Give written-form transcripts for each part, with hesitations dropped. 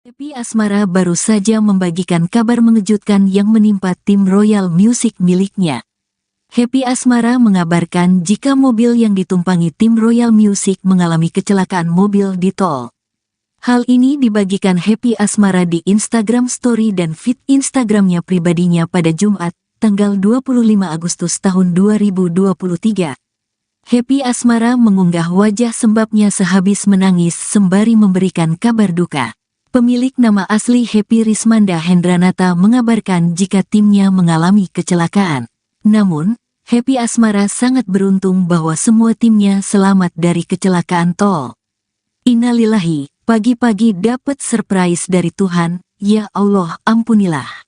Happy Asmara baru saja membagikan kabar mengejutkan yang menimpa tim Royal Music miliknya. Happy Asmara mengabarkan jika mobil yang ditumpangi tim Royal Music mengalami kecelakaan mobil di tol. Hal ini dibagikan Happy Asmara di Instagram Story dan feed Instagramnya pribadinya pada Jumat, tanggal 25 Agustus tahun 2023. Happy Asmara mengunggah wajah sembabnya sehabis menangis sembari memberikan kabar duka. Pemilik nama asli Happy Rismanda Hendranata mengabarkan jika timnya mengalami kecelakaan. Namun, Happy Asmara sangat beruntung bahwa semua timnya selamat dari kecelakaan tol. Innalillahi, pagi-pagi dapat surprise dari Tuhan, ya Allah ampunilah.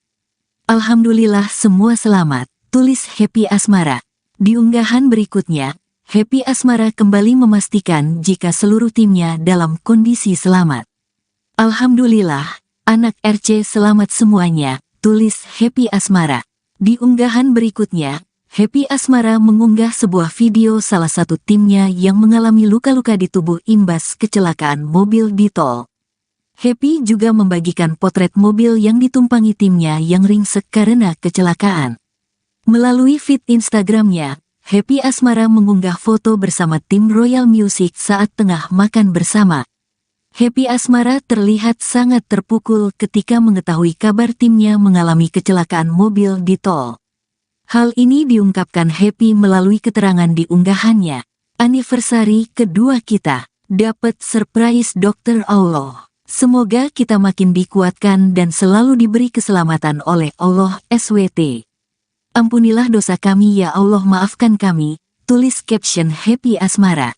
Alhamdulillah semua selamat, tulis Happy Asmara. Di unggahan berikutnya, Happy Asmara kembali memastikan jika seluruh timnya dalam kondisi selamat. Alhamdulillah, anak RC selamat semuanya, tulis Happy Asmara. Di unggahan berikutnya, Happy Asmara mengunggah sebuah video salah satu timnya yang mengalami luka-luka di tubuh imbas kecelakaan mobil di tol. Happy juga membagikan potret mobil yang ditumpangi timnya yang ringsek karena kecelakaan. Melalui feed Instagramnya, Happy Asmara mengunggah foto bersama tim Royal Music saat tengah makan bersama. Happy Asmara terlihat sangat terpukul ketika mengetahui kabar timnya mengalami kecelakaan mobil di tol. Hal ini diungkapkan Happy melalui keterangan di unggahannya. Anniversary kedua kita, dapat surprise Dokter Allah. Semoga kita makin dikuatkan dan selalu diberi keselamatan oleh Allah SWT. Ampunilah dosa kami ya Allah, maafkan kami, tulis caption Happy Asmara.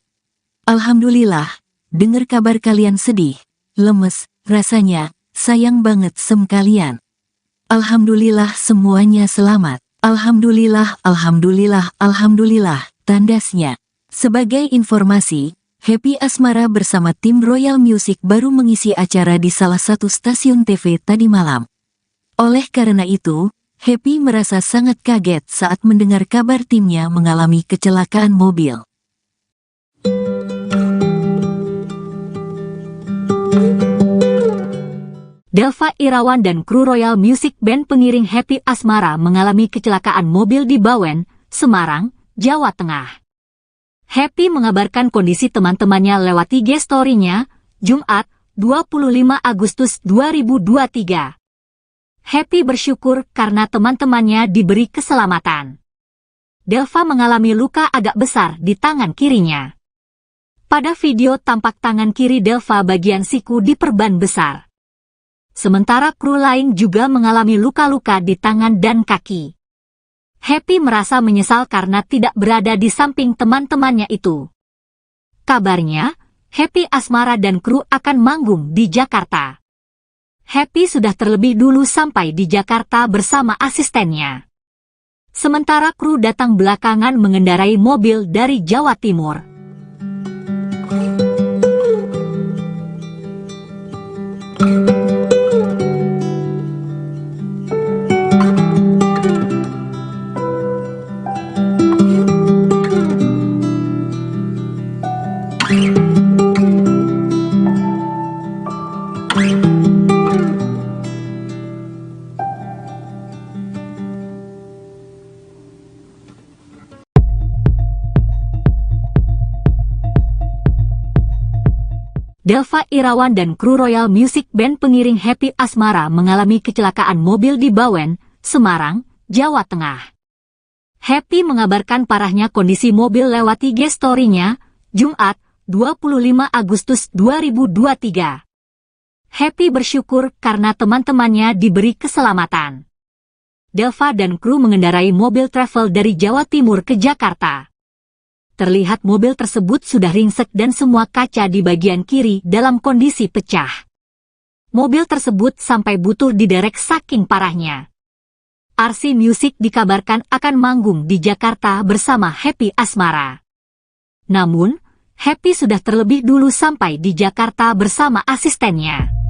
Alhamdulillah, dengar kabar kalian sedih, lemes, rasanya, sayang banget kalian. Alhamdulillah semuanya selamat. Alhamdulillah, alhamdulillah, alhamdulillah, tandasnya. Sebagai informasi, Happy Asmara bersama tim Royal Music baru mengisi acara di salah satu stasiun TV tadi malam. Oleh karena itu, Happy merasa sangat kaget saat mendengar kabar timnya mengalami kecelakaan mobil. Delva Irawan dan kru Royal Music Band pengiring Happy Asmara mengalami kecelakaan mobil di Bawen, Semarang, Jawa Tengah. Happy mengabarkan kondisi teman-temannya lewat IG Story-nya, Jumat, 25 Agustus 2023. Happy bersyukur karena teman-temannya diberi keselamatan. Delva mengalami luka agak besar di tangan kirinya. Pada video tampak tangan kiri Delva bagian siku diperban besar. Sementara kru lain juga mengalami luka-luka di tangan dan kaki. Happy merasa menyesal karena tidak berada di samping teman-temannya itu. Kabarnya, Happy Asmara dan kru akan manggung di Jakarta. Happy sudah terlebih dulu sampai di Jakarta bersama asistennya. Sementara kru datang belakangan mengendarai mobil dari Jawa Timur. Delva Irawan dan kru Royal Music Band pengiring Happy Asmara mengalami kecelakaan mobil di Bawen, Semarang, Jawa Tengah. Happy mengabarkan parahnya kondisi mobil lewat IG Story-nya, Jumat, 25 Agustus 2023. Happy bersyukur karena teman-temannya diberi keselamatan. Delva dan kru mengendarai mobil travel dari Jawa Timur ke Jakarta. Terlihat mobil tersebut sudah ringsek dan semua kaca di bagian kiri dalam kondisi pecah. Mobil tersebut sampai butuh diderek saking parahnya. RC Music dikabarkan akan manggung di Jakarta bersama Happy Asmara. Namun, Happy sudah terlebih dulu sampai di Jakarta bersama asistennya.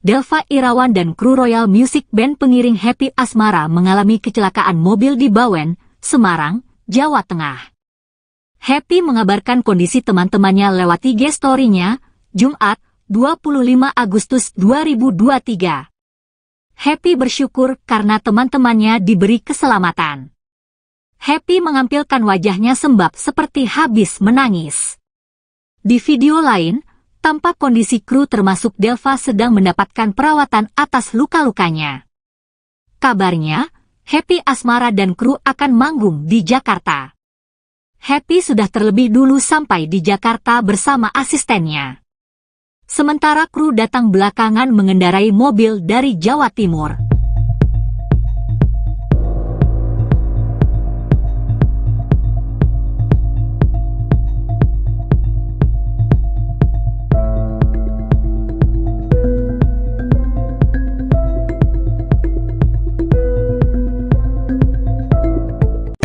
Deva Irawan dan kru Royal Music Band pengiring Happy Asmara mengalami kecelakaan mobil di Bawen, Semarang, Jawa Tengah. Happy mengabarkan kondisi teman-temannya lewat IG story-nya, Jumat, 25 Agustus 2023. Happy bersyukur karena teman-temannya diberi keselamatan. Happy mengampilkan wajahnya sembab seperti habis menangis. Di video lain, tampak kondisi kru termasuk Deva sedang mendapatkan perawatan atas luka-lukanya. Kabarnya, Happy Asmara dan kru akan manggung di Jakarta. Happy sudah terlebih dulu sampai di Jakarta bersama asistennya. Sementara kru datang belakangan mengendarai mobil dari Jawa Timur.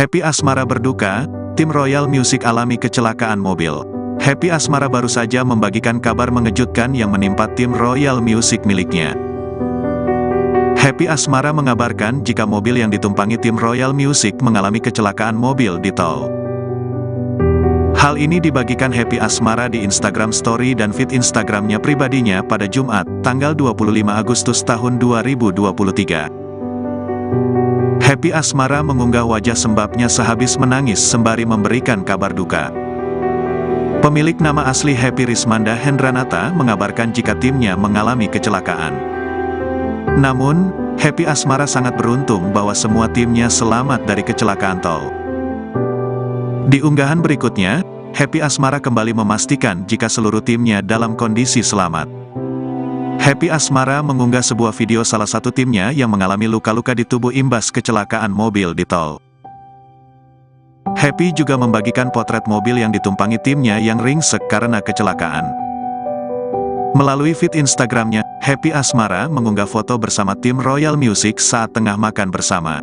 Happy Asmara berduka, tim Royal Music alami kecelakaan mobil. Happy Asmara baru saja membagikan kabar mengejutkan yang menimpa tim Royal Music miliknya. Happy Asmara mengabarkan jika mobil yang ditumpangi tim Royal Music mengalami kecelakaan mobil di tol. Hal ini dibagikan Happy Asmara di Instagram Story dan feed Instagramnya pribadinya pada Jumat, tanggal 25 Agustus tahun 2023. Happy Asmara mengunggah wajah sembabnya sehabis menangis sembari memberikan kabar duka. Pemilik nama asli Happy Rismanda Hendranata mengabarkan jika timnya mengalami kecelakaan. Namun, Happy Asmara sangat beruntung bahwa semua timnya selamat dari kecelakaan tol. Di unggahan berikutnya, Happy Asmara kembali memastikan jika seluruh timnya dalam kondisi selamat. Happy Asmara mengunggah sebuah video salah satu timnya yang mengalami luka-luka di tubuh imbas kecelakaan mobil di tol. Happy juga membagikan potret mobil yang ditumpangi timnya yang ringsek karena kecelakaan. Melalui feed Instagramnya, Happy Asmara mengunggah foto bersama tim Royal Music saat tengah makan bersama.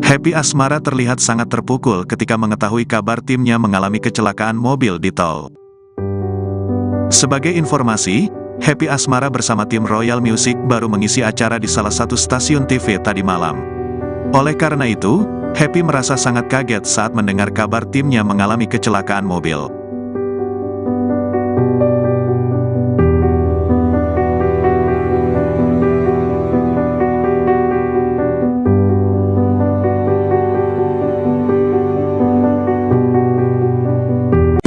Happy Asmara terlihat sangat terpukul ketika mengetahui kabar timnya mengalami kecelakaan mobil di tol. Sebagai informasi, Happy Asmara bersama tim Royal Music baru mengisi acara di salah satu stasiun TV tadi malam. Oleh karena itu, Happy merasa sangat kaget saat mendengar kabar timnya mengalami kecelakaan mobil.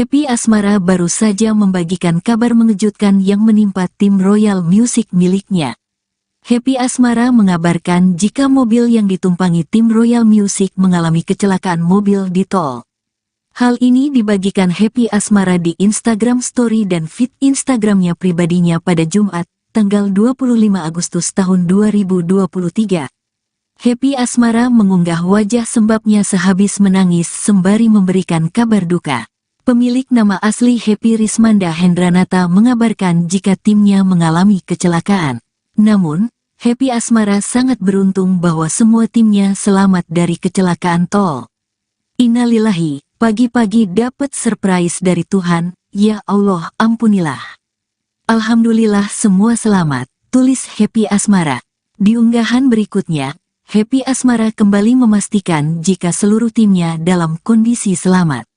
Happy Asmara baru saja membagikan kabar mengejutkan yang menimpa tim Royal Music miliknya. Happy Asmara mengabarkan jika mobil yang ditumpangi tim Royal Music mengalami kecelakaan mobil di tol. Hal ini dibagikan Happy Asmara di Instagram Story dan feed Instagramnya pribadinya pada Jumat, tanggal 25 Agustus tahun 2023. Happy Asmara mengunggah wajah sembabnya sehabis menangis sembari memberikan kabar duka. Pemilik nama asli Happy Rismanda Hendranata mengabarkan jika timnya mengalami kecelakaan. Namun, Happy Asmara sangat beruntung bahwa semua timnya selamat dari kecelakaan tol. Innalillahi, pagi-pagi dapat surprise dari Tuhan, ya Allah ampunilah. Alhamdulillah semua selamat, tulis Happy Asmara. Di unggahan berikutnya, Happy Asmara kembali memastikan jika seluruh timnya dalam kondisi selamat.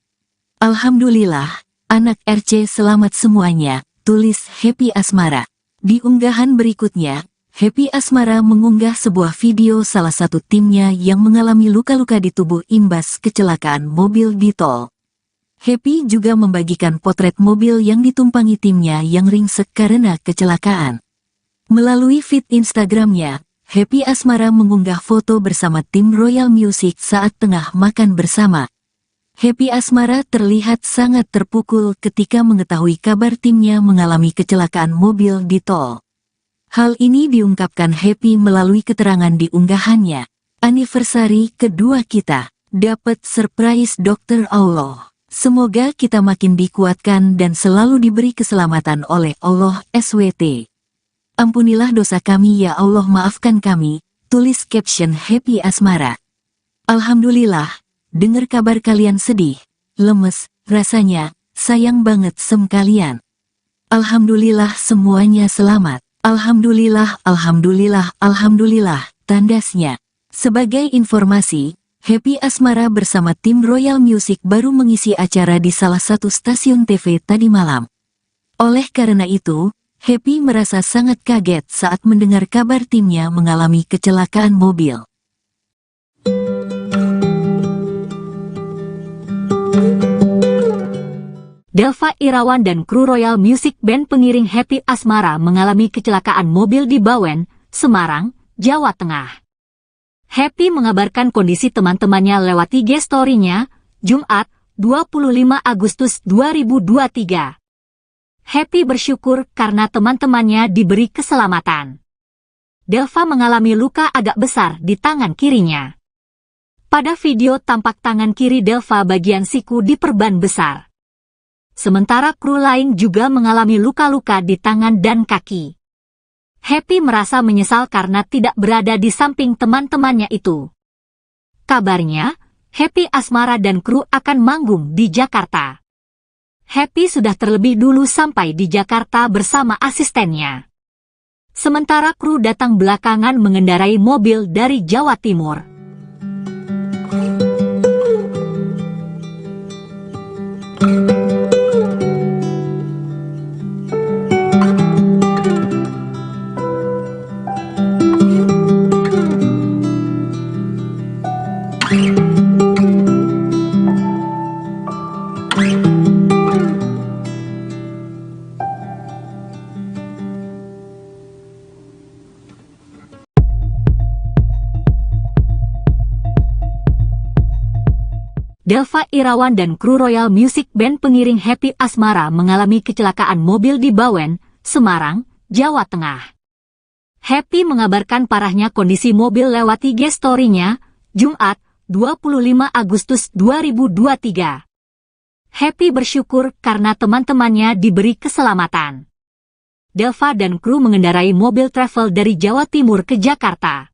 Alhamdulillah, anak RC selamat semuanya, tulis Happy Asmara. Di unggahan berikutnya, Happy Asmara mengunggah sebuah video salah satu timnya yang mengalami luka-luka di tubuh imbas kecelakaan mobil di tol. Happy juga membagikan potret mobil yang ditumpangi timnya yang ringsek karena kecelakaan. Melalui feed Instagramnya, Happy Asmara mengunggah foto bersama tim Royal Music saat tengah makan bersama. Happy Asmara terlihat sangat terpukul ketika mengetahui kabar timnya mengalami kecelakaan mobil di tol. Hal ini diungkapkan Happy melalui keterangan di unggahannya. Anniversary kedua kita, dapat surprise Dokter Allah. Semoga kita makin dikuatkan dan selalu diberi keselamatan oleh Allah SWT. Ampunilah dosa kami ya Allah, maafkan kami, tulis caption Happy Asmara. Alhamdulillah, dengar kabar kalian sedih, lemes, rasanya, sayang banget kalian. Alhamdulillah semuanya selamat. Alhamdulillah, alhamdulillah, alhamdulillah, tandasnya. Sebagai informasi, Happy Asmara bersama tim Royal Music baru mengisi acara di salah satu stasiun TV tadi malam. Oleh karena itu, Happy merasa sangat kaget saat mendengar kabar timnya mengalami kecelakaan mobil. Delva Irawan dan kru Royal Music Band pengiring Happy Asmara mengalami kecelakaan mobil di Bawen, Semarang, Jawa Tengah. Happy mengabarkan kondisi teman-temannya lewat IG story-nya, Jumat, 25 Agustus 2023. Happy bersyukur karena teman-temannya diberi keselamatan. Delva mengalami luka agak besar di tangan kirinya. Pada video tampak tangan kiri Delva bagian siku diperban besar. Sementara kru lain juga mengalami luka-luka di tangan dan kaki. Happy merasa menyesal karena tidak berada di samping teman-temannya itu. Kabarnya, Happy Asmara dan kru akan manggung di Jakarta. Happy sudah terlebih dulu sampai di Jakarta bersama asistennya. Sementara kru datang belakangan mengendarai mobil dari Jawa Timur. Delva Irawan dan kru Royal Music Band pengiring Happy Asmara mengalami kecelakaan mobil di Bawen, Semarang, Jawa Tengah. Happy mengabarkan parahnya kondisi mobil lewat IG story-nya, Jumat, 25 Agustus 2023. Happy bersyukur karena teman-temannya diberi keselamatan. Delva dan kru mengendarai mobil travel dari Jawa Timur ke Jakarta.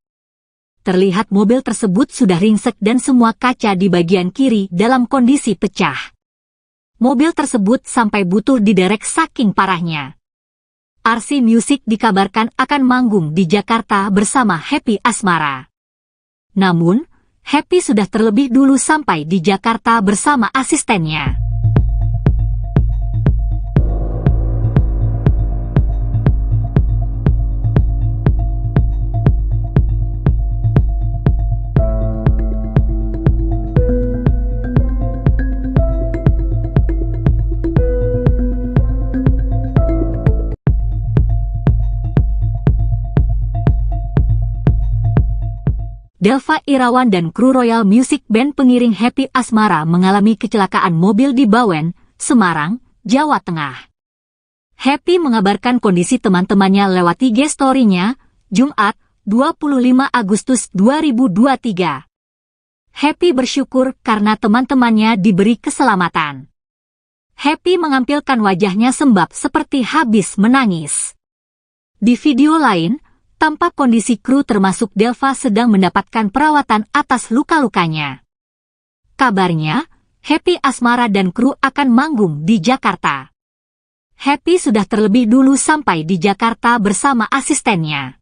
Terlihat mobil tersebut sudah ringsek dan semua kaca di bagian kiri dalam kondisi pecah. Mobil tersebut sampai butuh diderek saking parahnya. RC Music dikabarkan akan manggung di Jakarta bersama Happy Asmara. Namun, Happy sudah terlebih dulu sampai di Jakarta bersama asistennya. Delva Irawan dan kru Royal Music Band pengiring Happy Asmara mengalami kecelakaan mobil di Bawen, Semarang, Jawa Tengah. Happy mengabarkan kondisi teman-temannya lewat IG story-nya, Jumat, 25 Agustus 2023. Happy bersyukur karena teman-temannya diberi keselamatan. Happy mengampilkan wajahnya sembab seperti habis menangis. Di video lain, tampak kondisi kru termasuk Delva sedang mendapatkan perawatan atas luka-lukanya. Kabarnya, Happy Asmara dan kru akan manggung di Jakarta. Happy sudah terlebih dulu sampai di Jakarta bersama asistennya.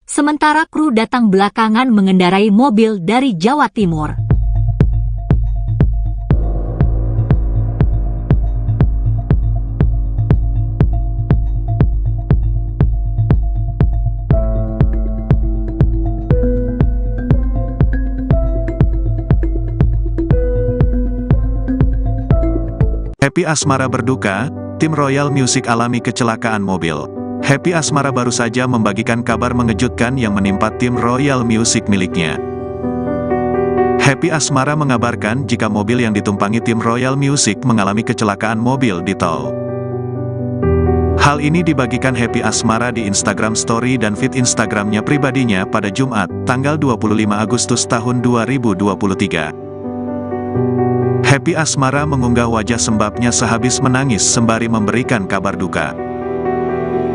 Sementara kru datang belakangan mengendarai mobil dari Jawa Timur. Happy Asmara berduka, tim Royal Music alami kecelakaan mobil. Happy Asmara baru saja membagikan kabar mengejutkan yang menimpa tim Royal Music miliknya. Happy Asmara mengabarkan jika mobil yang ditumpangi tim Royal Music mengalami kecelakaan mobil di tol. Hal ini dibagikan Happy Asmara di Instagram Story dan feed Instagramnya pribadinya pada Jumat, tanggal 25 Agustus tahun 2023. Happy Asmara mengunggah wajah sembabnya sehabis menangis sembari memberikan kabar duka.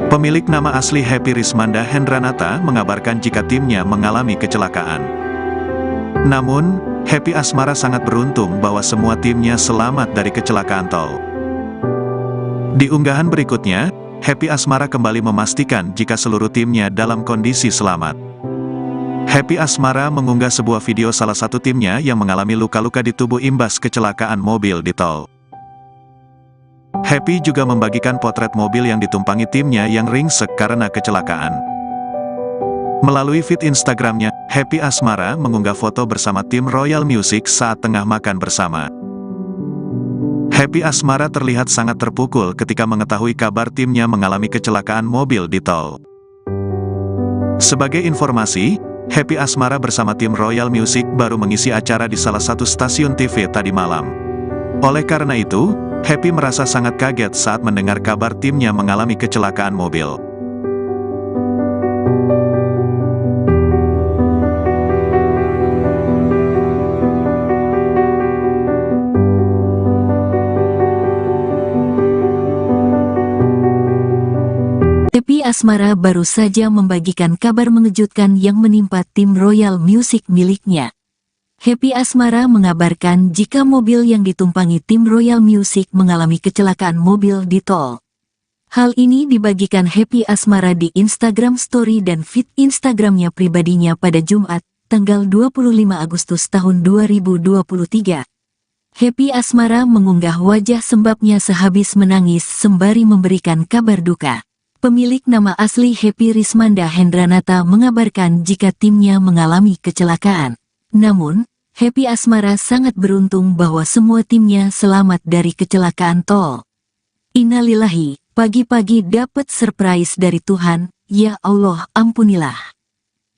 Pemilik nama asli Happy Rismanda Hendranata mengabarkan jika timnya mengalami kecelakaan. Namun, Happy Asmara sangat beruntung bahwa semua timnya selamat dari kecelakaan tol. Di unggahan berikutnya, Happy Asmara kembali memastikan jika seluruh timnya dalam kondisi selamat. Happy Asmara mengunggah sebuah video salah satu timnya yang mengalami luka-luka di tubuh imbas kecelakaan mobil di tol. Happy juga membagikan potret mobil yang ditumpangi timnya yang ringsek karena kecelakaan. Melalui feed Instagramnya, Happy Asmara mengunggah foto bersama tim Royal Music saat tengah makan bersama. Happy Asmara terlihat sangat terpukul ketika mengetahui kabar timnya mengalami kecelakaan mobil di tol. Sebagai informasi, Happy Asmara bersama tim Royal Music baru mengisi acara di salah satu stasiun TV tadi malam. Oleh karena itu, Happy merasa sangat kaget saat mendengar kabar timnya mengalami kecelakaan mobil. Happy Asmara baru saja membagikan kabar mengejutkan yang menimpa tim Royal Music miliknya. Happy Asmara mengabarkan jika mobil yang ditumpangi tim Royal Music mengalami kecelakaan mobil di tol. Hal ini dibagikan Happy Asmara di Instagram Story dan feed Instagramnya pribadinya pada Jumat, tanggal 25 Agustus tahun 2023. Happy Asmara mengunggah wajah sembabnya sehabis menangis sembari memberikan kabar duka. Pemilik nama asli Happy Rismanda Hendranata mengabarkan jika timnya mengalami kecelakaan. Namun, Happy Asmara sangat beruntung bahwa semua timnya selamat dari kecelakaan tol. Innalillahi, pagi-pagi dapat surprise dari Tuhan, ya Allah ampunilah.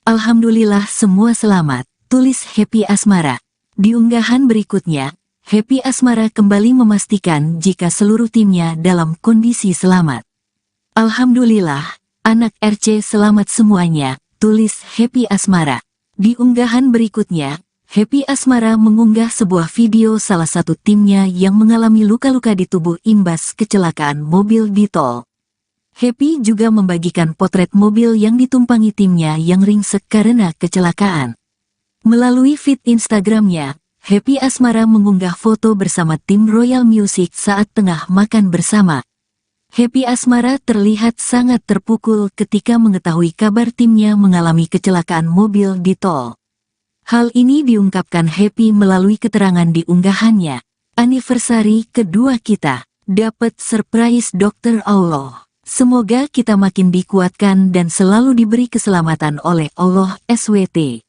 Alhamdulillah semua selamat, tulis Happy Asmara. Di unggahan berikutnya, Happy Asmara kembali memastikan jika seluruh timnya dalam kondisi selamat. Alhamdulillah, anak RC selamat semuanya, tulis Happy Asmara. Di unggahan berikutnya, Happy Asmara mengunggah sebuah video salah satu timnya yang mengalami luka-luka di tubuh imbas kecelakaan mobil di tol. Happy juga membagikan potret mobil yang ditumpangi timnya yang ringsek karena kecelakaan. Melalui feed Instagramnya, Happy Asmara mengunggah foto bersama tim Royal Music saat tengah makan bersama. Happy Asmara terlihat sangat terpukul ketika mengetahui kabar timnya mengalami kecelakaan mobil di tol. Hal ini diungkapkan Happy melalui keterangan di unggahannya. Anniversary kedua kita, dapat surprise Dokter Allah. Semoga kita makin dikuatkan dan selalu diberi keselamatan oleh Allah SWT.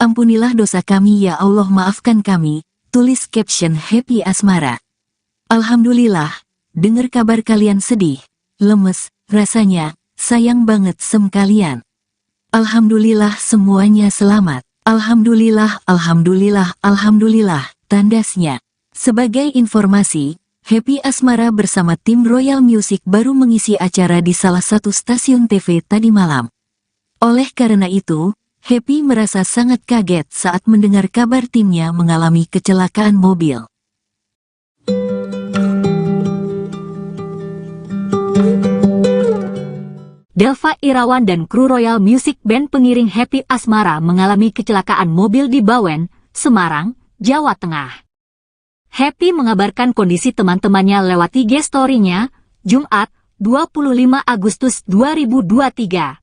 Ampunilah dosa kami ya Allah, maafkan kami, tulis caption Happy Asmara. Alhamdulillah. Dengar kabar kalian sedih, lemes, rasanya, sayang banget kalian. Alhamdulillah semuanya selamat. Alhamdulillah, alhamdulillah, alhamdulillah, tandasnya. Sebagai informasi, Happy Asmara bersama tim Royal Music baru mengisi acara di salah satu stasiun TV tadi malam. Oleh karena itu, Happy merasa sangat kaget saat mendengar kabar timnya mengalami kecelakaan mobil. Delva Irawan dan kru Royal Music Band pengiring Happy Asmara mengalami kecelakaan mobil di Bawen, Semarang, Jawa Tengah. Happy mengabarkan kondisi teman-temannya lewat IG story-nya, Jumat, 25 Agustus 2023.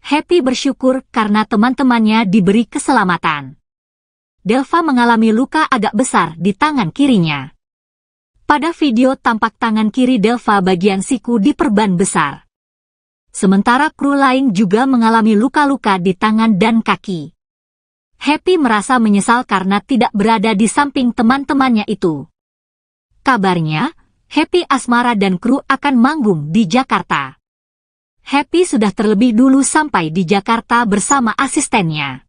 Happy bersyukur karena teman-temannya diberi keselamatan. Delva mengalami luka agak besar di tangan kirinya. Pada video tampak tangan kiri Delva bagian siku diperban besar. Sementara kru lain juga mengalami luka-luka di tangan dan kaki. Happy merasa menyesal karena tidak berada di samping teman-temannya itu. Kabarnya, Happy Asmara dan kru akan manggung di Jakarta. Happy sudah terlebih dulu sampai di Jakarta bersama asistennya.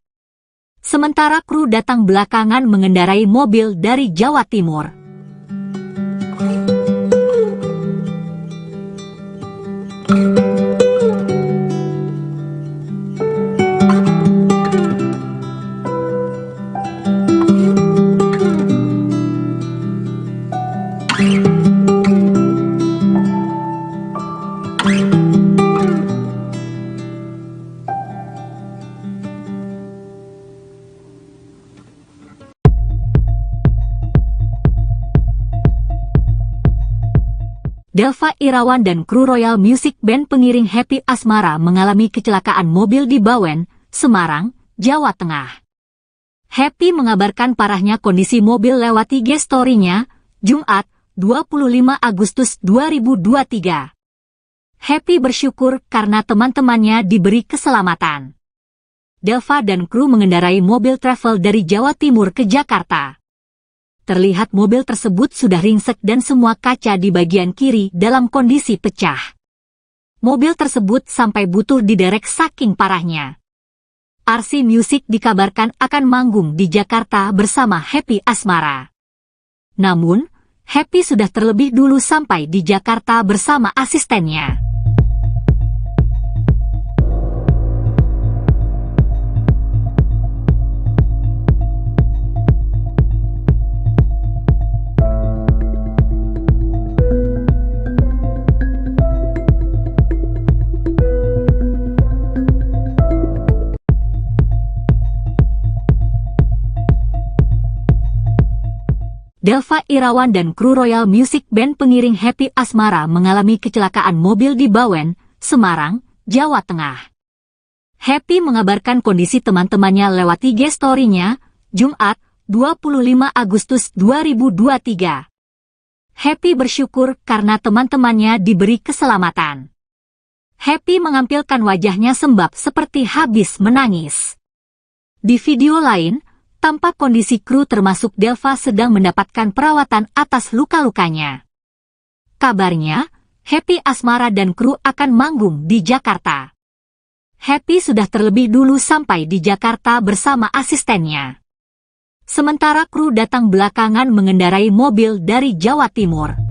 Sementara kru datang belakangan mengendarai mobil dari Jawa Timur. Delva Irawan dan kru Royal Music Band pengiring Happy Asmara mengalami kecelakaan mobil di Bawen, Semarang, Jawa Tengah. Happy mengabarkan parahnya kondisi mobil lewat IG story-nya, Jumat, 25 Agustus 2023. Happy bersyukur karena teman-temannya diberi keselamatan. Delva dan kru mengendarai mobil travel dari Jawa Timur ke Jakarta. Terlihat mobil tersebut sudah ringsek dan semua kaca di bagian kiri dalam kondisi pecah. Mobil tersebut sampai butuh diderek saking parahnya. RC Music dikabarkan akan manggung di Jakarta bersama Happy Asmara. Namun, Happy sudah terlebih dulu sampai di Jakarta bersama asistennya. Delva Irawan dan kru Royal Music Band pengiring Happy Asmara mengalami kecelakaan mobil di Bawen, Semarang, Jawa Tengah. Happy mengabarkan kondisi teman-temannya lewat IG story-nya, Jumat, 25 Agustus 2023. Happy bersyukur karena teman-temannya diberi keselamatan. Happy mengampilkan wajahnya sembab seperti habis menangis. Di video lain, tampak kondisi kru termasuk Delva sedang mendapatkan perawatan atas luka-lukanya. Kabarnya, Happy Asmara dan kru akan manggung di Jakarta. Happy sudah terlebih dulu sampai di Jakarta bersama asistennya. Sementara kru datang belakangan mengendarai mobil dari Jawa Timur.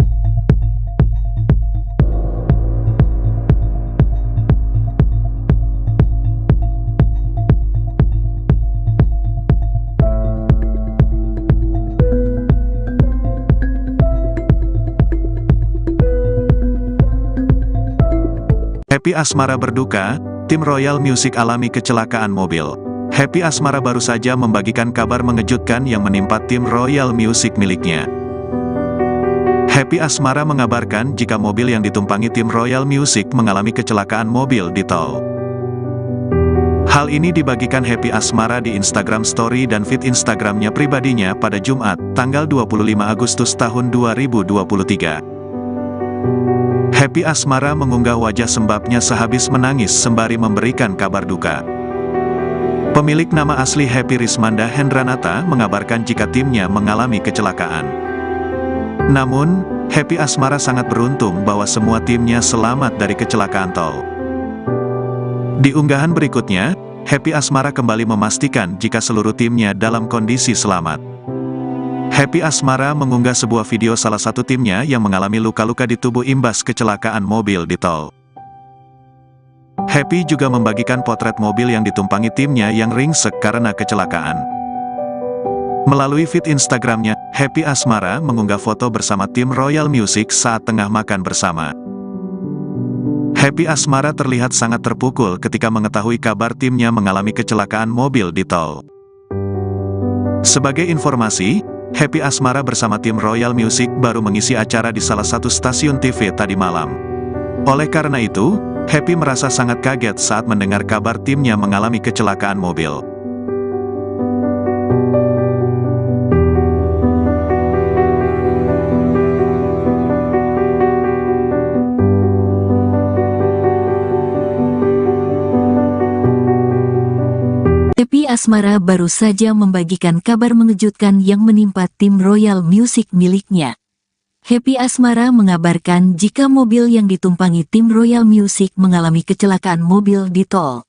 Happy Asmara berduka, tim Royal Music alami kecelakaan mobil. Happy Asmara baru saja membagikan kabar mengejutkan yang menimpa tim Royal Music miliknya. Happy Asmara mengabarkan jika mobil yang ditumpangi tim Royal Music mengalami kecelakaan mobil di tol. Hal ini dibagikan Happy Asmara di Instagram Story dan feed Instagramnya pribadinya pada Jumat, tanggal 25 Agustus tahun 2023. Happy Asmara mengunggah wajah sembabnya sehabis menangis sembari memberikan kabar duka. Pemilik nama asli Happy Rismanda Hendranata mengabarkan jika timnya mengalami kecelakaan. Namun, Happy Asmara sangat beruntung bahwa semua timnya selamat dari kecelakaan tol. Di unggahan berikutnya, Happy Asmara kembali memastikan jika seluruh timnya dalam kondisi selamat. Happy Asmara mengunggah sebuah video salah satu timnya yang mengalami luka-luka di tubuh imbas kecelakaan mobil di tol. Happy juga membagikan potret mobil yang ditumpangi timnya yang ringsek karena kecelakaan. Melalui feed Instagramnya, Happy Asmara mengunggah foto bersama tim Royal Music saat tengah makan bersama. Happy Asmara terlihat sangat terpukul ketika mengetahui kabar timnya mengalami kecelakaan mobil di tol. Sebagai informasi, Happy Asmara bersama tim Royal Music baru mengisi acara di salah satu stasiun TV tadi malam. Oleh karena itu, Happy merasa sangat kaget saat mendengar kabar timnya mengalami kecelakaan mobil. Happy Asmara baru saja membagikan kabar mengejutkan yang menimpa tim Royal Music miliknya. Happy Asmara mengabarkan jika mobil yang ditumpangi tim Royal Music mengalami kecelakaan mobil di tol.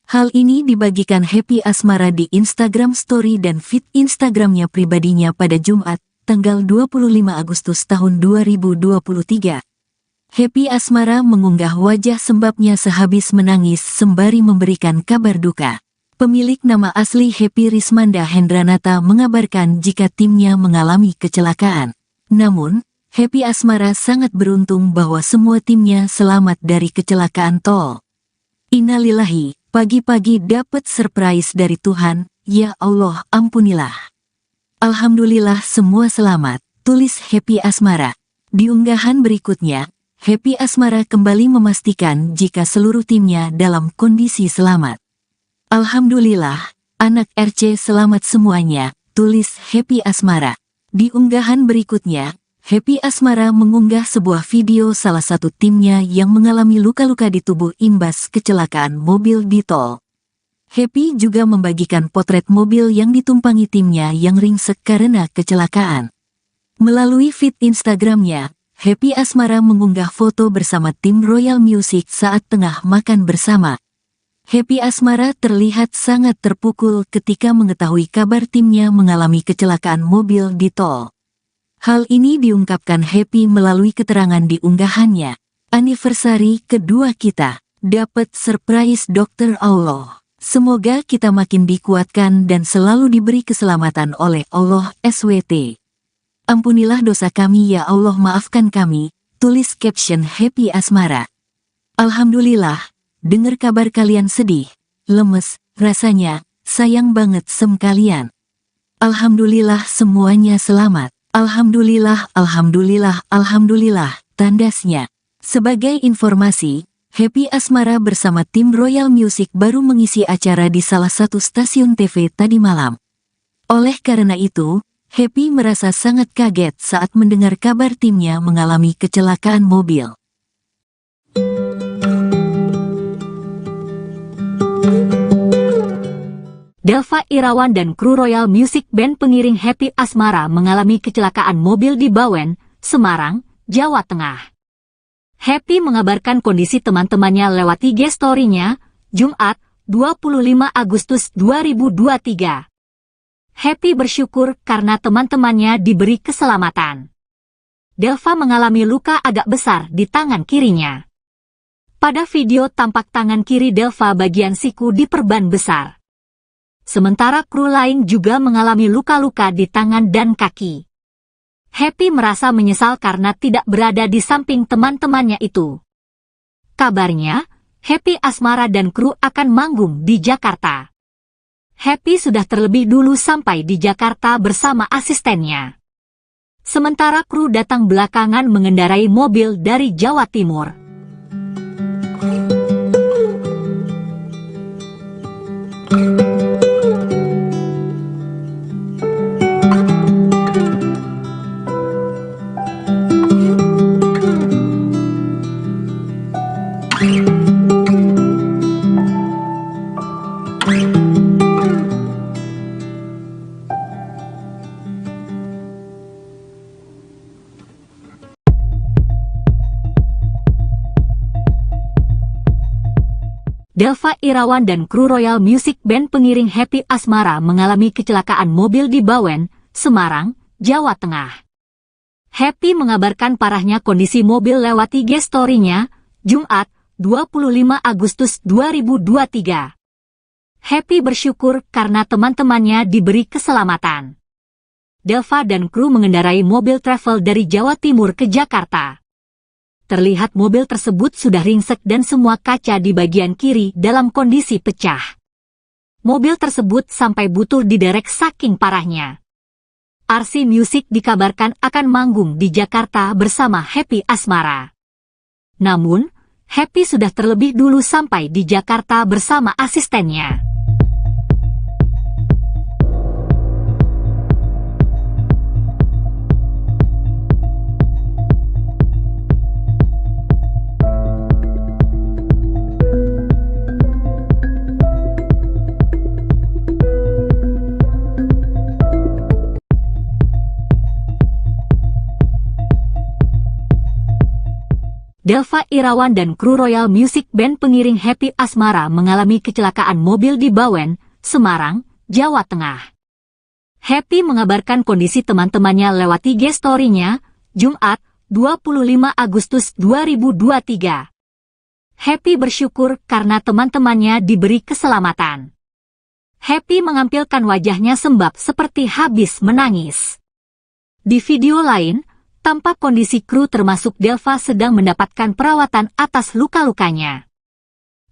Hal ini dibagikan Happy Asmara di Instagram Story dan feed Instagramnya pribadinya pada Jumat, tanggal 25 Agustus tahun 2023. Happy Asmara mengunggah wajah sembabnya sehabis menangis sembari memberikan kabar duka. Pemilik nama asli Happy Rismanda Hendranata mengabarkan jika timnya mengalami kecelakaan. Namun, Happy Asmara sangat beruntung bahwa semua timnya selamat dari kecelakaan tol. Innalillahi, pagi-pagi dapat surprise dari Tuhan, ya Allah ampunilah. Alhamdulillah semua selamat, tulis Happy Asmara. Di unggahan berikutnya, Happy Asmara kembali memastikan jika seluruh timnya dalam kondisi selamat. Alhamdulillah, anak RC selamat semuanya, tulis Happy Asmara. Di unggahan berikutnya, Happy Asmara mengunggah sebuah video salah satu timnya yang mengalami luka-luka di tubuh imbas kecelakaan mobil di tol. Happy juga membagikan potret mobil yang ditumpangi timnya yang ringsek karena kecelakaan. Melalui feed Instagramnya, Happy Asmara mengunggah foto bersama tim Royal Music saat tengah makan bersama. Happy Asmara terlihat sangat terpukul ketika mengetahui kabar timnya mengalami kecelakaan mobil di tol. Hal ini diungkapkan Happy melalui keterangan di unggahannya. Anniversary kedua kita, dapat surprise Dokter Allah. Semoga kita makin dikuatkan dan selalu diberi keselamatan oleh Allah SWT. Ampunilah dosa kami ya Allah, maafkan kami, tulis caption Happy Asmara. Alhamdulillah, dengar kabar kalian sedih, lemes, rasanya, sayang banget sem kalian. Alhamdulillah semuanya selamat. Alhamdulillah, alhamdulillah, alhamdulillah, tandasnya. Sebagai informasi, Happy Asmara bersama tim Royal Music baru mengisi acara di salah satu stasiun TV tadi malam. Oleh karena itu, Happy merasa sangat kaget saat mendengar kabar timnya mengalami kecelakaan mobil. Delva Irawan dan kru Royal Music Band pengiring Happy Asmara mengalami kecelakaan mobil di Bawen, Semarang, Jawa Tengah. Happy mengabarkan kondisi teman-temannya lewat IG story-nya, Jumat, 25 Agustus 2023. Happy bersyukur karena teman-temannya diberi keselamatan. Delva mengalami luka agak besar di tangan kirinya. Pada video tampak tangan kiri Delva bagian siku diperban besar. Sementara kru lain juga mengalami luka-luka di tangan dan kaki. Happy merasa menyesal karena tidak berada di samping teman-temannya itu. Kabarnya, Happy Asmara dan kru akan manggung di Jakarta. Happy sudah terlebih dulu sampai di Jakarta bersama asistennya. Sementara kru datang belakangan mengendarai mobil dari Jawa Timur. Delva Irawan dan kru Royal Music Band pengiring Happy Asmara mengalami kecelakaan mobil di Bawen, Semarang, Jawa Tengah. Happy mengabarkan parahnya kondisi mobil lewat IG story-nya, Jumat, 25 Agustus 2023. Happy bersyukur karena teman-temannya diberi keselamatan. Delva dan kru mengendarai mobil travel dari Jawa Timur ke Jakarta. Terlihat mobil tersebut sudah ringsek dan semua kaca di bagian kiri dalam kondisi pecah. Mobil tersebut sampai butuh diderek saking parahnya. RC Music dikabarkan akan manggung di Jakarta bersama Happy Asmara. Namun, Happy sudah terlebih dulu sampai di Jakarta bersama asistennya. Delva Irawan dan kru Royal Music Band pengiring Happy Asmara mengalami kecelakaan mobil di Bawen, Semarang, Jawa Tengah. Happy mengabarkan kondisi teman-temannya lewat IG story-nya, Jumat, 25 Agustus 2023. Happy bersyukur karena teman-temannya diberi keselamatan. Happy mengampilkan wajahnya sembab seperti habis menangis. Di video lain, tampak kondisi kru termasuk Delva sedang mendapatkan perawatan atas luka-lukanya.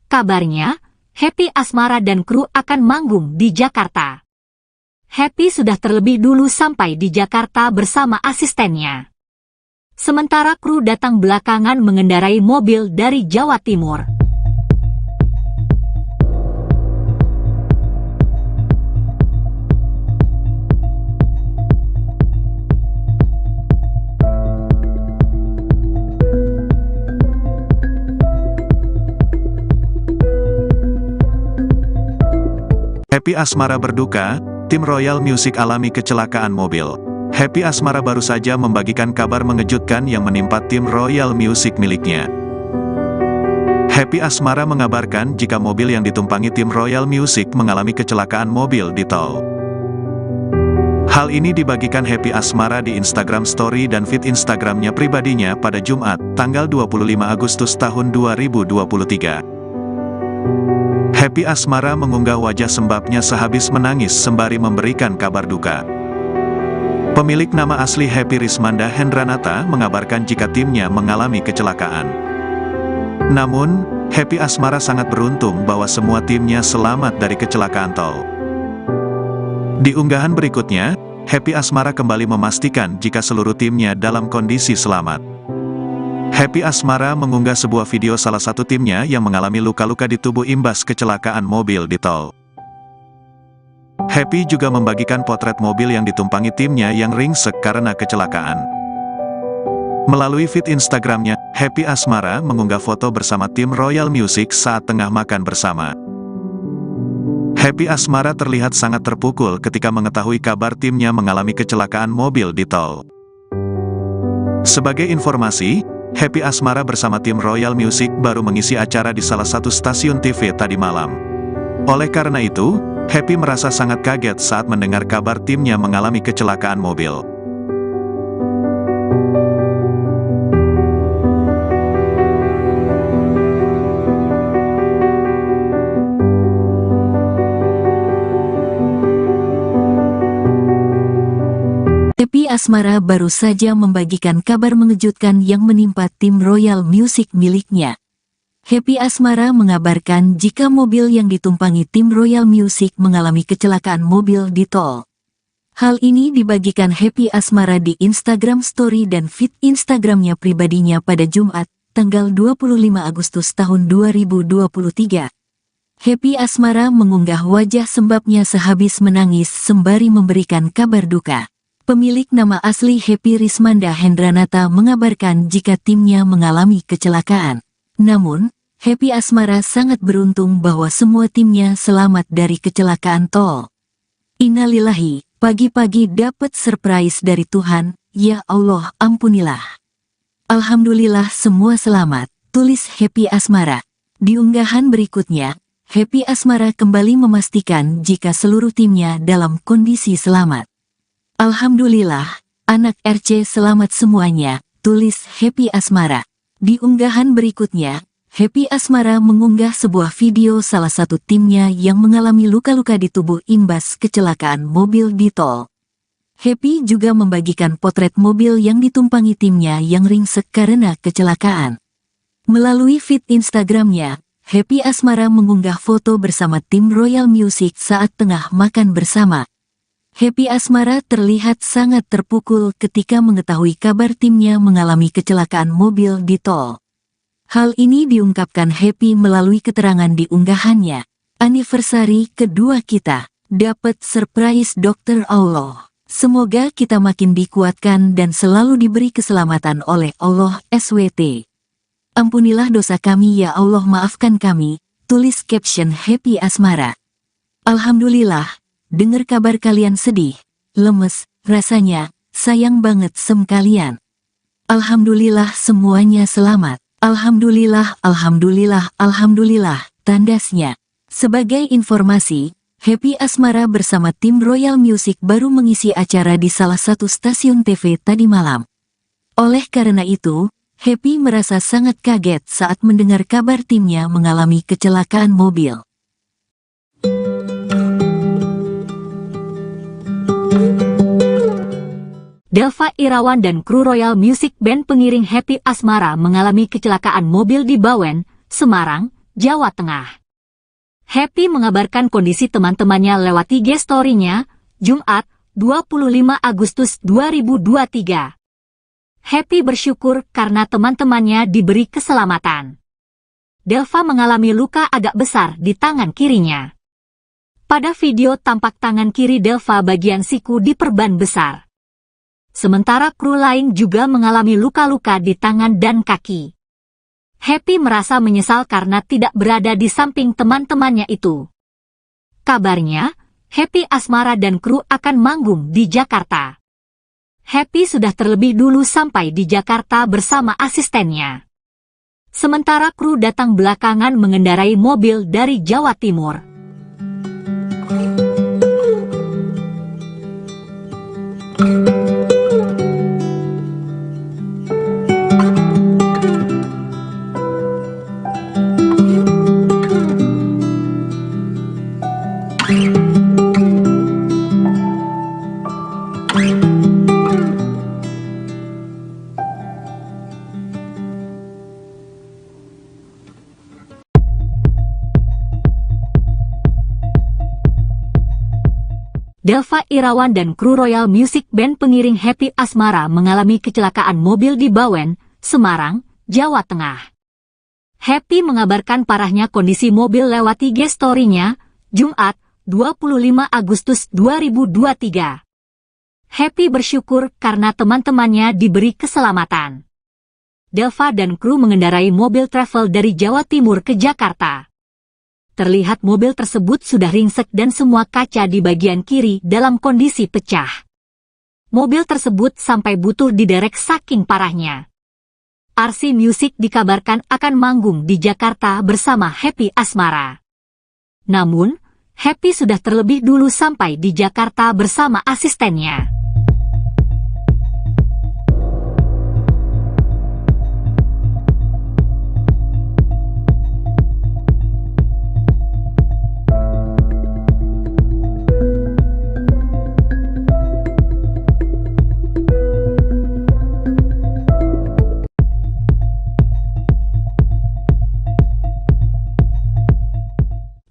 Kabarnya, Happy Asmara dan kru akan manggung di Jakarta. Happy sudah terlebih dulu sampai di Jakarta bersama asistennya. Sementara kru datang belakangan mengendarai mobil dari Jawa Timur. Happy Asmara berduka, tim Royal Music alami kecelakaan mobil. Happy Asmara baru saja membagikan kabar mengejutkan yang menimpa tim Royal Music miliknya. Happy Asmara mengabarkan jika mobil yang ditumpangi tim Royal Music mengalami kecelakaan mobil di tol. Hal ini dibagikan Happy Asmara di Instagram Story dan feed Instagramnya pribadinya pada Jumat, tanggal 25 Agustus tahun 2023. Happy Asmara mengunggah wajah sembabnya sehabis menangis sembari memberikan kabar duka. Pemilik nama asli Happy Rismanda Hendranata mengabarkan jika timnya mengalami kecelakaan. Namun, Happy Asmara sangat beruntung bahwa semua timnya selamat dari kecelakaan tol. Di unggahan berikutnya, Happy Asmara kembali memastikan jika seluruh timnya dalam kondisi selamat. Happy Asmara mengunggah sebuah video salah satu timnya yang mengalami luka-luka di tubuh imbas kecelakaan mobil di tol. Happy juga membagikan potret mobil yang ditumpangi timnya yang ringsek karena kecelakaan. Melalui feed Instagramnya, Happy Asmara mengunggah foto bersama tim Royal Music saat tengah makan bersama. Happy Asmara terlihat sangat terpukul ketika mengetahui kabar timnya mengalami kecelakaan mobil di tol. Sebagai informasi, Happy Asmara bersama tim Royal Music baru mengisi acara di salah satu stasiun TV tadi malam. Oleh karena itu, Happy merasa sangat kaget saat mendengar kabar timnya mengalami kecelakaan mobil. Happy Asmara baru saja membagikan kabar mengejutkan yang menimpa tim Royal Music miliknya. Happy Asmara mengabarkan jika mobil yang ditumpangi tim Royal Music mengalami kecelakaan mobil di tol. Hal ini dibagikan Happy Asmara di Instagram Story dan feed Instagramnya pribadinya pada Jumat, tanggal 25 Agustus tahun 2023. Happy Asmara mengunggah wajah sembabnya sehabis menangis sembari memberikan kabar duka. Pemilik nama asli Happy Rismanda Hendranata mengabarkan jika timnya mengalami kecelakaan. Namun, Happy Asmara sangat beruntung bahwa semua timnya selamat dari kecelakaan tol. Innalillahi, pagi-pagi dapat surprise dari Tuhan, ya Allah ampunilah. Alhamdulillah semua selamat, tulis Happy Asmara. Di unggahan berikutnya, Happy Asmara kembali memastikan jika seluruh timnya dalam kondisi selamat. Alhamdulillah, anak RC selamat semuanya, tulis Happy Asmara. Di unggahan berikutnya, Happy Asmara mengunggah sebuah video salah satu timnya yang mengalami luka-luka di tubuh imbas kecelakaan mobil di tol. Happy juga membagikan potret mobil yang ditumpangi timnya yang ringsek karena kecelakaan. Melalui feed Instagramnya, Happy Asmara mengunggah foto bersama tim Royal Music saat tengah makan bersama. Happy Asmara terlihat sangat terpukul ketika mengetahui kabar timnya mengalami kecelakaan mobil di tol. Hal ini diungkapkan Happy melalui keterangan di unggahannya. Anniversary kedua kita, dapat surprise Dokter Allah. Semoga kita makin dikuatkan dan selalu diberi keselamatan oleh Allah SWT. Ampunilah dosa kami ya Allah, maafkan kami, tulis caption Happy Asmara. Alhamdulillah, dengar kabar kalian sedih, lemes, rasanya, sayang banget kalian. Alhamdulillah semuanya selamat. Alhamdulillah, alhamdulillah, alhamdulillah, tandasnya. Sebagai informasi, Happy Asmara bersama tim Royal Music baru mengisi acara di salah satu stasiun TV tadi malam. Oleh karena itu, Happy merasa sangat kaget saat mendengar kabar timnya mengalami kecelakaan mobil. Dava Irawan dan kru Royal Music Band pengiring Happy Asmara mengalami kecelakaan mobil di Bawen, Semarang, Jawa Tengah. Happy mengabarkan kondisi teman-temannya lewat IG story-nya, Jumat, 25 Agustus 2023. Happy bersyukur karena teman-temannya diberi keselamatan. Delva mengalami luka agak besar di tangan kirinya. Pada video tampak tangan kiri Delva bagian siku diperban besar. Sementara kru lain juga mengalami luka-luka di tangan dan kaki. Happy merasa menyesal karena tidak berada di samping teman-temannya itu. Kabarnya, Happy Asmara dan kru akan manggung di Jakarta. Happy sudah terlebih dulu sampai di Jakarta bersama asistennya. Sementara kru datang belakangan mengendarai mobil dari Jawa Timur. Delva Irawan dan kru Royal Music Band pengiring Happy Asmara mengalami kecelakaan mobil di Bawen, Semarang, Jawa Tengah. Happy mengabarkan parahnya kondisi mobil lewat IG story-nya, Jumat, 25 Agustus 2023. Happy bersyukur karena teman-temannya diberi keselamatan. Delva dan kru mengendarai mobil travel dari Jawa Timur ke Jakarta. Terlihat mobil tersebut sudah ringsek dan semua kaca di bagian kiri dalam kondisi pecah. Mobil tersebut sampai butuh diderek saking parahnya. RC Music dikabarkan akan manggung di Jakarta bersama Happy Asmara. Namun, Happy sudah terlebih dulu sampai di Jakarta bersama asistennya.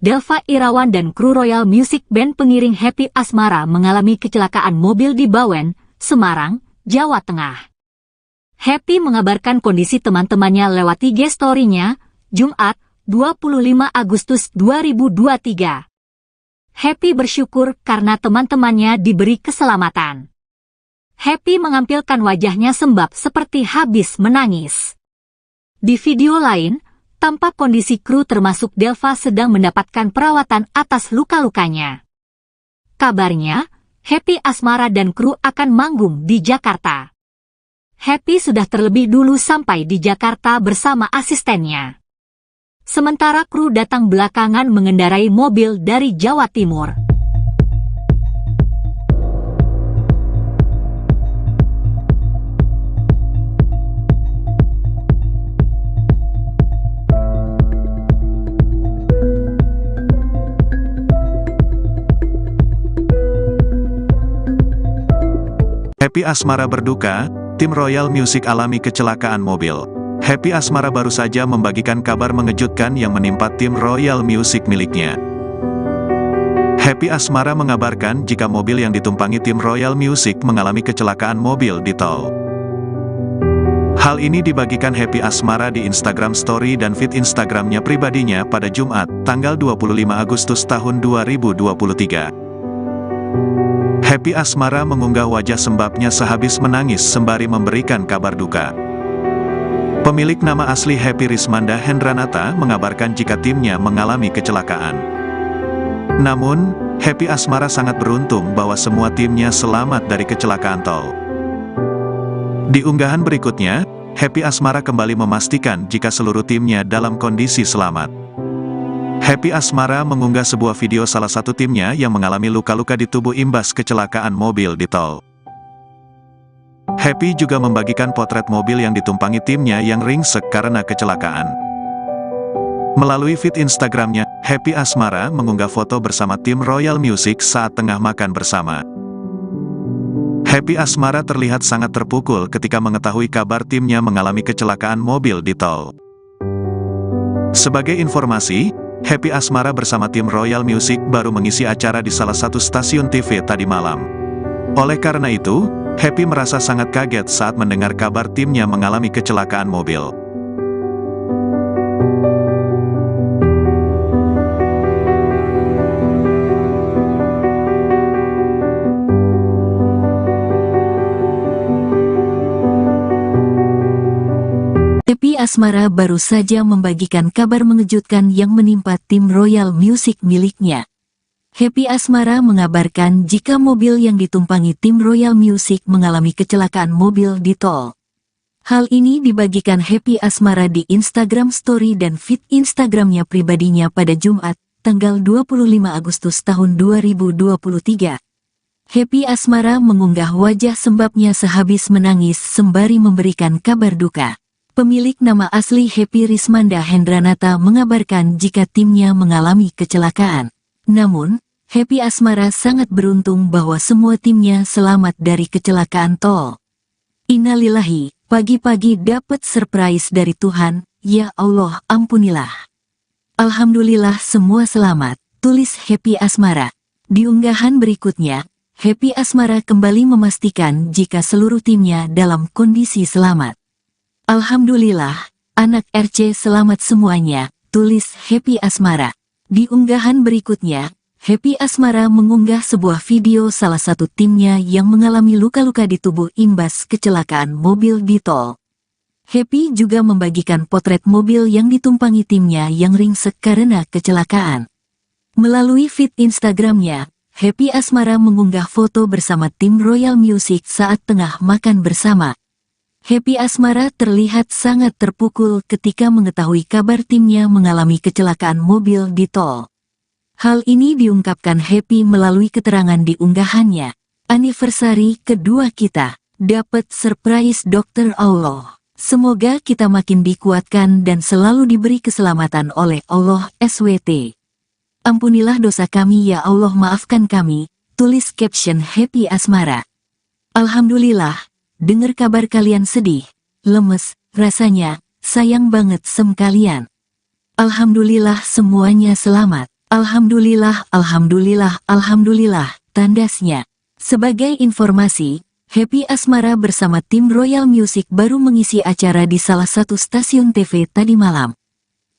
Delva Irawan dan kru Royal Music Band pengiring Happy Asmara mengalami kecelakaan mobil di Bawen, Semarang, Jawa Tengah. Happy mengabarkan kondisi teman-temannya lewat IG story-nya, Jumat, 25 Agustus 2023. Happy bersyukur karena teman-temannya diberi keselamatan. Happy mengampilkan wajahnya sembab seperti habis menangis. Di video lain, tampak kondisi kru termasuk Delva sedang mendapatkan perawatan atas luka-lukanya. Kabarnya, Happy Asmara dan kru akan manggung di Jakarta. Happy sudah terlebih dulu sampai di Jakarta bersama asistennya. Sementara kru datang belakangan mengendarai mobil dari Jawa Timur. Happy Asmara berduka, tim Royal Music alami kecelakaan mobil. Happy Asmara baru saja membagikan kabar mengejutkan yang menimpa tim Royal Music miliknya. Happy Asmara mengabarkan jika mobil yang ditumpangi tim Royal Music mengalami kecelakaan mobil di tol. Hal ini dibagikan Happy Asmara di Instagram Story dan feed Instagramnya pribadinya pada Jumat, tanggal 25 Agustus tahun 2023. Happy Asmara mengunggah wajah sembabnya sehabis menangis sembari memberikan kabar duka. Pemilik nama asli Happy Rismanda Hendranata mengabarkan jika timnya mengalami kecelakaan. Namun, Happy Asmara sangat beruntung bahwa semua timnya selamat dari kecelakaan tol. Di unggahan berikutnya, Happy Asmara kembali memastikan jika seluruh timnya dalam kondisi selamat. Happy Asmara mengunggah sebuah video salah satu timnya yang mengalami luka-luka di tubuh imbas kecelakaan mobil di tol. Happy juga membagikan potret mobil yang ditumpangi timnya yang ringsek karena kecelakaan. Melalui feed Instagramnya, Happy Asmara mengunggah foto bersama tim Royal Music saat tengah makan bersama. Happy Asmara terlihat sangat terpukul ketika mengetahui kabar timnya mengalami kecelakaan mobil di tol. Sebagai informasi, Happy Asmara bersama tim Royal Music baru mengisi acara di salah satu stasiun TV tadi malam. Oleh karena itu, Happy merasa sangat kaget saat mendengar kabar timnya mengalami kecelakaan mobil. Happy Asmara baru saja membagikan kabar mengejutkan yang menimpa tim Royal Music miliknya. Happy Asmara mengabarkan jika mobil yang ditumpangi tim Royal Music mengalami kecelakaan mobil di tol. Hal ini dibagikan Happy Asmara di Instagram Story dan feed Instagramnya pribadinya pada Jumat, tanggal 25 Agustus tahun 2023. Happy Asmara mengunggah wajah sembabnya sehabis menangis sembari memberikan kabar duka. Pemilik nama asli Happy Rismanda Hendranata mengabarkan jika timnya mengalami kecelakaan. Namun, Happy Asmara sangat beruntung bahwa semua timnya selamat dari kecelakaan tol. Innalillahi, pagi-pagi dapat surprise dari Tuhan, ya Allah ampunilah. Alhamdulillah semua selamat, tulis Happy Asmara. Di unggahan berikutnya, Happy Asmara kembali memastikan jika seluruh timnya dalam kondisi selamat. Alhamdulillah, anak RC selamat semuanya, tulis Happy Asmara. Di unggahan berikutnya, Happy Asmara mengunggah sebuah video salah satu timnya yang mengalami luka-luka di tubuh imbas kecelakaan mobil di tol. Happy juga membagikan potret mobil yang ditumpangi timnya yang ringsek karena kecelakaan. Melalui feed Instagramnya, Happy Asmara mengunggah foto bersama tim Royal Music saat tengah makan bersama. Happy Asmara terlihat sangat terpukul ketika mengetahui kabar timnya mengalami kecelakaan mobil di tol. Hal ini diungkapkan Happy melalui keterangan di unggahannya. Anniversary kedua kita, dapat surprise Dokter Allah. Semoga kita makin dikuatkan dan selalu diberi keselamatan oleh Allah SWT. Ampunilah dosa kami ya Allah, maafkan kami, tulis caption Happy Asmara. Alhamdulillah, dengar kabar kalian sedih, lemes, rasanya, sayang banget kalian. Alhamdulillah semuanya selamat. Alhamdulillah, alhamdulillah, alhamdulillah, tandasnya. Sebagai informasi, Happy Asmara bersama tim Royal Music baru mengisi acara di salah satu stasiun TV tadi malam.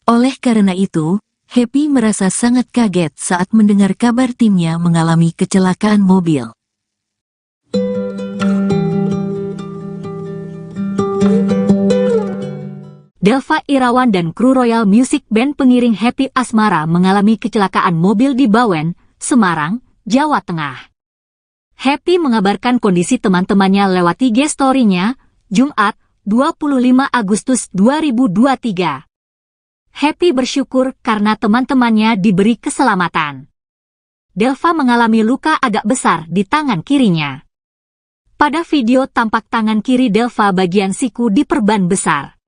Oleh karena itu, Happy merasa sangat kaget saat mendengar kabar timnya mengalami kecelakaan mobil. Delva Irawan dan kru Royal Music Band pengiring Happy Asmara mengalami kecelakaan mobil di Bawen, Semarang, Jawa Tengah. Happy mengabarkan kondisi teman-temannya lewat IG story-nya, Jumat, 25 Agustus 2023. Happy bersyukur karena teman-temannya diberi keselamatan. Delva mengalami luka agak besar di tangan kirinya. Pada video tampak tangan kiri Delva bagian siku diperban besar.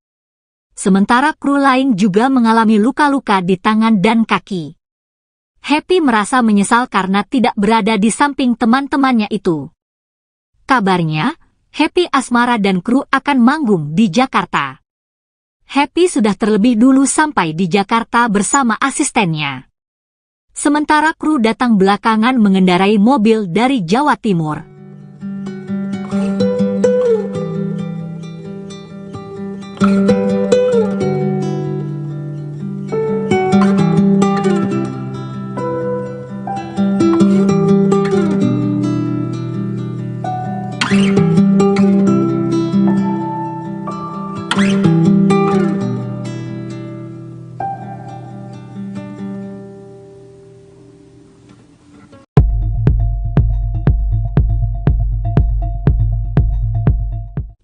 Sementara kru lain juga mengalami luka-luka di tangan dan kaki. Happy merasa menyesal karena tidak berada di samping teman-temannya itu. Kabarnya, Happy Asmara dan kru akan manggung di Jakarta. Happy sudah terlebih dulu sampai di Jakarta bersama asistennya. Sementara kru datang belakangan mengendarai mobil dari Jawa Timur.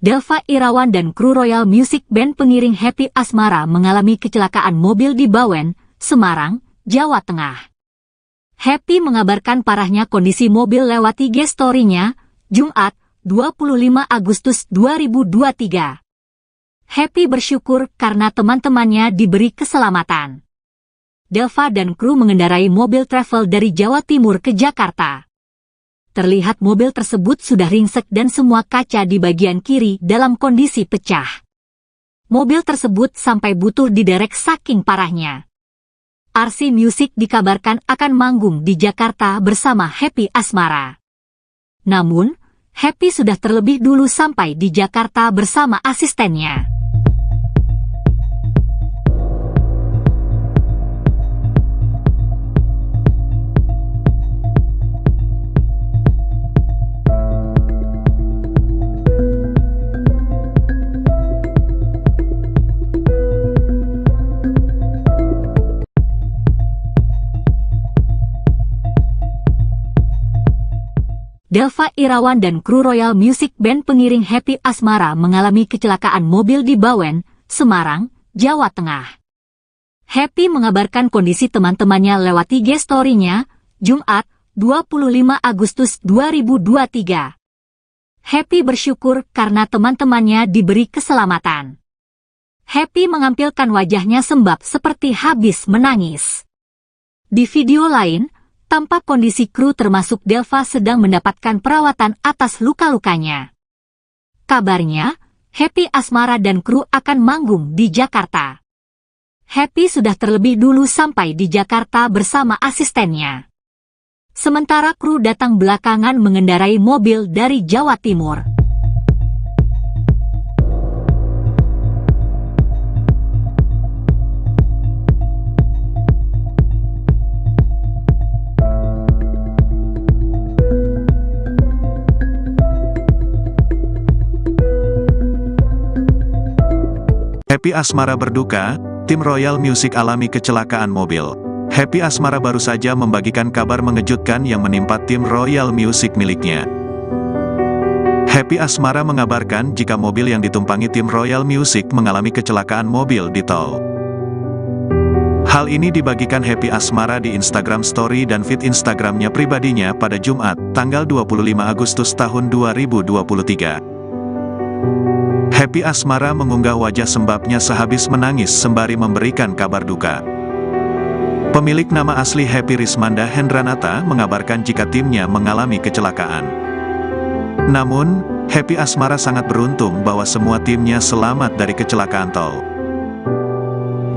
Delva Irawan dan kru Royal Music Band pengiring Happy Asmara mengalami kecelakaan mobil di Bawen, Semarang, Jawa Tengah. Happy mengabarkan parahnya kondisi mobil lewat IG story-nya, Jumat, 25 Agustus 2023. Happy bersyukur karena teman-temannya diberi keselamatan. Delva dan kru mengendarai mobil travel dari Jawa Timur ke Jakarta. Terlihat mobil tersebut sudah ringsek dan semua kaca di bagian kiri dalam kondisi pecah. Mobil tersebut sampai butuh diderek saking parahnya. RC Music dikabarkan akan manggung di Jakarta bersama Happy Asmara. Namun, Happy sudah terlebih dulu sampai di Jakarta bersama asistennya. Delva Irawan dan kru Royal Music Band pengiring Happy Asmara mengalami kecelakaan mobil di Bawen, Semarang, Jawa Tengah. Happy mengabarkan kondisi teman-temannya lewat IG story-nya, Jumat, 25 Agustus 2023. Happy bersyukur karena teman-temannya diberi keselamatan. Happy mengampilkan wajahnya sembab seperti habis menangis. Di video lain, tampak kondisi kru termasuk Delva sedang mendapatkan perawatan atas luka-lukanya. Kabarnya, Happy Asmara dan kru akan manggung di Jakarta. Happy sudah terlebih dulu sampai di Jakarta bersama asistennya. Sementara kru datang belakangan mengendarai mobil dari Jawa Timur. Happy Asmara berduka, tim Royal Music alami kecelakaan mobil. Happy Asmara baru saja membagikan kabar mengejutkan yang menimpa tim Royal Music miliknya. Happy Asmara mengabarkan jika mobil yang ditumpangi tim Royal Music mengalami kecelakaan mobil di tol. Hal ini dibagikan Happy Asmara di Instagram Story dan feed Instagramnya pribadinya pada Jumat, tanggal 25 Agustus tahun 2023. Happy Asmara mengunggah wajah sembabnya sehabis menangis sembari memberikan kabar duka. Pemilik nama asli Happy Rismanda Hendranata mengabarkan jika timnya mengalami kecelakaan. Namun, Happy Asmara sangat beruntung bahwa semua timnya selamat dari kecelakaan tol.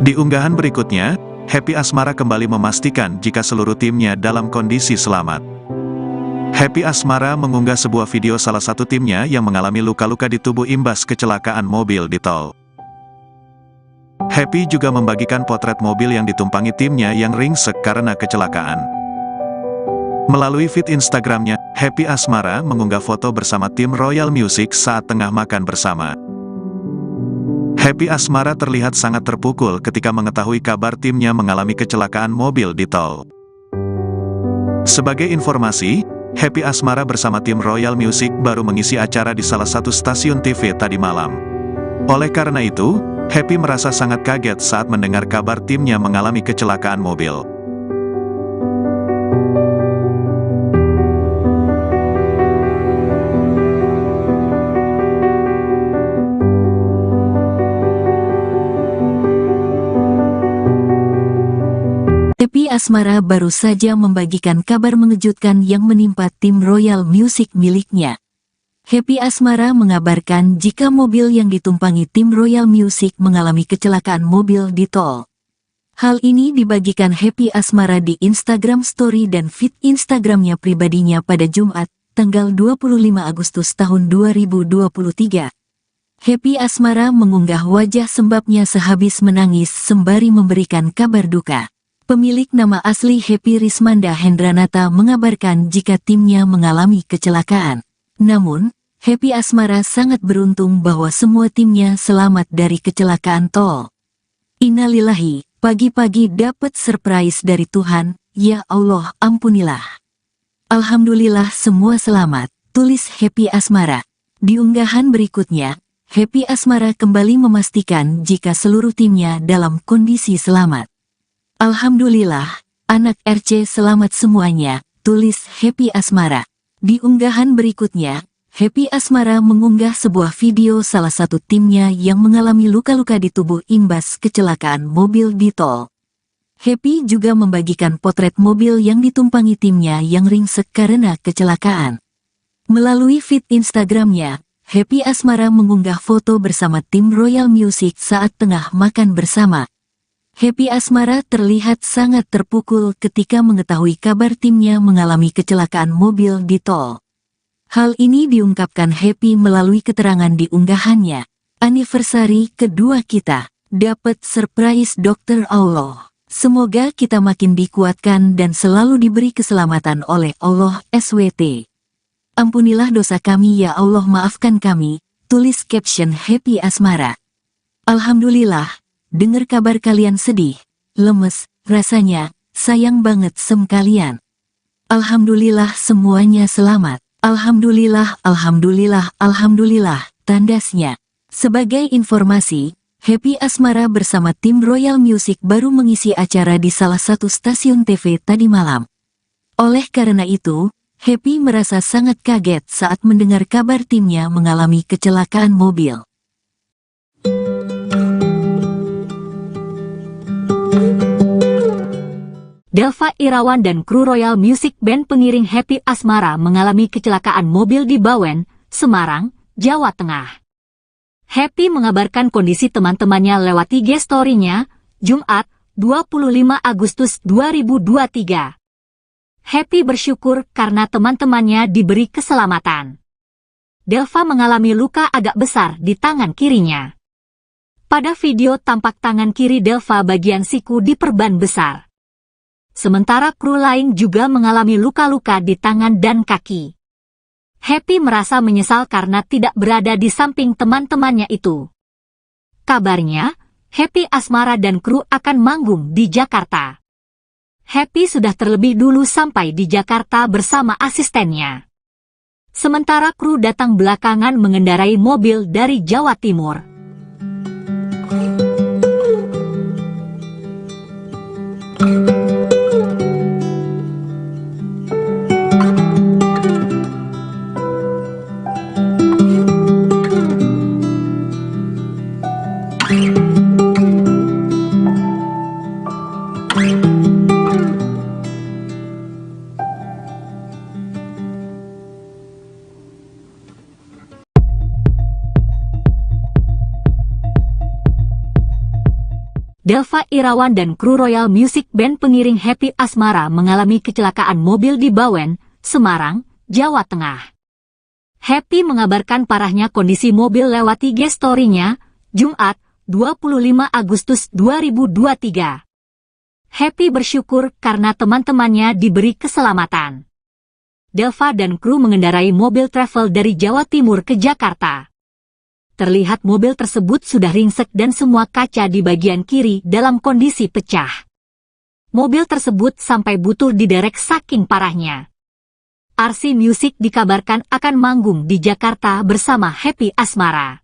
Di unggahan berikutnya, Happy Asmara kembali memastikan jika seluruh timnya dalam kondisi selamat. Happy Asmara mengunggah sebuah video salah satu timnya yang mengalami luka-luka di tubuh imbas kecelakaan mobil di tol. Happy juga membagikan potret mobil yang ditumpangi timnya yang ringsek karena kecelakaan. Melalui feed Instagramnya, Happy Asmara mengunggah foto bersama tim Royal Music saat tengah makan bersama. Happy Asmara terlihat sangat terpukul ketika mengetahui kabar timnya mengalami kecelakaan mobil di tol. Sebagai informasi, Happy Asmara bersama tim Royal Music baru mengisi acara di salah satu stasiun TV tadi malam. Oleh karena itu, Happy merasa sangat kaget saat mendengar kabar timnya mengalami kecelakaan mobil. Happy Asmara baru saja membagikan kabar mengejutkan yang menimpa tim Royal Music miliknya. Happy Asmara mengabarkan jika mobil yang ditumpangi tim Royal Music mengalami kecelakaan mobil di tol. Hal ini dibagikan Happy Asmara di Instagram Story dan feed Instagramnya pribadinya pada Jumat, tanggal 25 Agustus tahun 2023. Happy Asmara mengunggah wajah sembabnya sehabis menangis sembari memberikan kabar duka. Pemilik nama asli Happy Rismanda Hendranata mengabarkan jika timnya mengalami kecelakaan. Namun, Happy Asmara sangat beruntung bahwa semua timnya selamat dari kecelakaan tol. Innalillahi, pagi-pagi dapat surprise dari Tuhan, ya Allah ampunilah. Alhamdulillah semua selamat, tulis Happy Asmara. Di unggahan berikutnya, Happy Asmara kembali memastikan jika seluruh timnya dalam kondisi selamat. Alhamdulillah, anak RC selamat semuanya, tulis Happy Asmara. Di unggahan berikutnya, Happy Asmara mengunggah sebuah video salah satu timnya yang mengalami luka-luka di tubuh imbas kecelakaan mobil di tol. Happy juga membagikan potret mobil yang ditumpangi timnya yang ringsek karena kecelakaan. Melalui feed Instagramnya, Happy Asmara mengunggah foto bersama tim Royal Music saat tengah makan bersama. Happy Asmara terlihat sangat terpukul ketika mengetahui kabar timnya mengalami kecelakaan mobil di tol. Hal ini diungkapkan Happy melalui keterangan di unggahannya. Anniversary kedua kita. Dapat surprise Dokter Allah. Semoga kita makin dikuatkan dan selalu diberi keselamatan oleh Allah SWT. Ampunilah dosa kami ya Allah, maafkan kami. Tulis caption Happy Asmara. Alhamdulillah, dengar kabar kalian sedih, lemes, rasanya, sayang banget kalian. Alhamdulillah semuanya selamat. Alhamdulillah, alhamdulillah, alhamdulillah, tandasnya. Sebagai informasi, Happy Asmara bersama tim Royal Music baru mengisi acara di salah satu stasiun TV tadi malam. Oleh karena itu, Happy merasa sangat kaget saat mendengar kabar timnya mengalami kecelakaan mobil. Delva Irawan dan kru Royal Music Band pengiring Happy Asmara mengalami kecelakaan mobil di Bawen, Semarang, Jawa Tengah. Happy mengabarkan kondisi teman-temannya lewat IG story-nya, Jumat, 25 Agustus 2023. Happy bersyukur karena teman-temannya diberi keselamatan. Delva mengalami luka agak besar di tangan kirinya. Pada video tampak tangan kiri Delva bagian siku diperban besar. Sementara kru lain juga mengalami luka-luka di tangan dan kaki. Happy merasa menyesal karena tidak berada di samping teman-temannya itu. Kabarnya, Happy Asmara dan kru akan manggung di Jakarta. Happy sudah terlebih dulu sampai di Jakarta bersama asistennya. Sementara kru datang belakangan mengendarai mobil dari Jawa Timur. Delva Irawan dan kru Royal Music Band pengiring Happy Asmara mengalami kecelakaan mobil di Bawen, Semarang, Jawa Tengah. Happy mengabarkan parahnya kondisi mobil lewat IG story-nya, Jumat, 25 Agustus 2023. Happy bersyukur karena teman-temannya diberi keselamatan. Delva dan kru mengendarai mobil travel dari Jawa Timur ke Jakarta. Terlihat mobil tersebut sudah ringsek dan semua kaca di bagian kiri dalam kondisi pecah. Mobil tersebut sampai butuh diderek saking parahnya. RC Music dikabarkan akan manggung di Jakarta bersama Happy Asmara.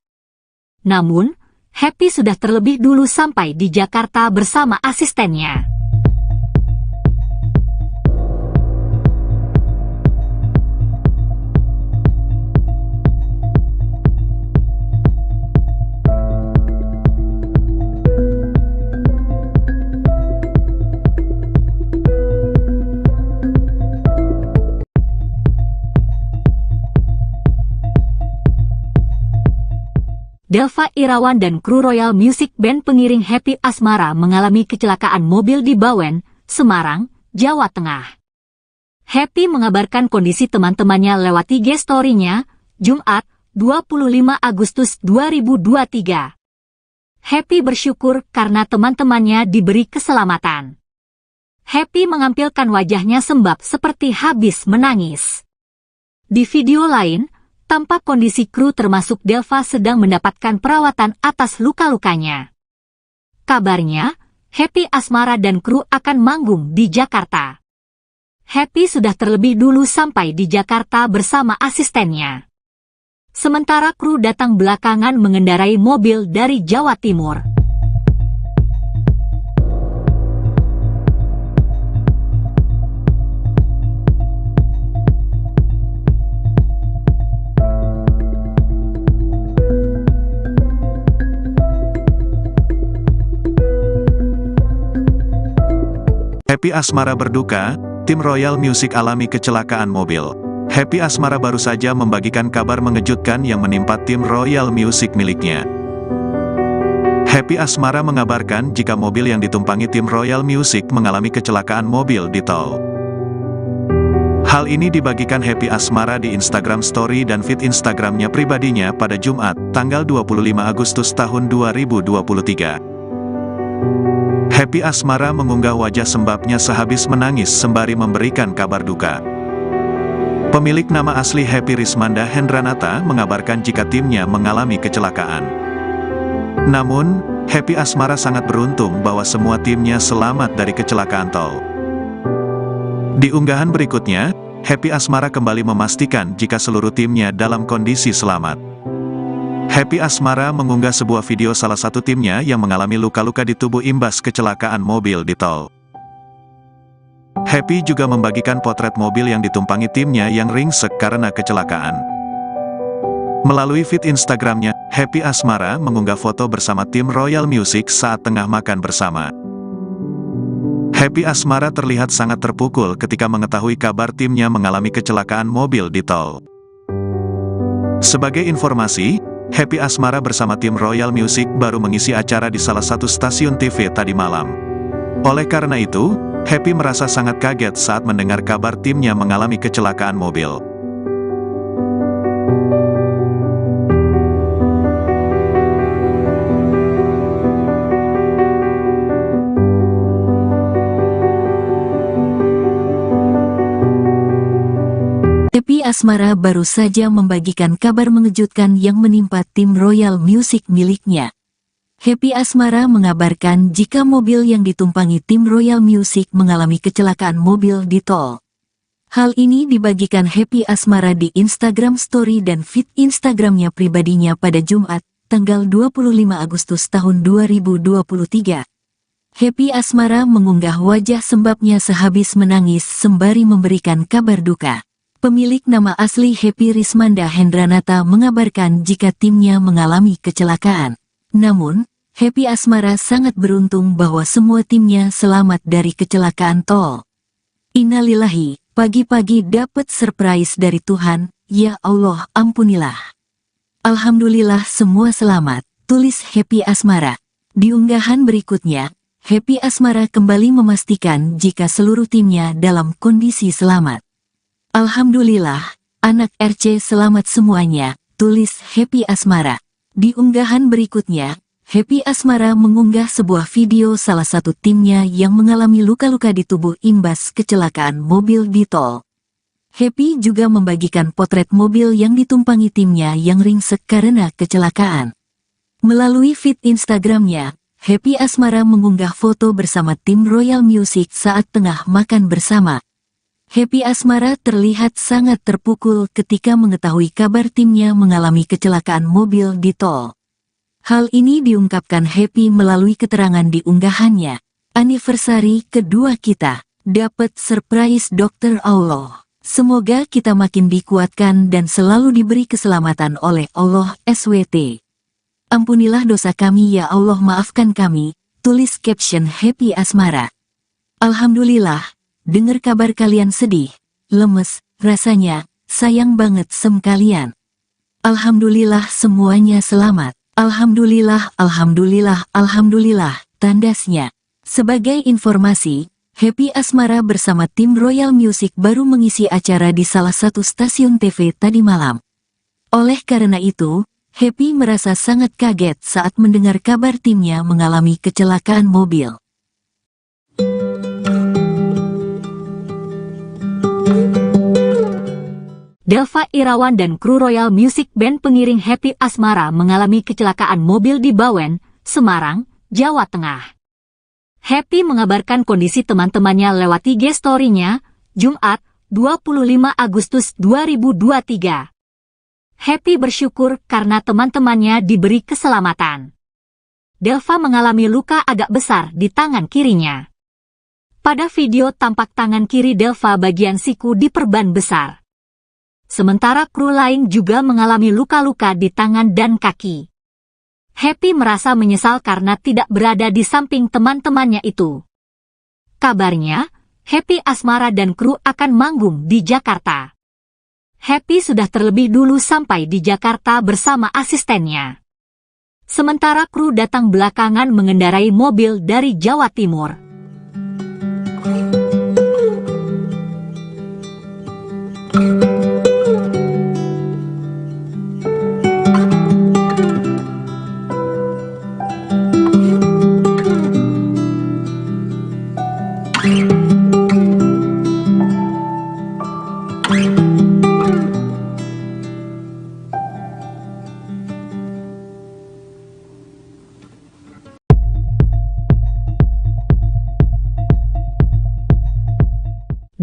Namun, Happy sudah terlebih dulu sampai di Jakarta bersama asistennya. Delva Irawan dan kru Royal Music Band pengiring Happy Asmara mengalami kecelakaan mobil di Bawen, Semarang, Jawa Tengah. Happy mengabarkan kondisi teman-temannya lewat IG story-nya, Jumat, 25 Agustus 2023. Happy bersyukur karena teman-temannya diberi keselamatan. Happy mengampilkan wajahnya sembab seperti habis menangis. Di video lain, tampak kondisi kru termasuk Delva sedang mendapatkan perawatan atas luka-lukanya. Kabarnya, Happy Asmara dan kru akan manggung di Jakarta. Happy sudah terlebih dulu sampai di Jakarta bersama asistennya. Sementara kru datang belakangan mengendarai mobil dari Jawa Timur. Happy Asmara berduka, tim Royal Music alami kecelakaan mobil. Happy Asmara baru saja membagikan kabar mengejutkan yang menimpa tim Royal Music miliknya. Happy Asmara mengabarkan jika mobil yang ditumpangi tim Royal Music mengalami kecelakaan mobil di tol. Hal ini dibagikan Happy Asmara di Instagram Story dan feed Instagramnya pribadinya pada Jumat, tanggal 25 Agustus tahun 2023. Happy Asmara mengunggah wajah sembabnya sehabis menangis sembari memberikan kabar duka. Pemilik nama asli Happy Rismanda Hendranata mengabarkan jika timnya mengalami kecelakaan. Namun, Happy Asmara sangat beruntung bahwa semua timnya selamat dari kecelakaan tol. Di unggahan berikutnya, Happy Asmara kembali memastikan jika seluruh timnya dalam kondisi selamat. Happy Asmara mengunggah sebuah video salah satu timnya yang mengalami luka-luka di tubuh imbas kecelakaan mobil di tol. Happy juga membagikan potret mobil yang ditumpangi timnya yang ringsek karena kecelakaan. Melalui feed Instagramnya, Happy Asmara mengunggah foto bersama tim Royal Music saat tengah makan bersama. Happy Asmara terlihat sangat terpukul ketika mengetahui kabar timnya mengalami kecelakaan mobil di tol. Sebagai informasi, Happy Asmara bersama tim Royal Music baru mengisi acara di salah satu stasiun TV tadi malam. Oleh karena itu, Happy merasa sangat kaget saat mendengar kabar timnya mengalami kecelakaan mobil. Happy Asmara baru saja membagikan kabar mengejutkan yang menimpa tim Royal Music miliknya. Happy Asmara mengabarkan jika mobil yang ditumpangi tim Royal Music mengalami kecelakaan mobil di tol. Hal ini dibagikan Happy Asmara di Instagram Story dan feed Instagramnya pribadinya pada Jumat, tanggal 25 Agustus tahun 2023. Happy Asmara mengunggah wajah sembabnya sehabis menangis sembari memberikan kabar duka. Pemilik nama asli Happy Rismanda Hendranata mengabarkan jika timnya mengalami kecelakaan. Namun, Happy Asmara sangat beruntung bahwa semua timnya selamat dari kecelakaan tol. Innalillahi, pagi-pagi dapat surprise dari Tuhan, ya Allah ampunilah. Alhamdulillah semua selamat, tulis Happy Asmara. Di unggahan berikutnya, Happy Asmara kembali memastikan jika seluruh timnya dalam kondisi selamat. Alhamdulillah, anak RC selamat semuanya, tulis Happy Asmara. Di unggahan berikutnya, Happy Asmara mengunggah sebuah video salah satu timnya yang mengalami luka-luka di tubuh imbas kecelakaan mobil di tol. Happy juga membagikan potret mobil yang ditumpangi timnya yang ringsek karena kecelakaan. Melalui feed Instagramnya, Happy Asmara mengunggah foto bersama tim Royal Music saat tengah makan bersama. Happy Asmara terlihat sangat terpukul ketika mengetahui kabar timnya mengalami kecelakaan mobil di tol. Hal ini diungkapkan Happy melalui keterangan di unggahannya. Anniversary kedua kita, dapat surprise Dokter Allah. Semoga kita makin dikuatkan dan selalu diberi keselamatan oleh Allah SWT. Ampunilah dosa kami ya Allah, maafkan kami, tulis caption Happy Asmara. Alhamdulillah. Dengar kabar kalian sedih, lemes, rasanya, sayang banget kalian. Alhamdulillah semuanya selamat. Alhamdulillah, alhamdulillah, alhamdulillah, tandasnya. Sebagai informasi, Happy Asmara bersama tim Royal Music baru mengisi acara di salah satu stasiun TV tadi malam. Oleh karena itu, Happy merasa sangat kaget saat mendengar kabar timnya mengalami kecelakaan mobil. Delva Irawan dan kru Royal Music Band pengiring Happy Asmara mengalami kecelakaan mobil di Bawen, Semarang, Jawa Tengah. Happy mengabarkan kondisi teman-temannya lewat IG story-nya, Jumat, 25 Agustus 2023. Happy bersyukur karena teman-temannya diberi keselamatan. Delva mengalami luka agak besar di tangan kirinya. Pada video tampak tangan kiri Delva bagian siku diperban besar. Sementara kru lain juga mengalami luka-luka di tangan dan kaki. Happy merasa menyesal karena tidak berada di samping teman-temannya itu. Kabarnya, Happy Asmara dan kru akan manggung di Jakarta. Happy sudah terlebih dulu sampai di Jakarta bersama asistennya. Sementara kru datang belakangan mengendarai mobil dari Jawa Timur.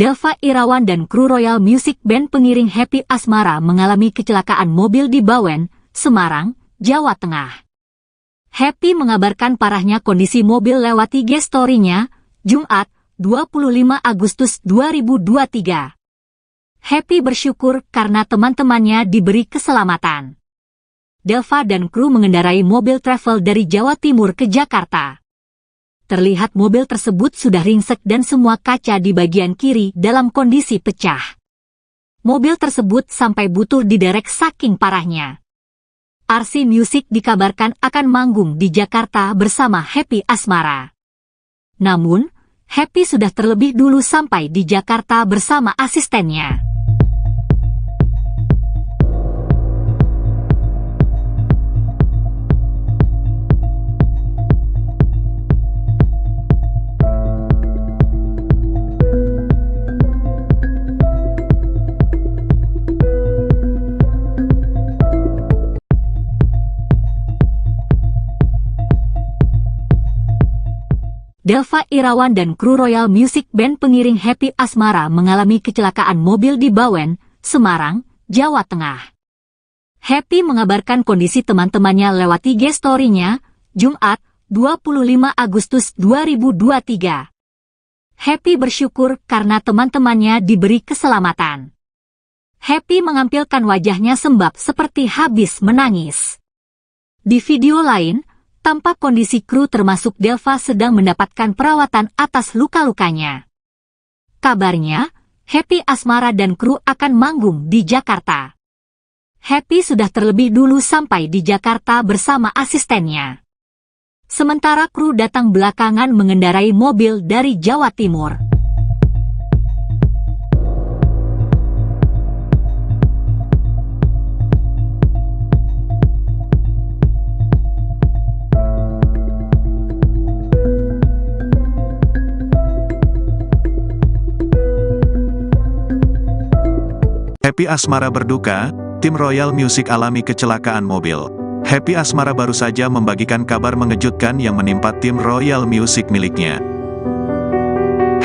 Delva Irawan dan kru Royal Music Band pengiring Happy Asmara mengalami kecelakaan mobil di Bawen, Semarang, Jawa Tengah. Happy mengabarkan parahnya kondisi mobil lewat IG story-nya, Jumat, 25 Agustus 2023. Happy bersyukur karena teman-temannya diberi keselamatan. Delva dan kru mengendarai mobil travel dari Jawa Timur ke Jakarta. Terlihat mobil tersebut sudah ringsek dan semua kaca di bagian kiri dalam kondisi pecah. Mobil tersebut sampai butuh diderek saking parahnya. RC Music dikabarkan akan manggung di Jakarta bersama Happy Asmara. Namun, Happy sudah terlebih dulu sampai di Jakarta bersama asistennya. Delva Irawan dan kru Royal Music Band pengiring Happy Asmara mengalami kecelakaan mobil di Bawen, Semarang, Jawa Tengah. Happy mengabarkan kondisi teman-temannya lewat IG story-nya, Jumat, 25 Agustus 2023. Happy bersyukur karena teman-temannya diberi keselamatan. Happy mengampilkan wajahnya sembab seperti habis menangis. Di video lain, tampak kondisi kru termasuk Delva sedang mendapatkan perawatan atas luka-lukanya. Kabarnya, Happy Asmara dan kru akan manggung di Jakarta. Happy sudah terlebih dulu sampai di Jakarta bersama asistennya. Sementara kru datang belakangan mengendarai mobil dari Jawa Timur. Happy Asmara berduka, tim Royal Music alami kecelakaan mobil. Happy Asmara baru saja membagikan kabar mengejutkan yang menimpa tim Royal Music miliknya.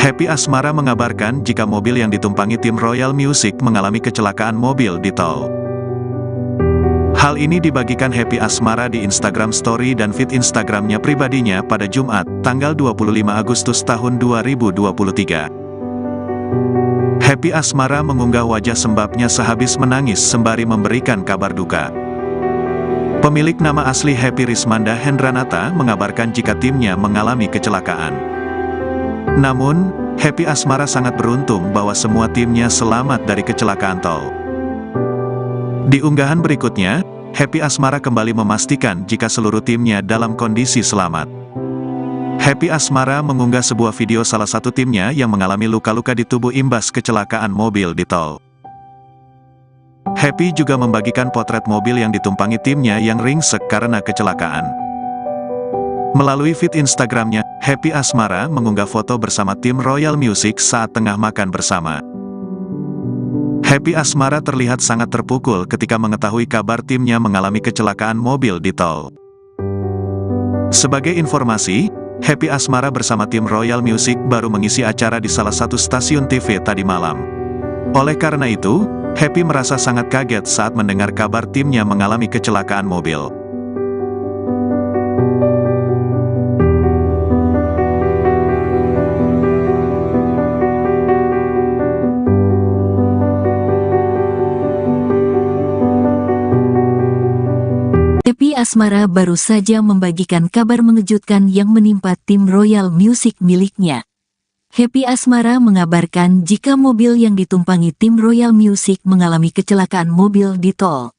Happy Asmara mengabarkan jika mobil yang ditumpangi tim Royal Music mengalami kecelakaan mobil di tol. Hal ini dibagikan Happy Asmara di Instagram Story dan feed Instagramnya pribadinya pada Jumat, tanggal 25 Agustus tahun 2023. Happy Asmara mengunggah wajah sembabnya sehabis menangis sembari memberikan kabar duka. Pemilik nama asli Happy Rismanda Hendranata mengabarkan jika timnya mengalami kecelakaan. Namun, Happy Asmara sangat beruntung bahwa semua timnya selamat dari kecelakaan tol. Di unggahan berikutnya, Happy Asmara kembali memastikan jika seluruh timnya dalam kondisi selamat. Happy Asmara mengunggah sebuah video salah satu timnya yang mengalami luka-luka di tubuh imbas kecelakaan mobil di tol. Happy juga membagikan potret mobil yang ditumpangi timnya yang ringsek karena kecelakaan. Melalui feed Instagramnya, Happy Asmara mengunggah foto bersama tim Royal Music saat tengah makan bersama. Happy Asmara terlihat sangat terpukul ketika mengetahui kabar timnya mengalami kecelakaan mobil di tol. Sebagai informasi, Happy Asmara bersama tim Royal Music baru mengisi acara di salah satu stasiun TV tadi malam. Oleh karena itu, Happy merasa sangat kaget saat mendengar kabar timnya mengalami kecelakaan mobil. Happy Asmara baru saja membagikan kabar mengejutkan yang menimpa tim Royal Music miliknya. Happy Asmara mengabarkan jika mobil yang ditumpangi tim Royal Music mengalami kecelakaan mobil di tol.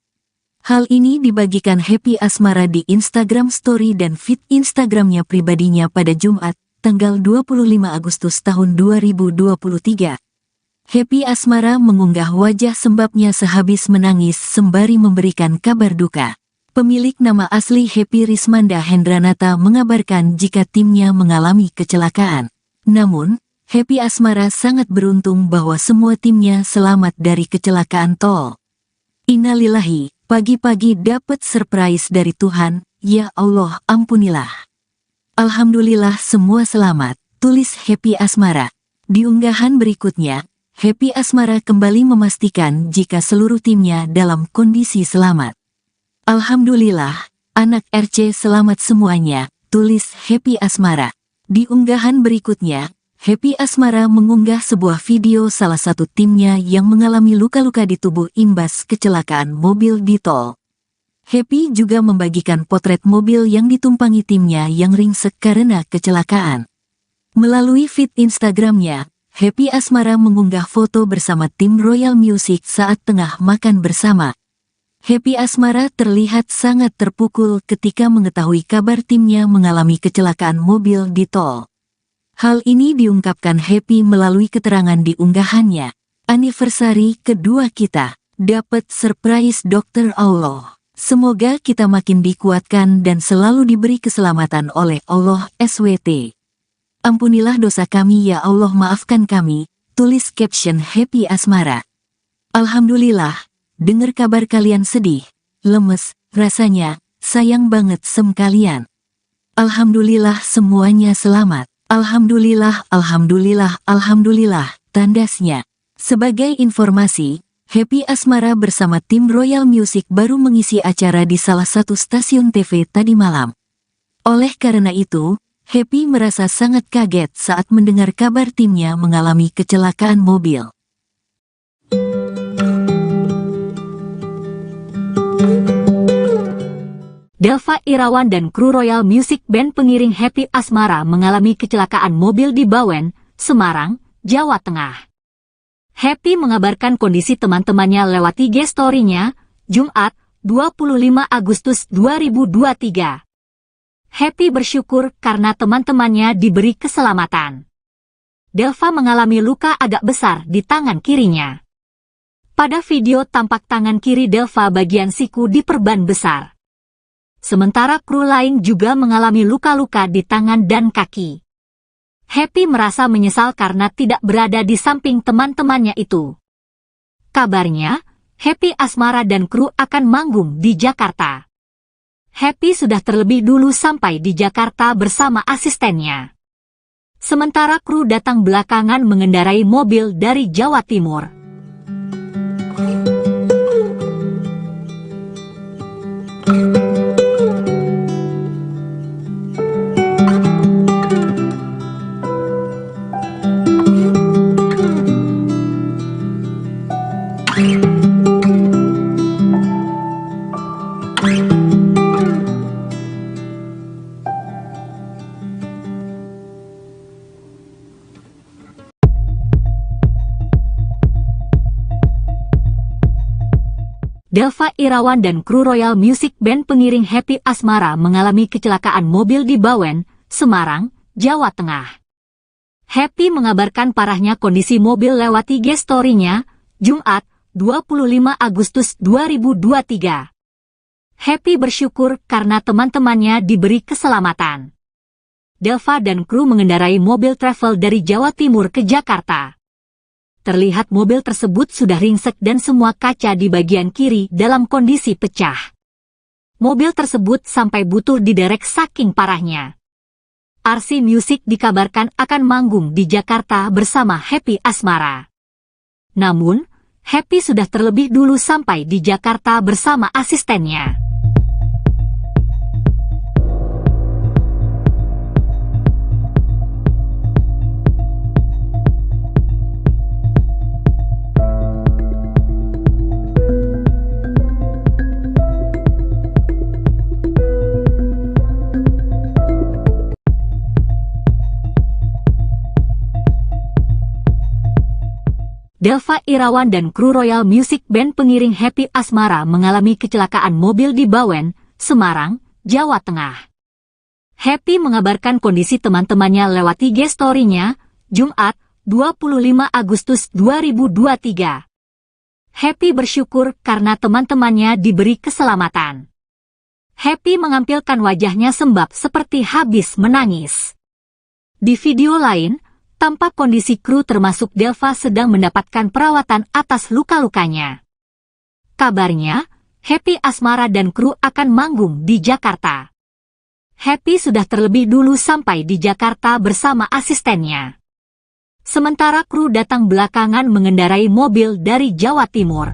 Hal ini dibagikan Happy Asmara di Instagram Story dan feed Instagramnya pribadinya pada Jumat, tanggal 25 Agustus tahun 2023. Happy Asmara mengunggah wajah sembabnya sehabis menangis sembari memberikan kabar duka. Pemilik nama asli Happy Rismanda Hendranata mengabarkan jika timnya mengalami kecelakaan. Namun, Happy Asmara sangat beruntung bahwa semua timnya selamat dari kecelakaan tol. Innalillahi, pagi-pagi dapat surprise dari Tuhan, ya Allah ampunilah. Alhamdulillah semua selamat, tulis Happy Asmara. Di unggahan berikutnya, Happy Asmara kembali memastikan jika seluruh timnya dalam kondisi selamat. Alhamdulillah, anak RC selamat semuanya, tulis Happy Asmara. Di unggahan berikutnya, Happy Asmara mengunggah sebuah video salah satu timnya yang mengalami luka-luka di tubuh imbas kecelakaan mobil di tol. Happy juga membagikan potret mobil yang ditumpangi timnya yang ringsek karena kecelakaan. Melalui feed Instagramnya, Happy Asmara mengunggah foto bersama tim Royal Music saat tengah makan bersama. Happy Asmara terlihat sangat terpukul ketika mengetahui kabar timnya mengalami kecelakaan mobil di tol. Hal ini diungkapkan Happy melalui keterangan di unggahannya. Anniversary kedua kita, dapat surprise Dokter Allah. Semoga kita makin dikuatkan dan selalu diberi keselamatan oleh Allah SWT. Ampunilah dosa kami ya Allah, maafkan kami, tulis caption Happy Asmara. Alhamdulillah, dengar kabar kalian sedih, lemes, rasanya, sayang banget kalian. Alhamdulillah semuanya selamat. Alhamdulillah, alhamdulillah, alhamdulillah, tandasnya. Sebagai informasi, Happy Asmara bersama tim Royal Music baru mengisi acara di salah satu stasiun TV tadi malam. Oleh karena itu, Happy merasa sangat kaget saat mendengar kabar timnya mengalami kecelakaan mobil. Delva Irawan dan kru Royal Music Band pengiring Happy Asmara mengalami kecelakaan mobil di Bawen, Semarang, Jawa Tengah. Happy mengabarkan kondisi teman-temannya lewat IG story-nya, Jumat, 25 Agustus 2023. Happy bersyukur karena teman-temannya diberi keselamatan. Delva mengalami luka agak besar di tangan kirinya. Pada video tampak tangan kiri Delva bagian siku diperban besar. Sementara kru lain juga mengalami luka-luka di tangan dan kaki. Happy merasa menyesal karena tidak berada di samping teman-temannya itu. Kabarnya, Happy Asmara dan kru akan manggung di Jakarta. Happy sudah terlebih dulu sampai di Jakarta bersama asistennya. Sementara kru datang belakangan mengendarai mobil dari Jawa Timur. Delva Irawan dan kru Royal Music Band pengiring Happy Asmara mengalami kecelakaan mobil di Bawen, Semarang, Jawa Tengah. Happy mengabarkan parahnya kondisi mobil lewat IG story-nya, Jumat, 25 Agustus 2023. Happy bersyukur karena teman-temannya diberi keselamatan. Delva dan kru mengendarai mobil travel dari Jawa Timur ke Jakarta. Terlihat mobil tersebut sudah ringsek dan semua kaca di bagian kiri dalam kondisi pecah. Mobil tersebut sampai butuh diderek saking parahnya. RC Music dikabarkan akan manggung di Jakarta bersama Happy Asmara. Namun, Happy sudah terlebih dulu sampai di Jakarta bersama asistennya. Delva Irawan dan kru Royal Music Band pengiring Happy Asmara mengalami kecelakaan mobil di Bawen, Semarang, Jawa Tengah. Happy mengabarkan kondisi teman-temannya lewat IG story-nya, Jumat, 25 Agustus 2023. Happy bersyukur karena teman-temannya diberi keselamatan. Happy mengampilkan wajahnya sembab seperti habis menangis. Di video lain, tampak kondisi kru termasuk Delva sedang mendapatkan perawatan atas luka-lukanya. Kabarnya, Happy Asmara dan kru akan manggung di Jakarta. Happy sudah terlebih dulu sampai di Jakarta bersama asistennya. Sementara kru datang belakangan mengendarai mobil dari Jawa Timur.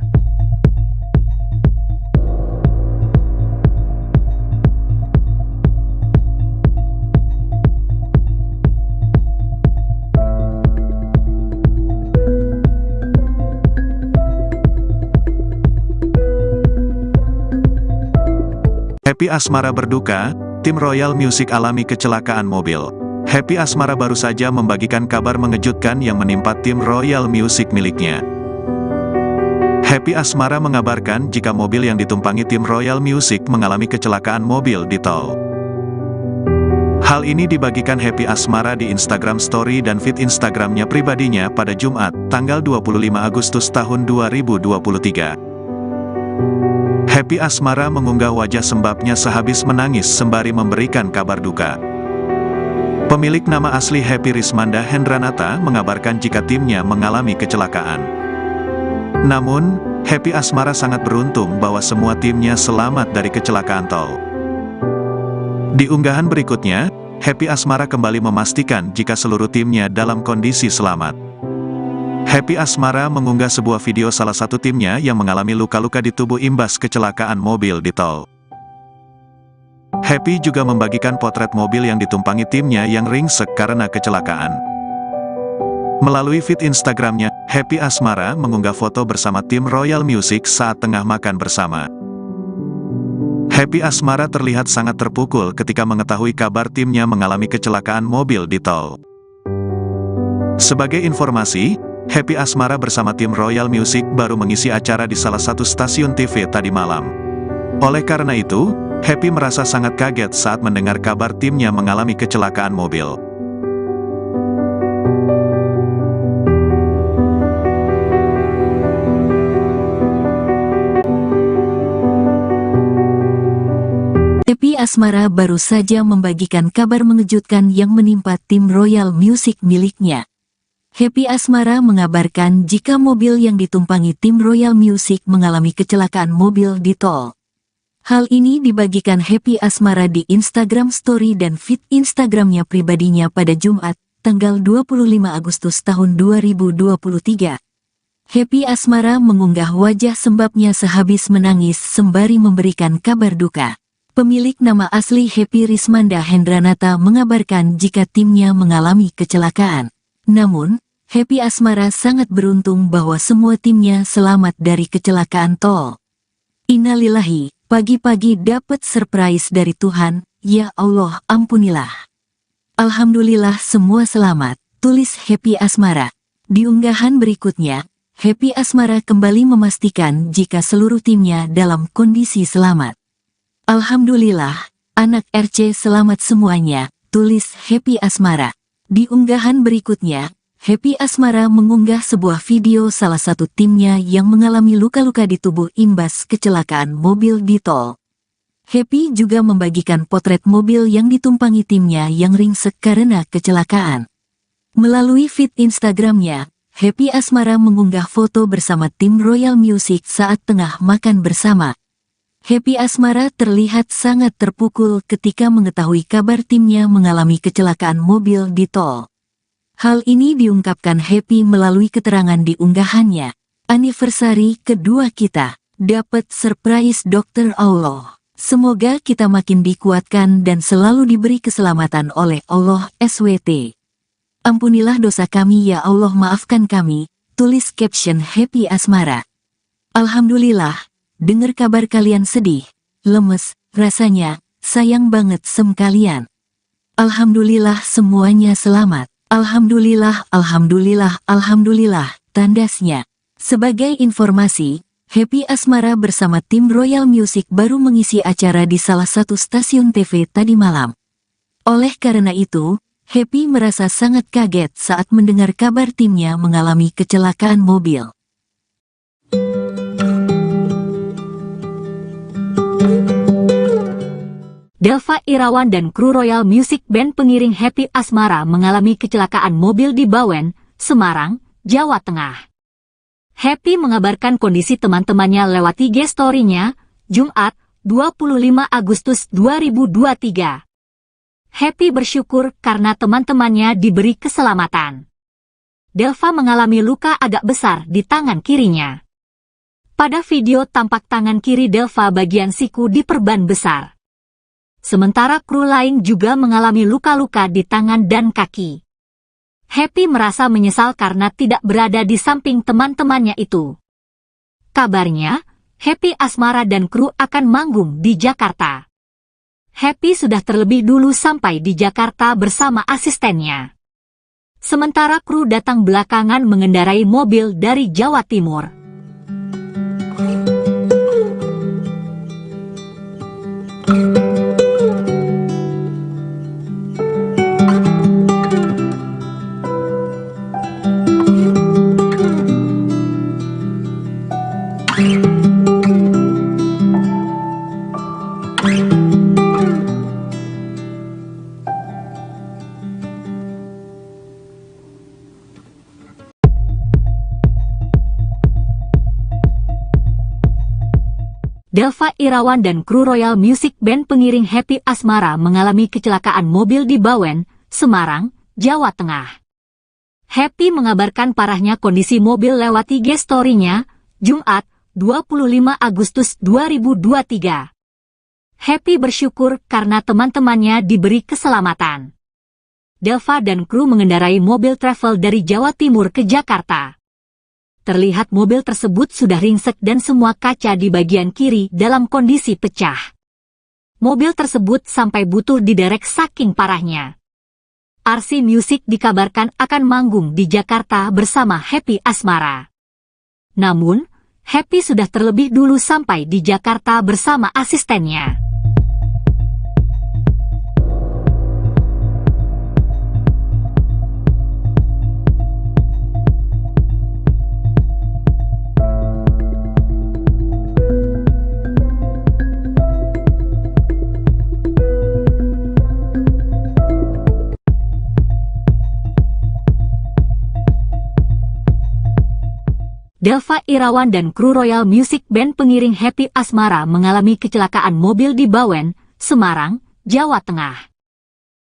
Happy Asmara berduka, tim Royal Music alami kecelakaan mobil. Happy Asmara baru saja membagikan kabar mengejutkan yang menimpa tim Royal Music miliknya. Happy Asmara mengabarkan jika mobil yang ditumpangi tim Royal Music mengalami kecelakaan mobil di tol. Hal ini dibagikan Happy Asmara di Instagram Story dan feed Instagramnya pribadinya pada Jumat, tanggal 25 Agustus tahun 2023. Happy Asmara mengunggah wajah sembabnya sehabis menangis sembari memberikan kabar duka. Pemilik nama asli Happy Rismanda Hendranata mengabarkan jika timnya mengalami kecelakaan. Namun, Happy Asmara sangat beruntung bahwa semua timnya selamat dari kecelakaan tol. Di unggahan berikutnya, Happy Asmara kembali memastikan jika seluruh timnya dalam kondisi selamat. Happy Asmara mengunggah sebuah video salah satu timnya yang mengalami luka-luka di tubuh imbas kecelakaan mobil di tol. Happy juga membagikan potret mobil yang ditumpangi timnya yang ringsek karena kecelakaan. Melalui feed Instagramnya, Happy Asmara mengunggah foto bersama tim Royal Music saat tengah makan bersama. Happy Asmara terlihat sangat terpukul ketika mengetahui kabar timnya mengalami kecelakaan mobil di tol. Sebagai informasi, Happy Asmara bersama tim Royal Music baru mengisi acara di salah satu stasiun TV tadi malam. Oleh karena itu, Happy merasa sangat kaget saat mendengar kabar timnya mengalami kecelakaan mobil. Happy Asmara baru saja membagikan kabar mengejutkan yang menimpa tim Royal Music miliknya. Happy Asmara mengabarkan jika mobil yang ditumpangi tim Royal Music mengalami kecelakaan mobil di tol. Hal ini dibagikan Happy Asmara di Instagram Story dan feed Instagramnya pribadinya pada Jumat, tanggal 25 Agustus tahun 2023. Happy Asmara mengunggah wajah sembabnya sehabis menangis sembari memberikan kabar duka. Pemilik nama asli Happy Rismanda Hendranata mengabarkan jika timnya mengalami kecelakaan. Namun, Happy Asmara sangat beruntung bahwa semua timnya selamat dari kecelakaan tol. Innalillahi, pagi-pagi dapat surprise dari Tuhan, ya Allah ampunilah. Alhamdulillah semua selamat, tulis Happy Asmara. Di unggahan berikutnya, Happy Asmara kembali memastikan jika seluruh timnya dalam kondisi selamat. Alhamdulillah, anak RC selamat semuanya, tulis Happy Asmara. Di unggahan berikutnya, Happy Asmara mengunggah sebuah video salah satu timnya yang mengalami luka-luka di tubuh imbas kecelakaan mobil di tol. Happy juga membagikan potret mobil yang ditumpangi timnya yang ringsek karena kecelakaan. Melalui feed Instagramnya, Happy Asmara mengunggah foto bersama tim Royal Music saat tengah makan bersama. Happy Asmara terlihat sangat terpukul ketika mengetahui kabar timnya mengalami kecelakaan mobil di tol. Hal ini diungkapkan Happy melalui keterangan di unggahannya. Anniversary kedua kita, dapat surprise Dokter Allah. Semoga kita makin dikuatkan dan selalu diberi keselamatan oleh Allah SWT. Ampunilah dosa kami ya Allah, maafkan kami, tulis caption Happy Asmara. Alhamdulillah, dengar kabar kalian sedih, lemes, rasanya, sayang banget kalian. Alhamdulillah semuanya selamat. Alhamdulillah, alhamdulillah, alhamdulillah, tandasnya. Sebagai informasi, Happy Asmara bersama tim Royal Music baru mengisi acara di salah satu stasiun TV tadi malam. Oleh karena itu, Happy merasa sangat kaget saat mendengar kabar timnya mengalami kecelakaan mobil. Delva Irawan dan kru Royal Music Band pengiring Happy Asmara mengalami kecelakaan mobil di Bawen, Semarang, Jawa Tengah. Happy mengabarkan kondisi teman-temannya lewat IG story-nya, Jumat, 25 Agustus 2023. Happy bersyukur karena teman-temannya diberi keselamatan. Delva mengalami luka agak besar di tangan kirinya. Pada video tampak tangan kiri Delva bagian siku diperban besar. Sementara kru lain juga mengalami luka-luka di tangan dan kaki. Happy merasa menyesal karena tidak berada di samping teman-temannya itu. Kabarnya, Happy Asmara dan kru akan manggung di Jakarta. Happy sudah terlebih dulu sampai di Jakarta bersama asistennya. Sementara kru datang belakangan mengendarai mobil dari Jawa Timur. Delva Irawan dan kru Royal Music Band pengiring Happy Asmara mengalami kecelakaan mobil di Bawen, Semarang, Jawa Tengah. Happy mengabarkan parahnya kondisi mobil lewat IG story-nya, Jumat, 25 Agustus 2023. Happy bersyukur karena teman-temannya diberi keselamatan. Delva dan kru mengendarai mobil travel dari Jawa Timur ke Jakarta. Terlihat mobil tersebut sudah ringsek dan semua kaca di bagian kiri dalam kondisi pecah. Mobil tersebut sampai butuh diderek saking parahnya. RC Music dikabarkan akan manggung di Jakarta bersama Happy Asmara. Namun, Happy sudah terlebih dulu sampai di Jakarta bersama asistennya. Delva Irawan dan kru Royal Music Band pengiring Happy Asmara mengalami kecelakaan mobil di Bawen, Semarang, Jawa Tengah.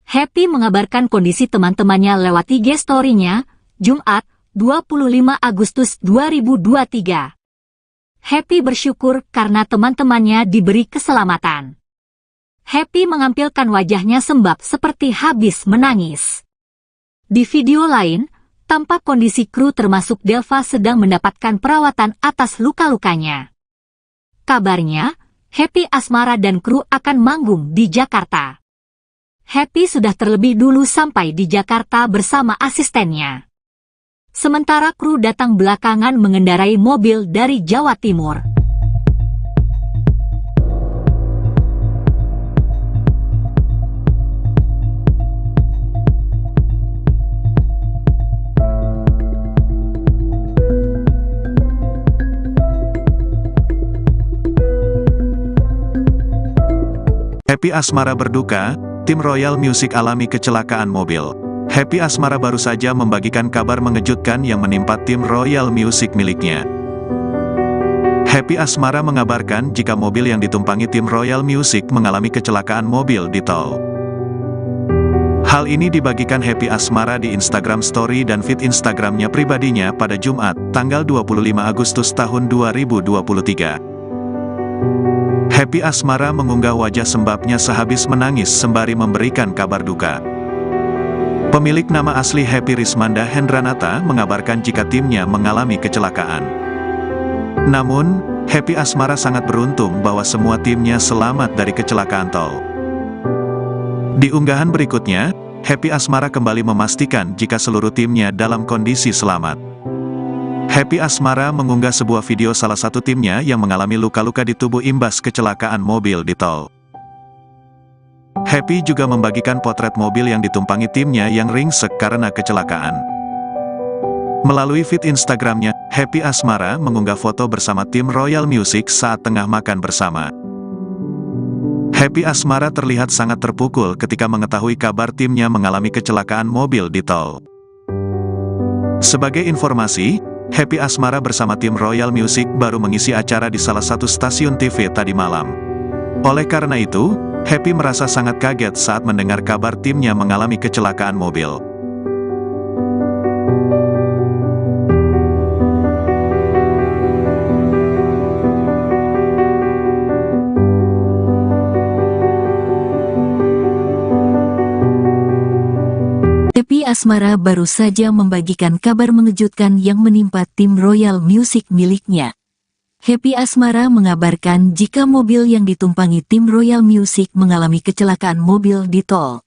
Happy mengabarkan kondisi teman-temannya lewat IG story-nya, Jumat, 25 Agustus 2023. Happy bersyukur karena teman-temannya diberi keselamatan. Happy mengampilkan wajahnya sembab seperti habis menangis. Di video lain, tampak kondisi kru termasuk Delva sedang mendapatkan perawatan atas luka-lukanya. Kabarnya, Happy Asmara dan kru akan manggung di Jakarta. Happy sudah terlebih dulu sampai di Jakarta bersama asistennya. Sementara kru datang belakangan mengendarai mobil dari Jawa Timur. Happy Asmara berduka, tim Royal Music alami kecelakaan mobil. Happy Asmara baru saja membagikan kabar mengejutkan yang menimpa tim Royal Music miliknya. Happy Asmara mengabarkan jika mobil yang ditumpangi tim Royal Music mengalami kecelakaan mobil di tol. Hal ini dibagikan Happy Asmara di Instagram Story dan feed Instagramnya pribadinya pada Jumat, tanggal 25 Agustus tahun 2023. Happy Asmara mengunggah wajah sembabnya sehabis menangis sembari memberikan kabar duka. Pemilik nama asli Happy Rismanda Hendranata mengabarkan jika timnya mengalami kecelakaan. Namun, Happy Asmara sangat beruntung bahwa semua timnya selamat dari kecelakaan tol. Di unggahan berikutnya, Happy Asmara kembali memastikan jika seluruh timnya dalam kondisi selamat. Happy Asmara mengunggah sebuah video salah satu timnya yang mengalami luka-luka di tubuh imbas kecelakaan mobil di tol. Happy juga membagikan potret mobil yang ditumpangi timnya yang ringsek karena kecelakaan. Melalui feed Instagramnya, Happy Asmara mengunggah foto bersama tim Royal Music saat tengah makan bersama. Happy Asmara terlihat sangat terpukul ketika mengetahui kabar timnya mengalami kecelakaan mobil di tol. Sebagai informasi, Happy Asmara bersama tim Royal Music baru mengisi acara di salah satu stasiun TV tadi malam. Oleh karena itu, Happy merasa sangat kaget saat mendengar kabar timnya mengalami kecelakaan mobil. Happy Asmara baru saja membagikan kabar mengejutkan yang menimpa tim Royal Music miliknya. Happy Asmara mengabarkan jika mobil yang ditumpangi tim Royal Music mengalami kecelakaan mobil di tol.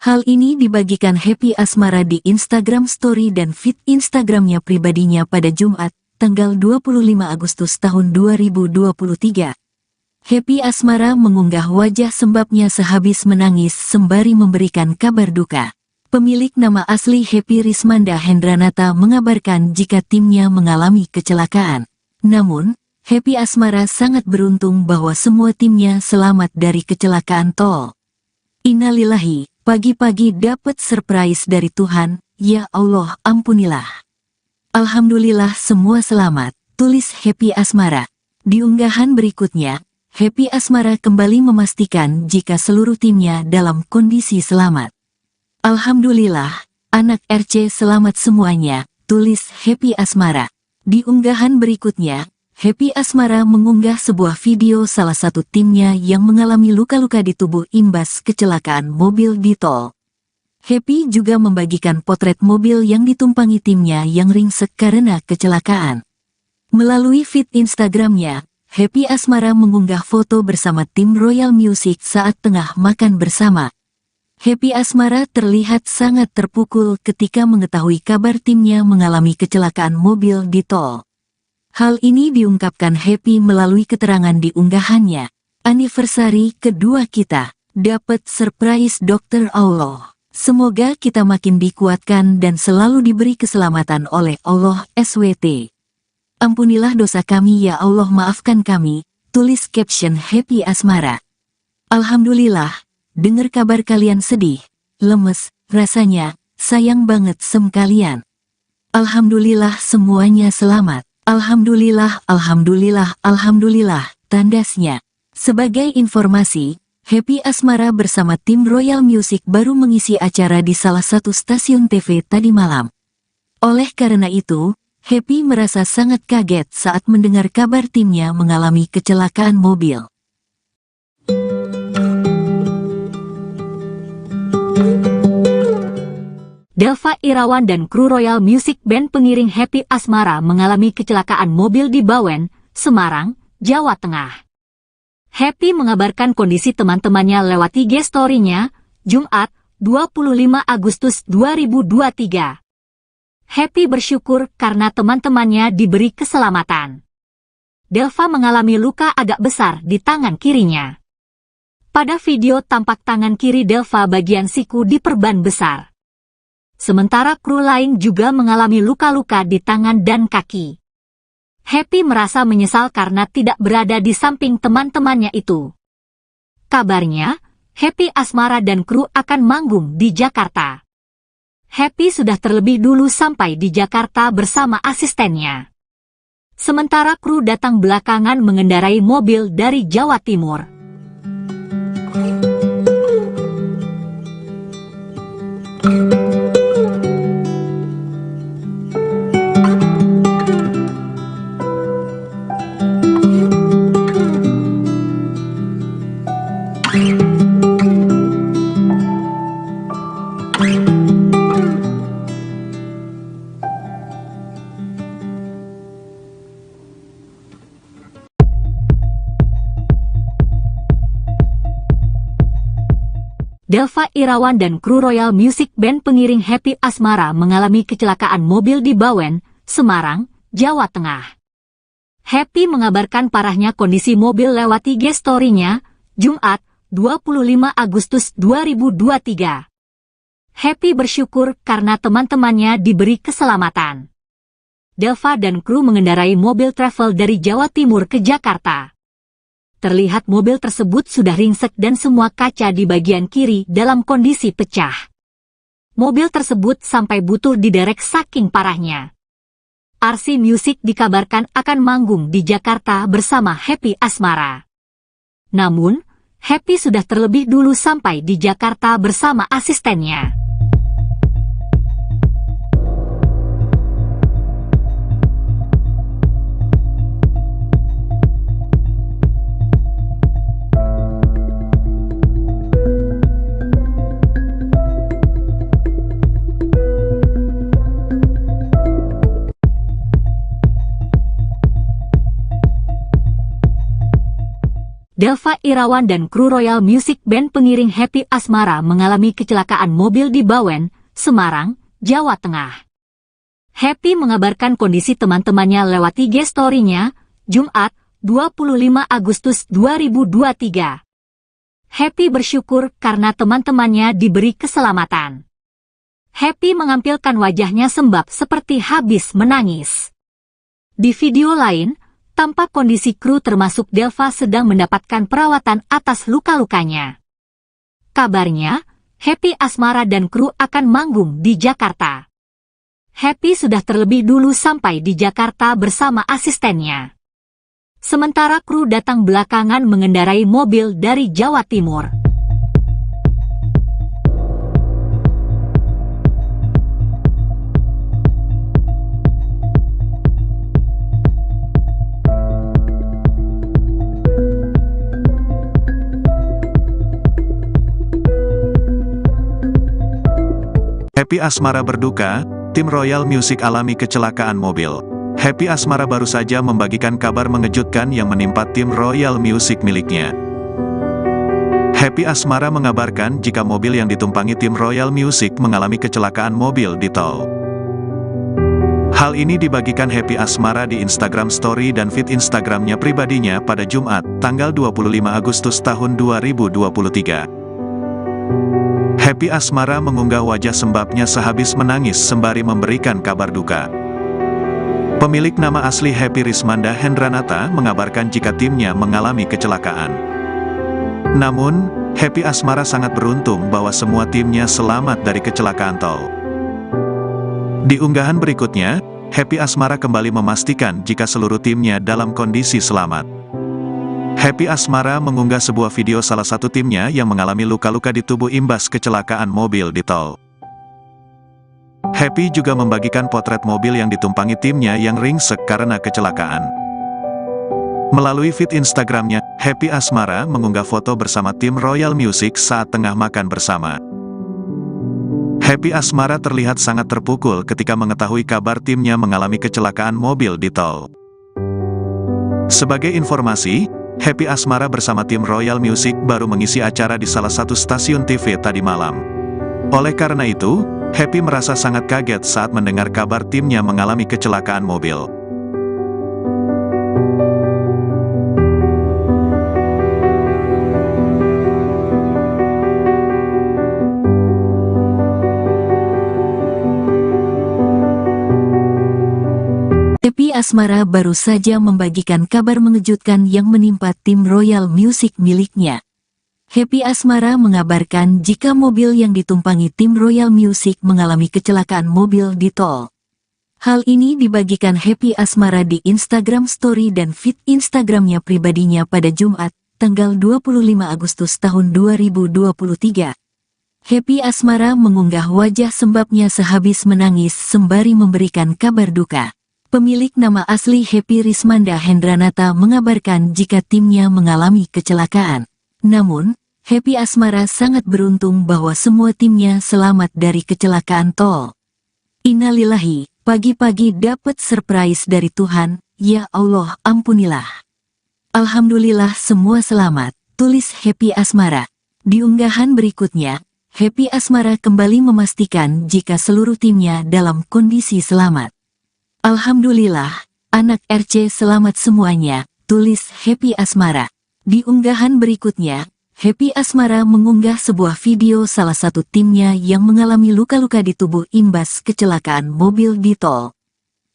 Hal ini dibagikan Happy Asmara di Instagram Story dan feed Instagramnya pribadinya pada Jumat, tanggal 25 Agustus tahun 2023. Happy Asmara mengunggah wajah sembabnya sehabis menangis sembari memberikan kabar duka. Pemilik nama asli Happy Rismanda Hendranata mengabarkan jika timnya mengalami kecelakaan. Namun, Happy Asmara sangat beruntung bahwa semua timnya selamat dari kecelakaan tol. Innalillahi, pagi-pagi dapat surprise dari Tuhan, ya Allah ampunilah. Alhamdulillah semua selamat, tulis Happy Asmara. Di unggahan berikutnya, Happy Asmara kembali memastikan jika seluruh timnya dalam kondisi selamat. Alhamdulillah, anak RC selamat semuanya, tulis Happy Asmara. Di unggahan berikutnya, Happy Asmara mengunggah sebuah video salah satu timnya yang mengalami luka-luka di tubuh imbas kecelakaan mobil di tol. Happy juga membagikan potret mobil yang ditumpangi timnya yang ringsek karena kecelakaan. Melalui feed Instagramnya, Happy Asmara mengunggah foto bersama tim Royal Music saat tengah makan bersama. Happy Asmara terlihat sangat terpukul ketika mengetahui kabar timnya mengalami kecelakaan mobil di tol. Hal ini diungkapkan Happy melalui keterangan di unggahannya. Anniversary kedua kita, dapat surprise Dokter Allah. Semoga kita makin dikuatkan dan selalu diberi keselamatan oleh Allah SWT. Ampunilah dosa kami ya Allah, maafkan kami, tulis caption Happy Asmara. Alhamdulillah, dengar kabar kalian sedih, lemes, rasanya, sayang banget kalian. Alhamdulillah semuanya selamat. Alhamdulillah, alhamdulillah, alhamdulillah, tandasnya. Sebagai informasi, Happy Asmara bersama tim Royal Music baru mengisi acara di salah satu stasiun TV tadi malam. Oleh karena itu, Happy merasa sangat kaget saat mendengar kabar timnya mengalami kecelakaan mobil. Delva Irawan dan kru Royal Music Band pengiring Happy Asmara mengalami kecelakaan mobil di Bawen, Semarang, Jawa Tengah. Happy mengabarkan kondisi teman-temannya lewat IG story-nya, Jumat, 25 Agustus 2023. Happy bersyukur karena teman-temannya diberi keselamatan. Delva mengalami luka agak besar di tangan kirinya. Pada video tampak tangan kiri Delva bagian siku diperban besar. Sementara kru lain juga mengalami luka-luka di tangan dan kaki. Happy merasa menyesal karena tidak berada di samping teman-temannya itu. Kabarnya, Happy Asmara dan kru akan manggung di Jakarta. Happy sudah terlebih dulu sampai di Jakarta bersama asistennya. Sementara kru datang belakangan mengendarai mobil dari Jawa Timur. Delva Irawan dan kru Royal Music Band pengiring Happy Asmara mengalami kecelakaan mobil di Bawen, Semarang, Jawa Tengah. Happy mengabarkan parahnya kondisi mobil lewat IG story-nya, Jumat, 25 Agustus 2023. Happy bersyukur karena teman-temannya diberi keselamatan. Delva dan kru mengendarai mobil travel dari Jawa Timur ke Jakarta. Terlihat mobil tersebut sudah ringsek dan semua kaca di bagian kiri dalam kondisi pecah. Mobil tersebut sampai butuh diderek saking parahnya. RC Music dikabarkan akan manggung di Jakarta bersama Happy Asmara. Namun, Happy sudah terlebih dulu sampai di Jakarta bersama asistennya. Delva Irawan dan kru Royal Music Band pengiring Happy Asmara mengalami kecelakaan mobil di Bawen, Semarang, Jawa Tengah. Happy mengabarkan kondisi teman-temannya lewat IG story-nya, Jumat, 25 Agustus 2023. Happy bersyukur karena teman-temannya diberi keselamatan. Happy mengampilkan wajahnya sembab seperti habis menangis. Di video lain, tampak kondisi kru termasuk Delva sedang mendapatkan perawatan atas luka-lukanya. Kabarnya, Happy Asmara dan kru akan manggung di Jakarta. Happy sudah terlebih dulu sampai di Jakarta bersama asistennya. Sementara kru datang belakangan mengendarai mobil dari Jawa Timur. Happy Asmara berduka, tim Royal Music alami kecelakaan mobil. Happy Asmara baru saja membagikan kabar mengejutkan yang menimpa tim Royal Music miliknya. Happy Asmara mengabarkan jika mobil yang ditumpangi tim Royal Music mengalami kecelakaan mobil di tol. Hal ini dibagikan Happy Asmara di Instagram Story dan feed Instagramnya pribadinya pada Jumat, tanggal 25 Agustus tahun 2023. Happy Asmara mengunggah wajah sembabnya sehabis menangis sembari memberikan kabar duka. Pemilik nama asli Happy Rismanda Hendranata mengabarkan jika timnya mengalami kecelakaan. Namun, Happy Asmara sangat beruntung bahwa semua timnya selamat dari kecelakaan tol. Di unggahan berikutnya, Happy Asmara kembali memastikan jika seluruh timnya dalam kondisi selamat. Happy Asmara mengunggah sebuah video salah satu timnya yang mengalami luka-luka di tubuh imbas kecelakaan mobil di tol. Happy juga membagikan potret mobil yang ditumpangi timnya yang ringsek karena kecelakaan. Melalui feed Instagramnya, Happy Asmara mengunggah foto bersama tim Royal Music saat tengah makan bersama. Happy Asmara terlihat sangat terpukul ketika mengetahui kabar timnya mengalami kecelakaan mobil di tol. Sebagai informasi, Happy Asmara bersama tim Royal Music baru mengisi acara di salah satu stasiun TV tadi malam. Oleh karena itu, Happy merasa sangat kaget saat mendengar kabar timnya mengalami kecelakaan mobil. Happy Asmara baru saja membagikan kabar mengejutkan yang menimpa tim Royal Music miliknya. Happy Asmara mengabarkan jika mobil yang ditumpangi tim Royal Music mengalami kecelakaan mobil di tol. Hal ini dibagikan Happy Asmara di Instagram Story dan feed Instagramnya pribadinya pada Jumat, tanggal 25 Agustus tahun 2023. Happy Asmara mengunggah wajah sembabnya sehabis menangis sembari memberikan kabar duka. Pemilik nama asli Happy Rismanda Hendranata mengabarkan jika timnya mengalami kecelakaan. Namun, Happy Asmara sangat beruntung bahwa semua timnya selamat dari kecelakaan tol. Innalillahi, pagi-pagi dapat surprise dari Tuhan, ya Allah ampunilah. Alhamdulillah semua selamat, tulis Happy Asmara. Di unggahan berikutnya, Happy Asmara kembali memastikan jika seluruh timnya dalam kondisi selamat. Alhamdulillah, anak RC selamat semuanya, tulis Happy Asmara. Di unggahan berikutnya, Happy Asmara mengunggah sebuah video salah satu timnya yang mengalami luka-luka di tubuh imbas kecelakaan mobil di tol.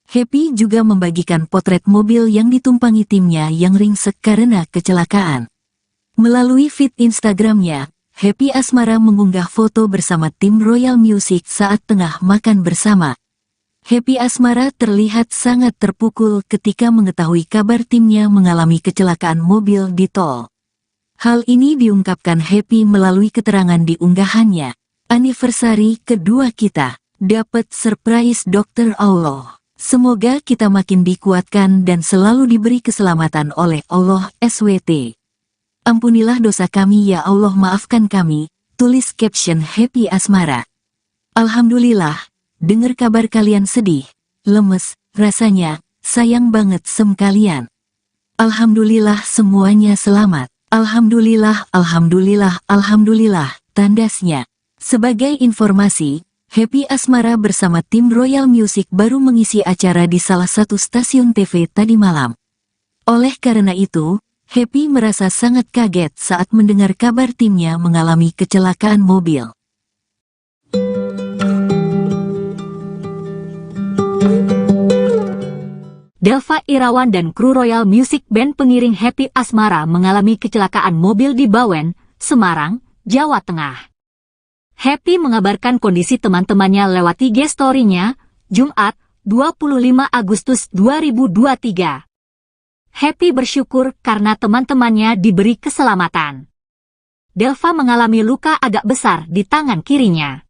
Happy juga membagikan potret mobil yang ditumpangi timnya yang ringsek karena kecelakaan. Melalui feed Instagramnya, Happy Asmara mengunggah foto bersama tim Royal Music saat tengah makan bersama. Happy Asmara terlihat sangat terpukul ketika mengetahui kabar timnya mengalami kecelakaan mobil di tol. Hal ini diungkapkan Happy melalui keterangan di unggahannya. Anniversary kedua kita, dapat surprise Dokter Allah. Semoga kita makin dikuatkan dan selalu diberi keselamatan oleh Allah SWT. Ampunilah dosa kami ya Allah, maafkan kami, tulis caption Happy Asmara. Alhamdulillah, dengar kabar kalian sedih, lemes, rasanya, sayang banget kalian. Alhamdulillah semuanya selamat. Alhamdulillah, alhamdulillah, alhamdulillah, tandasnya. Sebagai informasi, Happy Asmara bersama tim Royal Music baru mengisi acara di salah satu stasiun TV tadi malam. Oleh karena itu, Happy merasa sangat kaget saat mendengar kabar timnya mengalami kecelakaan mobil. Delva Irawan dan kru Royal Music Band pengiring Happy Asmara mengalami kecelakaan mobil di Bawen, Semarang, Jawa Tengah. Happy mengabarkan kondisi teman-temannya lewat IG story-nya, Jumat, 25 Agustus 2023. Happy bersyukur karena teman-temannya diberi keselamatan. Delva mengalami luka agak besar di tangan kirinya.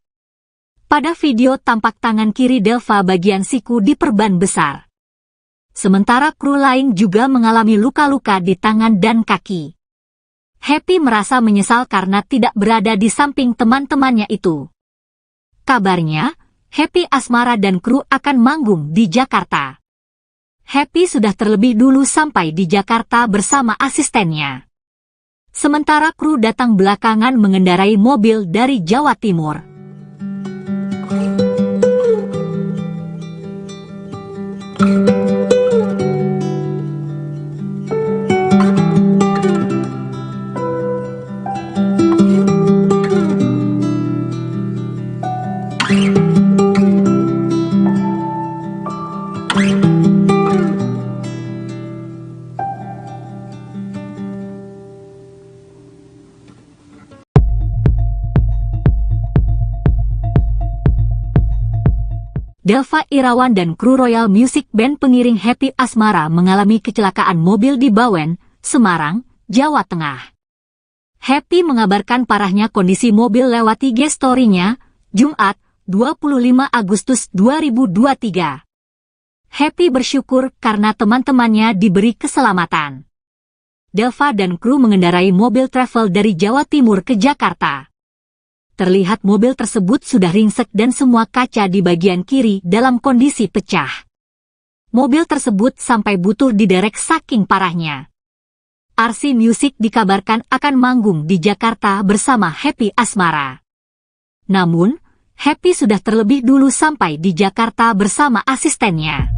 Pada video tampak tangan kiri Delva bagian siku diperban besar. Sementara kru lain juga mengalami luka-luka di tangan dan kaki. Happy merasa menyesal karena tidak berada di samping teman-temannya itu. Kabarnya, Happy Asmara dan kru akan manggung di Jakarta. Happy sudah terlebih dulu sampai di Jakarta bersama asistennya. Sementara kru datang belakangan mengendarai mobil dari Jawa Timur. Delva Irawan dan kru Royal Music Band pengiring Happy Asmara mengalami kecelakaan mobil di Bawen, Semarang, Jawa Tengah. Happy mengabarkan parahnya kondisi mobil lewat IG story-nya, Jumat, 25 Agustus 2023. Happy bersyukur karena teman-temannya diberi keselamatan. Delva dan kru mengendarai mobil travel dari Jawa Timur ke Jakarta. Terlihat mobil tersebut sudah ringsek dan semua kaca di bagian kiri dalam kondisi pecah. Mobil tersebut sampai butuh diderek saking parahnya. RC Music dikabarkan akan manggung di Jakarta bersama Happy Asmara. Namun, Happy sudah terlebih dulu sampai di Jakarta bersama asistennya.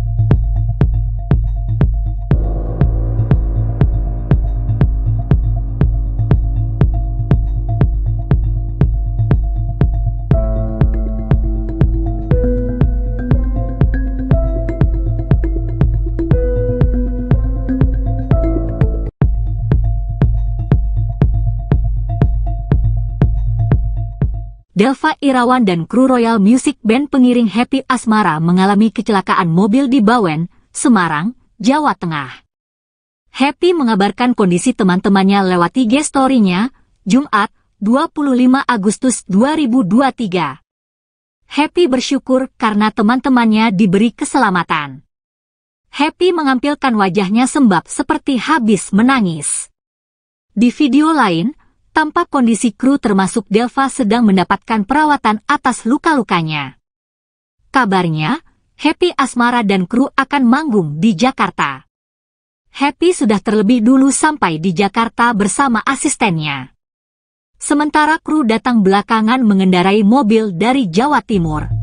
Delva Irawan dan kru Royal Music Band pengiring Happy Asmara mengalami kecelakaan mobil di Bawen, Semarang, Jawa Tengah. Happy mengabarkan kondisi teman-temannya lewat IG story-nya, Jumat, 25 Agustus 2023. Happy bersyukur karena teman-temannya diberi keselamatan. Happy mengampilkan wajahnya sembab seperti habis menangis. Di video lain, tampak kondisi kru termasuk Delva sedang mendapatkan perawatan atas luka-lukanya. Kabarnya, Happy Asmara dan kru akan manggung di Jakarta. Happy sudah terlebih dulu sampai di Jakarta bersama asistennya. Sementara kru datang belakangan mengendarai mobil dari Jawa Timur.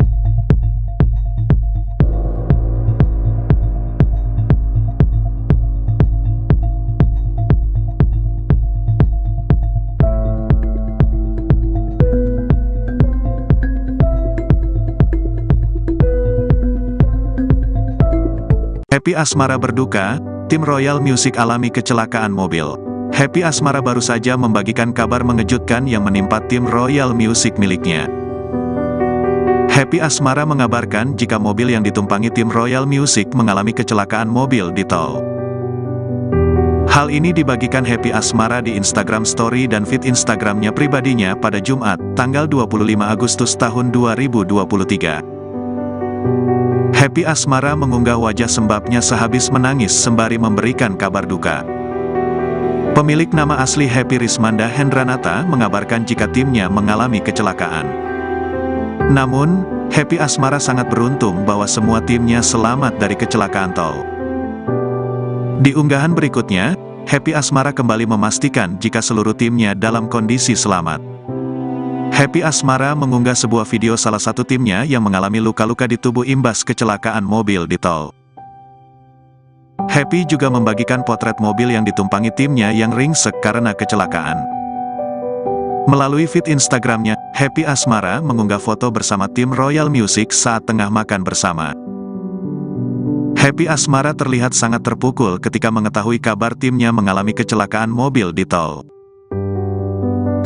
Happy Asmara berduka, tim Royal Music alami kecelakaan mobil. Happy Asmara baru saja membagikan kabar mengejutkan yang menimpa tim Royal Music miliknya. Happy Asmara mengabarkan jika mobil yang ditumpangi tim Royal Music mengalami kecelakaan mobil di tol. Hal ini dibagikan Happy Asmara di Instagram Story dan feed Instagramnya pribadinya pada Jumat, tanggal 25 Agustus tahun 2023. Happy Asmara mengunggah wajah sembabnya sehabis menangis sembari memberikan kabar duka. Pemilik nama asli Happy Rismanda Hendranata mengabarkan jika timnya mengalami kecelakaan. Namun, Happy Asmara sangat beruntung bahwa semua timnya selamat dari kecelakaan tol. Di unggahan berikutnya, Happy Asmara kembali memastikan jika seluruh timnya dalam kondisi selamat. Happy Asmara mengunggah sebuah video salah satu timnya yang mengalami luka-luka di tubuh imbas kecelakaan mobil di tol. Happy juga membagikan potret mobil yang ditumpangi timnya yang ringsek karena kecelakaan. Melalui feed Instagramnya, Happy Asmara mengunggah foto bersama tim Royal Music saat tengah makan bersama. Happy Asmara terlihat sangat terpukul ketika mengetahui kabar timnya mengalami kecelakaan mobil di tol.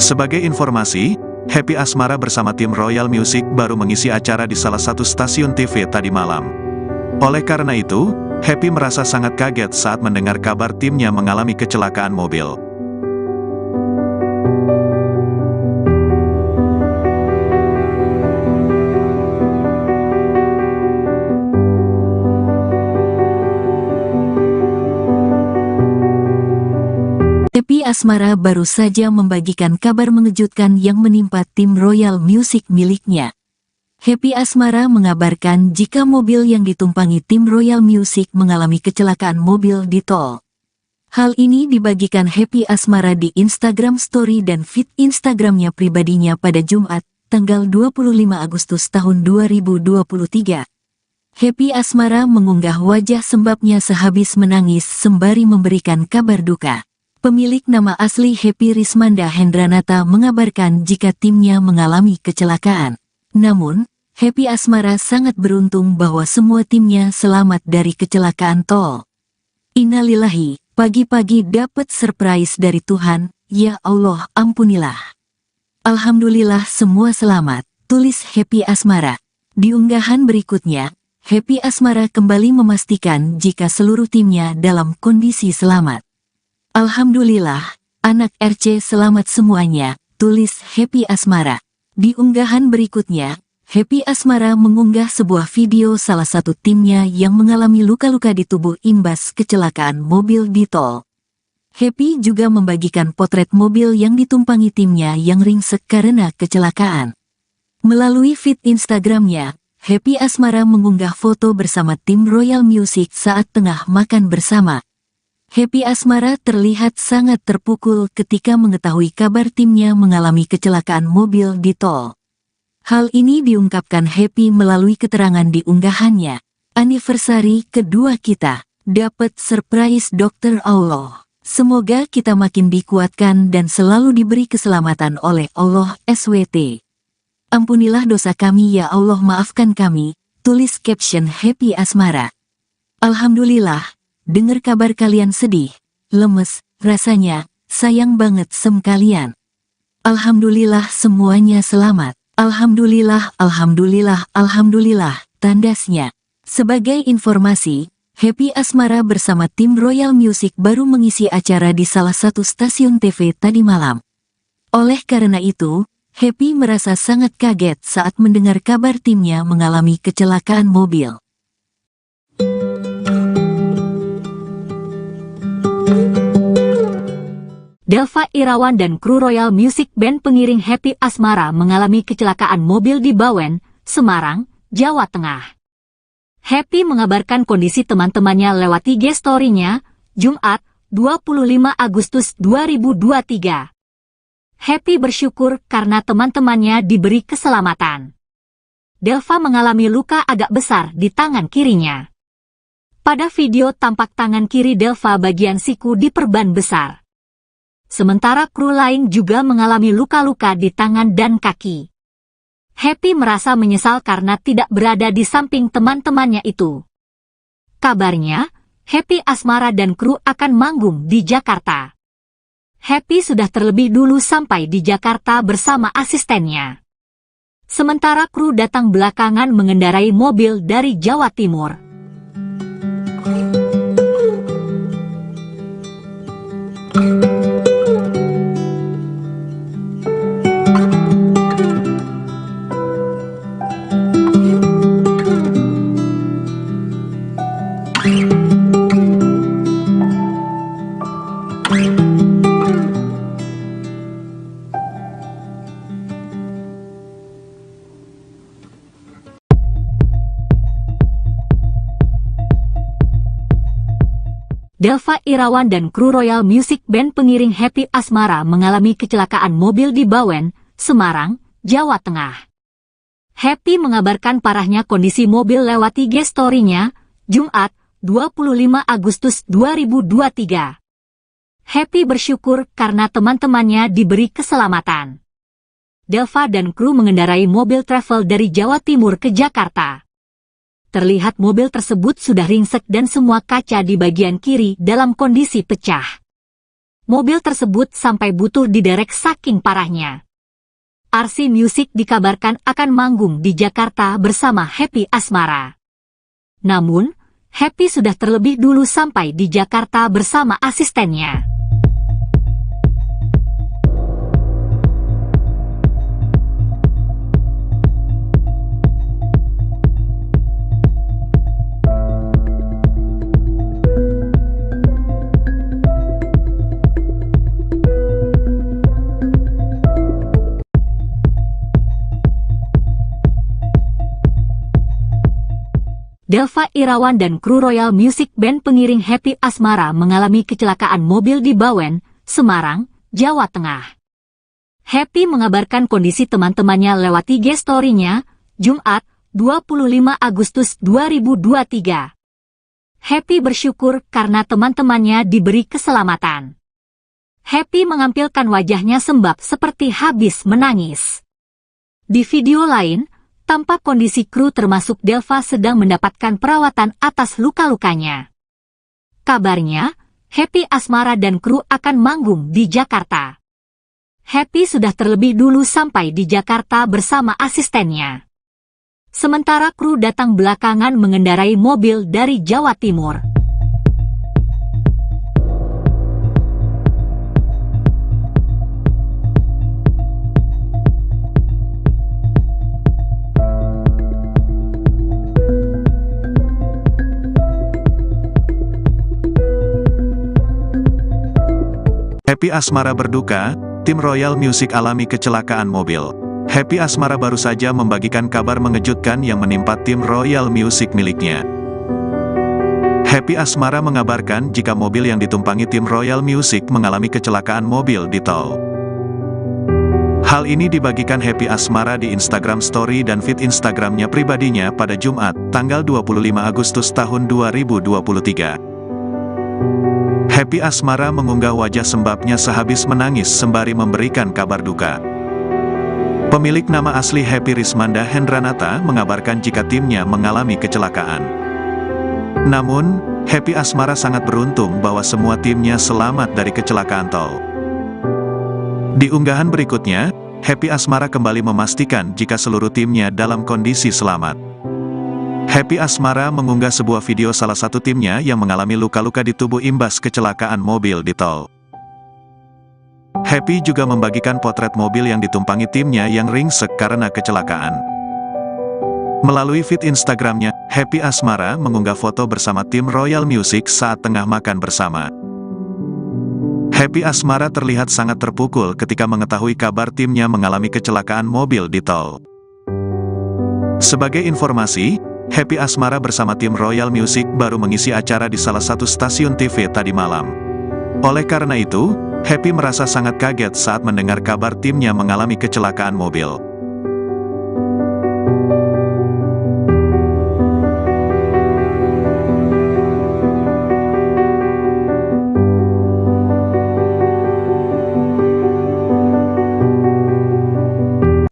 Sebagai informasi, Happy Asmara bersama tim Royal Music baru mengisi acara di salah satu stasiun TV tadi malam. Oleh karena itu, Happy merasa sangat kaget saat mendengar kabar timnya mengalami kecelakaan mobil. Happy Asmara baru saja membagikan kabar mengejutkan yang menimpa tim Royal Music miliknya. Happy Asmara mengabarkan jika mobil yang ditumpangi tim Royal Music mengalami kecelakaan mobil di tol. Hal ini dibagikan Happy Asmara di Instagram Story dan feed Instagramnya pribadinya pada Jumat, tanggal 25 Agustus tahun 2023. Happy Asmara mengunggah wajah sembabnya sehabis menangis sembari memberikan kabar duka. Pemilik nama asli Happy Rismanda Hendranata mengabarkan jika timnya mengalami kecelakaan. Namun, Happy Asmara sangat beruntung bahwa semua timnya selamat dari kecelakaan tol. Innalillahi, pagi-pagi dapat surprise dari Tuhan, ya Allah ampunilah. Alhamdulillah semua selamat, tulis Happy Asmara. Di unggahan berikutnya, Happy Asmara kembali memastikan jika seluruh timnya dalam kondisi selamat. Alhamdulillah, anak RC selamat semuanya, tulis Happy Asmara. Di unggahan berikutnya, Happy Asmara mengunggah sebuah video salah satu timnya yang mengalami luka-luka di tubuh imbas kecelakaan mobil di tol. Happy juga membagikan potret mobil yang ditumpangi timnya yang ringsek karena kecelakaan. Melalui feed Instagramnya, Happy Asmara mengunggah foto bersama tim Royal Music saat tengah makan bersama. Happy Asmara terlihat sangat terpukul ketika mengetahui kabar timnya mengalami kecelakaan mobil di tol. Hal ini diungkapkan Happy melalui keterangan di unggahannya. Anniversary kedua kita, dapat surprise Dokter Allah. Semoga kita makin dikuatkan dan selalu diberi keselamatan oleh Allah SWT. Ampunilah dosa kami ya Allah, maafkan kami, tulis caption Happy Asmara. Alhamdulillah. Dengar kabar kalian sedih, lemes, rasanya, sayang banget kalian. Alhamdulillah semuanya selamat. Alhamdulillah, alhamdulillah, alhamdulillah, tandasnya. Sebagai informasi, Happy Asmara bersama tim Royal Music baru mengisi acara di salah satu stasiun TV tadi malam. Oleh karena itu, Happy merasa sangat kaget saat mendengar kabar timnya mengalami kecelakaan mobil. Delva Irawan dan kru Royal Music Band pengiring Happy Asmara mengalami kecelakaan mobil di Bawen, Semarang, Jawa Tengah. Happy mengabarkan kondisi teman-temannya lewat IG story-nya, Jumat, 25 Agustus 2023. Happy bersyukur karena teman-temannya diberi keselamatan. Delva mengalami luka agak besar di tangan kirinya. Pada video tampak tangan kiri Delva bagian siku diperban besar. Sementara kru lain juga mengalami luka-luka di tangan dan kaki. Happy merasa menyesal karena tidak berada di samping teman-temannya itu. Kabarnya, Happy Asmara dan kru akan manggung di Jakarta. Happy sudah terlebih dulu sampai di Jakarta bersama asistennya. Sementara kru datang belakangan mengendarai mobil dari Jawa Timur. Delva Irawan dan kru Royal Music Band pengiring Happy Asmara mengalami kecelakaan mobil di Bawen, Semarang, Jawa Tengah. Happy mengabarkan parahnya kondisi mobil lewat IG story-nya, Jumat, 25 Agustus 2023. Happy bersyukur karena teman-temannya diberi keselamatan. Delva dan kru mengendarai mobil travel dari Jawa Timur ke Jakarta. Terlihat mobil tersebut sudah ringsek dan semua kaca di bagian kiri dalam kondisi pecah. Mobil tersebut sampai butuh diderek saking parahnya. RC Music dikabarkan akan manggung di Jakarta bersama Happy Asmara. Namun, Happy sudah terlebih dulu sampai di Jakarta bersama asistennya. Delva Irawan dan kru Royal Music Band pengiring Happy Asmara mengalami kecelakaan mobil di Bawen, Semarang, Jawa Tengah. Happy mengabarkan kondisi teman-temannya lewat IG story-nya, Jumat, 25 Agustus 2023. Happy bersyukur karena teman-temannya diberi keselamatan. Happy mengampilkan wajahnya sembab seperti habis menangis. Di video lain, tampak kondisi kru termasuk Delva sedang mendapatkan perawatan atas luka-lukanya. Kabarnya, Happy Asmara dan kru akan manggung di Jakarta. Happy sudah terlebih dulu sampai di Jakarta bersama asistennya. Sementara kru datang belakangan mengendarai mobil dari Jawa Timur. Happy Asmara berduka, tim Royal Music alami kecelakaan mobil. Happy Asmara baru saja membagikan kabar mengejutkan yang menimpa tim Royal Music miliknya. Happy Asmara mengabarkan jika mobil yang ditumpangi tim Royal Music mengalami kecelakaan mobil di tol. Hal ini dibagikan Happy Asmara di Instagram Story dan feed Instagramnya pribadinya pada Jumat, tanggal 25 Agustus tahun 2023. Happy Asmara mengunggah wajah sembabnya sehabis menangis sembari memberikan kabar duka. Pemilik nama asli Happy Rismanda Hendranata mengabarkan jika timnya mengalami kecelakaan. Namun, Happy Asmara sangat beruntung bahwa semua timnya selamat dari kecelakaan tol. Di unggahan berikutnya, Happy Asmara kembali memastikan jika seluruh timnya dalam kondisi selamat. Happy Asmara mengunggah sebuah video salah satu timnya yang mengalami luka-luka di tubuh imbas kecelakaan mobil di tol. Happy juga membagikan potret mobil yang ditumpangi timnya yang ringsek karena kecelakaan. Melalui feed Instagramnya, Happy Asmara mengunggah foto bersama tim Royal Music saat tengah makan bersama. Happy Asmara terlihat sangat terpukul ketika mengetahui kabar timnya mengalami kecelakaan mobil di tol. Sebagai informasi, Happy Asmara bersama tim Royal Music baru mengisi acara di salah satu stasiun TV tadi malam. Oleh karena itu, Happy merasa sangat kaget saat mendengar kabar timnya mengalami kecelakaan mobil.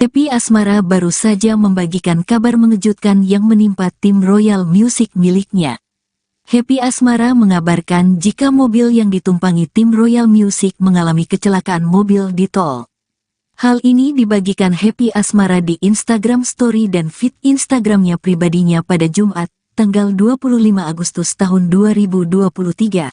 Happy Asmara baru saja membagikan kabar mengejutkan yang menimpa tim Royal Music miliknya. Happy Asmara mengabarkan jika mobil yang ditumpangi tim Royal Music mengalami kecelakaan mobil di tol. Hal ini dibagikan Happy Asmara di Instagram Story dan feed Instagramnya pribadinya pada Jumat, tanggal 25 Agustus tahun 2023.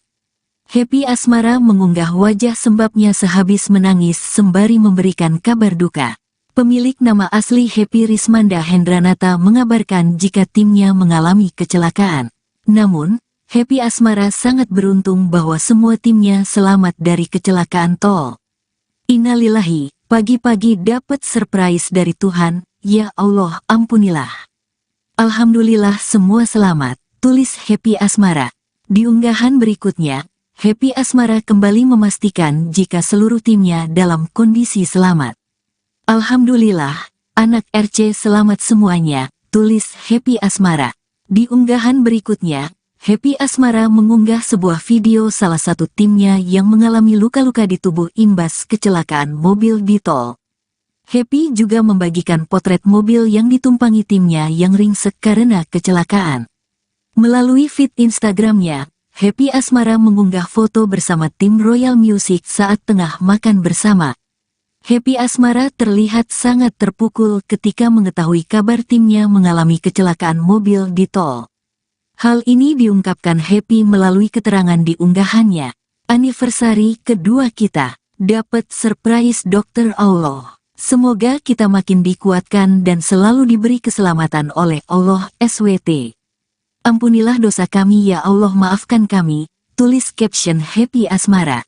Happy Asmara mengunggah wajah sembabnya sehabis menangis sembari memberikan kabar duka. Pemilik nama asli Happy Rismanda Hendranata mengabarkan jika timnya mengalami kecelakaan. Namun, Happy Asmara sangat beruntung bahwa semua timnya selamat dari kecelakaan tol. Innalillahi, pagi-pagi dapat surprise dari Tuhan, ya Allah ampunilah. Alhamdulillah semua selamat, tulis Happy Asmara. Di unggahan berikutnya, Happy Asmara kembali memastikan jika seluruh timnya dalam kondisi selamat. Alhamdulillah, anak RC selamat semuanya, tulis Happy Asmara. Di unggahan berikutnya, Happy Asmara mengunggah sebuah video salah satu timnya yang mengalami luka-luka di tubuh imbas kecelakaan mobil di tol. Happy juga membagikan potret mobil yang ditumpangi timnya yang ringsek karena kecelakaan. Melalui feed Instagramnya, Happy Asmara mengunggah foto bersama tim Royal Music saat tengah makan bersama. Happy Asmara terlihat sangat terpukul ketika mengetahui kabar timnya mengalami kecelakaan mobil di tol. Hal ini diungkapkan Happy melalui keterangan di unggahannya. Anniversary kedua kita, dapat surprise Dokter Allah. Semoga kita makin dikuatkan dan selalu diberi keselamatan oleh Allah SWT. Ampunilah dosa kami ya Allah, maafkan kami, tulis caption Happy Asmara.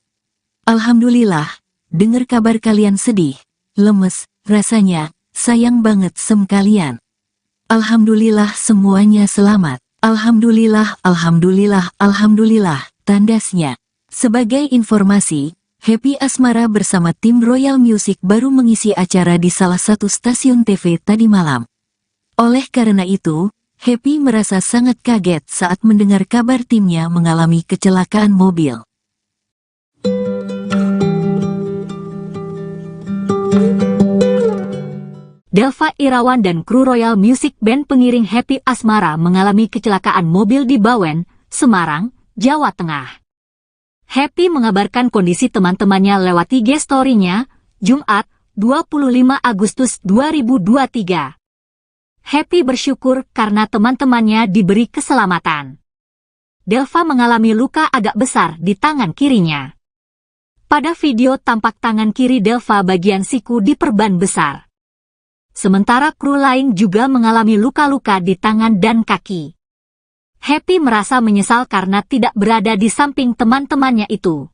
Alhamdulillah, dengar kabar kalian sedih, lemes, rasanya, sayang banget kalian. Alhamdulillah semuanya selamat. Alhamdulillah, alhamdulillah, alhamdulillah, tandasnya. Sebagai informasi, Happy Asmara bersama tim Royal Music baru mengisi acara di salah satu stasiun TV tadi malam. Oleh karena itu, Happy merasa sangat kaget saat mendengar kabar timnya mengalami kecelakaan mobil. Delva Irawan dan kru Royal Music Band pengiring Happy Asmara mengalami kecelakaan mobil di Bawen, Semarang, Jawa Tengah. Happy mengabarkan kondisi teman-temannya lewat IG Story-nya, Jumat, 25 Agustus 2023. Happy bersyukur karena teman-temannya diberi keselamatan. Delva mengalami luka agak besar di tangan kirinya. Pada video tampak tangan kiri Delva bagian siku diperban besar. Sementara kru lain juga mengalami luka-luka di tangan dan kaki. Happy merasa menyesal karena tidak berada di samping teman-temannya itu.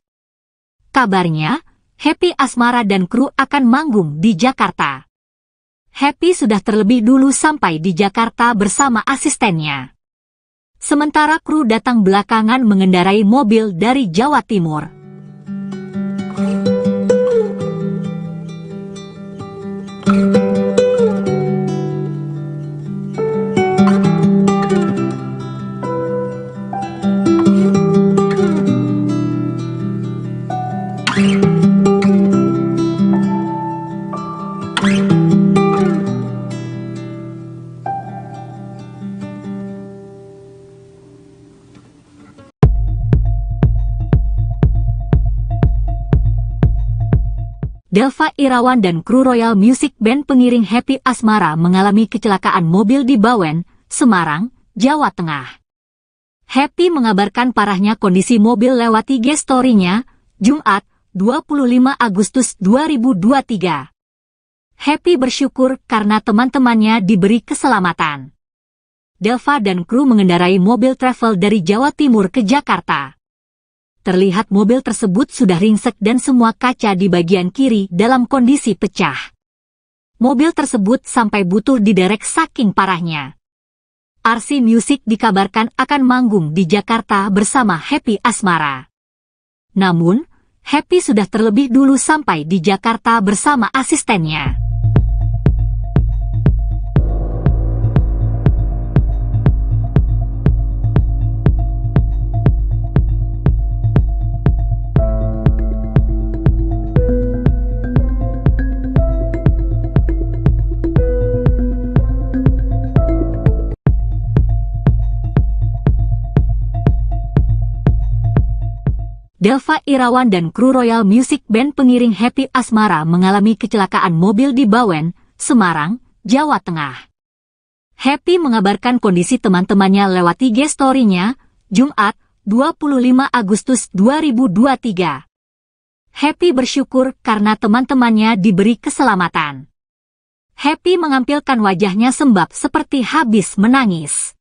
Kabarnya, Happy Asmara dan kru akan manggung di Jakarta. Happy sudah terlebih dulu sampai di Jakarta bersama asistennya. Sementara kru datang belakangan mengendarai mobil dari Jawa Timur. Delva Irawan dan kru Royal Music Band pengiring Happy Asmara mengalami kecelakaan mobil di Bawen, Semarang, Jawa Tengah. Happy mengabarkan parahnya kondisi mobil lewat IG Story-nya, Jumat, 25 Agustus 2023. Happy bersyukur karena teman-temannya diberi keselamatan. Delva dan kru mengendarai mobil travel dari Jawa Timur ke Jakarta. Terlihat mobil tersebut sudah ringsek dan semua kaca di bagian kiri dalam kondisi pecah. Mobil tersebut sampai butuh diderek saking parahnya. RC Music dikabarkan akan manggung di Jakarta bersama Happy Asmara. Namun, Happy sudah terlebih dulu sampai di Jakarta bersama asistennya. Delva Irawan dan kru Royal Music Band pengiring Happy Asmara mengalami kecelakaan mobil di Bawen, Semarang, Jawa Tengah. Happy mengabarkan kondisi teman-temannya lewat IG story-nya, Jumat, 25 Agustus 2023. Happy bersyukur karena teman-temannya diberi keselamatan. Happy mengampilkan wajahnya sembab seperti habis menangis.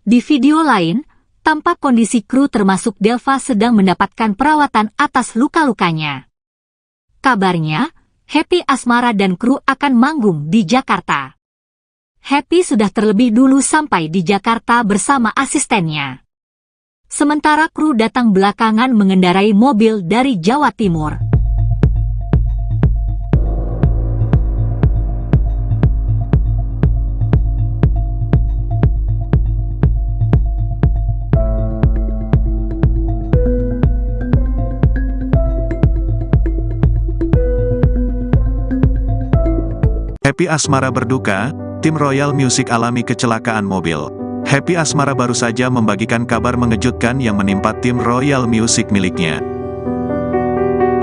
Di video lain, tampak kondisi kru termasuk Delva sedang mendapatkan perawatan atas luka-lukanya. Kabarnya, Happy Asmara dan kru akan manggung di Jakarta. Happy sudah terlebih dulu sampai di Jakarta bersama asistennya. Sementara kru datang belakangan mengendarai mobil dari Jawa Timur. Happy Asmara berduka, tim Royal Music alami kecelakaan mobil. Happy Asmara baru saja membagikan kabar mengejutkan yang menimpa tim Royal Music miliknya.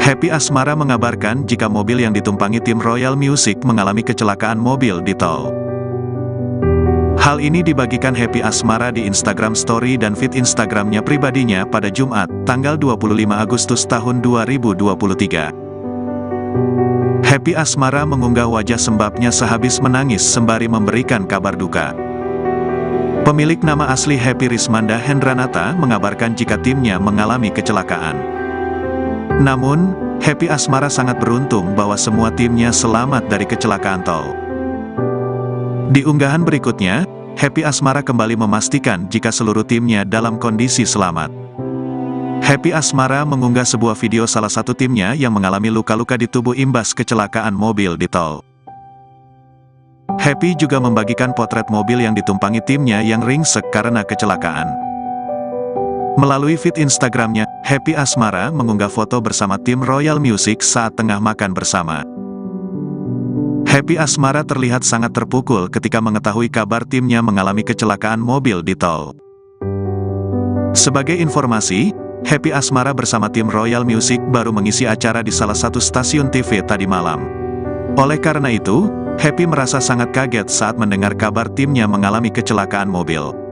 Happy Asmara mengabarkan jika mobil yang ditumpangi tim Royal Music mengalami kecelakaan mobil di tol. Hal ini dibagikan Happy Asmara di Instagram Story dan feed Instagramnya pribadinya pada Jumat, tanggal 25 Agustus tahun 2023. Happy Asmara mengunggah wajah sembabnya sehabis menangis sembari memberikan kabar duka. Pemilik nama asli Happy Rismanda Hendranata mengabarkan jika timnya mengalami kecelakaan. Namun, Happy Asmara sangat beruntung bahwa semua timnya selamat dari kecelakaan tol. Di unggahan berikutnya, Happy Asmara kembali memastikan jika seluruh timnya dalam kondisi selamat. Happy Asmara mengunggah sebuah video salah satu timnya yang mengalami luka-luka di tubuh imbas kecelakaan mobil di tol. Happy juga membagikan potret mobil yang ditumpangi timnya yang ringsek karena kecelakaan. Melalui feed Instagramnya, Happy Asmara mengunggah foto bersama tim Royal Music saat tengah makan bersama. Happy Asmara terlihat sangat terpukul ketika mengetahui kabar timnya mengalami kecelakaan mobil di tol. Sebagai informasi, Happy Asmara bersama tim Royal Music baru mengisi acara di salah satu stasiun TV tadi malam. Oleh karena itu, Happy merasa sangat kaget saat mendengar kabar timnya mengalami kecelakaan mobil.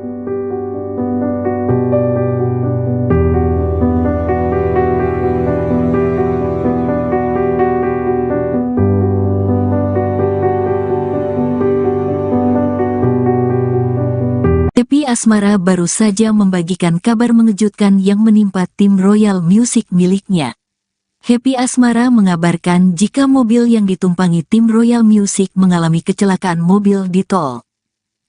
Happy Asmara baru saja membagikan kabar mengejutkan yang menimpa tim Royal Music miliknya. Happy Asmara mengabarkan jika mobil yang ditumpangi tim Royal Music mengalami kecelakaan mobil di tol.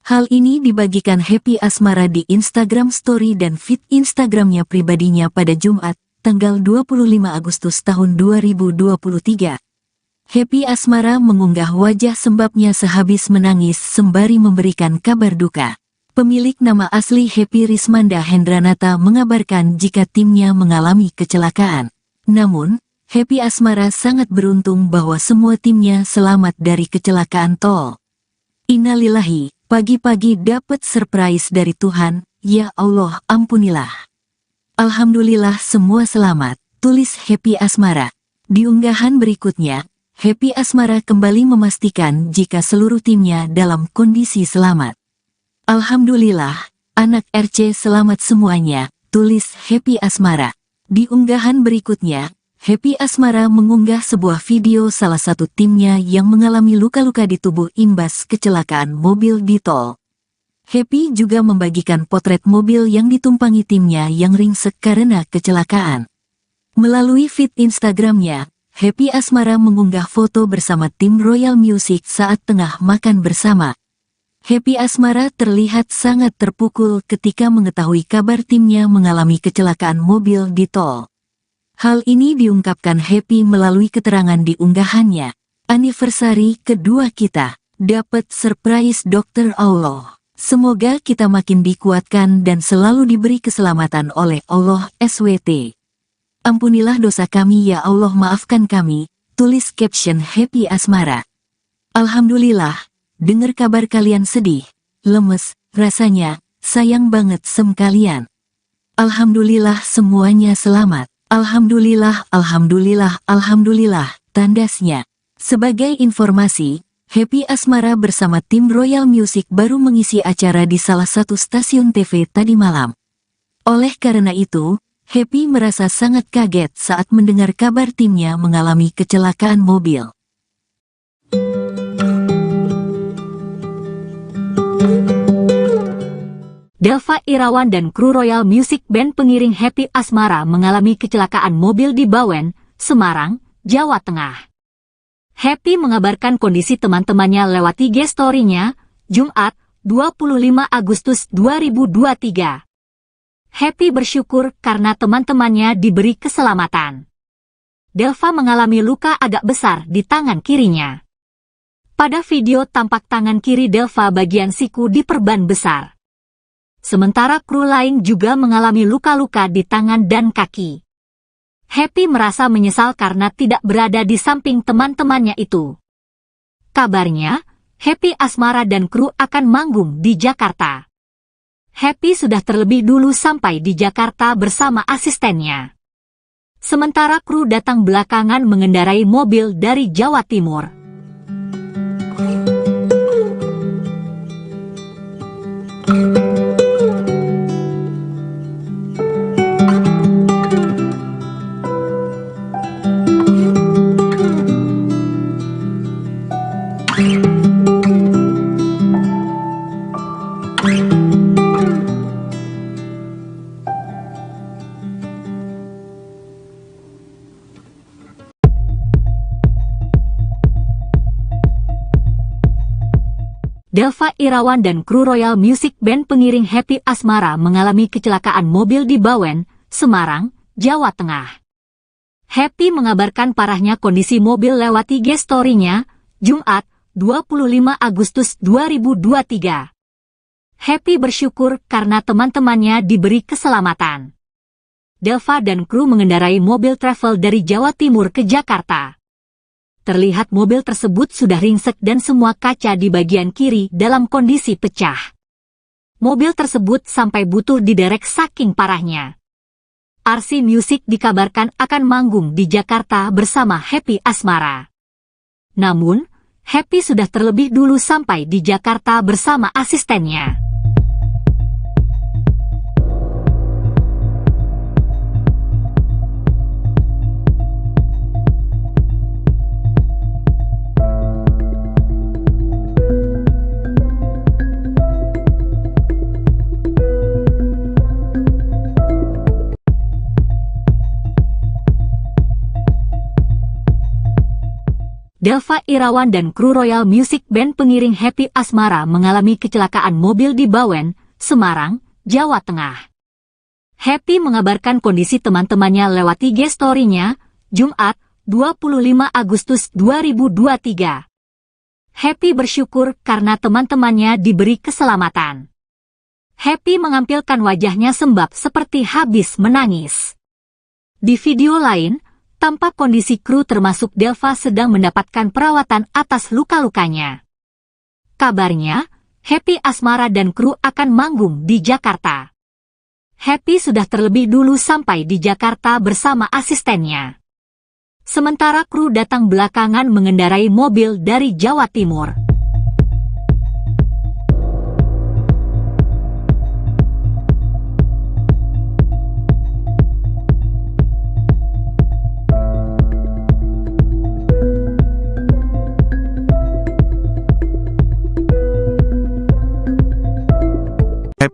Hal ini dibagikan Happy Asmara di Instagram Story dan feed Instagramnya pribadinya pada Jumat, tanggal 25 Agustus tahun 2023. Happy Asmara mengunggah wajah sembabnya sehabis menangis sembari memberikan kabar duka. Pemilik nama asli Happy Rismanda Hendranata mengabarkan jika timnya mengalami kecelakaan. Namun, Happy Asmara sangat beruntung bahwa semua timnya selamat dari kecelakaan tol. Innalillahi, pagi-pagi dapat surprise dari Tuhan, ya Allah ampunilah. Alhamdulillah semua selamat, tulis Happy Asmara. Di unggahan berikutnya, Happy Asmara kembali memastikan jika seluruh timnya dalam kondisi selamat. Alhamdulillah, anak RC selamat semuanya, tulis Happy Asmara. Di unggahan berikutnya, Happy Asmara mengunggah sebuah video salah satu timnya yang mengalami luka-luka di tubuh imbas kecelakaan mobil di tol. Happy juga membagikan potret mobil yang ditumpangi timnya yang ringsek karena kecelakaan. Melalui feed Instagramnya, Happy Asmara mengunggah foto bersama tim Royal Music saat tengah makan bersama. Happy Asmara terlihat sangat terpukul ketika mengetahui kabar timnya mengalami kecelakaan mobil di tol. Hal ini diungkapkan Happy melalui keterangan di unggahannya. Anniversary kedua kita, dapat surprise Dokter Allah. Semoga kita makin dikuatkan dan selalu diberi keselamatan oleh Allah SWT. Ampunilah dosa kami ya Allah, maafkan kami, tulis caption Happy Asmara. Alhamdulillah, dengar kabar kalian sedih, lemes, rasanya, sayang banget kalian. Alhamdulillah semuanya selamat. Alhamdulillah, alhamdulillah, alhamdulillah, tandasnya. Sebagai informasi, Happy Asmara bersama tim Royal Music baru mengisi acara di salah satu stasiun TV tadi malam. Oleh karena itu, Happy merasa sangat kaget saat mendengar kabar timnya mengalami kecelakaan mobil. Delva Irawan dan kru Royal Music Band pengiring Happy Asmara mengalami kecelakaan mobil di Bawen, Semarang, Jawa Tengah. Happy mengabarkan kondisi teman-temannya lewat IG story-nya, Jumat, 25 Agustus 2023. Happy bersyukur karena teman-temannya diberi keselamatan. Delva mengalami luka agak besar di tangan kirinya. Pada video tampak tangan kiri Delva bagian siku diperban besar. Sementara kru lain juga mengalami luka-luka di tangan dan kaki. Happy merasa menyesal karena tidak berada di samping teman-temannya itu. Kabarnya, Happy Asmara dan kru akan manggung di Jakarta. Happy sudah terlebih dulu sampai di Jakarta bersama asistennya. Sementara kru datang belakangan mengendarai mobil dari Jawa Timur. Delva Irawan dan kru Royal Music Band pengiring Happy Asmara mengalami kecelakaan mobil di Bawen, Semarang, Jawa Tengah. Happy mengabarkan parahnya kondisi mobil lewat IG story-nya, Jumat, 25 Agustus 2023. Happy bersyukur karena teman-temannya diberi keselamatan. Delva dan kru mengendarai mobil travel dari Jawa Timur ke Jakarta. Terlihat mobil tersebut sudah ringsek dan semua kaca di bagian kiri dalam kondisi pecah. Mobil tersebut sampai butuh diderek saking parahnya. RC Music dikabarkan akan manggung di Jakarta bersama Happy Asmara. Namun, Happy sudah terlebih dulu sampai di Jakarta bersama asistennya. Delva Irawan dan kru Royal Music Band pengiring Happy Asmara mengalami kecelakaan mobil di Bawen, Semarang, Jawa Tengah. Happy mengabarkan kondisi teman-temannya lewat IG story-nya, Jumat, 25 Agustus 2023. Happy bersyukur karena teman-temannya diberi keselamatan. Happy mengampilkan wajahnya sembab seperti habis menangis. Di video lain, tampak kondisi kru termasuk Delva sedang mendapatkan perawatan atas luka-lukanya. Kabarnya, Happy Asmara dan kru akan manggung di Jakarta. Happy sudah terlebih dulu sampai di Jakarta bersama asistennya. Sementara kru datang belakangan mengendarai mobil dari Jawa Timur.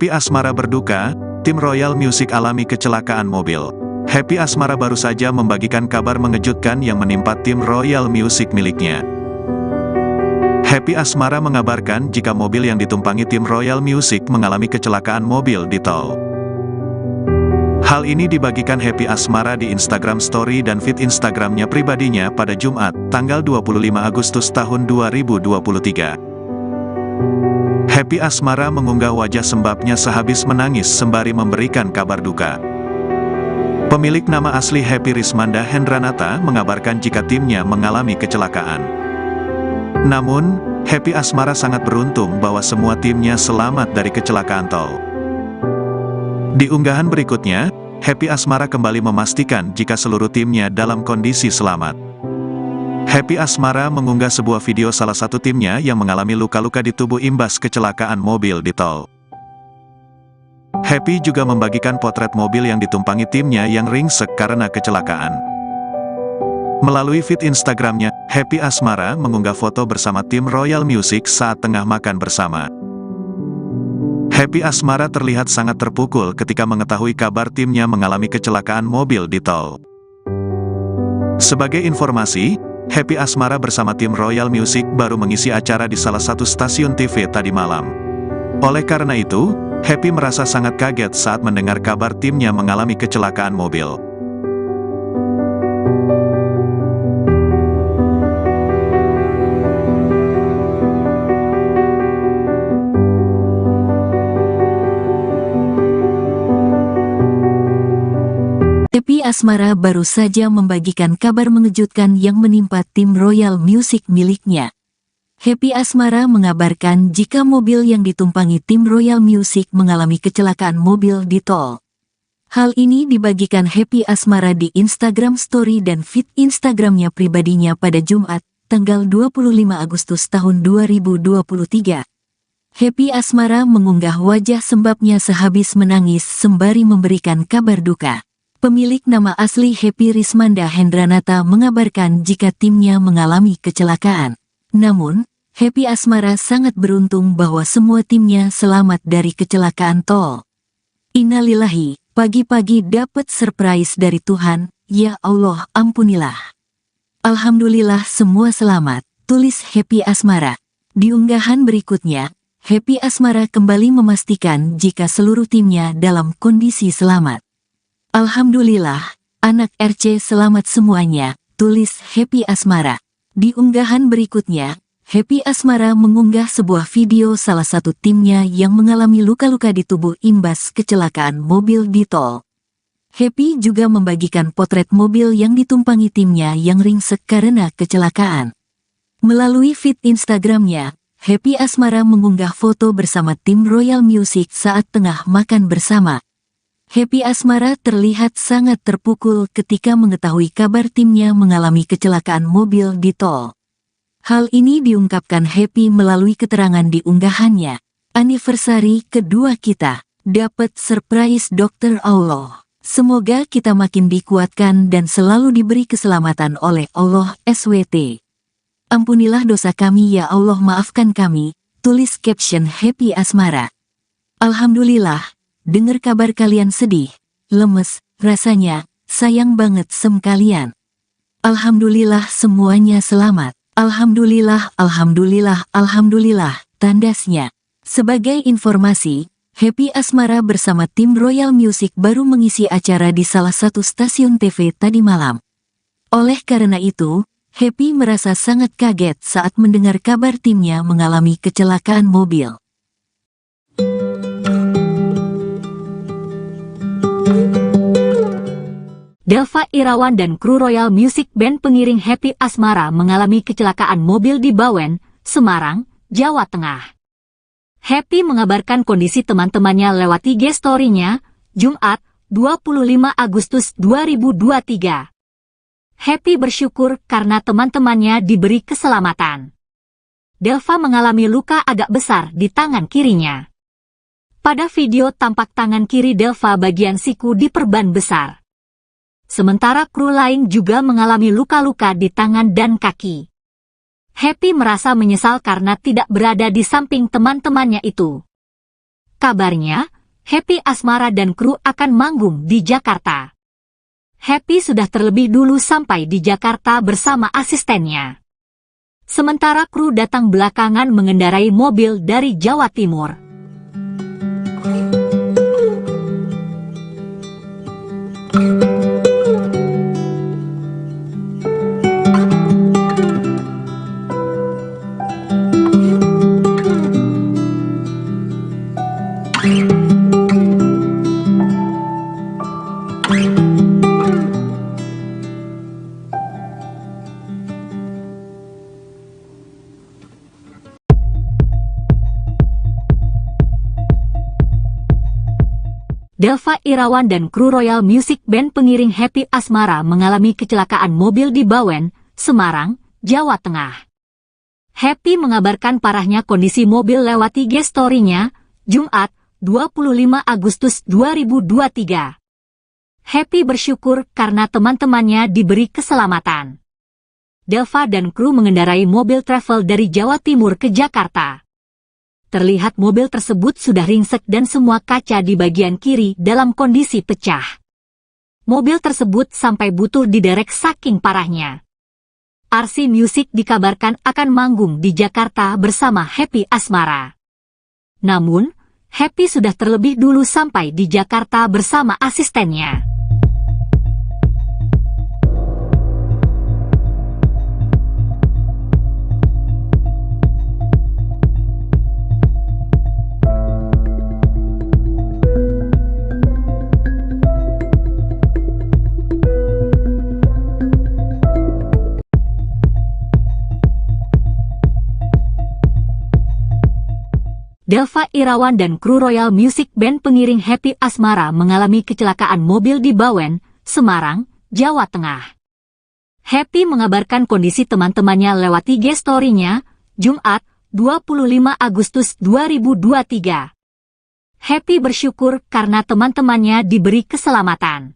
Happy Asmara berduka, tim Royal Music alami kecelakaan mobil. Happy Asmara baru saja membagikan kabar mengejutkan yang menimpa tim Royal Music miliknya. Happy Asmara mengabarkan jika mobil yang ditumpangi tim Royal Music mengalami kecelakaan mobil di tol. Hal ini dibagikan Happy Asmara di Instagram Story dan feed Instagramnya pribadinya pada Jumat, tanggal 25 Agustus tahun 2023. Happy Asmara mengunggah wajah sembabnya sehabis menangis sembari memberikan kabar duka. Pemilik nama asli Happy Rismanda Hendranata mengabarkan jika timnya mengalami kecelakaan. Namun, Happy Asmara sangat beruntung bahwa semua timnya selamat dari kecelakaan tol. Di unggahan berikutnya, Happy Asmara kembali memastikan jika seluruh timnya dalam kondisi selamat. Happy Asmara mengunggah sebuah video salah satu timnya yang mengalami luka-luka di tubuh imbas kecelakaan mobil di tol. Happy juga membagikan potret mobil yang ditumpangi timnya yang ringsek karena kecelakaan. Melalui feed Instagramnya, Happy Asmara mengunggah foto bersama tim Royal Music saat tengah makan bersama. Happy Asmara terlihat sangat terpukul ketika mengetahui kabar timnya mengalami kecelakaan mobil di tol. Sebagai informasi, Happy Asmara bersama tim Royal Music baru mengisi acara di salah satu stasiun TV tadi malam. Oleh karena itu, Happy merasa sangat kaget saat mendengar kabar timnya mengalami kecelakaan mobil. Happy Asmara baru saja membagikan kabar mengejutkan yang menimpa tim Royal Music miliknya. Happy Asmara mengabarkan jika mobil yang ditumpangi tim Royal Music mengalami kecelakaan mobil di tol. Hal ini dibagikan Happy Asmara di Instagram Story dan feed Instagramnya pribadinya pada Jumat, tanggal 25 Agustus tahun 2023. Happy Asmara mengunggah wajah sembabnya sehabis menangis sembari memberikan kabar duka. Pemilik nama asli Happy Rismanda Hendranata mengabarkan jika timnya mengalami kecelakaan. Namun, Happy Asmara sangat beruntung bahwa semua timnya selamat dari kecelakaan tol. Innalillahi, pagi-pagi dapat surprise dari Tuhan, ya Allah ampunilah. Alhamdulillah semua selamat, tulis Happy Asmara. Di unggahan berikutnya, Happy Asmara kembali memastikan jika seluruh timnya dalam kondisi selamat. Alhamdulillah, anak RC selamat semuanya, tulis Happy Asmara. Di unggahan berikutnya, Happy Asmara mengunggah sebuah video salah satu timnya yang mengalami luka-luka di tubuh imbas kecelakaan mobil di tol. Happy juga membagikan potret mobil yang ditumpangi timnya yang ringsek karena kecelakaan. Melalui feed Instagramnya, Happy Asmara mengunggah foto bersama tim Royal Music saat tengah makan bersama. Happy Asmara terlihat sangat terpukul ketika mengetahui kabar timnya mengalami kecelakaan mobil di tol. Hal ini diungkapkan Happy melalui keterangan di unggahannya. Anniversary kedua kita, dapat surprise Dokter Allah. Semoga kita makin dikuatkan dan selalu diberi keselamatan oleh Allah SWT. Ampunilah dosa kami ya Allah, maafkan kami, tulis caption Happy Asmara. Alhamdulillah. Dengar kabar kalian sedih, lemes, rasanya, sayang banget kalian. Alhamdulillah semuanya selamat. Alhamdulillah, alhamdulillah, alhamdulillah, tandasnya. Sebagai informasi, Happy Asmara bersama tim Royal Music baru mengisi acara di salah satu stasiun TV tadi malam. Oleh karena itu, Happy merasa sangat kaget saat mendengar kabar timnya mengalami kecelakaan mobil. Delva Irawan dan kru Royal Music Band pengiring Happy Asmara mengalami kecelakaan mobil di Bawen, Semarang, Jawa Tengah. Happy mengabarkan kondisi teman-temannya lewat IG story-nya, Jumat, 25 Agustus 2023. Happy bersyukur karena teman-temannya diberi keselamatan. Delva mengalami luka agak besar di tangan kirinya. Pada video tampak tangan kiri Delva bagian siku diperban besar. Sementara kru lain juga mengalami luka-luka di tangan dan kaki. Happy merasa menyesal karena tidak berada di samping teman-temannya itu. Kabarnya, Happy Asmara dan kru akan manggung di Jakarta. Happy sudah terlebih dulu sampai di Jakarta bersama asistennya. Sementara kru datang belakangan mengendarai mobil dari Jawa Timur. Delva Irawan dan kru Royal Music Band pengiring Happy Asmara mengalami kecelakaan mobil di Bawen, Semarang, Jawa Tengah. Happy mengabarkan parahnya kondisi mobil lewat IG story-nya, Jumat, 25 Agustus 2023. Happy bersyukur karena teman-temannya diberi keselamatan. Delva dan kru mengendarai mobil travel dari Jawa Timur ke Jakarta. Terlihat mobil tersebut sudah ringsek dan semua kaca di bagian kiri dalam kondisi pecah. Mobil tersebut sampai butuh diderek saking parahnya. RC Music dikabarkan akan manggung di Jakarta bersama Happy Asmara. Namun, Happy sudah terlebih dulu sampai di Jakarta bersama asistennya. Delva Irawan dan kru Royal Music Band pengiring Happy Asmara mengalami kecelakaan mobil di Bawen, Semarang, Jawa Tengah. Happy mengabarkan kondisi teman-temannya lewat IG story-nya, Jumat, 25 Agustus 2023. Happy bersyukur karena teman-temannya diberi keselamatan.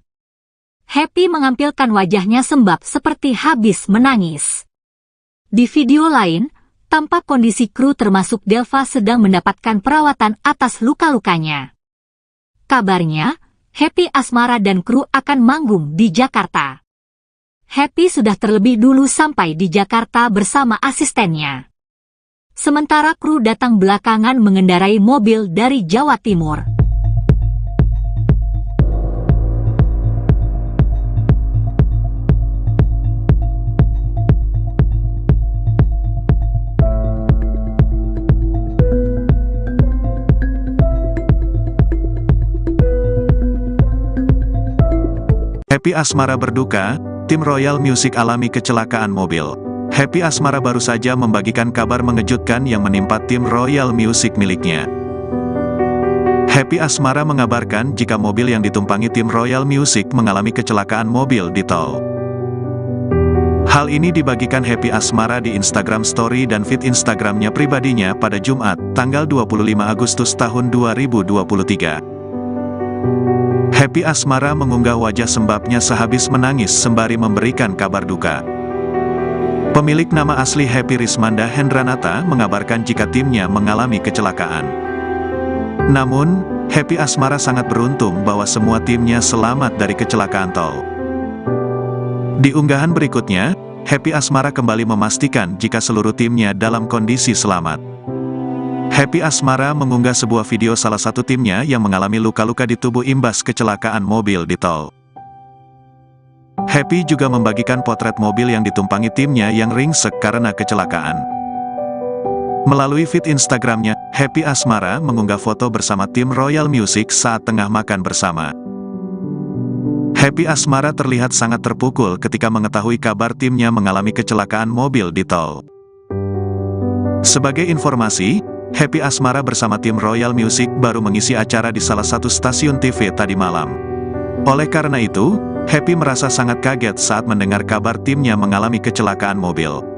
Happy mengampilkan wajahnya sembab seperti habis menangis. Di video lain, tampak kondisi kru termasuk Delva sedang mendapatkan perawatan atas luka-lukanya. Kabarnya, Happy Asmara dan kru akan manggung di Jakarta. Happy sudah terlebih dulu sampai di Jakarta bersama asistennya. Sementara kru datang belakangan mengendarai mobil dari Jawa Timur. Happy Asmara berduka, tim Royal Music alami kecelakaan mobil. Happy Asmara baru saja membagikan kabar mengejutkan yang menimpa tim Royal Music miliknya. Happy Asmara mengabarkan jika mobil yang ditumpangi tim Royal Music mengalami kecelakaan mobil di tol. Hal ini dibagikan Happy Asmara di Instagram Story dan feed Instagramnya pribadinya pada Jumat, tanggal 25 Agustus tahun 2023. Happy Asmara mengunggah wajah sembabnya sehabis menangis sembari memberikan kabar duka. Pemilik nama asli Happy Rismanda Hendranata mengabarkan jika timnya mengalami kecelakaan. Namun, Happy Asmara sangat beruntung bahwa semua timnya selamat dari kecelakaan tol. Di unggahan berikutnya, Happy Asmara kembali memastikan jika seluruh timnya dalam kondisi selamat. Happy Asmara mengunggah sebuah video salah satu timnya yang mengalami luka-luka di tubuh imbas kecelakaan mobil di tol. Happy juga membagikan potret mobil yang ditumpangi timnya yang ringsek karena kecelakaan. Melalui feed Instagramnya, Happy Asmara mengunggah foto bersama tim Royal Music saat tengah makan bersama. Happy Asmara terlihat sangat terpukul ketika mengetahui kabar timnya mengalami kecelakaan mobil di tol. Sebagai informasi, Happy Asmara bersama tim Royal Music baru mengisi acara di salah satu stasiun TV tadi malam. Oleh karena itu, Happy merasa sangat kaget saat mendengar kabar timnya mengalami kecelakaan mobil.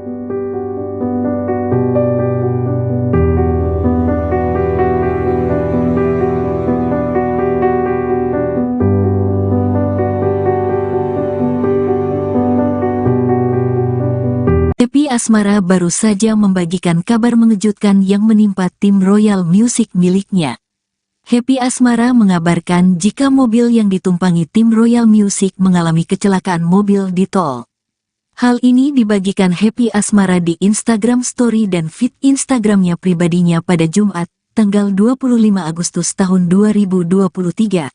Happy Asmara baru saja membagikan kabar mengejutkan yang menimpa tim Royal Music miliknya. Happy Asmara mengabarkan jika mobil yang ditumpangi tim Royal Music mengalami kecelakaan mobil di tol. Hal ini dibagikan Happy Asmara di Instagram Story dan feed Instagramnya pribadinya pada Jumat, tanggal 25 Agustus tahun 2023.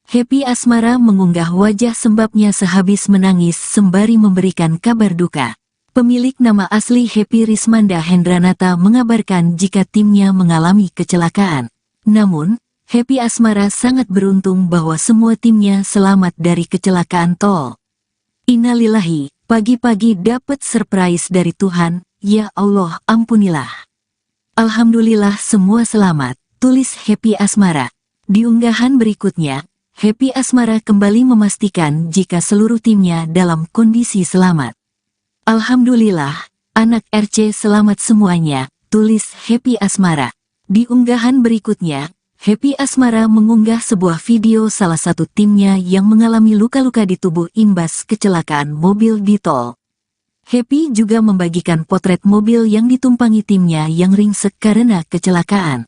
Happy Asmara mengunggah wajah sembabnya sehabis menangis sembari memberikan kabar duka. Pemilik nama asli Happy Rismanda Hendranata mengabarkan jika timnya mengalami kecelakaan. Namun, Happy Asmara sangat beruntung bahwa semua timnya selamat dari kecelakaan tol. Innalillahi, pagi-pagi dapat surprise dari Tuhan, ya Allah ampunilah. Alhamdulillah semua selamat, tulis Happy Asmara. Di unggahan berikutnya, Happy Asmara kembali memastikan jika seluruh timnya dalam kondisi selamat. Alhamdulillah, anak RC selamat semuanya, tulis Happy Asmara. Di unggahan berikutnya, Happy Asmara mengunggah sebuah video salah satu timnya yang mengalami luka-luka di tubuh imbas kecelakaan mobil di tol. Happy juga membagikan potret mobil yang ditumpangi timnya yang ringsek karena kecelakaan.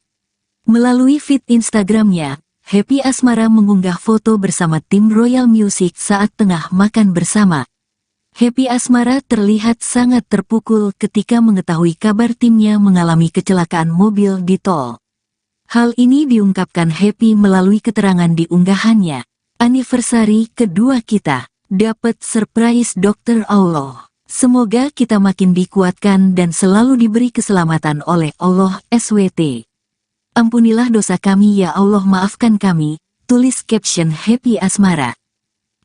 Melalui feed Instagramnya, Happy Asmara mengunggah foto bersama tim Royal Music saat tengah makan bersama. Happy Asmara terlihat sangat terpukul ketika mengetahui kabar timnya mengalami kecelakaan mobil di tol. Hal ini diungkapkan Happy melalui keterangan di unggahannya. Anniversary kedua kita, dapat surprise Dokter Allah. Semoga kita makin dikuatkan dan selalu diberi keselamatan oleh Allah SWT. Ampunilah dosa kami ya Allah, maafkan kami, tulis caption Happy Asmara.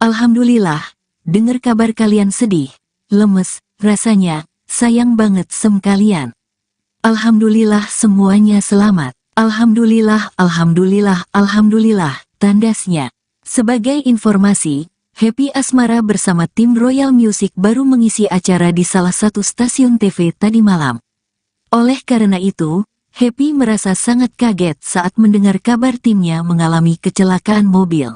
Alhamdulillah, dengar kabar kalian sedih, lemes, rasanya, sayang banget kalian. Alhamdulillah semuanya selamat. Alhamdulillah, alhamdulillah, alhamdulillah, tandasnya. Sebagai informasi, Happy Asmara bersama tim Royal Music baru mengisi acara di salah satu stasiun TV tadi malam. Oleh karena itu, Happy merasa sangat kaget saat mendengar kabar timnya mengalami kecelakaan mobil.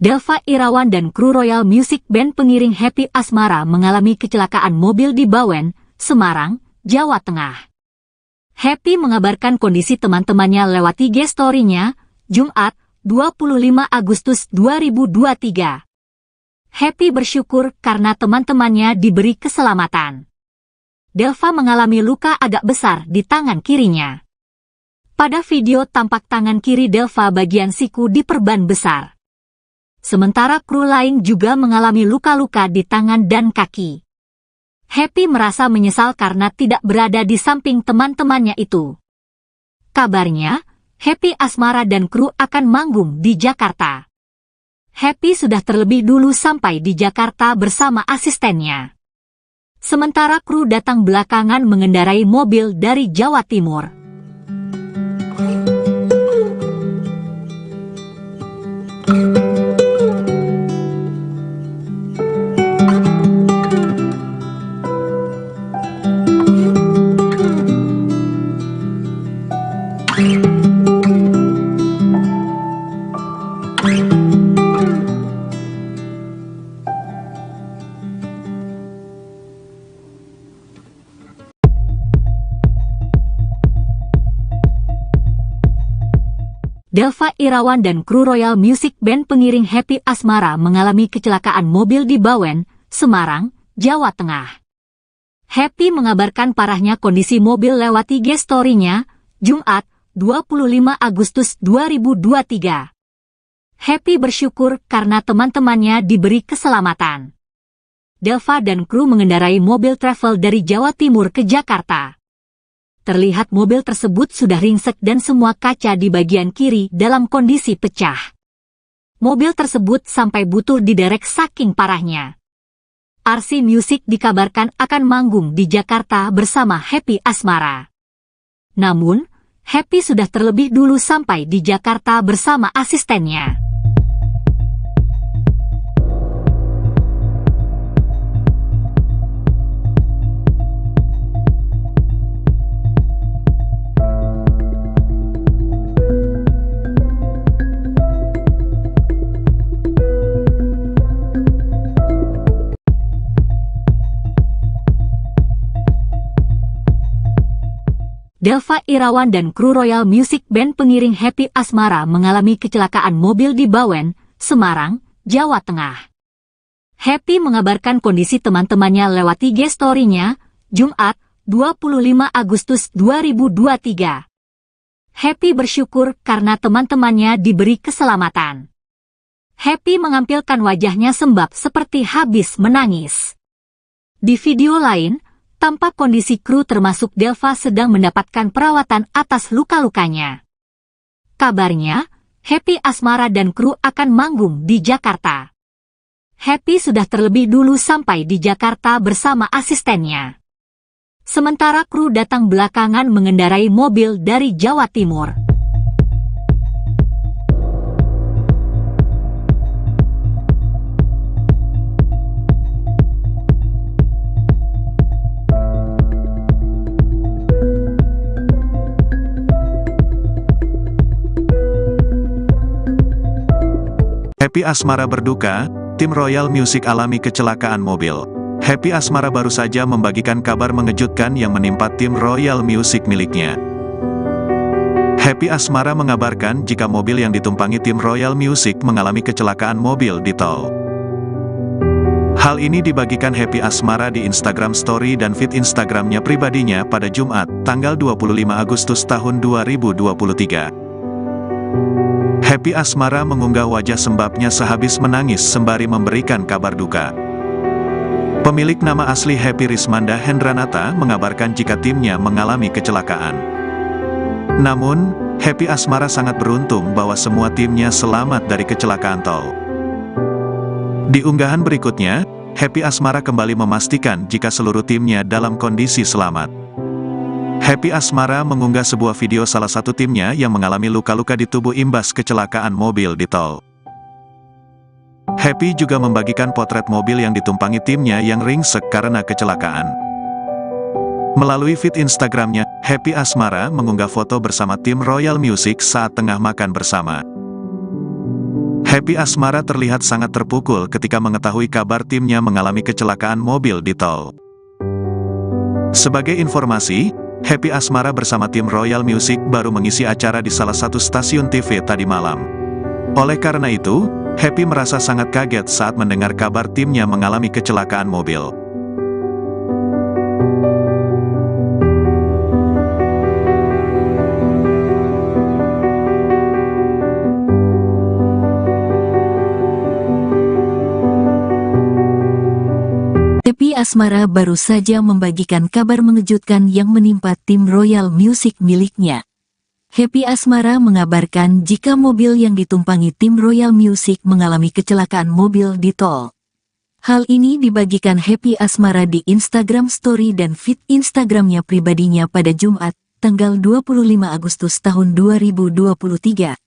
Delva Irawan dan kru Royal Music Band pengiring Happy Asmara mengalami kecelakaan mobil di Bawen, Semarang, Jawa Tengah. Happy mengabarkan kondisi teman-temannya lewat IG story-nya, Jumat, 25 Agustus 2023. Happy bersyukur karena teman-temannya diberi keselamatan. Delva mengalami luka agak besar di tangan kirinya. Pada video tampak tangan kiri Delva bagian siku diperban besar. Sementara kru lain juga mengalami luka-luka di tangan dan kaki. Happy merasa menyesal karena tidak berada di samping teman-temannya itu. Kabarnya, Happy Asmara dan kru akan manggung di Jakarta. Happy sudah terlebih dulu sampai di Jakarta bersama asistennya. Sementara kru datang belakangan mengendarai mobil dari Jawa Timur. Delva Irawan dan kru Royal Music Band pengiring Happy Asmara mengalami kecelakaan mobil di Bawen, Semarang, Jawa Tengah. Happy mengabarkan parahnya kondisi mobil lewat IG story-nya, Jumat, 25 Agustus 2023. Happy bersyukur karena teman-temannya diberi keselamatan. Delva dan kru mengendarai mobil travel dari Jawa Timur ke Jakarta. Terlihat mobil tersebut sudah ringsek dan semua kaca di bagian kiri dalam kondisi pecah. Mobil tersebut sampai butuh diderek saking parahnya. RC Music dikabarkan akan manggung di Jakarta bersama Happy Asmara. Namun, Happy sudah terlebih dulu sampai di Jakarta bersama asistennya. Delva Irawan dan kru Royal Music Band pengiring Happy Asmara mengalami kecelakaan mobil di Bawen, Semarang, Jawa Tengah. Happy mengabarkan kondisi teman-temannya lewat IG story-nya, Jumat, 25 Agustus 2023. Happy bersyukur karena teman-temannya diberi keselamatan. Happy mengampilkan wajahnya sembab seperti habis menangis. Di video lain, tampak kondisi kru termasuk Delva sedang mendapatkan perawatan atas luka-lukanya. Kabarnya, Happy Asmara dan kru akan manggung di Jakarta. Happy sudah terlebih dulu sampai di Jakarta bersama asistennya. Sementara kru datang belakangan mengendarai mobil dari Jawa Timur. Happy Asmara berduka, tim Royal Music alami kecelakaan mobil. Happy Asmara baru saja membagikan kabar mengejutkan yang menimpa tim Royal Music miliknya. Happy Asmara mengabarkan jika mobil yang ditumpangi tim Royal Music mengalami kecelakaan mobil di tol. Hal ini dibagikan Happy Asmara di Instagram Story dan feed Instagramnya pribadinya pada Jumat, tanggal 25 Agustus tahun 2023. Happy Asmara mengunggah wajah sembabnya sehabis menangis sembari memberikan kabar duka. Pemilik nama asli Happy Rismanda Hendranata mengabarkan jika timnya mengalami kecelakaan. Namun, Happy Asmara sangat beruntung bahwa semua timnya selamat dari kecelakaan tol. Di unggahan berikutnya, Happy Asmara kembali memastikan jika seluruh timnya dalam kondisi selamat. Happy Asmara mengunggah sebuah video salah satu timnya yang mengalami luka-luka di tubuh imbas kecelakaan mobil di tol. Happy juga membagikan potret mobil yang ditumpangi timnya yang ringsek karena kecelakaan. Melalui feed Instagramnya, Happy Asmara mengunggah foto bersama tim Royal Music saat tengah makan bersama. Happy Asmara terlihat sangat terpukul ketika mengetahui kabar timnya mengalami kecelakaan mobil di tol. Sebagai informasi, Happy Asmara bersama tim Royal Music baru mengisi acara di salah satu stasiun TV tadi malam. Oleh karena itu, Happy merasa sangat kaget saat mendengar kabar timnya mengalami kecelakaan mobil. Happy Asmara baru saja membagikan kabar mengejutkan yang menimpa tim Royal Music miliknya. Happy Asmara mengabarkan jika mobil yang ditumpangi tim Royal Music mengalami kecelakaan mobil di tol. Hal ini dibagikan Happy Asmara di Instagram Story dan feed Instagramnya pribadinya pada Jumat, tanggal 25 Agustus tahun 2023.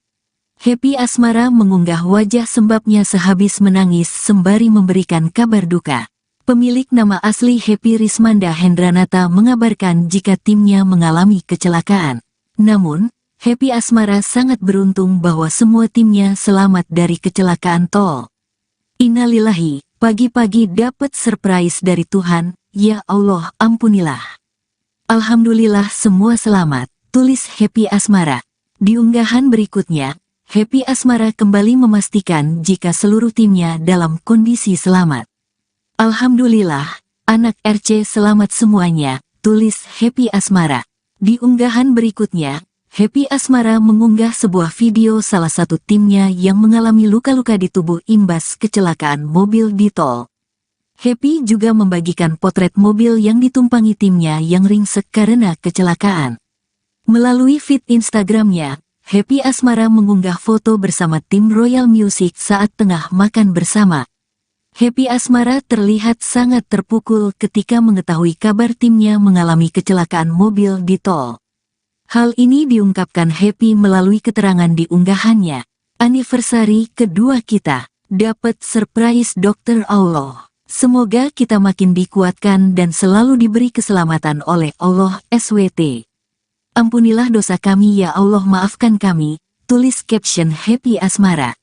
Happy Asmara mengunggah wajah sembabnya sehabis menangis sembari memberikan kabar duka. Pemilik nama asli Happy Rismanda Hendranata mengabarkan jika timnya mengalami kecelakaan. Namun, Happy Asmara sangat beruntung bahwa semua timnya selamat dari kecelakaan tol. Innalillahi, pagi-pagi dapat surprise dari Tuhan, ya Allah ampunilah. Alhamdulillah semua selamat, tulis Happy Asmara. Di unggahan berikutnya, Happy Asmara kembali memastikan jika seluruh timnya dalam kondisi selamat. Alhamdulillah, anak RC selamat semuanya, tulis Happy Asmara. Di unggahan berikutnya, Happy Asmara mengunggah sebuah video salah satu timnya yang mengalami luka-luka di tubuh imbas kecelakaan mobil di tol. Happy juga membagikan potret mobil yang ditumpangi timnya yang ringsek karena kecelakaan. Melalui feed Instagramnya, Happy Asmara mengunggah foto bersama tim Royal Music saat tengah makan bersama. Happy Asmara terlihat sangat terpukul ketika mengetahui kabar timnya mengalami kecelakaan mobil di tol. Hal ini diungkapkan Happy melalui keterangan di unggahannya. Anniversary kedua kita, dapat surprise Dokter Allah. Semoga kita makin dikuatkan dan selalu diberi keselamatan oleh Allah SWT. Ampunilah dosa kami ya Allah, maafkan kami, tulis caption Happy Asmara.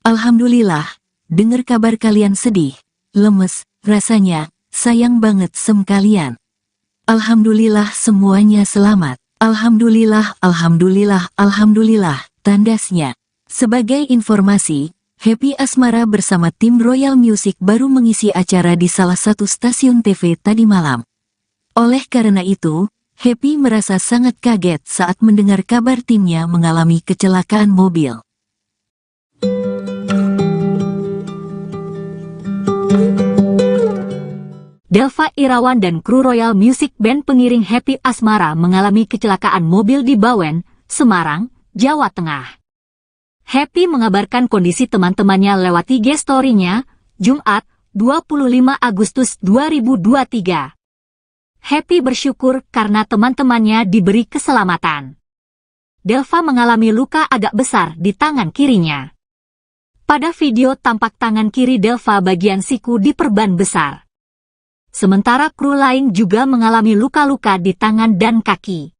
Alhamdulillah. Dengar kabar kalian sedih, lemes, rasanya, sayang banget kalian. Alhamdulillah semuanya selamat. Alhamdulillah, alhamdulillah, alhamdulillah, tandasnya. Sebagai informasi, Happy Asmara bersama tim Royal Music baru mengisi acara di salah satu stasiun TV tadi malam. Oleh karena itu, Happy merasa sangat kaget saat mendengar kabar timnya mengalami kecelakaan mobil. Dava Irawan dan kru Royal Music Band pengiring Happy Asmara mengalami kecelakaan mobil di Bawen, Semarang, Jawa Tengah. Happy mengabarkan kondisi teman-temannya lewat IG story-nya, Jumat, 25 Agustus 2023. Happy bersyukur karena teman-temannya diberi keselamatan. Delva mengalami luka agak besar di tangan kirinya. Pada video tampak tangan kiri Delva bagian siku diperban besar. Sementara kru lain juga mengalami luka-luka di tangan dan kaki.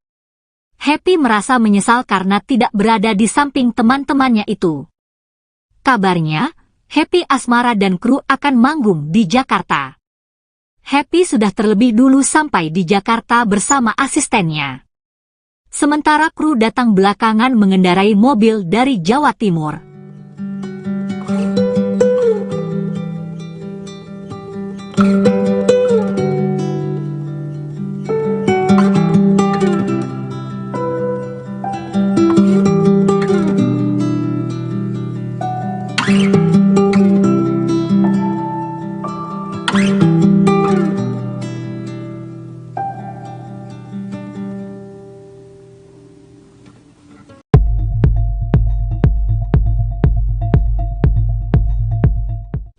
Happy merasa menyesal karena tidak berada di samping teman-temannya itu. Kabarnya, Happy Asmara dan kru akan manggung di Jakarta. Happy sudah terlebih dulu sampai di Jakarta bersama asistennya. Sementara kru datang belakangan mengendarai mobil dari Jawa Timur.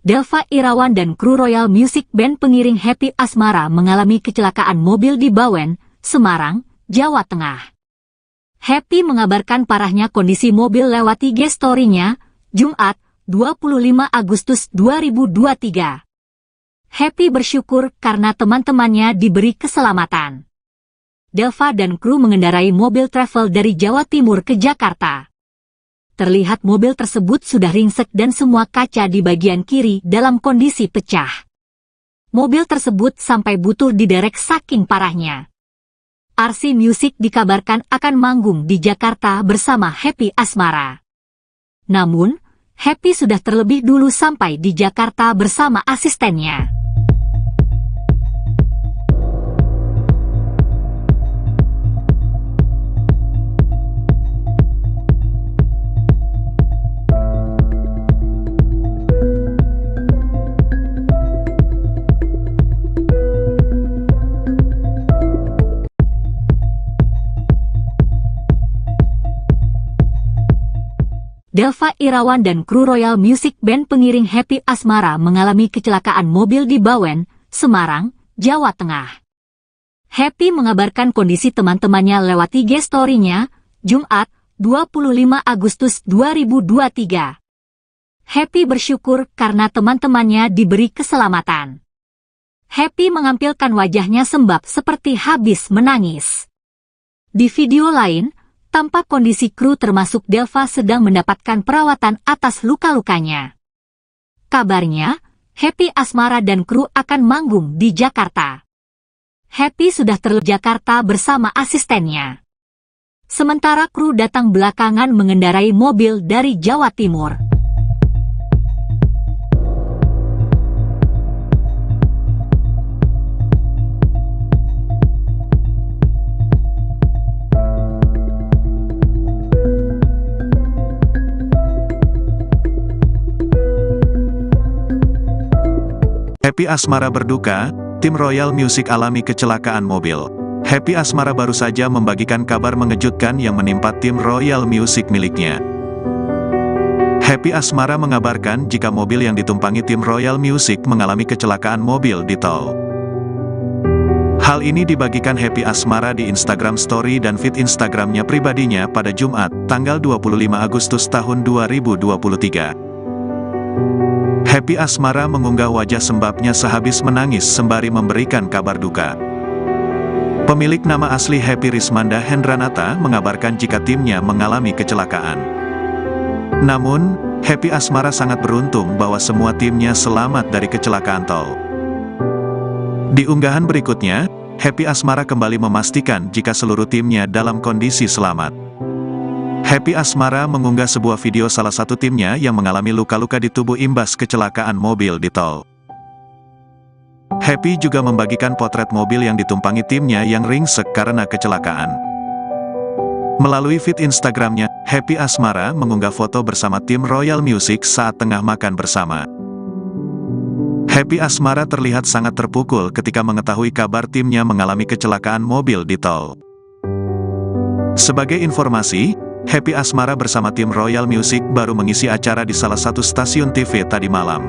Delva Irawan dan kru Royal Music Band pengiring Happy Asmara mengalami kecelakaan mobil di Bawen, Semarang, Jawa Tengah. Happy mengabarkan parahnya kondisi mobil lewat IG story-nya, Jumat, 25 Agustus 2023. Happy bersyukur karena teman-temannya diberi keselamatan. Delva dan kru mengendarai mobil travel dari Jawa Timur ke Jakarta. Terlihat mobil tersebut sudah ringsek dan semua kaca di bagian kiri dalam kondisi pecah. Mobil tersebut sampai butuh diderek saking parahnya. RC Music dikabarkan akan manggung di Jakarta bersama Happy Asmara. Namun, Happy sudah terlebih dulu sampai di Jakarta bersama asistennya. Delva Irawan dan kru Royal Music Band pengiring Happy Asmara mengalami kecelakaan mobil di Bawen, Semarang, Jawa Tengah. Happy mengabarkan kondisi teman-temannya lewat IG story-nya, Jumat, 25 Agustus 2023. Happy bersyukur karena teman-temannya diberi keselamatan. Happy mengampilkan wajahnya sembab seperti habis menangis. Di video lain, tampak kondisi kru termasuk Delva sedang mendapatkan perawatan atas luka-lukanya. Kabarnya, Happy Asmara dan kru akan manggung di Jakarta. Happy sudah terlebih Jakarta bersama asistennya. Sementara kru datang belakangan mengendarai mobil dari Jawa Timur. Happy Asmara berduka, tim Royal Music alami kecelakaan mobil. Happy Asmara baru saja membagikan kabar mengejutkan yang menimpa tim Royal Music miliknya. Happy Asmara mengabarkan jika mobil yang ditumpangi tim Royal Music mengalami kecelakaan mobil di tol. Hal ini dibagikan Happy Asmara di Instagram Story dan feed Instagramnya pribadinya pada Jumat, tanggal 25 Agustus tahun 2023. Happy Asmara mengunggah wajah sembabnya sehabis menangis sembari memberikan kabar duka. Pemilik nama asli Happy Rismanda Hendranata mengabarkan jika timnya mengalami kecelakaan. Namun, Happy Asmara sangat beruntung bahwa semua timnya selamat dari kecelakaan tol. Di unggahan berikutnya, Happy Asmara kembali memastikan jika seluruh timnya dalam kondisi selamat. Happy Asmara mengunggah sebuah video salah satu timnya yang mengalami luka-luka di tubuh imbas kecelakaan mobil di tol. Happy juga membagikan potret mobil yang ditumpangi timnya yang ringsek karena kecelakaan. Melalui feed Instagramnya, Happy Asmara mengunggah foto bersama tim Royal Music saat tengah makan bersama. Happy Asmara terlihat sangat terpukul ketika mengetahui kabar timnya mengalami kecelakaan mobil di tol. Sebagai informasi, Happy Asmara bersama tim Royal Music baru mengisi acara di salah satu stasiun TV tadi malam.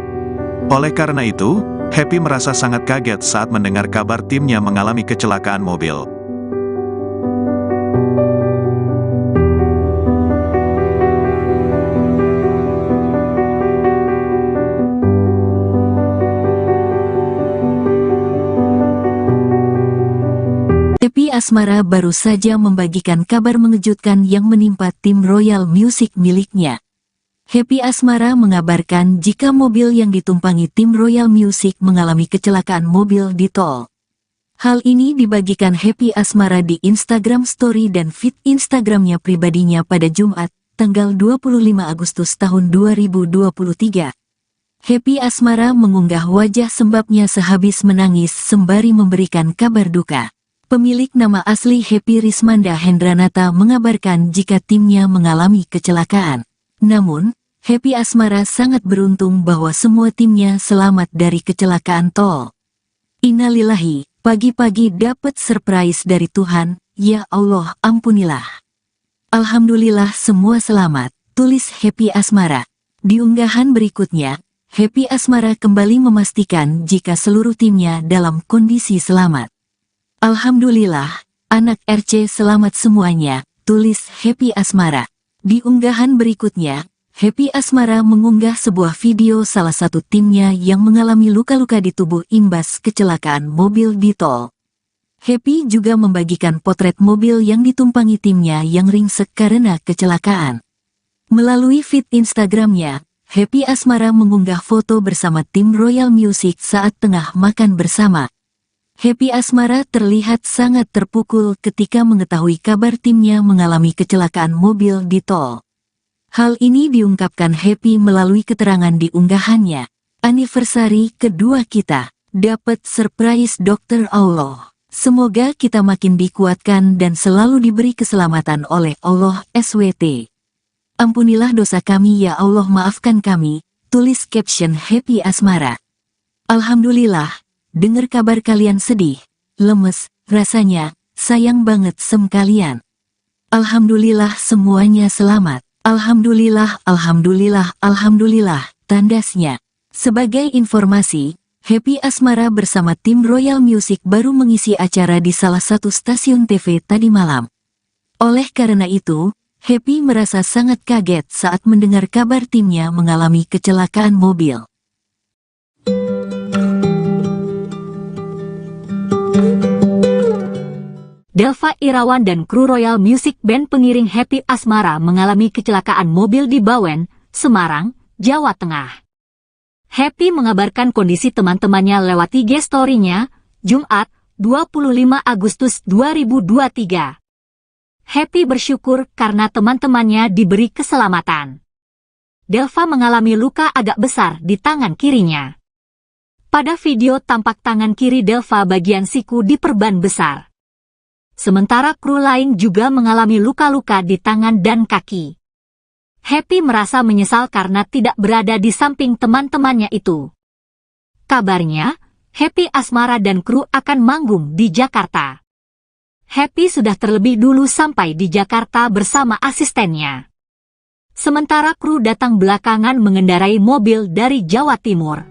Oleh karena itu, Happy merasa sangat kaget saat mendengar kabar timnya mengalami kecelakaan mobil. Happy Asmara baru saja membagikan kabar mengejutkan yang menimpa tim Royal Music miliknya. Happy Asmara mengabarkan jika mobil yang ditumpangi tim Royal Music mengalami kecelakaan mobil di tol. Hal ini dibagikan Happy Asmara di Instagram Story dan feed Instagramnya pribadinya pada Jumat, tanggal 25 Agustus tahun 2023. Happy Asmara mengunggah wajah sembabnya sehabis menangis sembari memberikan kabar duka. Pemilik nama asli Happy Rismanda Hendranata mengabarkan jika timnya mengalami kecelakaan. Namun, Happy Asmara sangat beruntung bahwa semua timnya selamat dari kecelakaan tol. Innalillahi, pagi-pagi dapat surprise dari Tuhan, ya Allah ampunilah. Alhamdulillah semua selamat, tulis Happy Asmara. Di unggahan berikutnya, Happy Asmara kembali memastikan jika seluruh timnya dalam kondisi selamat. Alhamdulillah, anak RC selamat semuanya, tulis Happy Asmara. Di unggahan berikutnya, Happy Asmara mengunggah sebuah video salah satu timnya yang mengalami luka-luka di tubuh imbas kecelakaan mobil di tol. Happy juga membagikan potret mobil yang ditumpangi timnya yang ringsek karena kecelakaan. Melalui feed Instagramnya, Happy Asmara mengunggah foto bersama tim Royal Music saat tengah makan bersama. Happy Asmara terlihat sangat terpukul ketika mengetahui kabar timnya mengalami kecelakaan mobil di tol. Hal ini diungkapkan Happy melalui keterangan di unggahannya. Anniversary kedua kita, dapat surprise Dokter Allah. Semoga kita makin dikuatkan dan selalu diberi keselamatan oleh Allah SWT. Ampunilah dosa kami ya Allah, maafkan kami, tulis caption Happy Asmara. Alhamdulillah. Dengar kabar kalian sedih, lemes, rasanya, sayang banget kalian. Alhamdulillah semuanya selamat. Alhamdulillah, alhamdulillah, alhamdulillah, tandasnya. Sebagai informasi, Happy Asmara bersama tim Royal Music baru mengisi acara di salah satu stasiun TV tadi malam. Oleh karena itu, Happy merasa sangat kaget saat mendengar kabar timnya mengalami kecelakaan mobil. Delva Irawan dan kru Royal Music Band pengiring Happy Asmara mengalami kecelakaan mobil di Bawen, Semarang, Jawa Tengah. Happy mengabarkan kondisi teman-temannya lewat IG Story-nya, Jumat, 25 Agustus 2023. Happy bersyukur karena teman-temannya diberi keselamatan. Delva mengalami luka agak besar di tangan kirinya. Pada video tampak tangan kiri Delva bagian siku diperban besar. Sementara kru lain juga mengalami luka-luka di tangan dan kaki. Happy merasa menyesal karena tidak berada di samping teman-temannya itu. Kabarnya, Happy Asmara dan kru akan manggung di Jakarta. Happy sudah terlebih dulu sampai di Jakarta bersama asistennya. Sementara kru datang belakangan mengendarai mobil dari Jawa Timur.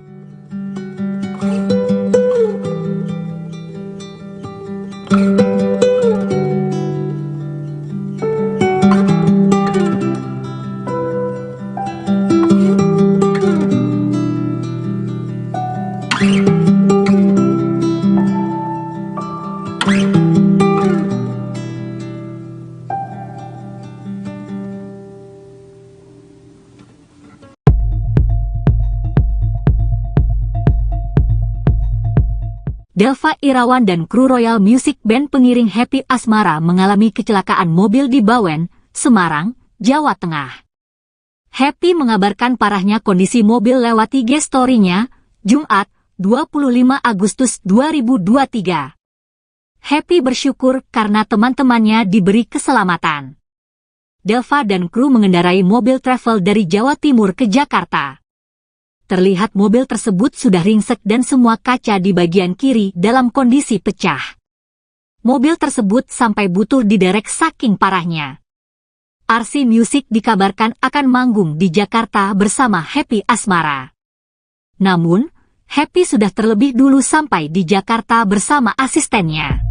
Delva Irawan dan kru Royal Music Band pengiring Happy Asmara mengalami kecelakaan mobil di Bawen, Semarang, Jawa Tengah. Happy mengabarkan parahnya kondisi mobil lewat IG Story-nya, Jumat, 25 Agustus 2023. Happy bersyukur karena teman-temannya diberi keselamatan. Delva dan kru mengendarai mobil travel dari Jawa Timur ke Jakarta. Terlihat mobil tersebut sudah ringsek dan semua kaca di bagian kiri dalam kondisi pecah. Mobil tersebut sampai butuh diderek saking parahnya. RC Music dikabarkan akan manggung di Jakarta bersama Happy Asmara. Namun, Happy sudah terlebih dulu sampai di Jakarta bersama asistennya.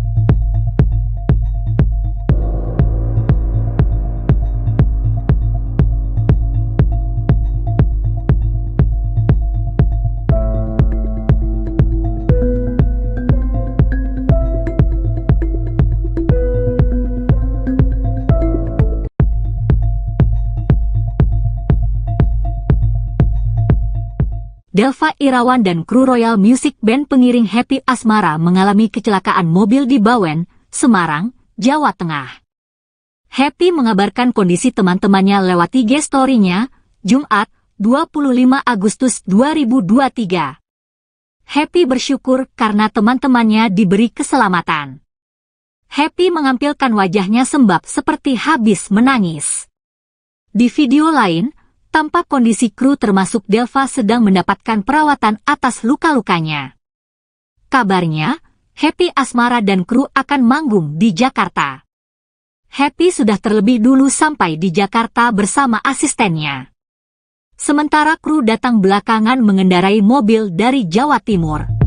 Delva Irawan dan kru Royal Music Band pengiring Happy Asmara mengalami kecelakaan mobil di Bawen, Semarang, Jawa Tengah. Happy mengabarkan kondisi teman-temannya lewat IG story-nya, Jumat, 25 Agustus 2023. Happy bersyukur karena teman-temannya diberi keselamatan. Happy mengampilkan wajahnya sembab seperti habis menangis. Di video lain, tampak kondisi kru termasuk Delva sedang mendapatkan perawatan atas luka-lukanya. Kabarnya, Happy Asmara dan kru akan manggung di Jakarta. Happy sudah terlebih dulu sampai di Jakarta bersama asistennya. Sementara kru datang belakangan mengendarai mobil dari Jawa Timur.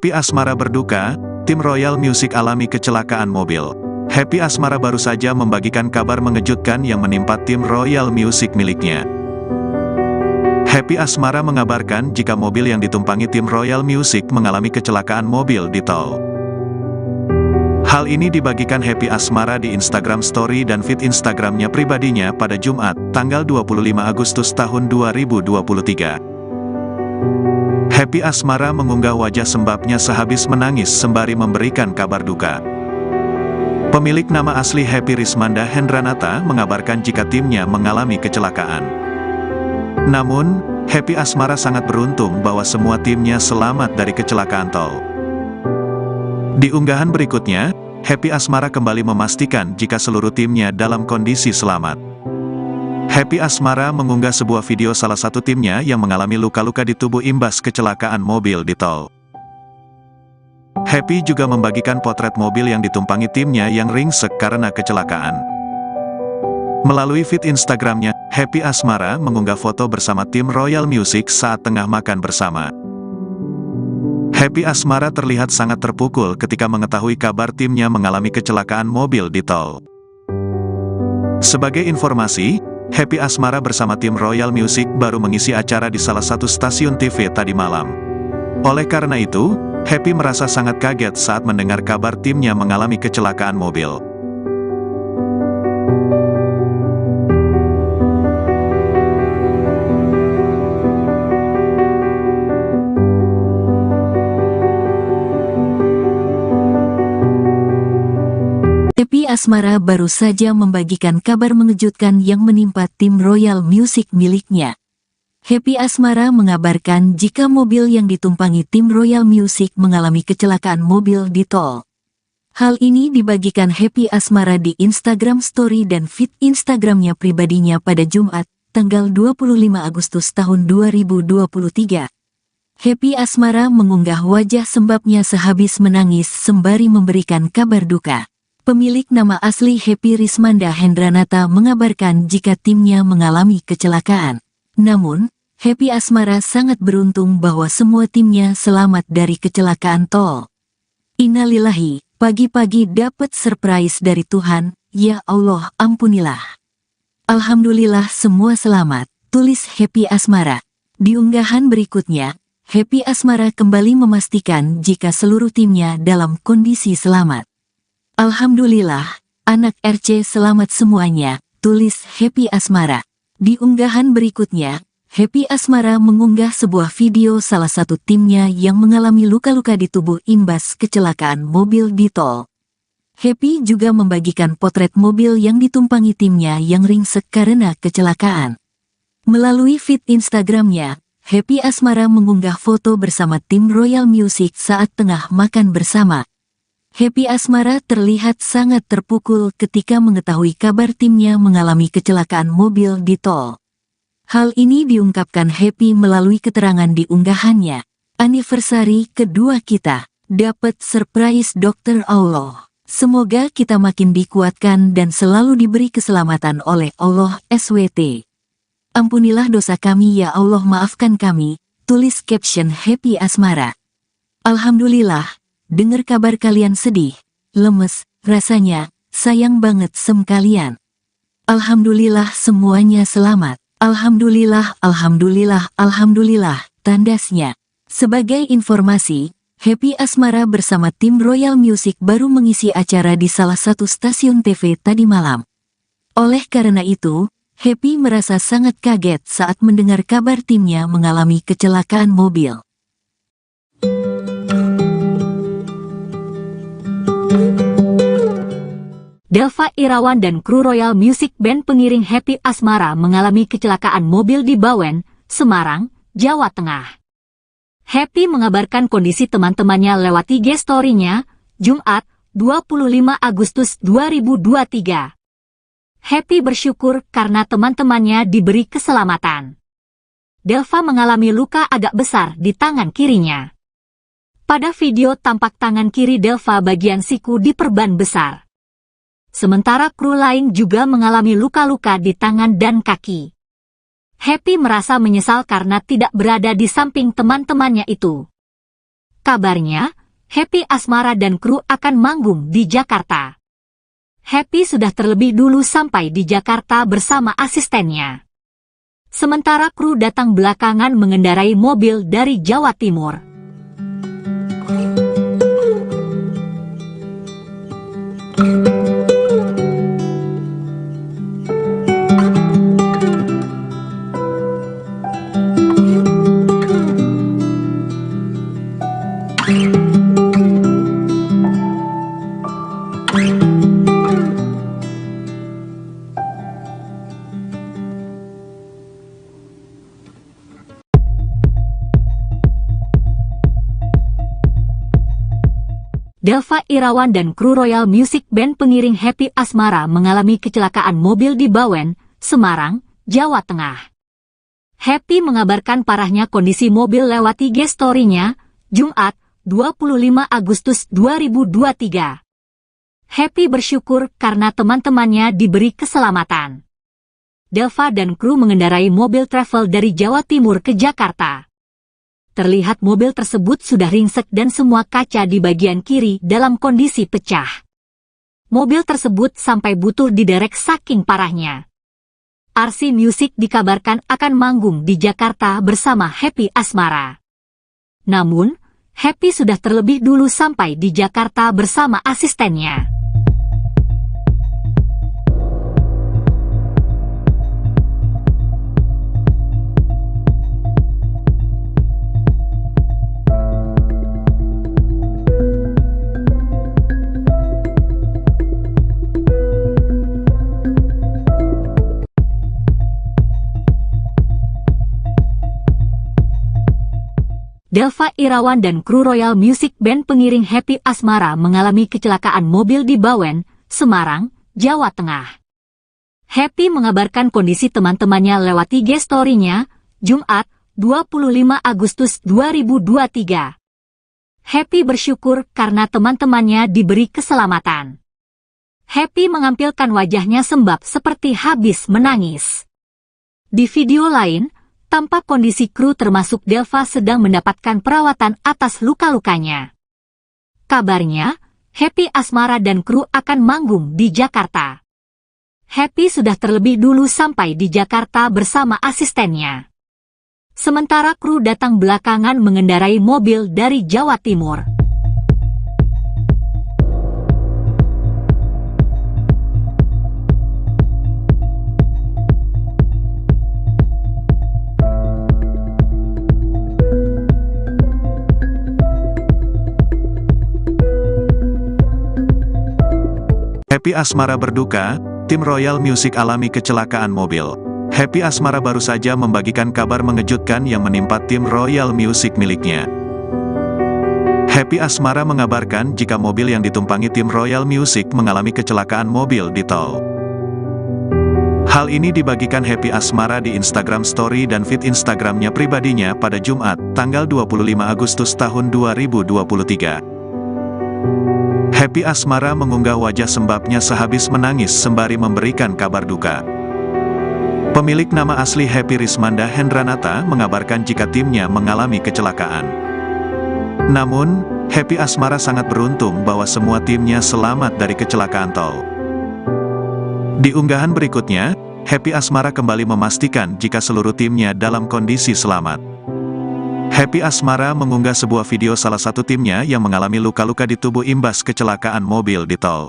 Happy Asmara berduka, tim Royal Music alami kecelakaan mobil. Happy Asmara baru saja membagikan kabar mengejutkan yang menimpa tim Royal Music miliknya. Happy Asmara mengabarkan jika mobil yang ditumpangi tim Royal Music mengalami kecelakaan mobil di tol. Hal ini dibagikan Happy Asmara di Instagram Story dan feed Instagramnya pribadinya pada Jumat, tanggal 25 Agustus tahun 2023. Happy Asmara mengunggah wajah sembabnya sehabis menangis sembari memberikan kabar duka. Pemilik nama asli Happy Rismanda Hendranata mengabarkan jika timnya mengalami kecelakaan. Namun, Happy Asmara sangat beruntung bahwa semua timnya selamat dari kecelakaan tol. Di unggahan berikutnya, Happy Asmara kembali memastikan jika seluruh timnya dalam kondisi selamat. Happy Asmara mengunggah sebuah video salah satu timnya yang mengalami luka-luka di tubuh imbas kecelakaan mobil di tol. Happy juga membagikan potret mobil yang ditumpangi timnya yang ringsek karena kecelakaan. Melalui feed Instagramnya, Happy Asmara mengunggah foto bersama tim Royal Music saat tengah makan bersama. Happy Asmara terlihat sangat terpukul ketika mengetahui kabar timnya mengalami kecelakaan mobil di tol. Sebagai informasi, Happy Asmara bersama tim Royal Music baru mengisi acara di salah satu stasiun TV tadi malam. Oleh karena itu, Happy merasa sangat kaget saat mendengar kabar timnya mengalami kecelakaan mobil. Happy Asmara baru saja membagikan kabar mengejutkan yang menimpa tim Royal Music miliknya. Happy Asmara mengabarkan jika mobil yang ditumpangi tim Royal Music mengalami kecelakaan mobil di tol. Hal ini dibagikan Happy Asmara di Instagram Story dan feed Instagramnya pribadinya pada Jumat, tanggal 25 Agustus tahun 2023. Happy Asmara mengunggah wajah sembabnya sehabis menangis sembari memberikan kabar duka. Pemilik nama asli Happy Rismanda Hendranata mengabarkan jika timnya mengalami kecelakaan. Namun, Happy Asmara sangat beruntung bahwa semua timnya selamat dari kecelakaan tol. Innalillahi, pagi-pagi dapat surprise dari Tuhan, ya Allah ampunilah. Alhamdulillah semua selamat, tulis Happy Asmara. Di unggahan berikutnya, Happy Asmara kembali memastikan jika seluruh timnya dalam kondisi selamat. Alhamdulillah, anak RC selamat semuanya, tulis Happy Asmara. Di unggahan berikutnya, Happy Asmara mengunggah sebuah video salah satu timnya yang mengalami luka-luka di tubuh imbas kecelakaan mobil di tol. Happy juga membagikan potret mobil yang ditumpangi timnya yang ringsek karena kecelakaan. Melalui feed Instagramnya, Happy Asmara mengunggah foto bersama tim Royal Music saat tengah makan bersama. Happy Asmara terlihat sangat terpukul ketika mengetahui kabar timnya mengalami kecelakaan mobil di tol. Hal ini diungkapkan Happy melalui keterangan di unggahannya. Anniversary kedua kita. Dapat surprise Dokter Allah. Semoga kita makin dikuatkan dan selalu diberi keselamatan oleh Allah SWT. Ampunilah dosa kami ya Allah, maafkan kami, tulis caption Happy Asmara. Alhamdulillah, dengar kabar kalian sedih, lemes, rasanya, sayang banget kalian. Alhamdulillah semuanya selamat. Alhamdulillah, alhamdulillah, alhamdulillah, tandasnya. Sebagai informasi, Happy Asmara bersama tim Royal Music baru mengisi acara di salah satu stasiun TV tadi malam. Oleh karena itu, Happy merasa sangat kaget saat mendengar kabar timnya mengalami kecelakaan mobil. Delva Irawan dan kru Royal Music Band pengiring Happy Asmara mengalami kecelakaan mobil di Bawen, Semarang, Jawa Tengah. Happy mengabarkan kondisi teman-temannya lewat IG story-nya, Jumat, 25 Agustus 2023. Happy bersyukur karena teman-temannya diberi keselamatan. Delva mengalami luka agak besar di tangan kirinya. Pada video tampak tangan kiri Delva bagian siku diperban besar. Sementara kru lain juga mengalami luka-luka di tangan dan kaki. Happy merasa menyesal karena tidak berada di samping teman-temannya itu. Kabarnya, Happy Asmara dan kru akan manggung di Jakarta. Happy sudah terlebih dulu sampai di Jakarta bersama asistennya. Sementara kru datang belakangan mengendarai mobil dari Jawa Timur. Delva Irawan dan kru Royal Music Band pengiring Happy Asmara mengalami kecelakaan mobil di Bawen, Semarang, Jawa Tengah. Happy mengabarkan parahnya kondisi mobil lewat IG story-nya, Jumat, 25 Agustus 2023. Happy bersyukur karena teman-temannya diberi keselamatan. Delva dan kru mengendarai mobil travel dari Jawa Timur ke Jakarta. Terlihat mobil tersebut sudah ringsek dan semua kaca di bagian kiri dalam kondisi pecah. Mobil tersebut sampai butuh diderek saking parahnya. RC Music dikabarkan akan manggung di Jakarta bersama Happy Asmara. Namun, Happy sudah terlebih dulu sampai di Jakarta bersama asistennya. Delva Irawan dan kru Royal Music Band pengiring Happy Asmara mengalami kecelakaan mobil di Bawen, Semarang, Jawa Tengah. Happy mengabarkan kondisi teman-temannya lewat IG story-nya, Jumat, 25 Agustus 2023. Happy bersyukur karena teman-temannya diberi keselamatan. Happy mengampilkan wajahnya sembab seperti habis menangis. Di video lain, tampak kondisi kru termasuk Delva sedang mendapatkan perawatan atas luka-lukanya. Kabarnya, Happy Asmara dan kru akan manggung di Jakarta. Happy sudah terlebih dulu sampai di Jakarta bersama asistennya. Sementara kru datang belakangan mengendarai mobil dari Jawa Timur. Happy Asmara berduka, tim Royal Music alami kecelakaan mobil. Happy Asmara baru saja membagikan kabar mengejutkan yang menimpa tim Royal Music miliknya. Happy Asmara mengabarkan jika mobil yang ditumpangi tim Royal Music mengalami kecelakaan mobil di tol. Hal ini dibagikan Happy Asmara di Instagram Story dan feed Instagramnya pribadinya pada Jumat, tanggal 25 Agustus tahun 2023. Happy Asmara mengunggah wajah sembabnya sehabis menangis sembari memberikan kabar duka. Pemilik nama asli Happy Rismanda Hendranata mengabarkan jika timnya mengalami kecelakaan. Namun, Happy Asmara sangat beruntung bahwa semua timnya selamat dari kecelakaan tol. Di unggahan berikutnya, Happy Asmara kembali memastikan jika seluruh timnya dalam kondisi selamat. Happy Asmara mengunggah sebuah video salah satu timnya yang mengalami luka-luka di tubuh imbas kecelakaan mobil di tol.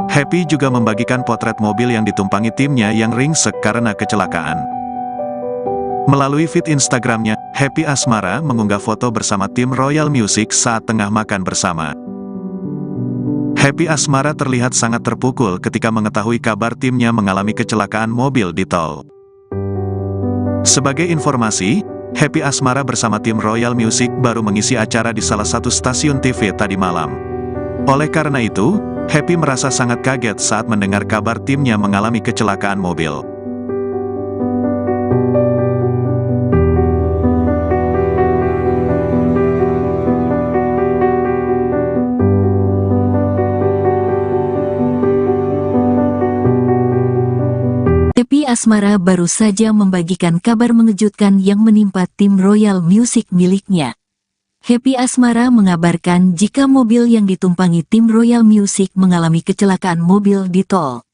Happy juga membagikan potret mobil yang ditumpangi timnya yang ringsek karena kecelakaan. Melalui feed Instagramnya, Happy Asmara mengunggah foto bersama tim Royal Music saat tengah makan bersama. Happy Asmara terlihat sangat terpukul ketika mengetahui kabar timnya mengalami kecelakaan mobil di tol. Sebagai informasi, Happy Asmara bersama tim Royal Music baru mengisi acara di salah satu stasiun TV tadi malam. Oleh karena itu, Happy merasa sangat kaget saat mendengar kabar timnya mengalami kecelakaan mobil. Happy Asmara baru saja membagikan kabar mengejutkan yang menimpa tim Royal Music miliknya. Happy Asmara mengabarkan jika mobil yang ditumpangi tim Royal Music mengalami kecelakaan mobil di tol.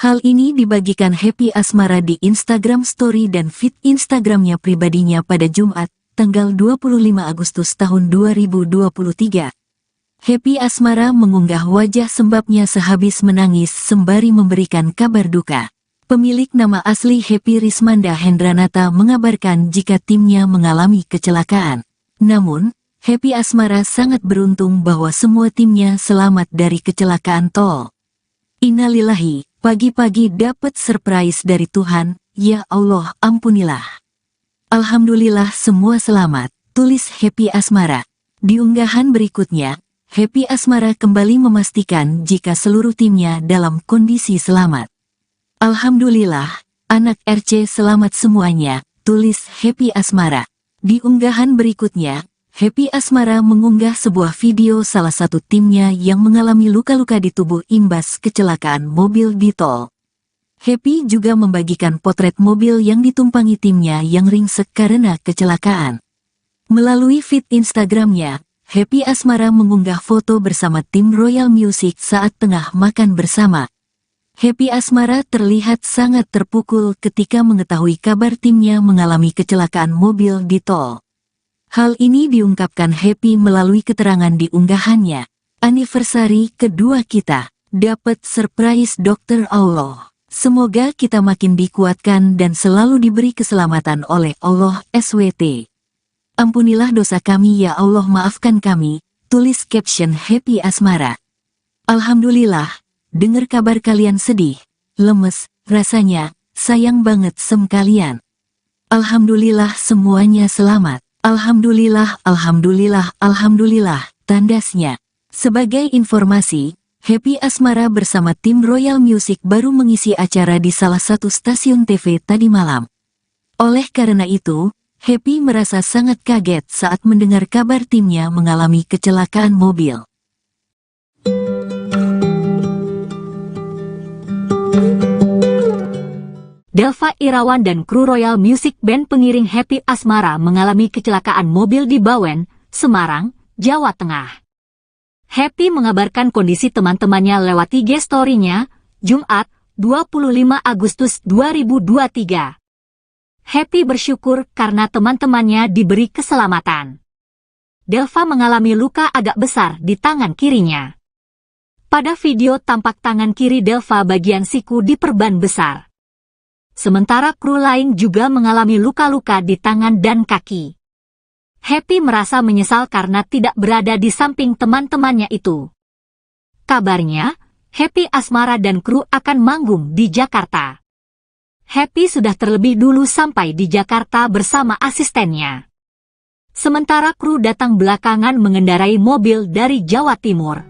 Hal ini dibagikan Happy Asmara di Instagram Story dan feed Instagramnya pribadinya pada Jumat, tanggal 25 Agustus tahun 2023. Happy Asmara mengunggah wajah sembabnya sehabis menangis sembari memberikan kabar duka. Pemilik nama asli Happy Rismanda Hendranata mengabarkan jika timnya mengalami kecelakaan. Namun, Happy Asmara sangat beruntung bahwa semua timnya selamat dari kecelakaan tol. Innalillahi, pagi-pagi dapat surprise dari Tuhan, ya Allah ampunilah. Alhamdulillah semua selamat, tulis Happy Asmara. Di unggahan berikutnya, Happy Asmara kembali memastikan jika seluruh timnya dalam kondisi selamat. Alhamdulillah, anak RC selamat semuanya, tulis Happy Asmara. Di unggahan berikutnya, Happy Asmara mengunggah sebuah video salah satu timnya yang mengalami luka-luka di tubuh imbas kecelakaan mobil di tol. Happy juga membagikan potret mobil yang ditumpangi timnya yang ringsek karena kecelakaan. Melalui feed Instagramnya, Happy Asmara mengunggah foto bersama tim Royal Music saat tengah makan bersama. Happy Asmara terlihat sangat terpukul ketika mengetahui kabar timnya mengalami kecelakaan mobil di tol. Hal ini diungkapkan Happy melalui keterangan di unggahannya. Anniversary kedua kita, dapat surprise Dokter Allah. Semoga kita makin dikuatkan dan selalu diberi keselamatan oleh Allah SWT. Ampunilah dosa kami ya Allah, maafkan kami, tulis caption Happy Asmara. Alhamdulillah. Dengar kabar kalian sedih, lemes, rasanya, sayang banget kalian. Alhamdulillah semuanya selamat. Alhamdulillah, alhamdulillah, alhamdulillah, tandasnya. Sebagai informasi, Happy Asmara bersama tim Royal Music baru mengisi acara di salah satu stasiun TV tadi malam. Oleh karena itu, Happy merasa sangat kaget saat mendengar kabar timnya mengalami kecelakaan mobil. Delva Irawan dan kru Royal Music Band pengiring Happy Asmara mengalami kecelakaan mobil di Bawen, Semarang, Jawa Tengah. Happy mengabarkan kondisi teman-temannya lewat IG story-nya, Jumat, 25 Agustus 2023. Happy bersyukur karena teman-temannya diberi keselamatan. Delva mengalami luka agak besar di tangan kirinya. Pada video tampak tangan kiri Delva bagian siku diperban besar. Sementara kru lain juga mengalami luka-luka di tangan dan kaki. Happy merasa menyesal karena tidak berada di samping teman-temannya itu. Kabarnya, Happy Asmara dan kru akan manggung di Jakarta. Happy sudah terlebih dulu sampai di Jakarta bersama asistennya. Sementara kru datang belakangan mengendarai mobil dari Jawa Timur.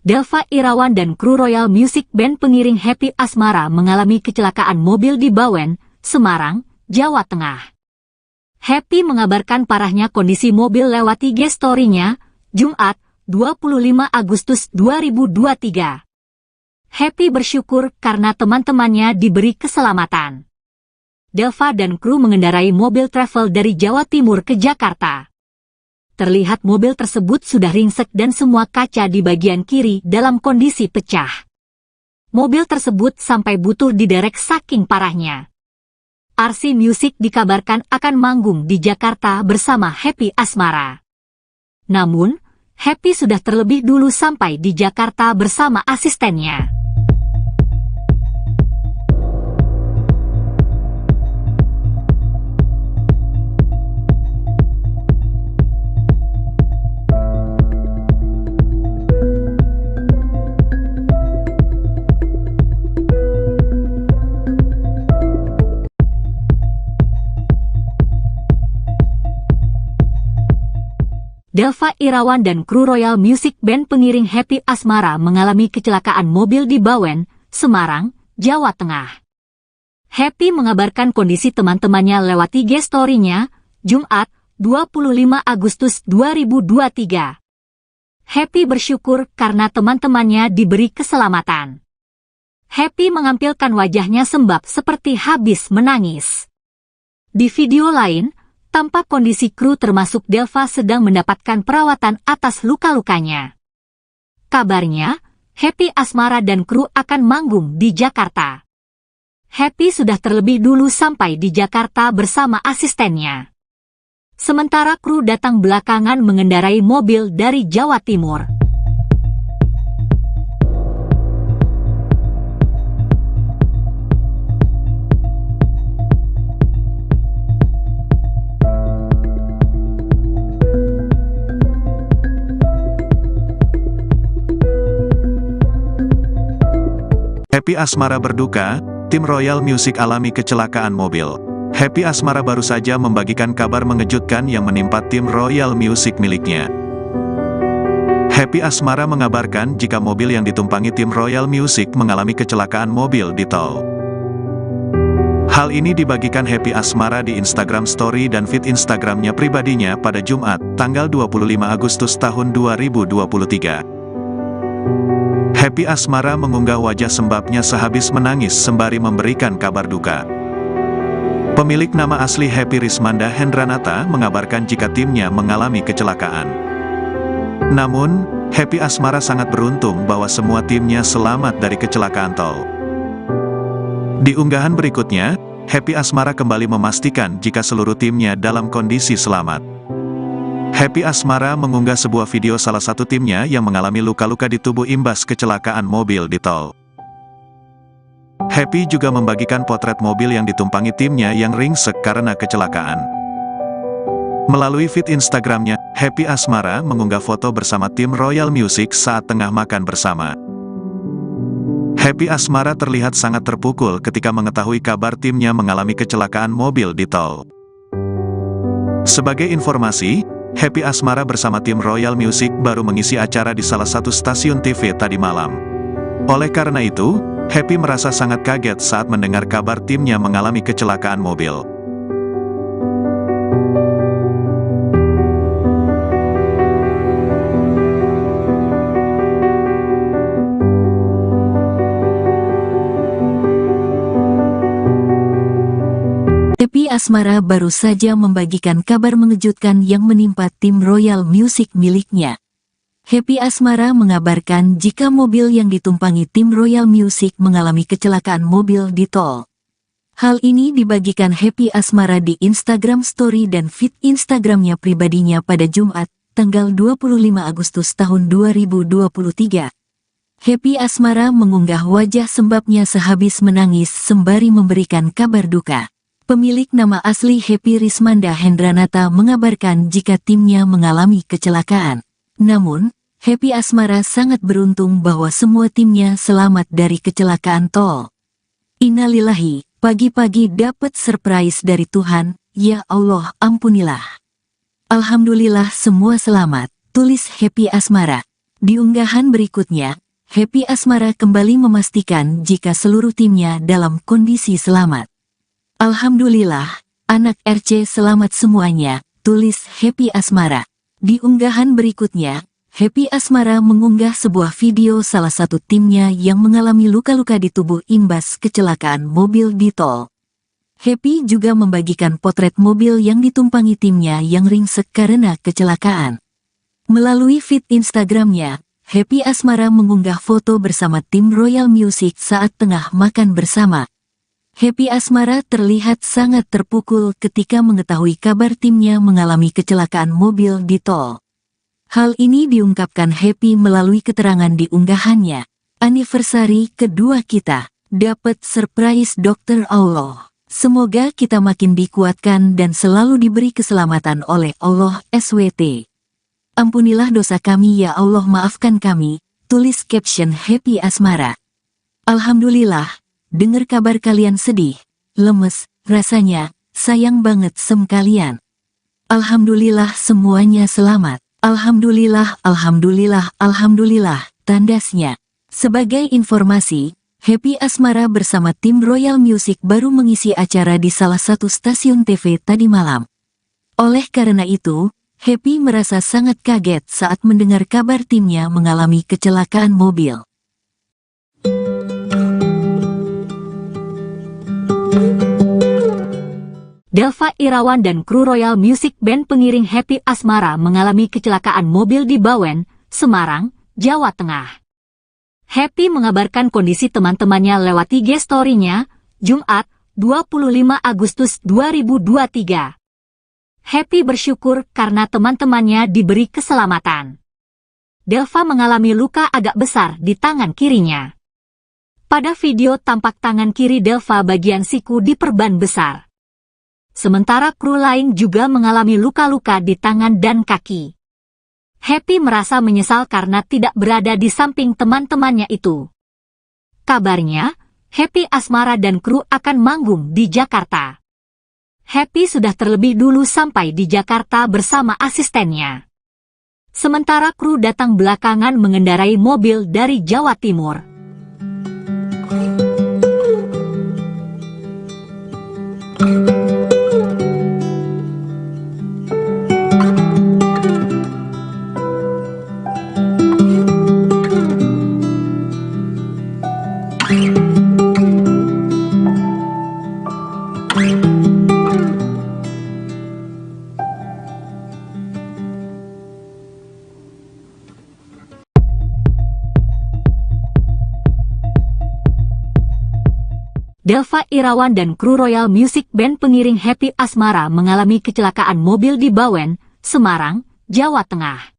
Deva Irawan dan kru Royal Music Band pengiring Happy Asmara mengalami kecelakaan mobil di Bawen, Semarang, Jawa Tengah. Happy mengabarkan parahnya kondisi mobil lewat IG story-nya, Jumat, 25 Agustus 2023. Happy bersyukur karena teman-temannya diberi keselamatan. Deva dan kru mengendarai mobil travel dari Jawa Timur ke Jakarta. Terlihat mobil tersebut sudah ringsek dan semua kaca di bagian kiri dalam kondisi pecah. Mobil tersebut sampai butuh diderek saking parahnya. RC Music dikabarkan akan manggung di Jakarta bersama Happy Asmara. Namun, Happy sudah terlebih dulu sampai di Jakarta bersama asistennya. Deva Irawan dan kru Royal Music Band pengiring Happy Asmara mengalami kecelakaan mobil di Bawen, Semarang, Jawa Tengah. Happy mengabarkan kondisi teman-temannya lewat IG story-nya, Jumat, 25 Agustus 2023. Happy bersyukur karena teman-temannya diberi keselamatan. Happy mengampilkan wajahnya sembab seperti habis menangis. Di video lain, tampak kondisi kru termasuk Deva sedang mendapatkan perawatan atas luka-lukanya. Kabarnya, Happy Asmara dan kru akan manggung di Jakarta. Happy sudah terlebih dulu sampai di Jakarta bersama asistennya. Sementara kru datang belakangan mengendarai mobil dari Jawa Timur. Happy Asmara berduka, tim Royal Music alami kecelakaan mobil. Happy Asmara baru saja membagikan kabar mengejutkan yang menimpa tim Royal Music miliknya. Happy Asmara mengabarkan jika mobil yang ditumpangi tim Royal Music mengalami kecelakaan mobil di tol. Hal ini dibagikan Happy Asmara di Instagram Story dan feed Instagramnya pribadinya pada Jumat, tanggal 25 Agustus tahun 2023. Happy Asmara mengunggah wajah sembabnya sehabis menangis sembari memberikan kabar duka. Pemilik nama asli Happy Rismanda Hendranata mengabarkan jika timnya mengalami kecelakaan. Namun, Happy Asmara sangat beruntung bahwa semua timnya selamat dari kecelakaan tol. Di unggahan berikutnya, Happy Asmara kembali memastikan jika seluruh timnya dalam kondisi selamat. Happy Asmara mengunggah sebuah video salah satu timnya yang mengalami luka-luka di tubuh imbas kecelakaan mobil di tol. Happy juga membagikan potret mobil yang ditumpangi timnya yang ringsek karena kecelakaan. Melalui feed Instagramnya, Happy Asmara mengunggah foto bersama tim Royal Music saat tengah makan bersama. Happy Asmara terlihat sangat terpukul ketika mengetahui kabar timnya mengalami kecelakaan mobil di tol. Sebagai informasi, Happy Asmara bersama tim Royal Music baru mengisi acara di salah satu stasiun TV tadi malam. Oleh karena itu, Happy merasa sangat kaget saat mendengar kabar timnya mengalami kecelakaan mobil. Happy Asmara baru saja membagikan kabar mengejutkan yang menimpa tim Royal Music miliknya. Happy Asmara mengabarkan jika mobil yang ditumpangi tim Royal Music mengalami kecelakaan mobil di tol. Hal ini dibagikan Happy Asmara di Instagram Story dan feed Instagramnya pribadinya pada Jumat, tanggal 25 Agustus tahun 2023. Happy Asmara mengunggah wajah sembabnya sehabis menangis sembari memberikan kabar duka. Pemilik nama asli Happy Rismanda Hendranata mengabarkan jika timnya mengalami kecelakaan. Namun, Happy Asmara sangat beruntung bahwa semua timnya selamat dari kecelakaan tol. Innalillahi, pagi-pagi dapat surprise dari Tuhan, ya Allah ampunilah. Alhamdulillah semua selamat, tulis Happy Asmara. Di unggahan berikutnya, Happy Asmara kembali memastikan jika seluruh timnya dalam kondisi selamat. Alhamdulillah, anak RC selamat semuanya, tulis Happy Asmara. Di unggahan berikutnya, Happy Asmara mengunggah sebuah video salah satu timnya yang mengalami luka-luka di tubuh imbas kecelakaan mobil di tol. Happy juga membagikan potret mobil yang ditumpangi timnya yang ringsek karena kecelakaan. Melalui feed Instagramnya, Happy Asmara mengunggah foto bersama tim Royal Music saat tengah makan bersama. Happy Asmara terlihat sangat terpukul ketika mengetahui kabar timnya mengalami kecelakaan mobil di tol. Hal ini diungkapkan Happy melalui keterangan di unggahannya. Anniversary kedua kita, dapat surprise Dokter Allah. Semoga kita makin dikuatkan dan selalu diberi keselamatan oleh Allah SWT. Ampunilah dosa kami ya Allah, maafkan kami, tulis caption Happy Asmara. Alhamdulillah, dengar kabar kalian sedih, lemes, rasanya, sayang banget kalian. Alhamdulillah semuanya selamat. Alhamdulillah, alhamdulillah, alhamdulillah, tandasnya. Sebagai informasi, Happy Asmara bersama tim Royal Music baru mengisi acara di salah satu stasiun TV tadi malam. Oleh karena itu, Happy merasa sangat kaget saat mendengar kabar timnya mengalami kecelakaan mobil. Delva Irawan dan kru Royal Music Band pengiring Happy Asmara mengalami kecelakaan mobil di Bawen, Semarang, Jawa Tengah. Happy mengabarkan kondisi teman-temannya lewat IG story-nya, Jumat, 25 Agustus 2023. Happy bersyukur karena teman-temannya diberi keselamatan. Delva mengalami luka agak besar di tangan kirinya. Pada video tampak tangan kiri Delva bagian siku diperban besar. Sementara kru lain juga mengalami luka-luka di tangan dan kaki. Happy merasa menyesal karena tidak berada di samping teman-temannya itu. Kabarnya, Happy Asmara dan kru akan manggung di Jakarta. Happy sudah terlebih dulu sampai di Jakarta bersama asistennya. Sementara kru datang belakangan mengendarai mobil dari Jawa Timur. Delva Irawan dan kru Royal Music Band pengiring Happy Asmara mengalami kecelakaan mobil di Bawen, Semarang, Jawa Tengah.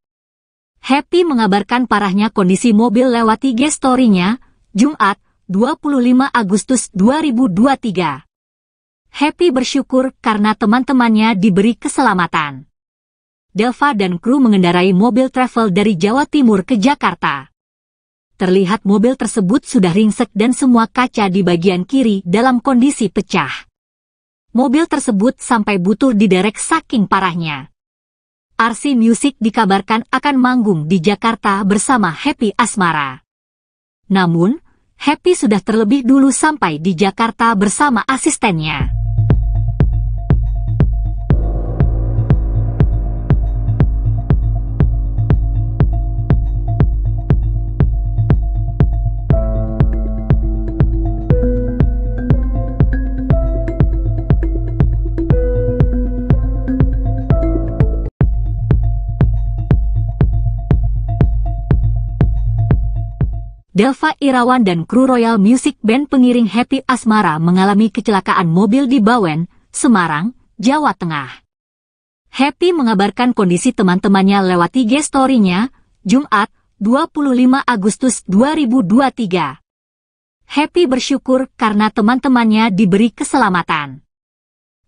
Happy mengabarkan parahnya kondisi mobil lewat IG story-nya, Jumat, 25 Agustus 2023. Happy bersyukur karena teman-temannya diberi keselamatan. Delva dan kru mengendarai mobil travel dari Jawa Timur ke Jakarta. Terlihat mobil tersebut sudah ringsek dan semua kaca di bagian kiri dalam kondisi pecah. Mobil tersebut sampai butuh diderek saking parahnya. RC Music dikabarkan akan manggung di Jakarta bersama Happy Asmara. Namun, Happy sudah terlebih dulu sampai di Jakarta bersama asistennya. Delva Irawan dan kru Royal Music Band pengiring Happy Asmara mengalami kecelakaan mobil di Bawen, Semarang, Jawa Tengah. Happy mengabarkan kondisi teman-temannya lewat IG story-nya, Jumat, 25 Agustus 2023. Happy bersyukur karena teman-temannya diberi keselamatan.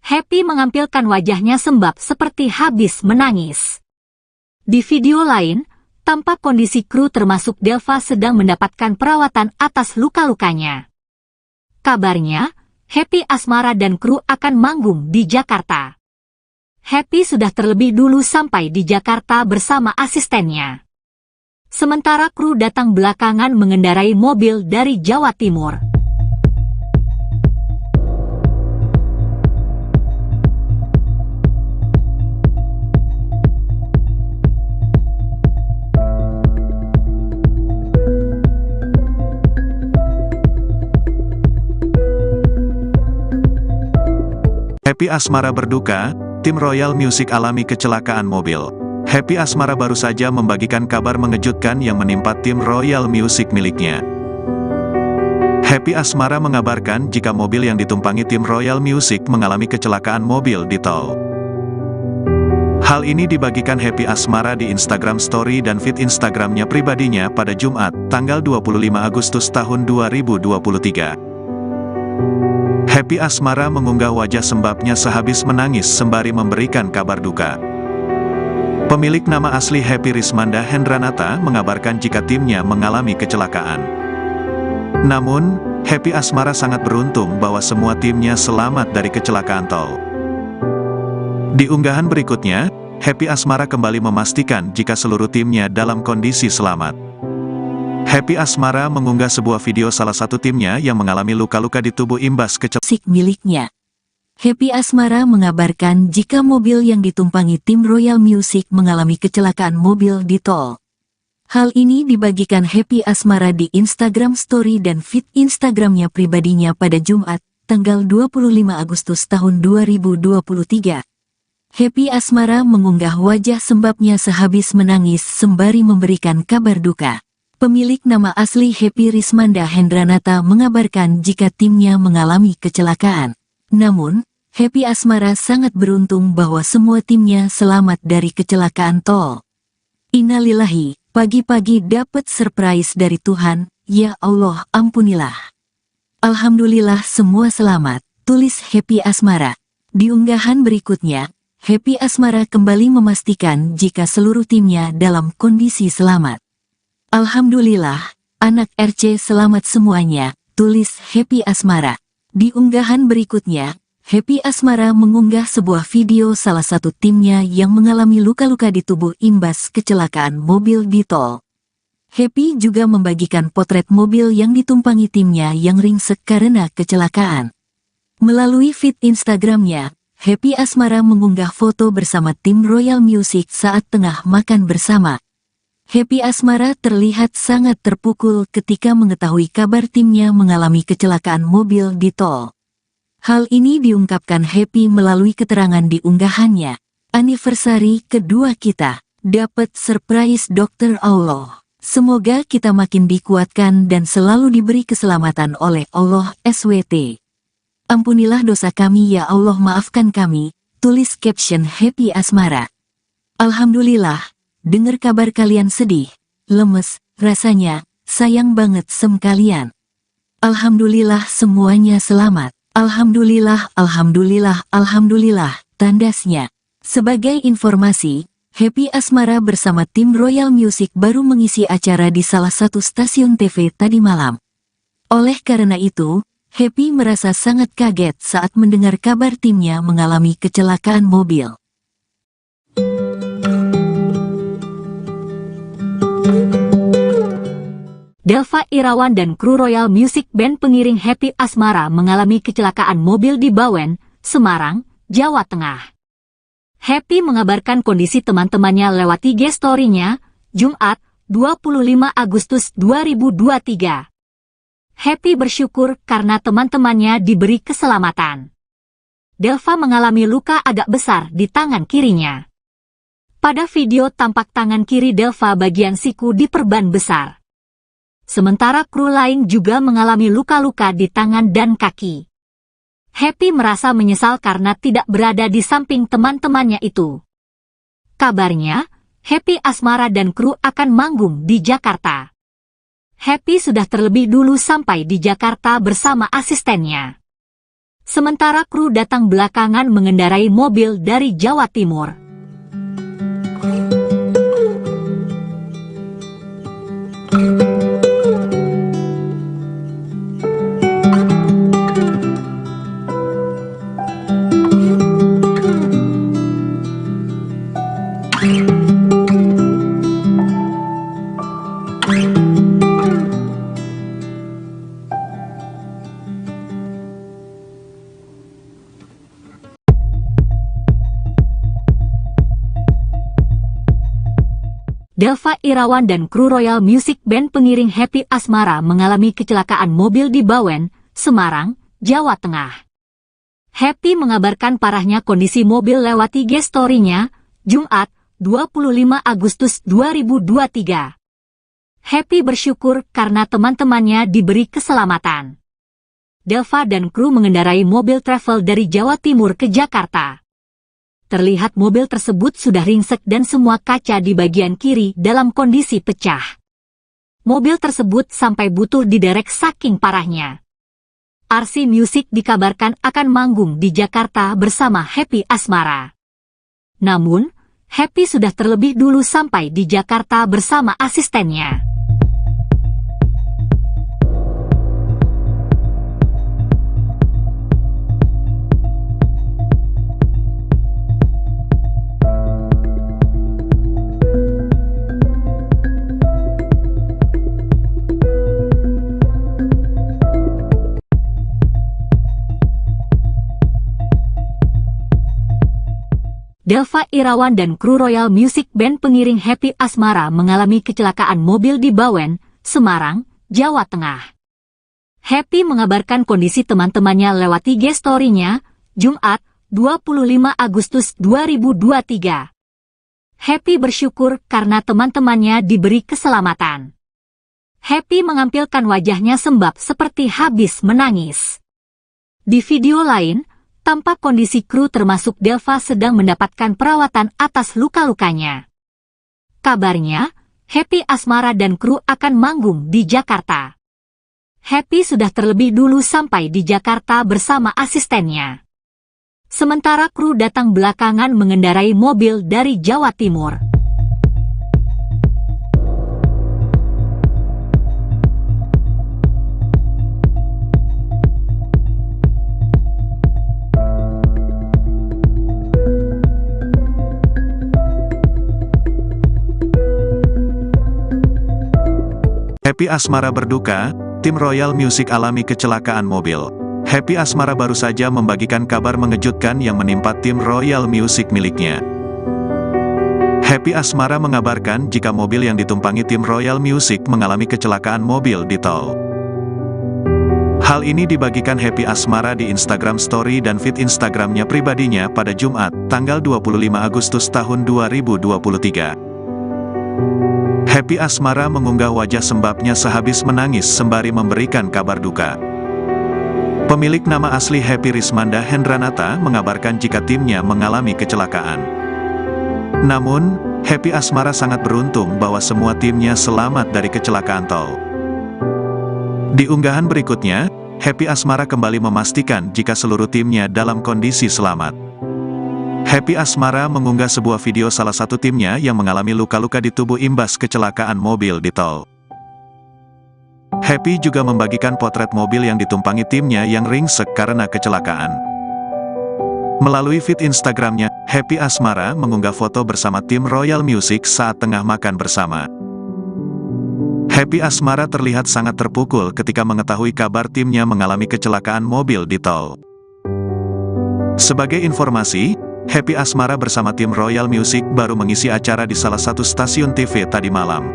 Happy mengampilkan wajahnya sembab seperti habis menangis. Di video lain, tampak kondisi kru termasuk Delva sedang mendapatkan perawatan atas luka-lukanya. Kabarnya, Happy Asmara dan kru akan manggung di Jakarta. Happy sudah terlebih dulu sampai di Jakarta bersama asistennya. Sementara kru datang belakangan mengendarai mobil dari Jawa Timur. Happy Asmara berduka, tim Royal Music alami kecelakaan mobil. Happy Asmara baru saja membagikan kabar mengejutkan yang menimpa tim Royal Music miliknya. Happy Asmara mengabarkan jika mobil yang ditumpangi tim Royal Music mengalami kecelakaan mobil di tol. Hal ini dibagikan Happy Asmara di Instagram Story dan feed Instagramnya pribadinya pada Jumat, tanggal 25 Agustus tahun 2023. Happy Asmara mengunggah wajah sembabnya sehabis menangis sembari memberikan kabar duka. Pemilik nama asli Happy Rismanda Hendranata mengabarkan jika timnya mengalami kecelakaan. Namun, Happy Asmara sangat beruntung bahwa semua timnya selamat dari kecelakaan tol. Di unggahan berikutnya, Happy Asmara kembali memastikan jika seluruh timnya dalam kondisi selamat. Happy Asmara mengunggah sebuah video salah satu timnya yang mengalami luka-luka di tubuh imbas kecelakaan miliknya. Happy Asmara mengabarkan jika mobil yang ditumpangi tim Royal Music mengalami kecelakaan mobil di tol. Hal ini dibagikan Happy Asmara di Instagram Story dan feed Instagramnya pribadinya pada Jumat, tanggal 25 Agustus tahun 2023. Happy Asmara mengunggah wajah sembabnya sehabis menangis sembari memberikan kabar duka. Pemilik nama asli Happy Rismanda Hendranata mengabarkan jika timnya mengalami kecelakaan. Namun, Happy Asmara sangat beruntung bahwa semua timnya selamat dari kecelakaan tol. Innalillahi, pagi-pagi dapat surprise dari Tuhan, ya Allah ampunilah. Alhamdulillah semua selamat, tulis Happy Asmara. Di unggahan berikutnya, Happy Asmara kembali memastikan jika seluruh timnya dalam kondisi selamat. Alhamdulillah, anak RC selamat semuanya, tulis Happy Asmara. Di unggahan berikutnya, Happy Asmara mengunggah sebuah video salah satu timnya yang mengalami luka-luka di tubuh imbas kecelakaan mobil di tol. Happy juga membagikan potret mobil yang ditumpangi timnya yang ringsek karena kecelakaan. Melalui feed Instagramnya, Happy Asmara mengunggah foto bersama tim Royal Music saat tengah makan bersama. Happy Asmara terlihat sangat terpukul ketika mengetahui kabar timnya mengalami kecelakaan mobil di tol. Hal ini diungkapkan Happy melalui keterangan di unggahannya. Anniversary kedua kita, dapat surprise Dokter Allah. Semoga kita makin dikuatkan dan selalu diberi keselamatan oleh Allah SWT. Ampunilah dosa kami ya Allah, maafkan kami, tulis caption Happy Asmara. Alhamdulillah. Dengar kabar kalian sedih, lemes, rasanya, sayang banget kalian. Alhamdulillah semuanya selamat. Alhamdulillah, alhamdulillah, alhamdulillah, tandasnya. Sebagai informasi, Happy Asmara bersama tim Royal Music baru mengisi acara di salah satu stasiun TV tadi malam. Oleh karena itu, Happy merasa sangat kaget saat mendengar kabar timnya mengalami kecelakaan mobil. Delva Irawan dan kru Royal Music Band pengiring Happy Asmara mengalami kecelakaan mobil di Bawen, Semarang, Jawa Tengah. Happy mengabarkan kondisi teman-temannya lewat IG story-nya, Jumat, 25 Agustus 2023. Happy bersyukur karena teman-temannya diberi keselamatan. Delva mengalami luka agak besar di tangan kirinya. Pada video tampak tangan kiri Delva bagian siku diperban besar. Sementara kru lain juga mengalami luka-luka di tangan dan kaki. Happy merasa menyesal karena tidak berada di samping teman-temannya itu. Kabarnya, Happy Asmara dan kru akan manggung di Jakarta. Happy sudah terlebih dulu sampai di Jakarta bersama asistennya. Sementara kru datang belakangan mengendarai mobil dari Jawa Timur. Delva Irawan dan kru Royal Music Band pengiring Happy Asmara mengalami kecelakaan mobil di Bawen, Semarang, Jawa Tengah. Happy mengabarkan parahnya kondisi mobil lewat IG story-nya, Jumat, 25 Agustus 2023. Happy bersyukur karena teman-temannya diberi keselamatan. Delva dan kru mengendarai mobil travel dari Jawa Timur ke Jakarta. Terlihat mobil tersebut sudah ringsek dan semua kaca di bagian kiri dalam kondisi pecah. Mobil tersebut sampai butuh diderek saking parahnya. RC Music dikabarkan akan manggung di Jakarta bersama Happy Asmara. Namun, Happy sudah terlebih dulu sampai di Jakarta bersama asistennya. Delva Irawan dan kru Royal Music Band pengiring Happy Asmara mengalami kecelakaan mobil di Bawen, Semarang, Jawa Tengah. Happy mengabarkan kondisi teman-temannya lewat IG story-nya, Jumat, 25 Agustus 2023. Happy bersyukur karena teman-temannya diberi keselamatan. Happy mengampilkan wajahnya sembab seperti habis menangis. Di video lain, tampak kondisi kru termasuk Delva sedang mendapatkan perawatan atas luka-lukanya. Kabarnya, Happy Asmara dan kru akan manggung di Jakarta. Happy sudah terlebih dulu sampai di Jakarta bersama asistennya. Sementara kru datang belakangan mengendarai mobil dari Jawa Timur. Happy Asmara berduka, tim Royal Music alami kecelakaan mobil. Happy Asmara baru saja membagikan kabar mengejutkan yang menimpa tim Royal Music miliknya. Happy Asmara mengabarkan jika mobil yang ditumpangi tim Royal Music mengalami kecelakaan mobil di tol. Hal ini dibagikan Happy Asmara di Instagram Story dan feed Instagramnya pribadinya pada Jumat, tanggal 25 Agustus tahun 2023. Happy Asmara mengunggah wajah sembabnya sehabis menangis sembari memberikan kabar duka. Pemilik nama asli Happy Rismanda Hendranata mengabarkan jika timnya mengalami kecelakaan. Namun, Happy Asmara sangat beruntung bahwa semua timnya selamat dari kecelakaan tol. Di unggahan berikutnya, Happy Asmara kembali memastikan jika seluruh timnya dalam kondisi selamat. Happy Asmara mengunggah sebuah video salah satu timnya yang mengalami luka-luka di tubuh imbas kecelakaan mobil di tol. Happy juga membagikan potret mobil yang ditumpangi timnya yang ringsek karena kecelakaan. Melalui feed Instagramnya, Happy Asmara mengunggah foto bersama tim Royal Music saat tengah makan bersama. Happy Asmara terlihat sangat terpukul ketika mengetahui kabar timnya mengalami kecelakaan mobil di tol. Sebagai informasi, Happy Asmara bersama tim Royal Music baru mengisi acara di salah satu stasiun TV tadi malam.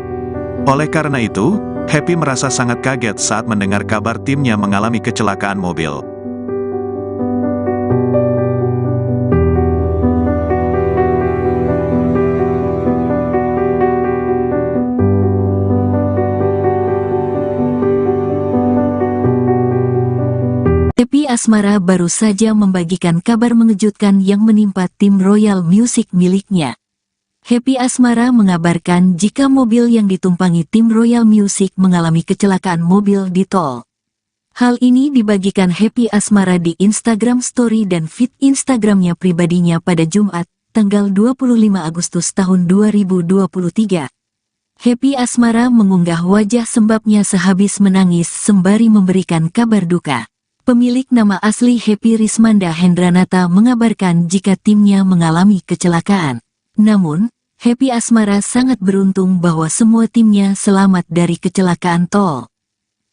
Oleh karena itu, Happy merasa sangat kaget saat mendengar kabar timnya mengalami kecelakaan mobil. Happy Asmara baru saja membagikan kabar mengejutkan yang menimpa tim Royal Music miliknya. Happy Asmara mengabarkan jika mobil yang ditumpangi tim Royal Music mengalami kecelakaan mobil di tol. Hal ini dibagikan Happy Asmara di Instagram Story dan feed Instagramnya pribadinya pada Jumat, tanggal 25 Agustus tahun 2023. Happy Asmara mengunggah wajah sembabnya sehabis menangis sembari memberikan kabar duka. Pemilik nama asli Happy Rismanda Hendranata mengabarkan jika timnya mengalami kecelakaan. Namun, Happy Asmara sangat beruntung bahwa semua timnya selamat dari kecelakaan tol.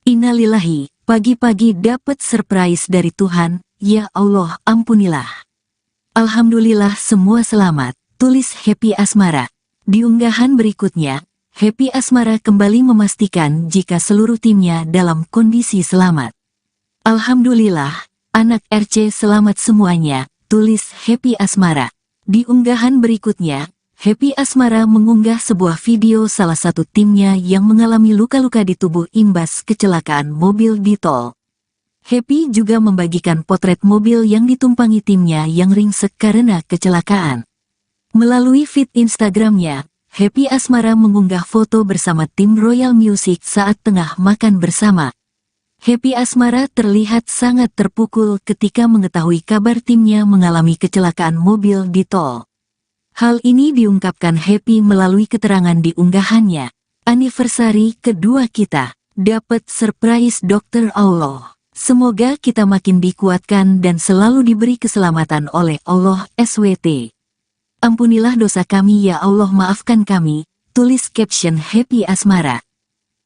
Innalillahi, pagi-pagi dapat surprise dari Tuhan, ya Allah ampunilah. Alhamdulillah semua selamat, tulis Happy Asmara. Di unggahan berikutnya, Happy Asmara kembali memastikan jika seluruh timnya dalam kondisi selamat. Alhamdulillah, anak RC selamat semuanya, tulis Happy Asmara. Di unggahan berikutnya, Happy Asmara mengunggah sebuah video salah satu timnya yang mengalami luka-luka di tubuh imbas kecelakaan mobil di tol. Happy juga membagikan potret mobil yang ditumpangi timnya yang ringsek karena kecelakaan. Melalui feed Instagramnya, Happy Asmara mengunggah foto bersama tim Royal Music saat tengah makan bersama. Happy Asmara terlihat sangat terpukul ketika mengetahui kabar timnya mengalami kecelakaan mobil di tol. Hal ini diungkapkan Happy melalui keterangan di unggahannya. Anniversary kedua kita, dapat surprise Dokter Allah. Semoga kita makin dikuatkan dan selalu diberi keselamatan oleh Allah SWT. Ampunilah dosa kami ya Allah, maafkan kami, tulis caption Happy Asmara.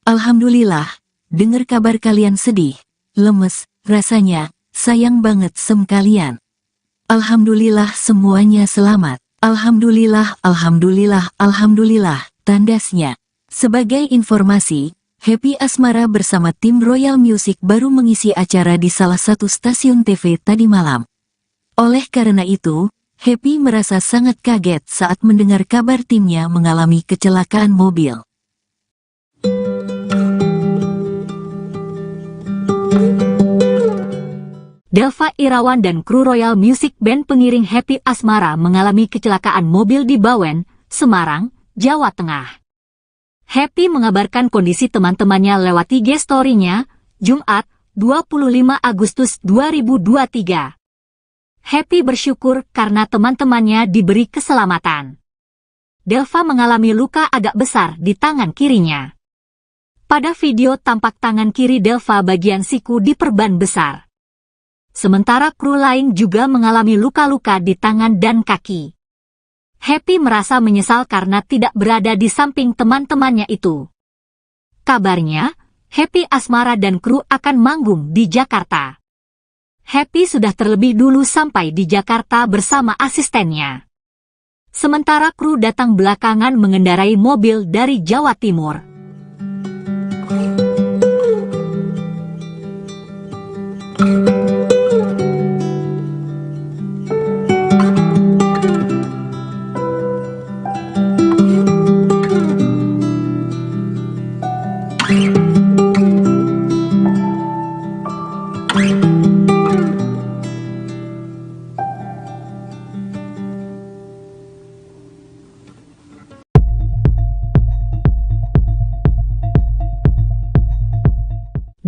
Alhamdulillah, dengar kabar kalian sedih, lemes, rasanya, sayang banget kalian. Alhamdulillah semuanya selamat. Alhamdulillah, alhamdulillah, alhamdulillah, tandasnya. Sebagai informasi, Happy Asmara bersama tim Royal Music baru mengisi acara di salah satu stasiun TV tadi malam. Oleh karena itu, Happy merasa sangat kaget saat mendengar kabar timnya mengalami kecelakaan mobil. Delva Irawan dan kru Royal Music Band pengiring Happy Asmara mengalami kecelakaan mobil di Bawen, Semarang, Jawa Tengah. Happy mengabarkan kondisi teman-temannya lewat IG story-nya, Jumat, 25 Agustus 2023. Happy bersyukur karena teman-temannya diberi keselamatan. Delva mengalami luka agak besar di tangan kirinya. Pada video tampak tangan kiri Delva bagian siku diperban besar. Sementara kru lain juga mengalami luka-luka di tangan dan kaki. Happy merasa menyesal karena tidak berada di samping teman-temannya itu. Kabarnya, Happy Asmara dan kru akan manggung di Jakarta. Happy sudah terlebih dulu sampai di Jakarta bersama asistennya. Sementara kru datang belakangan mengendarai mobil dari Jawa Timur.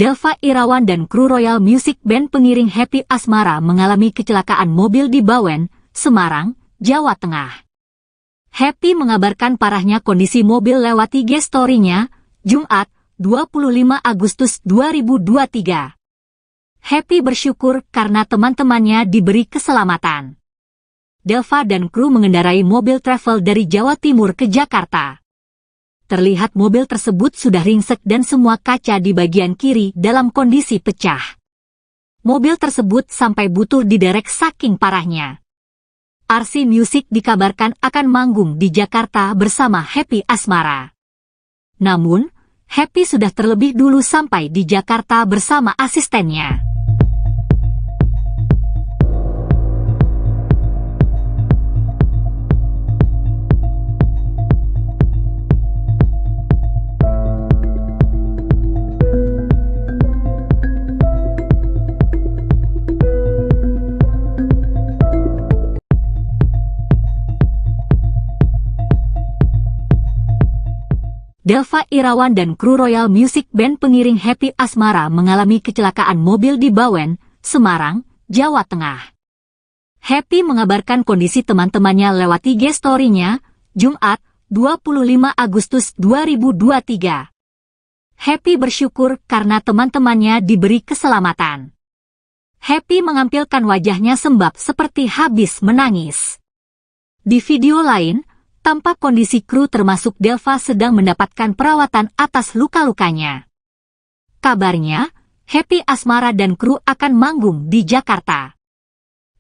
Delva Irawan dan kru Royal Music Band pengiring Happy Asmara mengalami kecelakaan mobil di Bawen, Semarang, Jawa Tengah. Happy mengabarkan parahnya kondisi mobil lewat IG story-nya, Jumat, 25 Agustus 2023. Happy bersyukur karena teman-temannya diberi keselamatan. Delva dan kru mengendarai mobil travel dari Jawa Timur ke Jakarta. Terlihat mobil tersebut sudah ringsek dan semua kaca di bagian kiri dalam kondisi pecah. Mobil tersebut sampai butuh diderek saking parahnya. RC Music dikabarkan akan manggung di Jakarta bersama Happy Asmara. Namun, Happy sudah terlebih dulu sampai di Jakarta bersama asistennya. Delva Irawan dan kru Royal Music Band pengiring Happy Asmara mengalami kecelakaan mobil di Bawen, Semarang, Jawa Tengah. Happy mengabarkan kondisi teman-temannya lewat IG story-nya, Jumat, 25 Agustus 2023. Happy bersyukur karena teman-temannya diberi keselamatan. Happy mengampilkan wajahnya sembab seperti habis menangis. Di video lain, tampak kondisi kru termasuk Delva sedang mendapatkan perawatan atas luka-lukanya. Kabarnya, Happy Asmara dan kru akan manggung di Jakarta.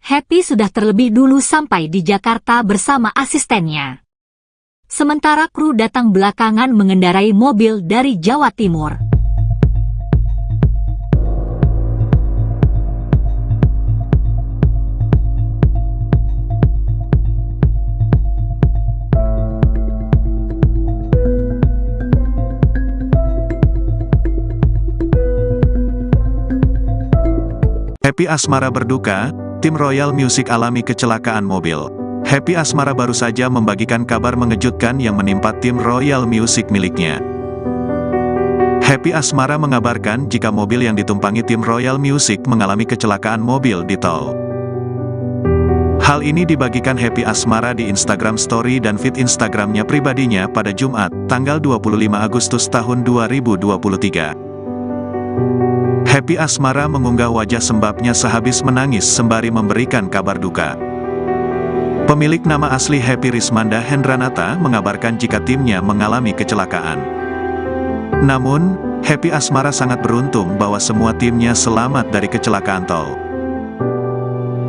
Happy sudah terlebih dulu sampai di Jakarta bersama asistennya. Sementara kru datang belakangan mengendarai mobil dari Jawa Timur. Happy Asmara berduka, tim Royal Music alami kecelakaan mobil. Happy Asmara baru saja membagikan kabar mengejutkan yang menimpa tim Royal Music miliknya. Happy Asmara mengabarkan jika mobil yang ditumpangi tim Royal Music mengalami kecelakaan mobil di tol. Hal ini dibagikan Happy Asmara di Instagram Story dan feed Instagramnya pribadinya pada Jumat, tanggal 25 Agustus tahun 2023. Happy Asmara mengunggah wajah sembabnya sehabis menangis sembari memberikan kabar duka. Pemilik nama asli Happy Rismanda Hendranata mengabarkan jika timnya mengalami kecelakaan. Namun, Happy Asmara sangat beruntung bahwa semua timnya selamat dari kecelakaan tol.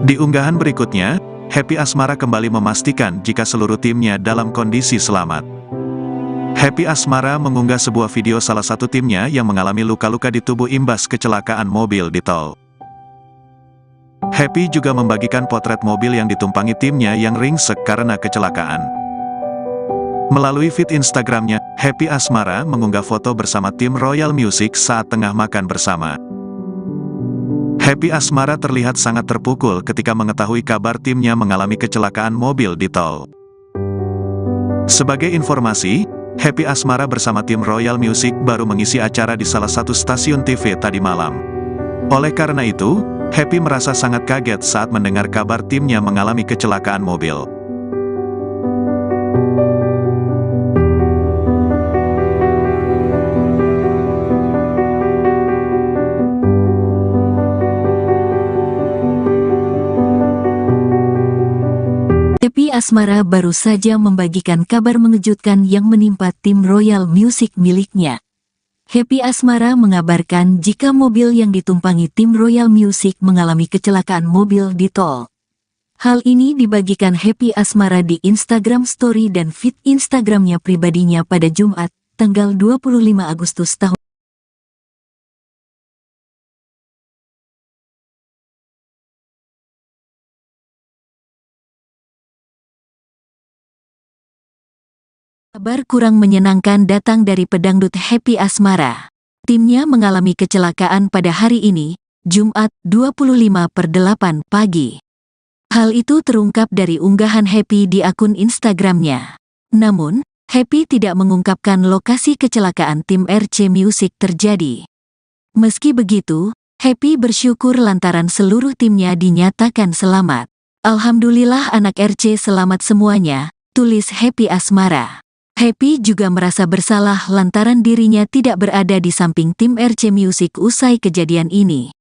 Di unggahan berikutnya, Happy Asmara kembali memastikan jika seluruh timnya dalam kondisi selamat. Happy Asmara mengunggah sebuah video salah satu timnya yang mengalami luka-luka di tubuh imbas kecelakaan mobil di tol. Happy juga membagikan potret mobil yang ditumpangi timnya yang ringsek karena kecelakaan. Melalui feed Instagramnya, Happy Asmara mengunggah foto bersama tim Royal Music saat tengah makan bersama. Happy Asmara terlihat sangat terpukul ketika mengetahui kabar timnya mengalami kecelakaan mobil di tol. Sebagai informasi, Happy Asmara bersama tim Royal Music baru mengisi acara di salah satu stasiun TV tadi malam. Oleh karena itu, Happy merasa sangat kaget saat mendengar kabar timnya mengalami kecelakaan mobil. Happy Asmara baru saja membagikan kabar mengejutkan yang menimpa tim Royal Music miliknya. Happy Asmara mengabarkan jika mobil yang ditumpangi tim Royal Music mengalami kecelakaan mobil di tol. Hal ini dibagikan Happy Asmara di Instagram Story dan feed Instagramnya pribadinya pada Jumat, tanggal 25 Agustus tahun. Kabar kurang menyenangkan datang dari pedangdut Happy Asmara. Timnya mengalami kecelakaan pada hari ini, Jumat 25/8 pagi. Hal itu terungkap dari unggahan Happy di akun Instagramnya. Namun, Happy tidak mengungkapkan lokasi kecelakaan tim RC Music terjadi. Meski begitu, Happy bersyukur lantaran seluruh timnya dinyatakan selamat. Alhamdulillah anak RC selamat semuanya, tulis Happy Asmara. Happy juga merasa bersalah lantaran dirinya tidak berada di samping tim RC Music usai kejadian ini.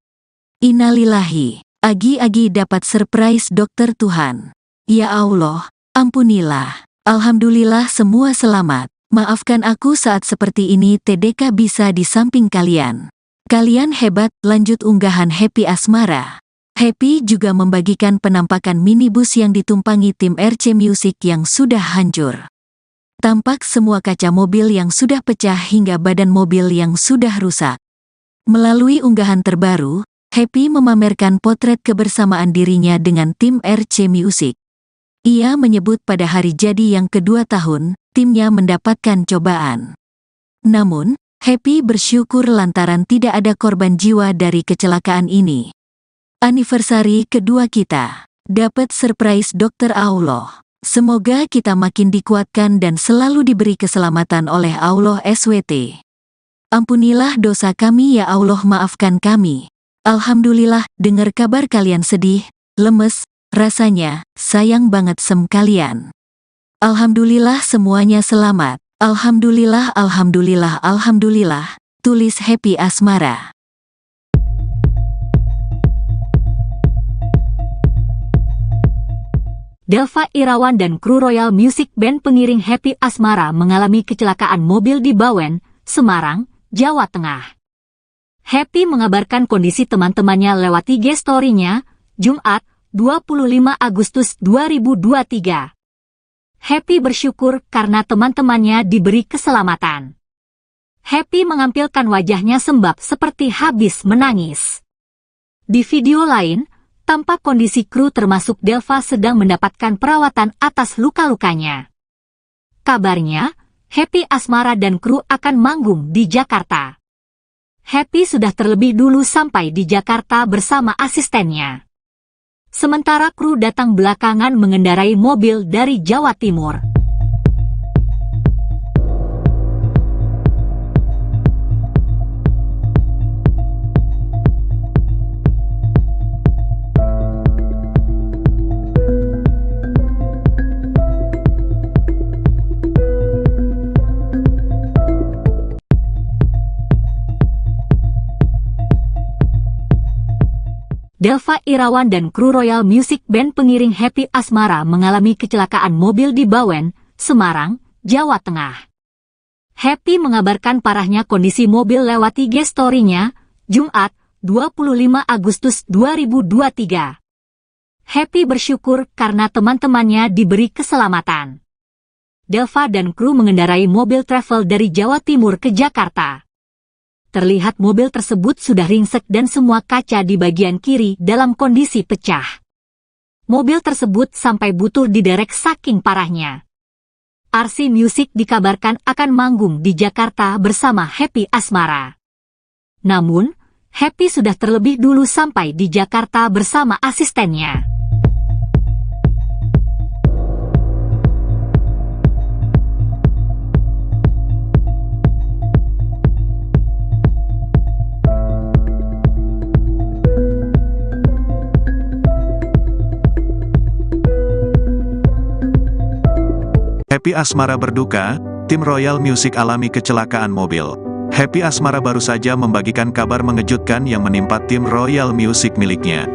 Innalillahi, Agi dapat surprise dokter Tuhan. Ya Allah, ampunilah. Alhamdulillah semua selamat. Maafkan aku saat seperti ini TDK bisa di samping kalian. Kalian hebat, lanjut unggahan Happy Asmara. Happy juga membagikan penampakan minibus yang ditumpangi tim RC Music yang sudah hancur. Tampak semua kaca mobil yang sudah pecah hingga badan mobil yang sudah rusak. Melalui unggahan terbaru, Happy memamerkan potret kebersamaan dirinya dengan tim RC Music. Ia menyebut pada hari jadi yang kedua tahun, timnya mendapatkan cobaan. Namun, Happy bersyukur lantaran tidak ada korban jiwa dari kecelakaan ini. Anniversary kedua kita. Dapat surprise dokter Allah. Semoga kita makin dikuatkan dan selalu diberi keselamatan oleh Allah SWT. Ampunilah dosa kami ya Allah, maafkan kami. Alhamdulillah, dengar kabar kalian sedih, lemes, rasanya, sayang banget kalian. Alhamdulillah semuanya selamat. Alhamdulillah, alhamdulillah, alhamdulillah, tulis Happy Asmara. Delva Irawan dan kru Royal Music Band pengiring Happy Asmara mengalami kecelakaan mobil di Bawen, Semarang, Jawa Tengah. Happy mengabarkan kondisi teman-temannya lewat IG Story-nya, Jumat, 25 Agustus 2023. Happy bersyukur karena teman-temannya diberi keselamatan. Happy mengampilkan wajahnya sembab seperti habis menangis. Di video lain, tampak kondisi kru termasuk Delva sedang mendapatkan perawatan atas luka-lukanya. Kabarnya, Happy Asmara dan kru akan manggung di Jakarta. Happy sudah terlebih dulu sampai di Jakarta bersama asistennya. Sementara kru datang belakangan mengendarai mobil dari Jawa Timur. Delva Irawan dan kru Royal Music Band pengiring Happy Asmara mengalami kecelakaan mobil di Bawen, Semarang, Jawa Tengah. Happy mengabarkan parahnya kondisi mobil lewat IG story-nya, Jumat, 25 Agustus 2023. Happy bersyukur karena teman-temannya diberi keselamatan. Delva dan kru mengendarai mobil travel dari Jawa Timur ke Jakarta. Terlihat mobil tersebut sudah ringsek dan semua kaca di bagian kiri dalam kondisi pecah. Mobil tersebut sampai butuh diderek saking parahnya. RC Music dikabarkan akan manggung di Jakarta bersama Happy Asmara. Namun, Happy sudah terlebih dulu sampai di Jakarta bersama asistennya. Happy Asmara berduka, tim Royal Music alami kecelakaan mobil. Happy Asmara baru saja membagikan kabar mengejutkan yang menimpa tim Royal Music miliknya.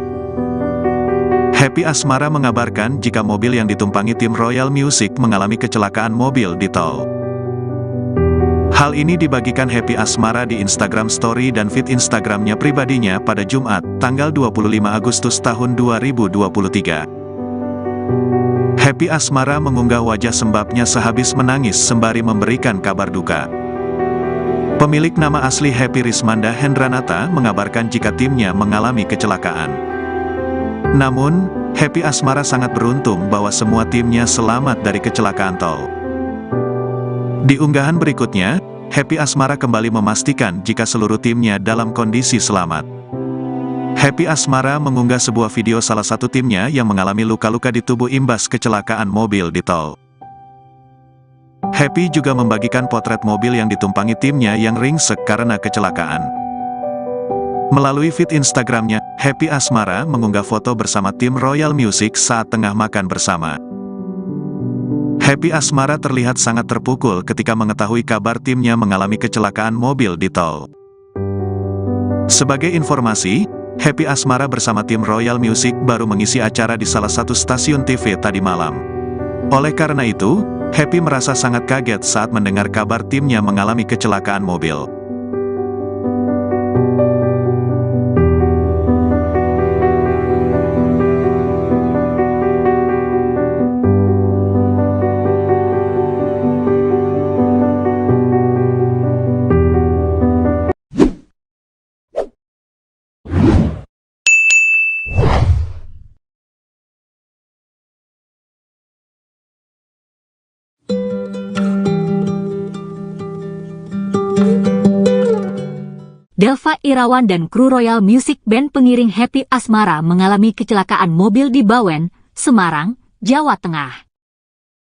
Happy Asmara mengabarkan jika mobil yang ditumpangi tim Royal Music mengalami kecelakaan mobil di tol. Hal ini dibagikan Happy Asmara di Instagram Story dan feed Instagramnya pribadinya pada Jumat, tanggal 25 Agustus tahun 2023. Happy Asmara mengunggah wajah sembabnya sehabis menangis sembari memberikan kabar duka. Pemilik nama asli Happy Rismanda Hendranata mengabarkan jika timnya mengalami kecelakaan. Namun, Happy Asmara sangat beruntung bahwa semua timnya selamat dari kecelakaan tol. Di unggahan berikutnya, Happy Asmara kembali memastikan jika seluruh timnya dalam kondisi selamat. Happy Asmara mengunggah sebuah video salah satu timnya yang mengalami luka-luka di tubuh imbas kecelakaan mobil di tol. Happy juga membagikan potret mobil yang ditumpangi timnya yang ringsek karena kecelakaan. Melalui feed Instagramnya, Happy Asmara mengunggah foto bersama tim Royal Music saat tengah makan bersama. Happy Asmara terlihat sangat terpukul ketika mengetahui kabar timnya mengalami kecelakaan mobil di tol. Sebagai informasi, Happy Asmara bersama tim Royal Music baru mengisi acara di salah satu stasiun TV tadi malam. Oleh karena itu, Happy merasa sangat kaget saat mendengar kabar timnya mengalami kecelakaan mobil. Delva Irawan dan kru Royal Music Band pengiring Happy Asmara mengalami kecelakaan mobil di Bawen, Semarang, Jawa Tengah.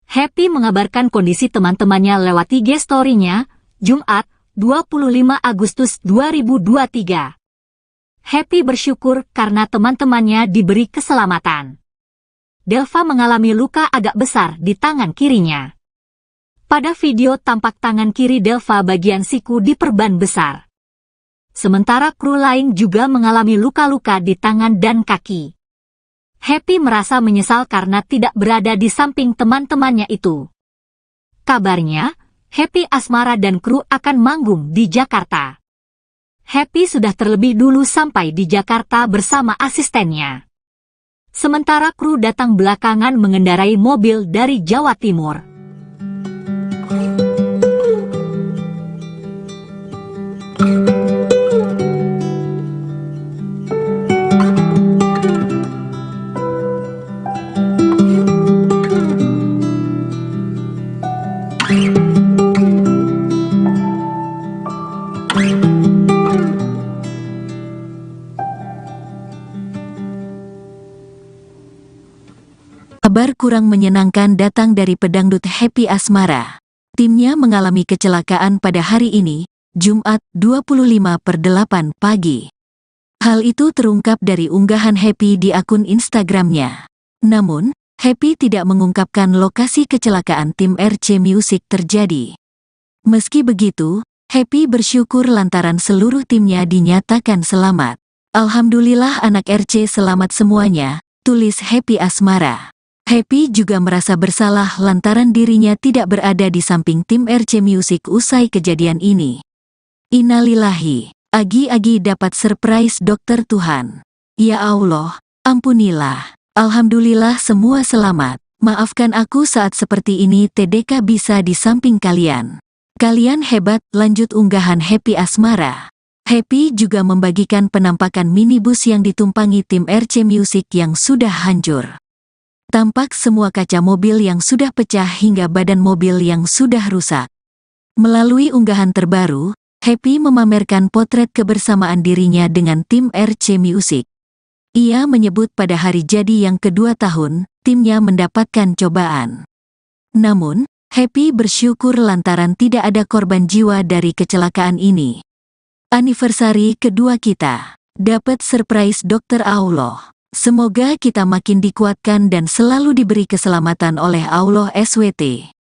Happy mengabarkan kondisi teman-temannya lewat IG story-nya, Jumat, 25 Agustus 2023. Happy bersyukur karena teman-temannya diberi keselamatan. Delva mengalami luka agak besar di tangan kirinya. Pada video tampak tangan kiri Delva bagian siku diperban besar. Sementara kru lain juga mengalami luka-luka di tangan dan kaki. Happy merasa menyesal karena tidak berada di samping teman-temannya itu. Kabarnya, Happy Asmara dan kru akan manggung di Jakarta. Happy sudah terlebih dulu sampai di Jakarta bersama asistennya. Sementara kru datang belakangan mengendarai mobil dari Jawa Timur. Kabar kurang menyenangkan datang dari pedangdut Happy Asmara. Timnya mengalami kecelakaan pada hari ini, Jumat 25/8 pagi. Hal itu terungkap dari unggahan Happy di akun Instagramnya. Namun, Happy tidak mengungkapkan lokasi kecelakaan tim RC Music terjadi. Meski begitu, Happy bersyukur lantaran seluruh timnya dinyatakan selamat. Alhamdulillah anak RC selamat semuanya, tulis Happy Asmara. Happy juga merasa bersalah lantaran dirinya tidak berada di samping tim RC Music usai kejadian ini. Innalillahi, Agi dapat surprise dokter Tuhan. Ya Allah, ampunilah. Alhamdulillah semua selamat. Maafkan aku saat seperti ini TDK bisa di samping kalian. Kalian hebat, lanjut unggahan Happy Asmara. Happy juga membagikan penampakan minibus yang ditumpangi tim RC Music yang sudah hancur. Tampak semua kaca mobil yang sudah pecah hingga badan mobil yang sudah rusak. Melalui unggahan terbaru, Happy memamerkan potret kebersamaan dirinya dengan tim RC Music. Ia menyebut pada hari jadi yang kedua tahun, timnya mendapatkan cobaan. Namun, Happy bersyukur lantaran tidak ada korban jiwa dari kecelakaan ini. Anniversary kedua kita. Dapat surprise dokter Allah. Semoga kita makin dikuatkan dan selalu diberi keselamatan oleh Allah SWT.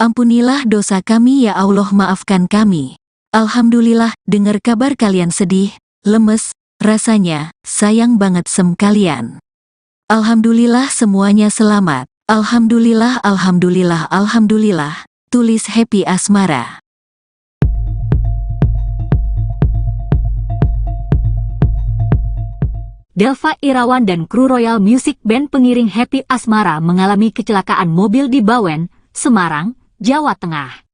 Ampunilah dosa kami ya Allah, maafkan kami. Alhamdulillah, dengar kabar kalian sedih, lemes, rasanya, sayang banget kalian. Alhamdulillah semuanya selamat. Alhamdulillah, alhamdulillah, alhamdulillah, tulis Happy Asmara. Delva Irawan dan kru Royal Music Band pengiring Happy Asmara mengalami kecelakaan mobil di Bawen, Semarang, Jawa Tengah.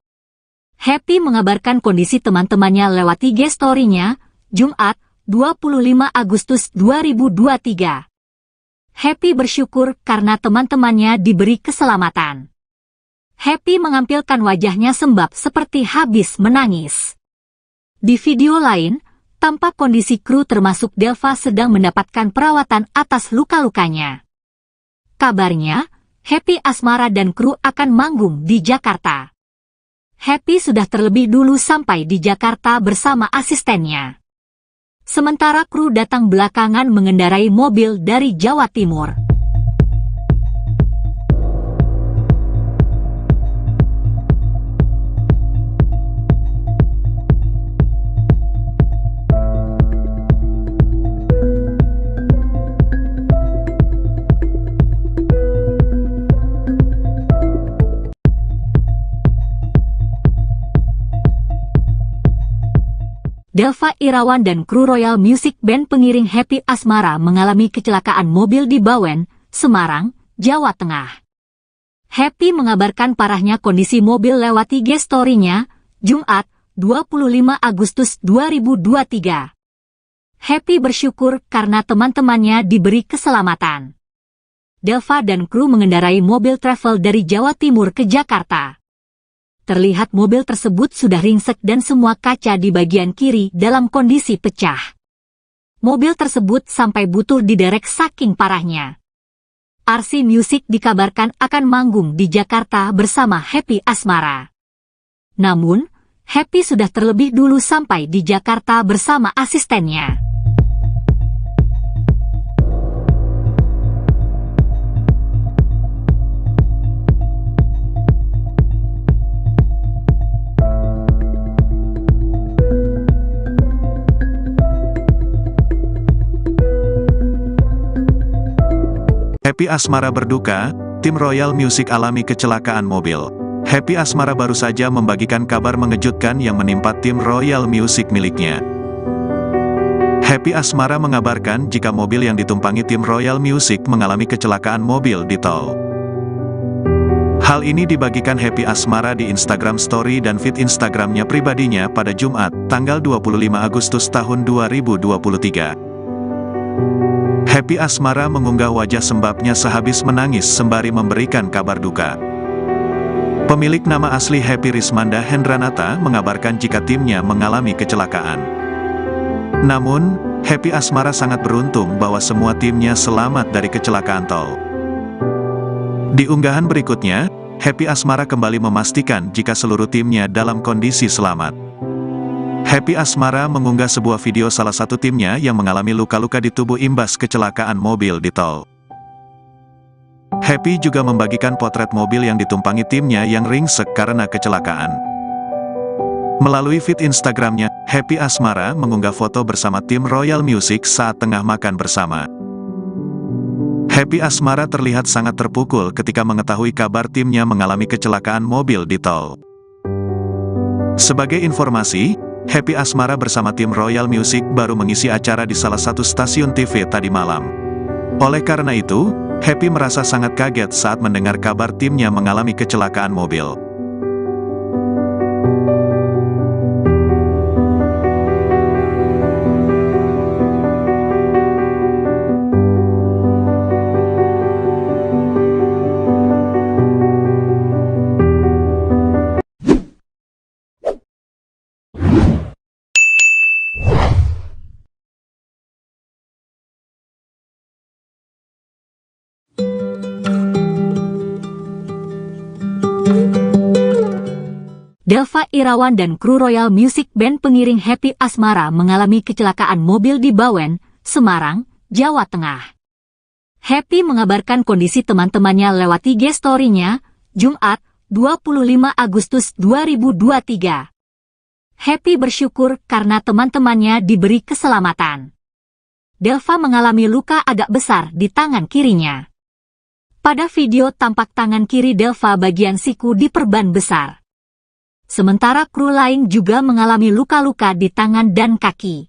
Happy mengabarkan kondisi teman-temannya lewat IG story-nya, Jumat, 25 Agustus 2023. Happy bersyukur karena teman-temannya diberi keselamatan. Happy mengampilkan wajahnya sembab seperti habis menangis. Di video lain, tampak kondisi kru termasuk Delva sedang mendapatkan perawatan atas luka-lukanya. Kabarnya, Happy Asmara dan kru akan manggung di Jakarta. Happy sudah terlebih dulu sampai di Jakarta bersama asistennya. Sementara kru datang belakangan mengendarai mobil dari Jawa Timur. Delva Irawan dan kru Royal Music Band pengiring Happy Asmara mengalami kecelakaan mobil di Bawen, Semarang, Jawa Tengah. Happy mengabarkan parahnya kondisi mobil lewat IG story-nya, Jumat, 25 Agustus 2023. Happy bersyukur karena teman-temannya diberi keselamatan. Delva dan kru mengendarai mobil travel dari Jawa Timur ke Jakarta. Terlihat mobil tersebut sudah ringsek dan semua kaca di bagian kiri dalam kondisi pecah. Mobil tersebut sampai butuh diderek saking parahnya. RC Music dikabarkan akan manggung di Jakarta bersama Happy Asmara. Namun, Happy sudah terlebih dulu sampai di Jakarta bersama asistennya. Happy Asmara berduka, tim Royal Music alami kecelakaan mobil. Happy Asmara baru saja membagikan kabar mengejutkan yang menimpa tim Royal Music miliknya. Happy Asmara mengabarkan jika mobil yang ditumpangi tim Royal Music mengalami kecelakaan mobil di tol. Hal ini dibagikan Happy Asmara di Instagram Story dan feed Instagramnya pribadinya pada Jumat, tanggal 25 Agustus tahun 2023. Happy Asmara mengunggah wajah sembabnya sehabis menangis sembari memberikan kabar duka. Pemilik nama asli Happy Rismanda Hendranata mengabarkan jika timnya mengalami kecelakaan. Namun, Happy Asmara sangat beruntung bahwa semua timnya selamat dari kecelakaan tol. Di unggahan berikutnya, Happy Asmara kembali memastikan jika seluruh timnya dalam kondisi selamat. Happy Asmara mengunggah sebuah video salah satu timnya yang mengalami luka-luka di tubuh imbas kecelakaan mobil di tol. Happy juga membagikan potret mobil yang ditumpangi timnya yang ringsek karena kecelakaan. Melalui feed Instagramnya, Happy Asmara mengunggah foto bersama tim Royal Music saat tengah makan bersama. Happy Asmara terlihat sangat terpukul ketika mengetahui kabar timnya mengalami kecelakaan mobil di tol. Sebagai informasi, Happy Asmara bersama tim Royal Music baru mengisi acara di salah satu stasiun TV tadi malam. Oleh karena itu, Happy merasa sangat kaget saat mendengar kabar timnya mengalami kecelakaan mobil. Delva Irawan dan kru Royal Music Band pengiring Happy Asmara mengalami kecelakaan mobil di Bawen, Semarang, Jawa Tengah. Happy mengabarkan kondisi teman-temannya lewat IG Story-nya, Jumat, 25 Agustus 2023. Happy bersyukur karena teman-temannya diberi keselamatan. Delva mengalami luka agak besar di tangan kirinya. Pada video tampak tangan kiri Delva bagian siku diperban besar. Sementara kru lain juga mengalami luka-luka di tangan dan kaki.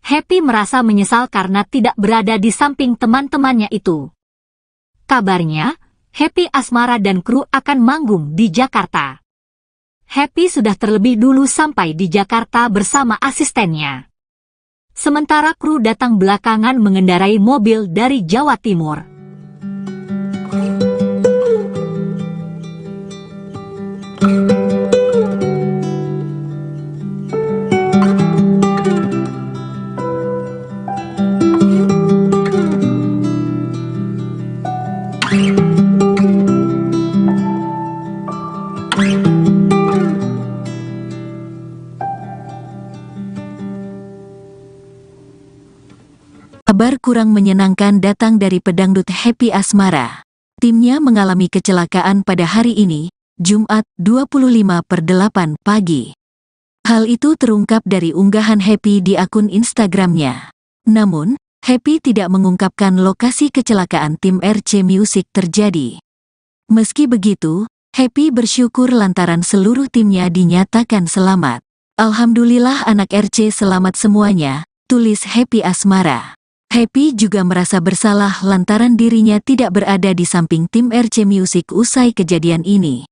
Happy merasa menyesal karena tidak berada di samping teman-temannya itu. Kabarnya, Happy Asmara dan kru akan manggung di Jakarta. Happy sudah terlebih dulu sampai di Jakarta bersama asistennya. Sementara kru datang belakangan mengendarai mobil dari Jawa Timur. Kabar kurang menyenangkan datang dari pedangdut Happy Asmara. Timnya mengalami kecelakaan pada hari ini, Jumat 25/8 pagi. Hal itu terungkap dari unggahan Happy di akun Instagramnya. Namun, Happy tidak mengungkapkan lokasi kecelakaan tim RC Music terjadi. Meski begitu, Happy bersyukur lantaran seluruh timnya dinyatakan selamat. Alhamdulillah anak RC selamat semuanya, tulis Happy Asmara. Happy juga merasa bersalah lantaran dirinya tidak berada di samping tim RC Music usai kejadian ini.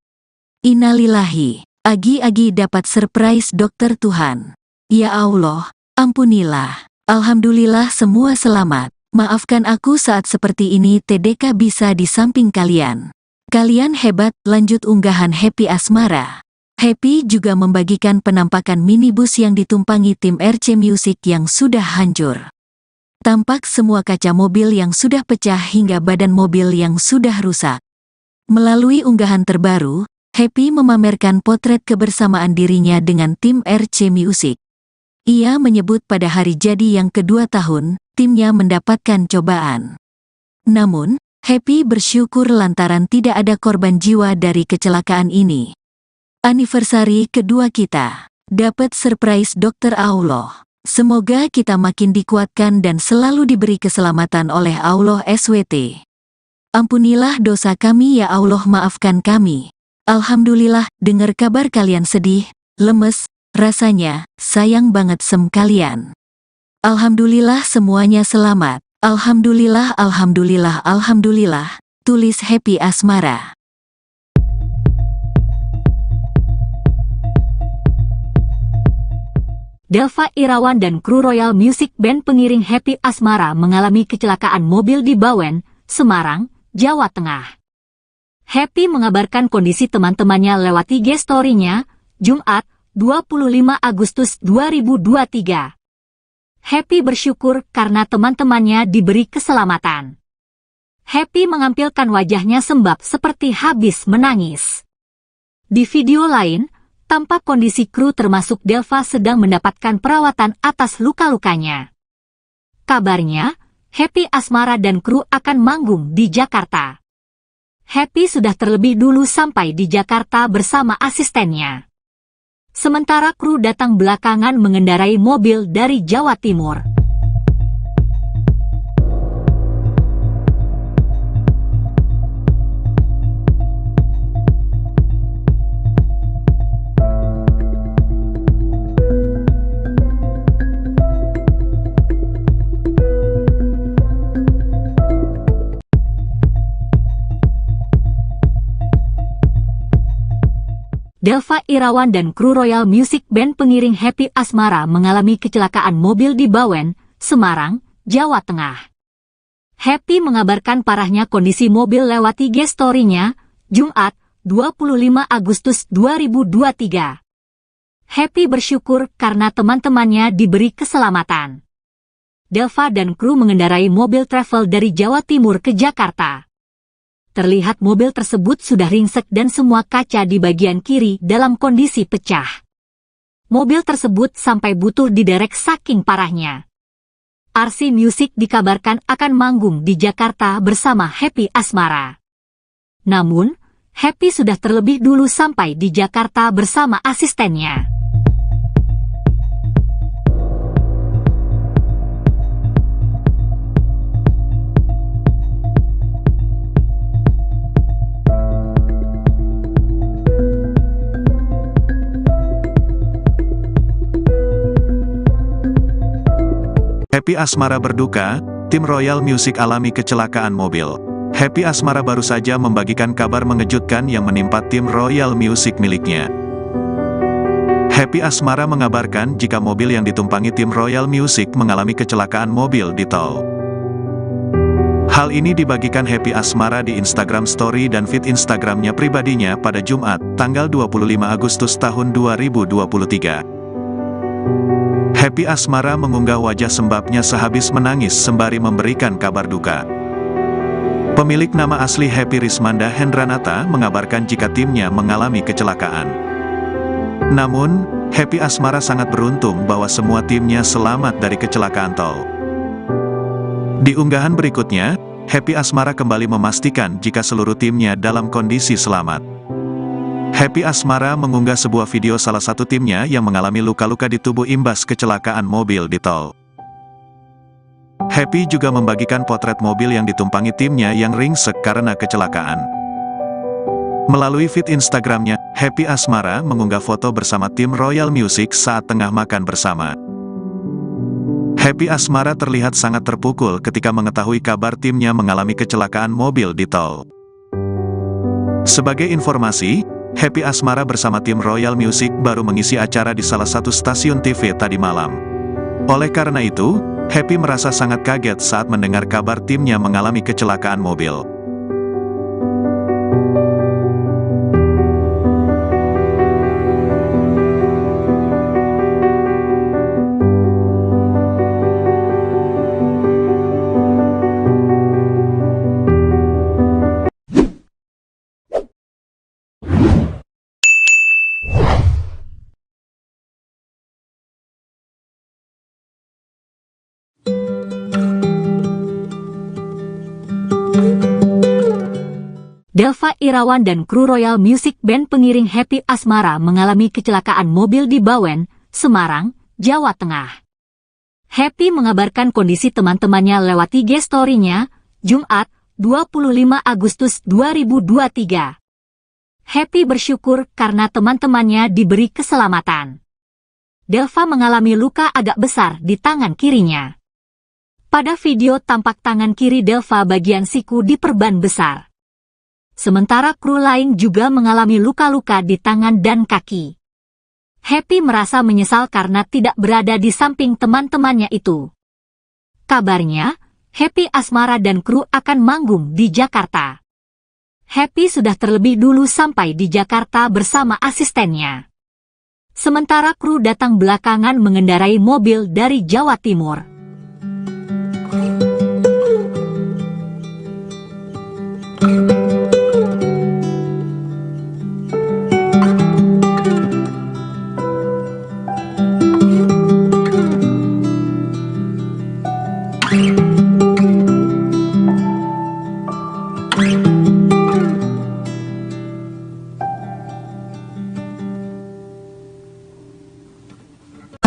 Innalillahi, agi-agi dapat surprise dokter Tuhan. Ya Allah, ampunilah. Alhamdulillah semua selamat. Maafkan aku saat seperti ini TDK bisa di samping kalian. Kalian hebat, lanjut unggahan Happy Asmara. Happy juga membagikan penampakan minibus yang ditumpangi tim RC Music yang sudah hancur. Tampak semua kaca mobil yang sudah pecah hingga badan mobil yang sudah rusak. Melalui unggahan terbaru, Happy memamerkan potret kebersamaan dirinya dengan tim RC Music. Ia menyebut pada hari jadi yang kedua tahun, timnya mendapatkan cobaan. Namun, Happy bersyukur lantaran tidak ada korban jiwa dari kecelakaan ini. Anniversary kedua kita. Dapat surprise dokter Allah. Semoga kita makin dikuatkan dan selalu diberi keselamatan oleh Allah SWT. Ampunilah dosa kami ya Allah, maafkan kami. Alhamdulillah, dengar kabar kalian sedih, lemes, rasanya, sayang banget kalian. Alhamdulillah semuanya selamat. Alhamdulillah, alhamdulillah, alhamdulillah. Tulis Happy Asmara. Delva Irawan dan kru Royal Music Band pengiring Happy Asmara mengalami kecelakaan mobil di Bawen, Semarang, Jawa Tengah. Happy mengabarkan kondisi teman-temannya lewat IG story-nya, Jumat, 25 Agustus 2023. Happy bersyukur karena teman-temannya diberi keselamatan. Happy mengampilkan wajahnya sembab seperti habis menangis. Di video lain, tampak kondisi kru termasuk Delva sedang mendapatkan perawatan atas luka-lukanya. Kabarnya, Happy Asmara dan kru akan manggung di Jakarta. Happy sudah terlebih dulu sampai di Jakarta bersama asistennya. Sementara kru datang belakangan mengendarai mobil dari Jawa Timur. Delva Irawan dan kru Royal Music Band pengiring Happy Asmara mengalami kecelakaan mobil di Bawen, Semarang, Jawa Tengah. Happy mengabarkan parahnya kondisi mobil lewat IG story-nya, Jumat, 25 Agustus 2023. Happy bersyukur karena teman-temannya diberi keselamatan. Delva dan kru mengendarai mobil travel dari Jawa Timur ke Jakarta. Terlihat mobil tersebut sudah ringsek dan semua kaca di bagian kiri dalam kondisi pecah. Mobil tersebut sampai butuh diderek saking parahnya. RC Music dikabarkan akan manggung di Jakarta bersama Happy Asmara. Namun, Happy sudah terlebih dulu sampai di Jakarta bersama asistennya. Happy Asmara berduka, tim Royal Music alami kecelakaan mobil. Happy Asmara baru saja membagikan kabar mengejutkan yang menimpa tim Royal Music miliknya. Happy Asmara mengabarkan jika mobil yang ditumpangi tim Royal Music mengalami kecelakaan mobil di tol. Hal ini dibagikan Happy Asmara di Instagram Story dan feed Instagramnya pribadinya pada Jumat, tanggal 25 Agustus tahun 2023. Happy Asmara mengunggah wajah sembabnya sehabis menangis sembari memberikan kabar duka. Pemilik nama asli Happy Rismanda Hendranata mengabarkan jika timnya mengalami kecelakaan. Namun, Happy Asmara sangat beruntung bahwa semua timnya selamat dari kecelakaan tol. Di unggahan berikutnya, Happy Asmara kembali memastikan jika seluruh timnya dalam kondisi selamat. Happy Asmara mengunggah sebuah video salah satu timnya yang mengalami luka-luka di tubuh imbas kecelakaan mobil di tol. Happy juga membagikan potret mobil yang ditumpangi timnya yang ringsek karena kecelakaan. Melalui feed Instagramnya, Happy Asmara mengunggah foto bersama tim Royal Music saat tengah makan bersama. Happy Asmara terlihat sangat terpukul ketika mengetahui kabar timnya mengalami kecelakaan mobil di tol. Sebagai informasi, Happy Asmara bersama tim Royal Music baru mengisi acara di salah satu stasiun TV tadi malam. Oleh karena itu, Happy merasa sangat kaget saat mendengar kabar timnya mengalami kecelakaan mobil. Delva Irawan dan kru Royal Music Band pengiring Happy Asmara mengalami kecelakaan mobil di Bawen, Semarang, Jawa Tengah. Happy mengabarkan kondisi teman-temannya lewat IG story-nya, Jumat, 25 Agustus 2023. Happy bersyukur karena teman-temannya diberi keselamatan. Delva mengalami luka agak besar di tangan kirinya. Pada video tampak tangan kiri Delva bagian siku diperban besar. Sementara kru lain juga mengalami luka-luka di tangan dan kaki. Happy merasa menyesal karena tidak berada di samping teman-temannya itu. Kabarnya, Happy Asmara dan kru akan manggung di Jakarta. Happy sudah terlebih dulu sampai di Jakarta bersama asistennya. Sementara kru datang belakangan mengendarai mobil dari Jawa Timur.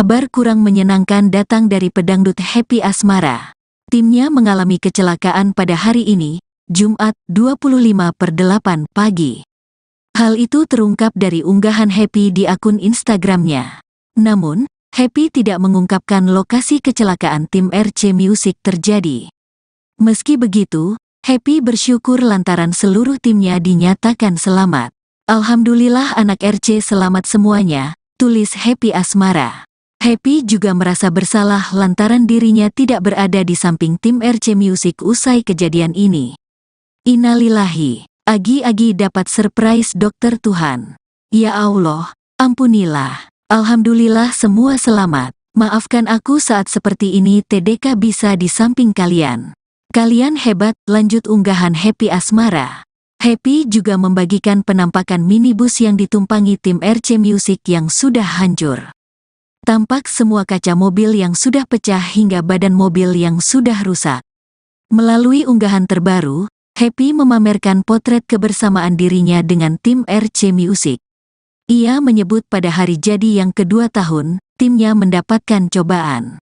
Kabar kurang menyenangkan datang dari pedangdut Happy Asmara. Timnya mengalami kecelakaan pada hari ini, Jumat 25/8 pagi. Hal itu terungkap dari unggahan Happy di akun Instagramnya. Namun, Happy tidak mengungkapkan lokasi kecelakaan tim RC Music terjadi. Meski begitu, Happy bersyukur lantaran seluruh timnya dinyatakan selamat. Alhamdulillah anak RC selamat semuanya, tulis Happy Asmara. Happy juga merasa bersalah lantaran dirinya tidak berada di samping tim RC Music usai kejadian ini. Innalillahi, Agi dapat surprise dokter Tuhan. Ya Allah, ampunilah. Alhamdulillah semua selamat. Maafkan aku saat seperti ini TDK bisa di samping kalian. Kalian hebat, lanjut unggahan Happy Asmara. Happy juga membagikan penampakan minibus yang ditumpangi tim RC Music yang sudah hancur. Tampak semua kaca mobil yang sudah pecah hingga badan mobil yang sudah rusak. Melalui unggahan terbaru, Happy memamerkan potret kebersamaan dirinya dengan tim RC Music. Ia menyebut pada hari jadi yang kedua tahun, timnya mendapatkan cobaan.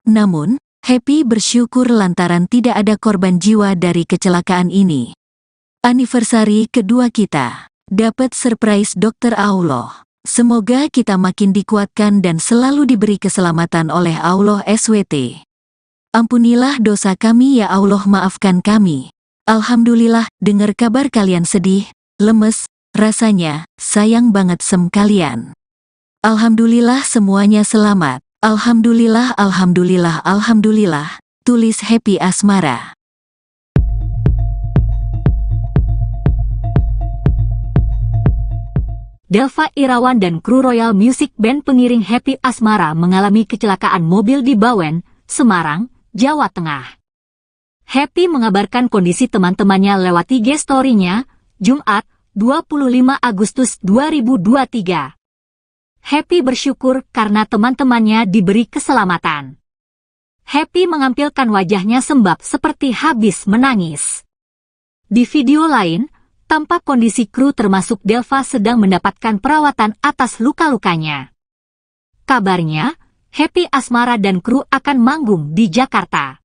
Namun, Happy bersyukur lantaran tidak ada korban jiwa dari kecelakaan ini. Anniversary kedua kita. Dapat surprise dokter Allah. Semoga kita makin dikuatkan dan selalu diberi keselamatan oleh Allah SWT. Ampunilah dosa kami ya Allah, maafkan kami. Alhamdulillah, dengar kabar kalian sedih, lemes, rasanya, sayang banget kalian. Alhamdulillah semuanya selamat. Alhamdulillah, alhamdulillah, alhamdulillah, tulis Happy Asmara. Delva Irawan dan kru Royal Music Band pengiring Happy Asmara mengalami kecelakaan mobil di Bawen, Semarang, Jawa Tengah. Happy mengabarkan kondisi teman-temannya lewat IG story-nya, Jumat, 25 Agustus 2023. Happy bersyukur karena teman-temannya diberi keselamatan. Happy mengampilkan wajahnya sembab seperti habis menangis. Di video lain, tampak kondisi kru termasuk Delva sedang mendapatkan perawatan atas luka-lukanya. Kabarnya, Happy Asmara dan kru akan manggung di Jakarta.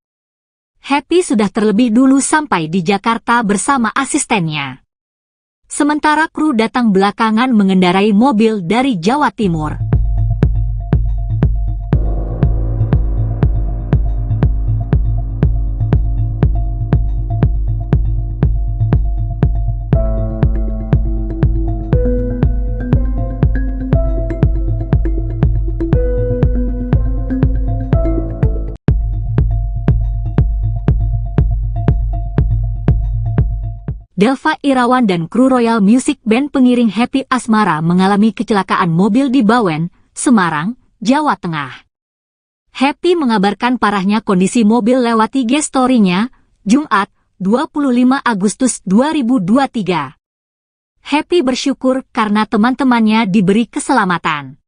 Happy sudah terlebih dulu sampai di Jakarta bersama asistennya. Sementara kru datang belakangan mengendarai mobil dari Jawa Timur. Delva Irawan dan kru Royal Music Band pengiring Happy Asmara mengalami kecelakaan mobil di Bawen, Semarang, Jawa Tengah. Happy mengabarkan parahnya kondisi mobil lewat IG story-nya, Jumat, 25 Agustus 2023. Happy bersyukur karena teman-temannya diberi keselamatan.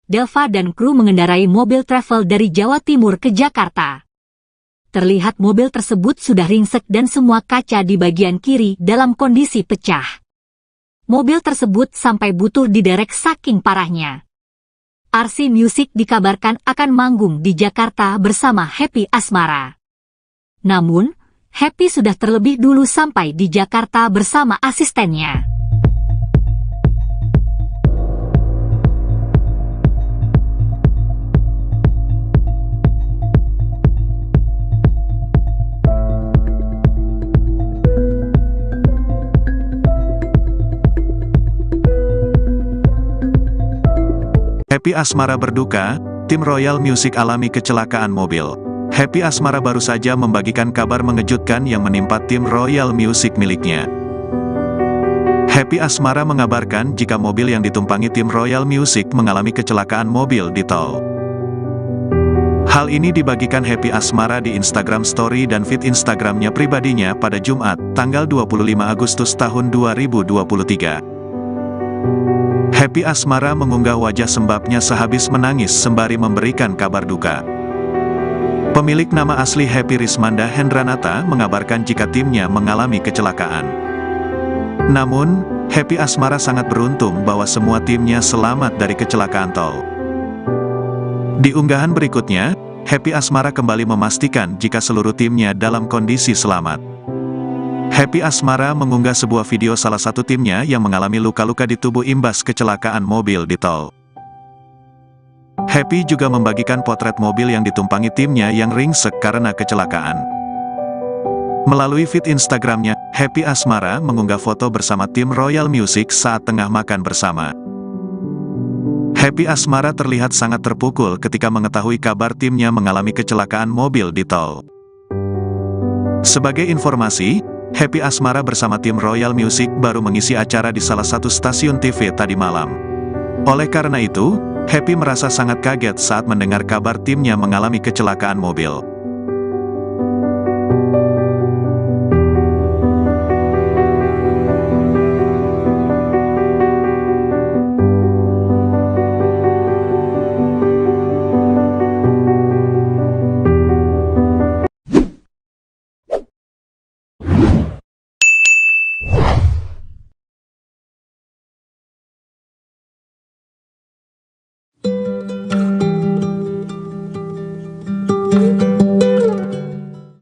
Delva dan kru mengendarai mobil travel dari Jawa Timur ke Jakarta. Terlihat mobil tersebut sudah ringsek dan semua kaca di bagian kiri dalam kondisi pecah. Mobil tersebut sampai butuh diderek saking parahnya. RC Music dikabarkan akan manggung di Jakarta bersama Happy Asmara. Namun, Happy sudah terlebih dulu sampai di Jakarta bersama asistennya. Happy Asmara berduka, tim Royal Music alami kecelakaan mobil. Happy Asmara baru saja membagikan kabar mengejutkan yang menimpa tim Royal Music miliknya. Happy Asmara mengabarkan jika mobil yang ditumpangi tim Royal Music mengalami kecelakaan mobil di tol. Hal ini dibagikan Happy Asmara di Instagram Story dan feed Instagramnya pribadinya pada Jumat, tanggal 25 Agustus tahun 2023. Happy Asmara mengunggah wajah sembabnya sehabis menangis sembari memberikan kabar duka. Pemilik nama asli Happy Rismanda Hendranata mengabarkan jika timnya mengalami kecelakaan. Namun, Happy Asmara sangat beruntung bahwa semua timnya selamat dari kecelakaan tol. Di unggahan berikutnya, Happy Asmara kembali memastikan jika seluruh timnya dalam kondisi selamat. Happy Asmara mengunggah sebuah video salah satu timnya yang mengalami luka-luka di tubuh imbas kecelakaan mobil di tol. Happy juga membagikan potret mobil yang ditumpangi timnya yang ringsek karena kecelakaan. Melalui feed Instagramnya, Happy Asmara mengunggah foto bersama tim Royal Music saat tengah makan bersama. Happy Asmara terlihat sangat terpukul ketika mengetahui kabar timnya mengalami kecelakaan mobil di tol. Sebagai informasi, Happy Asmara bersama tim Royal Music baru mengisi acara di salah satu stasiun TV tadi malam. Oleh karena itu, Happy merasa sangat kaget saat mendengar kabar timnya mengalami kecelakaan mobil.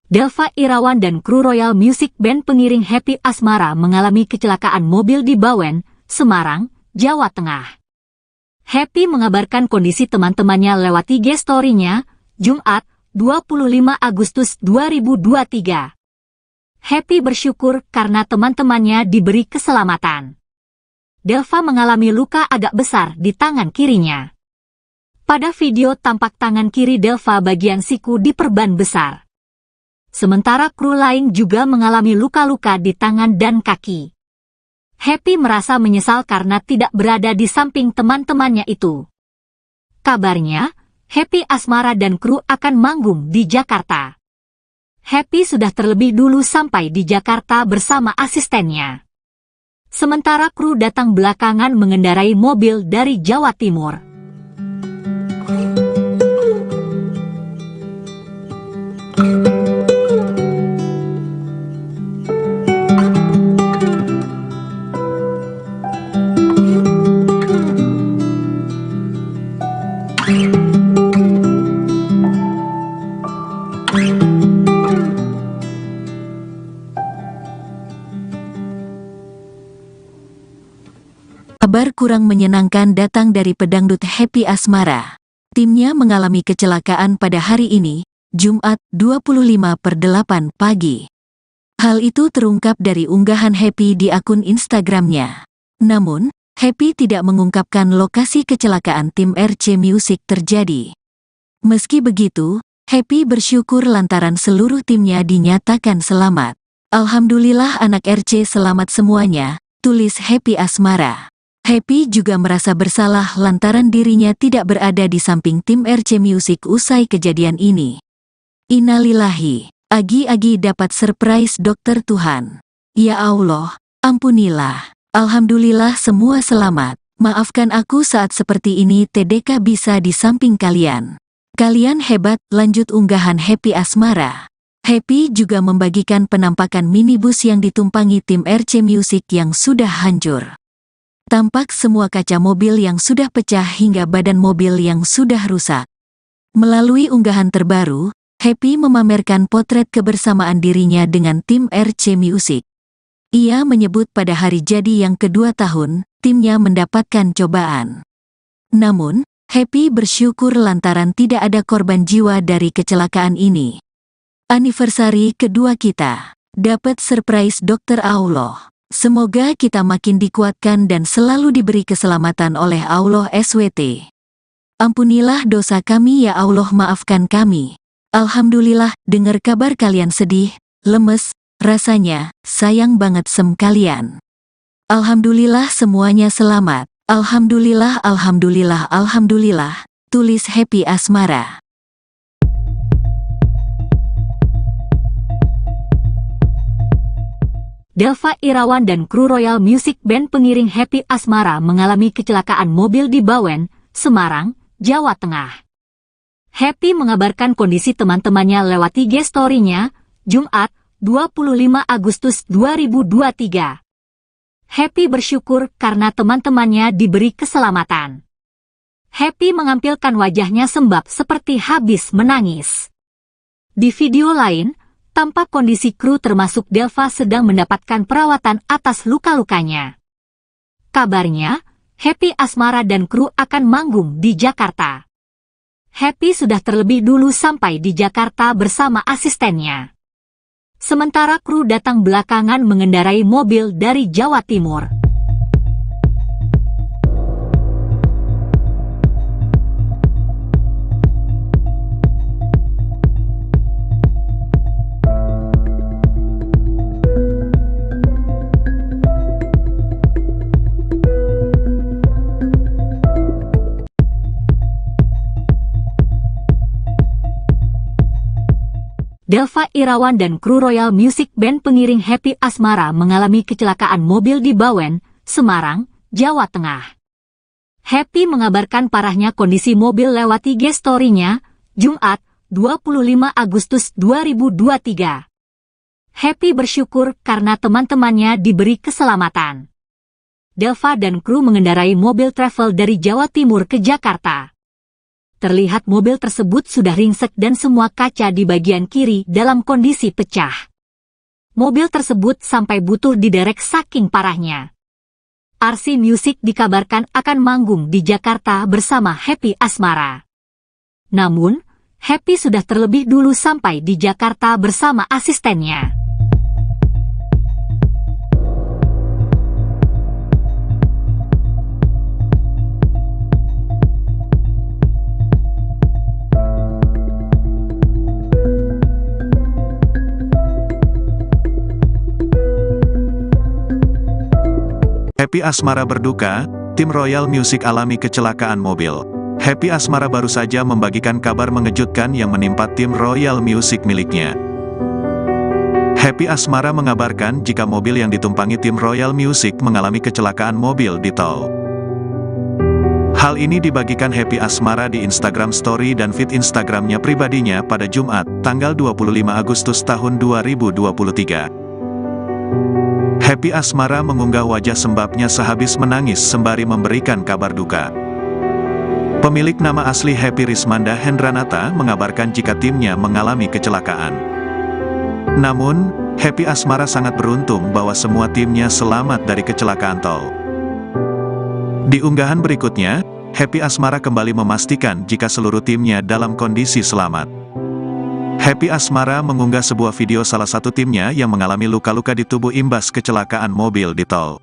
Delva Irawan dan kru Royal Music Band pengiring Happy Asmara mengalami kecelakaan mobil di Bawen, Semarang, Jawa Tengah. Happy mengabarkan kondisi teman-temannya lewat IG story-nya, Jumat, 25 Agustus 2023. Happy bersyukur karena teman-temannya diberi keselamatan. Delva mengalami luka agak besar di tangan kirinya. Pada video tampak tangan kiri Delva bagian siku diperban besar. Sementara kru lain juga mengalami luka-luka di tangan dan kaki. Happy merasa menyesal karena tidak berada di samping teman-temannya itu. Kabarnya, Happy Asmara dan kru akan manggung di Jakarta. Happy sudah terlebih dulu sampai di Jakarta bersama asistennya. Sementara kru datang belakangan mengendarai mobil dari Jawa Timur. Kabar kurang menyenangkan datang dari pedangdut Happy Asmara. Timnya mengalami kecelakaan pada hari ini, Jumat 25/8 pagi. Hal itu terungkap dari unggahan Happy di akun Instagramnya. Namun, Happy tidak mengungkapkan lokasi kecelakaan tim RC Music terjadi. Meski begitu, Happy bersyukur lantaran seluruh timnya dinyatakan selamat. Alhamdulillah anak RC selamat semuanya, tulis Happy Asmara. Happy juga merasa bersalah lantaran dirinya tidak berada di samping tim RC Music usai kejadian ini. Innalillahi, agi-agi dapat surprise dokter Tuhan. Ya Allah, ampunilah. Alhamdulillah semua selamat. Maafkan aku saat seperti ini TDK bisa di samping kalian. Kalian hebat, lanjut unggahan Happy Asmara. Happy juga membagikan penampakan minibus yang ditumpangi tim RC Music yang sudah hancur. Tampak semua kaca mobil yang sudah pecah hingga badan mobil yang sudah rusak. Melalui unggahan terbaru, Happy memamerkan potret kebersamaan dirinya dengan tim RC Music. Ia menyebut pada hari jadi yang kedua tahun, timnya mendapatkan cobaan. Namun, Happy bersyukur lantaran tidak ada korban jiwa dari kecelakaan ini. Anniversary kedua kita. Dapat surprise dokter Allah. Semoga kita makin dikuatkan dan selalu diberi keselamatan oleh Allah SWT. Ampunilah dosa kami ya Allah, maafkan kami. Alhamdulillah, dengar kabar kalian sedih, lemes, rasanya, sayang banget kalian. Alhamdulillah semuanya selamat. Alhamdulillah, alhamdulillah, alhamdulillah. Tulis Happy Asmara. Delva Irawan dan kru Royal Music Band pengiring Happy Asmara mengalami kecelakaan mobil di Bawen, Semarang, Jawa Tengah. Happy mengabarkan kondisi teman-temannya lewat IG story-nya, Jumat, 25 Agustus 2023. Happy bersyukur karena teman-temannya diberi keselamatan. Happy mengampilkan wajahnya sembab seperti habis menangis. Di video lain, tampak kondisi kru termasuk Delva sedang mendapatkan perawatan atas luka-lukanya. Kabarnya, Happy Asmara dan kru akan manggung di Jakarta. Happy sudah terlebih dulu sampai di Jakarta bersama asistennya. Sementara kru datang belakangan mengendarai mobil dari Jawa Timur. Delva Irawan dan kru Royal Music Band pengiring Happy Asmara mengalami kecelakaan mobil di Bawen, Semarang, Jawa Tengah. Happy mengabarkan parahnya kondisi mobil lewat IG story-nya, Jumat, 25 Agustus 2023. Happy bersyukur karena teman-temannya diberi keselamatan. Delva dan kru mengendarai mobil travel dari Jawa Timur ke Jakarta. Terlihat mobil tersebut sudah ringsek dan semua kaca di bagian kiri dalam kondisi pecah. Mobil tersebut sampai butuh diderek saking parahnya. RC Music dikabarkan akan manggung di Jakarta bersama Happy Asmara. Namun, Happy sudah terlebih dulu sampai di Jakarta bersama asistennya. Happy Asmara berduka, tim Royal Music alami kecelakaan mobil. Happy Asmara baru saja membagikan kabar mengejutkan yang menimpa tim Royal Music miliknya. Happy Asmara mengabarkan jika mobil yang ditumpangi tim Royal Music mengalami kecelakaan mobil di tol. Hal ini dibagikan Happy Asmara di Instagram Story dan feed Instagramnya pribadinya pada Jumat, tanggal 25 Agustus tahun 2023. Happy Asmara mengunggah wajah sembabnya sehabis menangis sembari memberikan kabar duka. Pemilik nama asli Happy, Rismanda Hendranata, mengabarkan jika timnya mengalami kecelakaan. Namun, Happy Asmara sangat beruntung bahwa semua timnya selamat dari kecelakaan tol. Di unggahan berikutnya, Happy Asmara kembali memastikan jika seluruh timnya dalam kondisi selamat. Happy Asmara mengunggah sebuah video salah satu timnya yang mengalami luka-luka di tubuh imbas kecelakaan mobil di tol.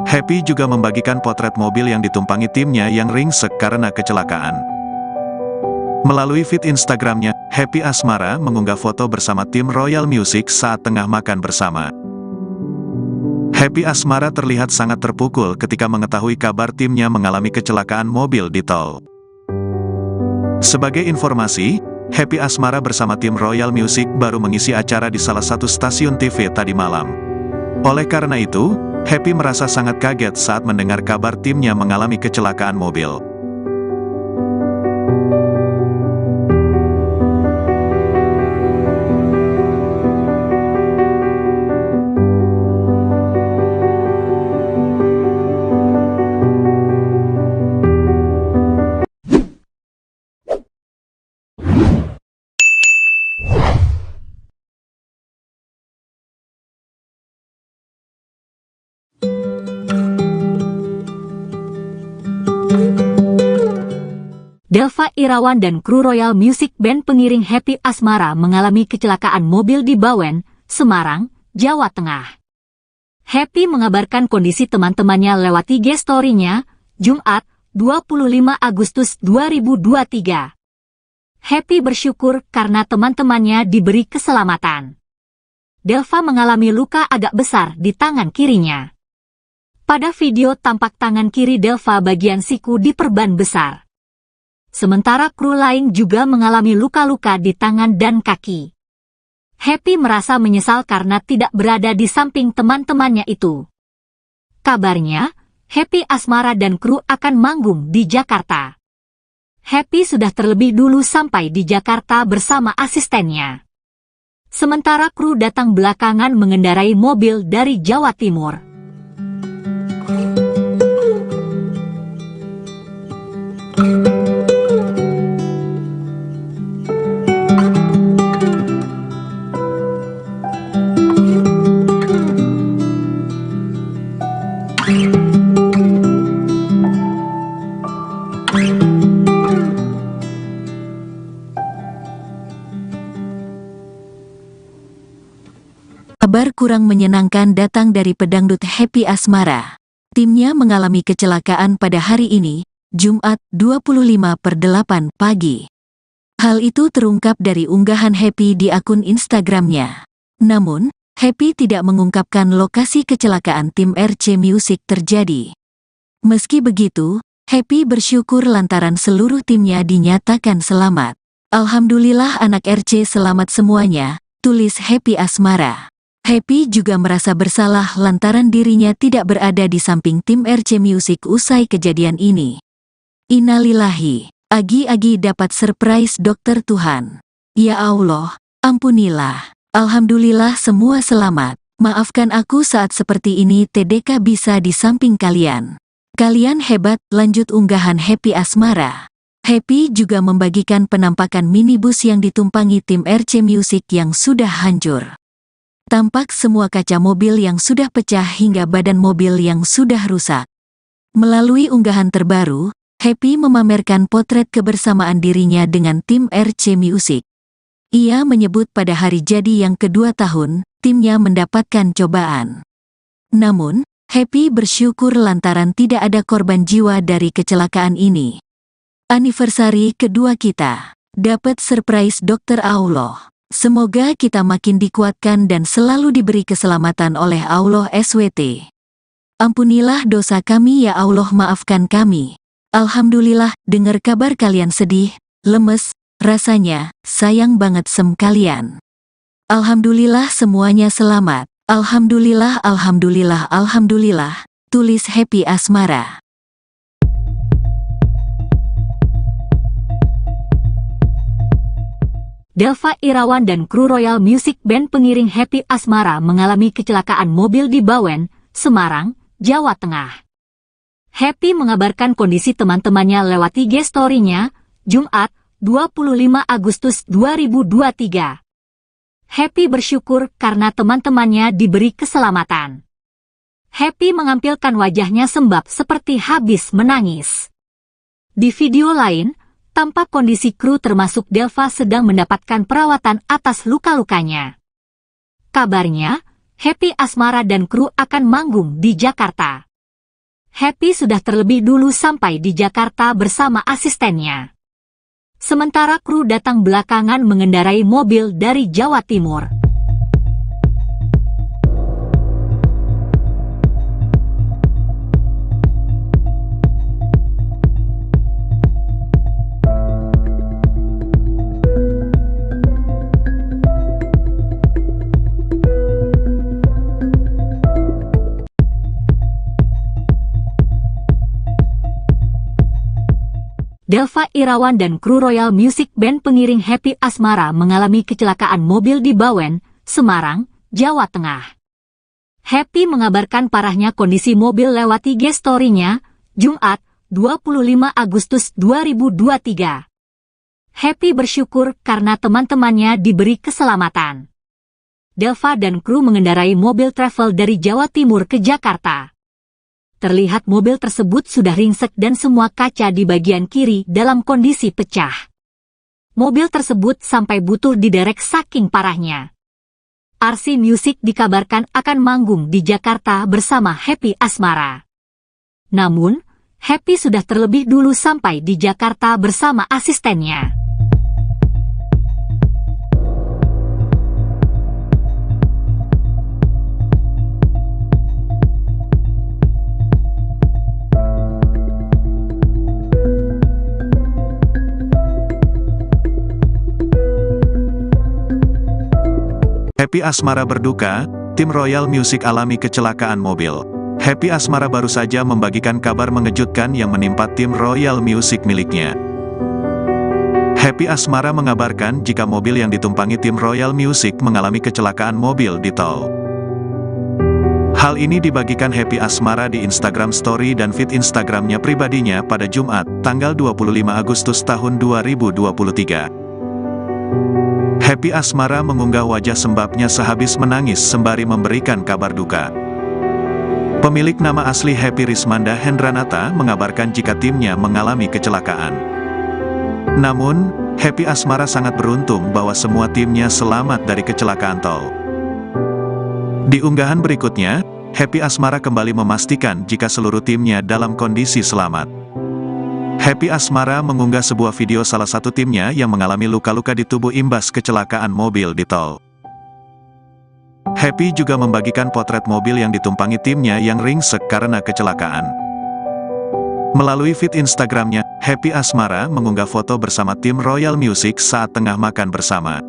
Happy juga membagikan potret mobil yang ditumpangi timnya yang ringsek karena kecelakaan. Melalui feed Instagramnya, Happy Asmara mengunggah foto bersama tim Royal Music saat tengah makan bersama. Happy Asmara terlihat sangat terpukul ketika mengetahui kabar timnya mengalami kecelakaan mobil di tol. Sebagai informasi, Happy Asmara bersama tim Royal Music baru mengisi acara di salah satu stasiun TV tadi malam. Oleh karena itu, Happy merasa sangat kaget saat mendengar kabar timnya mengalami kecelakaan mobil. Delva Irawan dan kru Royal Music Band pengiring Happy Asmara mengalami kecelakaan mobil di Bawen, Semarang, Jawa Tengah. Happy mengabarkan kondisi teman-temannya lewat IG story-nya, Jumat, 25 Agustus 2023. Happy bersyukur karena teman-temannya diberi keselamatan. Delva mengalami luka agak besar di tangan kirinya. Pada video tampak tangan kiri Delva bagian siku diperban besar. Sementara kru lain juga mengalami luka-luka di tangan dan kaki. Happy merasa menyesal karena tidak berada di samping teman-temannya itu. Kabarnya, Happy Asmara dan kru akan manggung di Jakarta. Happy sudah terlebih dulu sampai di Jakarta bersama asistennya. Sementara kru datang belakangan mengendarai mobil dari Jawa Timur. Kabar kurang menyenangkan datang dari pedangdut Happy Asmara. Timnya mengalami kecelakaan pada hari ini, Jumat 25/8 pagi. Hal itu terungkap dari unggahan Happy di akun Instagramnya. Namun, Happy tidak mengungkapkan lokasi kecelakaan tim RC Music terjadi. Meski begitu, Happy bersyukur lantaran seluruh timnya dinyatakan selamat. Alhamdulillah anak RC selamat semuanya, tulis Happy Asmara. Happy juga merasa bersalah lantaran dirinya tidak berada di samping tim RC Music usai kejadian ini. Innalillahi, Agi dapat surprise dokter Tuhan. Ya Allah, ampunilah. Alhamdulillah semua selamat. Maafkan aku saat seperti ini TDK bisa di samping kalian. Kalian hebat, lanjut unggahan Happy Asmara. Happy juga membagikan penampakan minibus yang ditumpangi tim RC Music yang sudah hancur. Tampak semua kaca mobil yang sudah pecah hingga badan mobil yang sudah rusak. Melalui unggahan terbaru, Happy memamerkan potret kebersamaan dirinya dengan tim RC Music. Ia menyebut pada hari jadi yang kedua tahun, timnya mendapatkan cobaan. Namun, Happy bersyukur lantaran tidak ada korban jiwa dari kecelakaan ini. Anniversary kedua kita. Dapat surprise dokter Allah. Semoga kita makin dikuatkan dan selalu diberi keselamatan oleh Allah SWT. Ampunilah dosa kami ya Allah, maafkan kami. Alhamdulillah, dengar kabar kalian sedih, lemes, rasanya, sayang banget kalian. Alhamdulillah semuanya selamat. Alhamdulillah, alhamdulillah, alhamdulillah, tulis Happy Asmara. Delva Irawan dan kru Royal Music Band pengiring Happy Asmara mengalami kecelakaan mobil di Bawen, Semarang, Jawa Tengah. Happy mengabarkan kondisi teman-temannya lewat IG story-nya, Jumat, 25 Agustus 2023. Happy bersyukur karena teman-temannya diberi keselamatan. Happy mengampilkan wajahnya sembab seperti habis menangis. Di video lain, tampak kondisi kru termasuk Delva sedang mendapatkan perawatan atas luka-lukanya. Kabarnya, Happy Asmara dan kru akan manggung di Jakarta. Happy sudah terlebih dulu sampai di Jakarta bersama asistennya. Sementara kru datang belakangan mengendarai mobil dari Jawa Timur. Delva Irawan dan kru Royal Music Band pengiring Happy Asmara mengalami kecelakaan mobil di Bawen, Semarang, Jawa Tengah. Happy mengabarkan parahnya kondisi mobil lewat IG story-nya, Jumat, 25 Agustus 2023. Happy bersyukur karena teman-temannya diberi keselamatan. Delva dan kru mengendarai mobil travel dari Jawa Timur ke Jakarta. Terlihat mobil tersebut sudah ringsek dan semua kaca di bagian kiri dalam kondisi pecah. Mobil tersebut sampai butuh diderek saking parahnya. RC Music dikabarkan akan manggung di Jakarta bersama Happy Asmara. Namun, Happy sudah terlebih dulu sampai di Jakarta bersama asistennya. Happy Asmara berduka, tim Royal Music alami kecelakaan mobil. Happy Asmara baru saja membagikan kabar mengejutkan yang menimpa tim Royal Music miliknya. Happy Asmara mengabarkan jika mobil yang ditumpangi tim Royal Music mengalami kecelakaan mobil di tol. Hal ini dibagikan Happy Asmara di Instagram Story dan feed Instagramnya pribadinya pada Jumat, tanggal 25 Agustus tahun 2023. Happy Asmara mengunggah wajah sembabnya sehabis menangis sembari memberikan kabar duka. Pemilik nama asli Happy Rismanda Hendranata mengabarkan jika timnya mengalami kecelakaan. Namun, Happy Asmara sangat beruntung bahwa semua timnya selamat dari kecelakaan tol. Di unggahan berikutnya, Happy Asmara kembali memastikan jika seluruh timnya dalam kondisi selamat. Happy Asmara mengunggah sebuah video salah satu timnya yang mengalami luka-luka di tubuh imbas kecelakaan mobil di tol. Happy juga membagikan potret mobil yang ditumpangi timnya yang ringsek karena kecelakaan. Melalui feed Instagramnya, Happy Asmara mengunggah foto bersama tim Royal Music saat tengah makan bersama.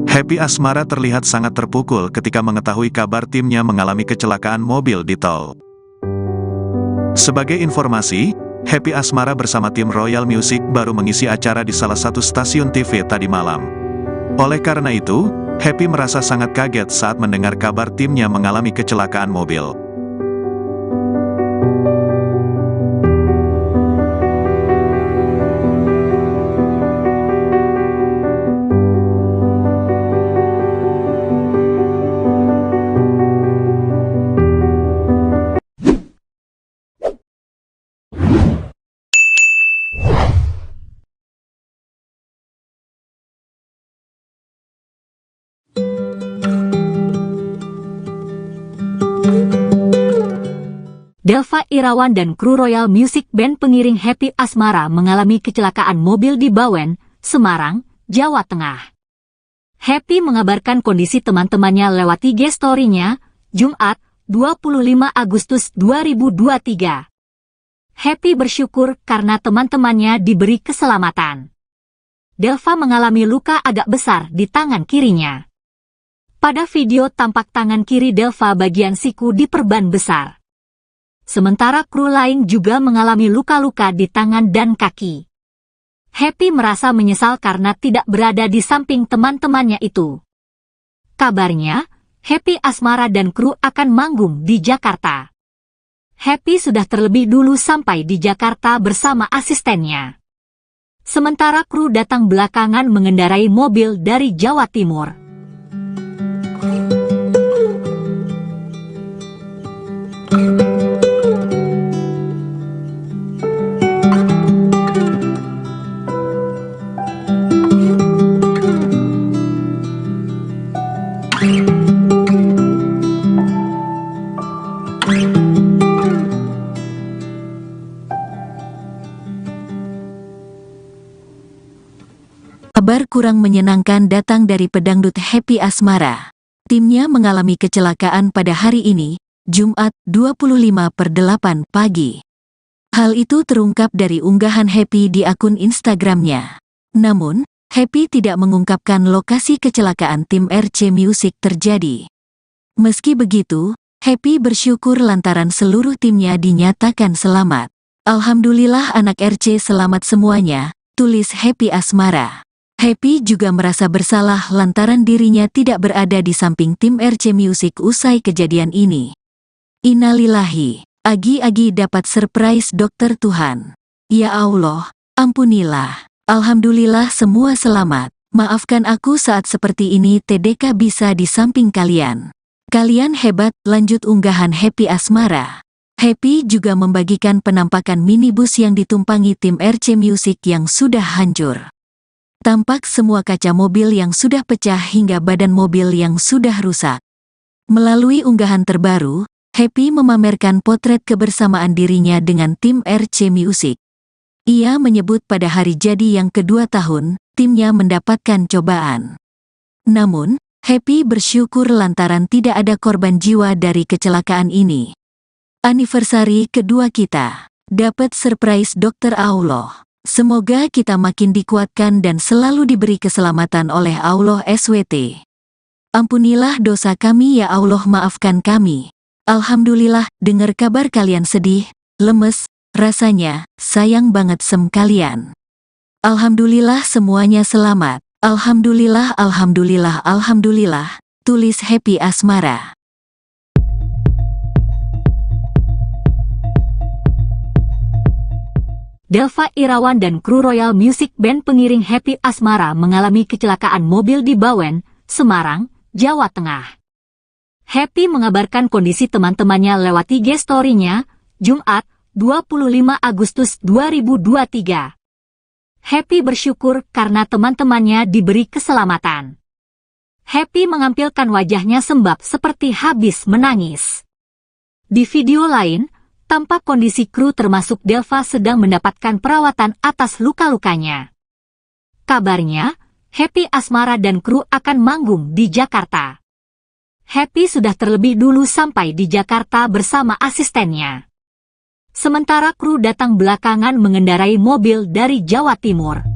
Happy Asmara terlihat sangat terpukul ketika mengetahui kabar timnya mengalami kecelakaan mobil di tol. Sebagai informasi, Happy Asmara bersama tim Royal Music baru mengisi acara di salah satu stasiun TV tadi malam. Oleh karena itu, Happy merasa sangat kaget saat mendengar kabar timnya mengalami kecelakaan mobil. Delva Irawan dan kru Royal Music Band pengiring Happy Asmara mengalami kecelakaan mobil di Bawen, Semarang, Jawa Tengah. Happy mengabarkan kondisi teman-temannya lewat IG story-nya, Jumat, 25 Agustus 2023. Happy bersyukur karena teman-temannya diberi keselamatan. Delva mengalami luka agak besar di tangan kirinya. Pada video tampak tangan kiri Delva bagian siku diperban besar. Sementara kru lain juga mengalami luka-luka di tangan dan kaki. Happy merasa menyesal karena tidak berada di samping teman-temannya itu. Kabarnya, Happy Asmara dan kru akan manggung di Jakarta. Happy sudah terlebih dulu sampai di Jakarta bersama asistennya. Sementara kru datang belakangan mengendarai mobil dari Jawa Timur. Kabar kurang menyenangkan datang dari pedangdut Happy Asmara. Timnya mengalami kecelakaan pada hari ini, Jumat 25/8 pagi. Hal itu terungkap dari unggahan Happy di akun Instagramnya. Namun, Happy tidak mengungkapkan lokasi kecelakaan tim RC Music terjadi. Meski begitu, Happy bersyukur lantaran seluruh timnya dinyatakan selamat. Alhamdulillah anak RC selamat semuanya, tulis Happy Asmara. Happy juga merasa bersalah lantaran dirinya tidak berada di samping tim RC Music usai kejadian ini. Innalillahi, Agi dapat surprise dokter Tuhan. Ya Allah, ampunilah. Alhamdulillah semua selamat. Maafkan aku saat seperti ini TDK bisa di samping kalian. Kalian hebat, lanjut unggahan Happy Asmara. Happy juga membagikan penampakan minibus yang ditumpangi tim RC Music yang sudah hancur. Tampak semua kaca mobil yang sudah pecah hingga badan mobil yang sudah rusak. Melalui unggahan terbaru, Happy memamerkan potret kebersamaan dirinya dengan tim RC Music. Ia menyebut pada hari jadi yang kedua tahun, timnya mendapatkan cobaan. Namun, Happy bersyukur lantaran tidak ada korban jiwa dari kecelakaan ini. Anniversary kedua kita. Dapat surprise Dokter Allah. Semoga kita makin dikuatkan dan selalu diberi keselamatan oleh Allah SWT. Ampunilah dosa kami ya Allah, maafkan kami. Alhamdulillah, dengar kabar kalian sedih, lemes, rasanya, sayang banget kalian. Alhamdulillah semuanya selamat. Alhamdulillah, alhamdulillah, alhamdulillah. Tulis Happy Asmara. Delva Irawan dan kru Royal Music Band pengiring Happy Asmara mengalami kecelakaan mobil di Bawen, Semarang, Jawa Tengah. Happy mengabarkan kondisi teman-temannya lewat IG story-nya, Jumat, 25 Agustus 2023. Happy bersyukur karena teman-temannya diberi keselamatan. Happy mengampilkan wajahnya sembab seperti habis menangis. Di video lain, tampak kondisi kru termasuk Delva sedang mendapatkan perawatan atas luka-lukanya. Kabarnya, Happy Asmara dan kru akan manggung di Jakarta. Happy sudah terlebih dulu sampai di Jakarta bersama asistennya. Sementara kru datang belakangan mengendarai mobil dari Jawa Timur.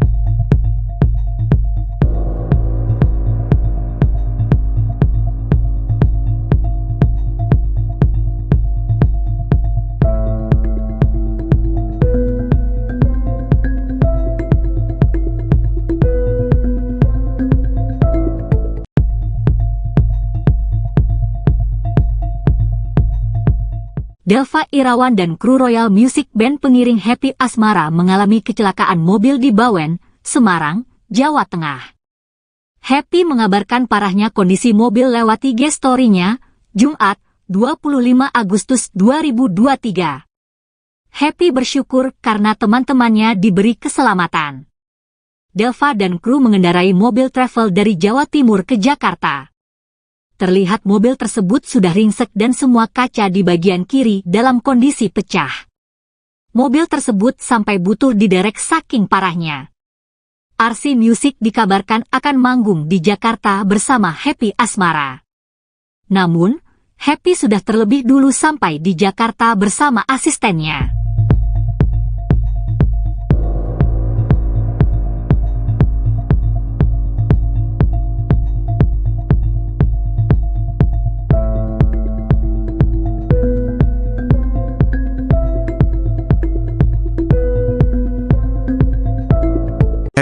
Delva Irawan dan kru Royal Music Band pengiring Happy Asmara mengalami kecelakaan mobil di Bawen, Semarang, Jawa Tengah. Happy mengabarkan parahnya kondisi mobil lewat IG story-nya, Jumat, 25 Agustus 2023. Happy bersyukur karena teman-temannya diberi keselamatan. Delva dan kru mengendarai mobil travel dari Jawa Timur ke Jakarta. Terlihat mobil tersebut sudah ringsek dan semua kaca di bagian kiri dalam kondisi pecah. Mobil tersebut sampai butuh diderek saking parahnya. RC Music dikabarkan akan manggung di Jakarta bersama Happy Asmara. Namun, Happy sudah terlebih dulu sampai di Jakarta bersama asistennya.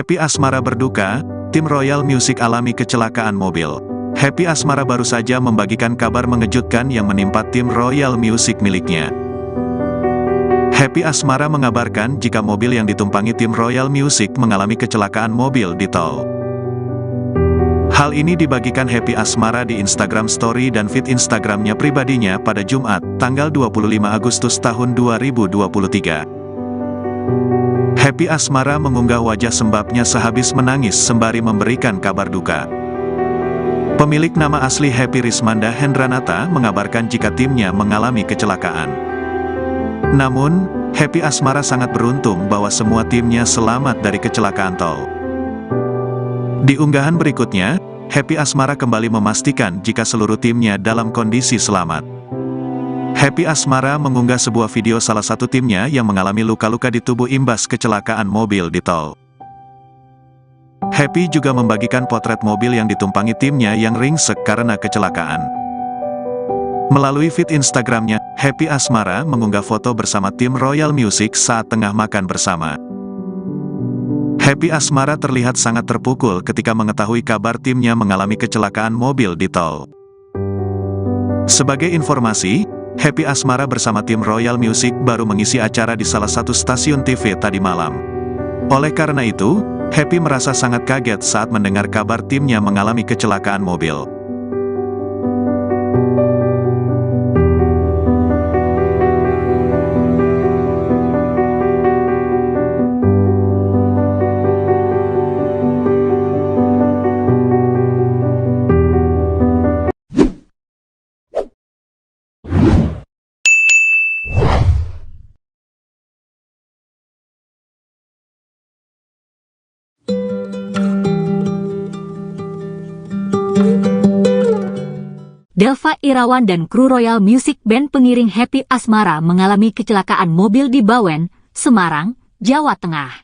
Happy Asmara berduka, tim Royal Music alami kecelakaan mobil. Happy Asmara baru saja membagikan kabar mengejutkan yang menimpa tim Royal Music miliknya. Happy Asmara mengabarkan jika mobil yang ditumpangi tim Royal Music mengalami kecelakaan mobil di tol. Hal ini dibagikan Happy Asmara di Instagram Story dan feed Instagramnya pribadinya pada Jumat, tanggal 25 Agustus tahun 2023. Happy Asmara mengunggah wajah sembabnya sehabis menangis sembari memberikan kabar duka. Pemilik nama asli Happy Rismanda Hendranata mengabarkan jika timnya mengalami kecelakaan. Namun, Happy Asmara sangat beruntung bahwa semua timnya selamat dari kecelakaan tol. Di unggahan berikutnya, Happy Asmara kembali memastikan jika seluruh timnya dalam kondisi selamat. Happy Asmara mengunggah sebuah video salah satu timnya yang mengalami luka-luka di tubuh imbas kecelakaan mobil di tol. Happy juga membagikan potret mobil yang ditumpangi timnya yang ringsek karena kecelakaan. Melalui feed Instagramnya, Happy Asmara mengunggah foto bersama tim Royal Music saat tengah makan bersama. Happy Asmara terlihat sangat terpukul ketika mengetahui kabar timnya mengalami kecelakaan mobil di tol. Sebagai informasi, Happy Asmara bersama tim Royal Music baru mengisi acara di salah satu stasiun TV tadi malam. Oleh karena itu, Happy merasa sangat kaget saat mendengar kabar timnya mengalami kecelakaan mobil. Delva Irawan dan kru Royal Music Band pengiring Happy Asmara mengalami kecelakaan mobil di Bawen, Semarang, Jawa Tengah.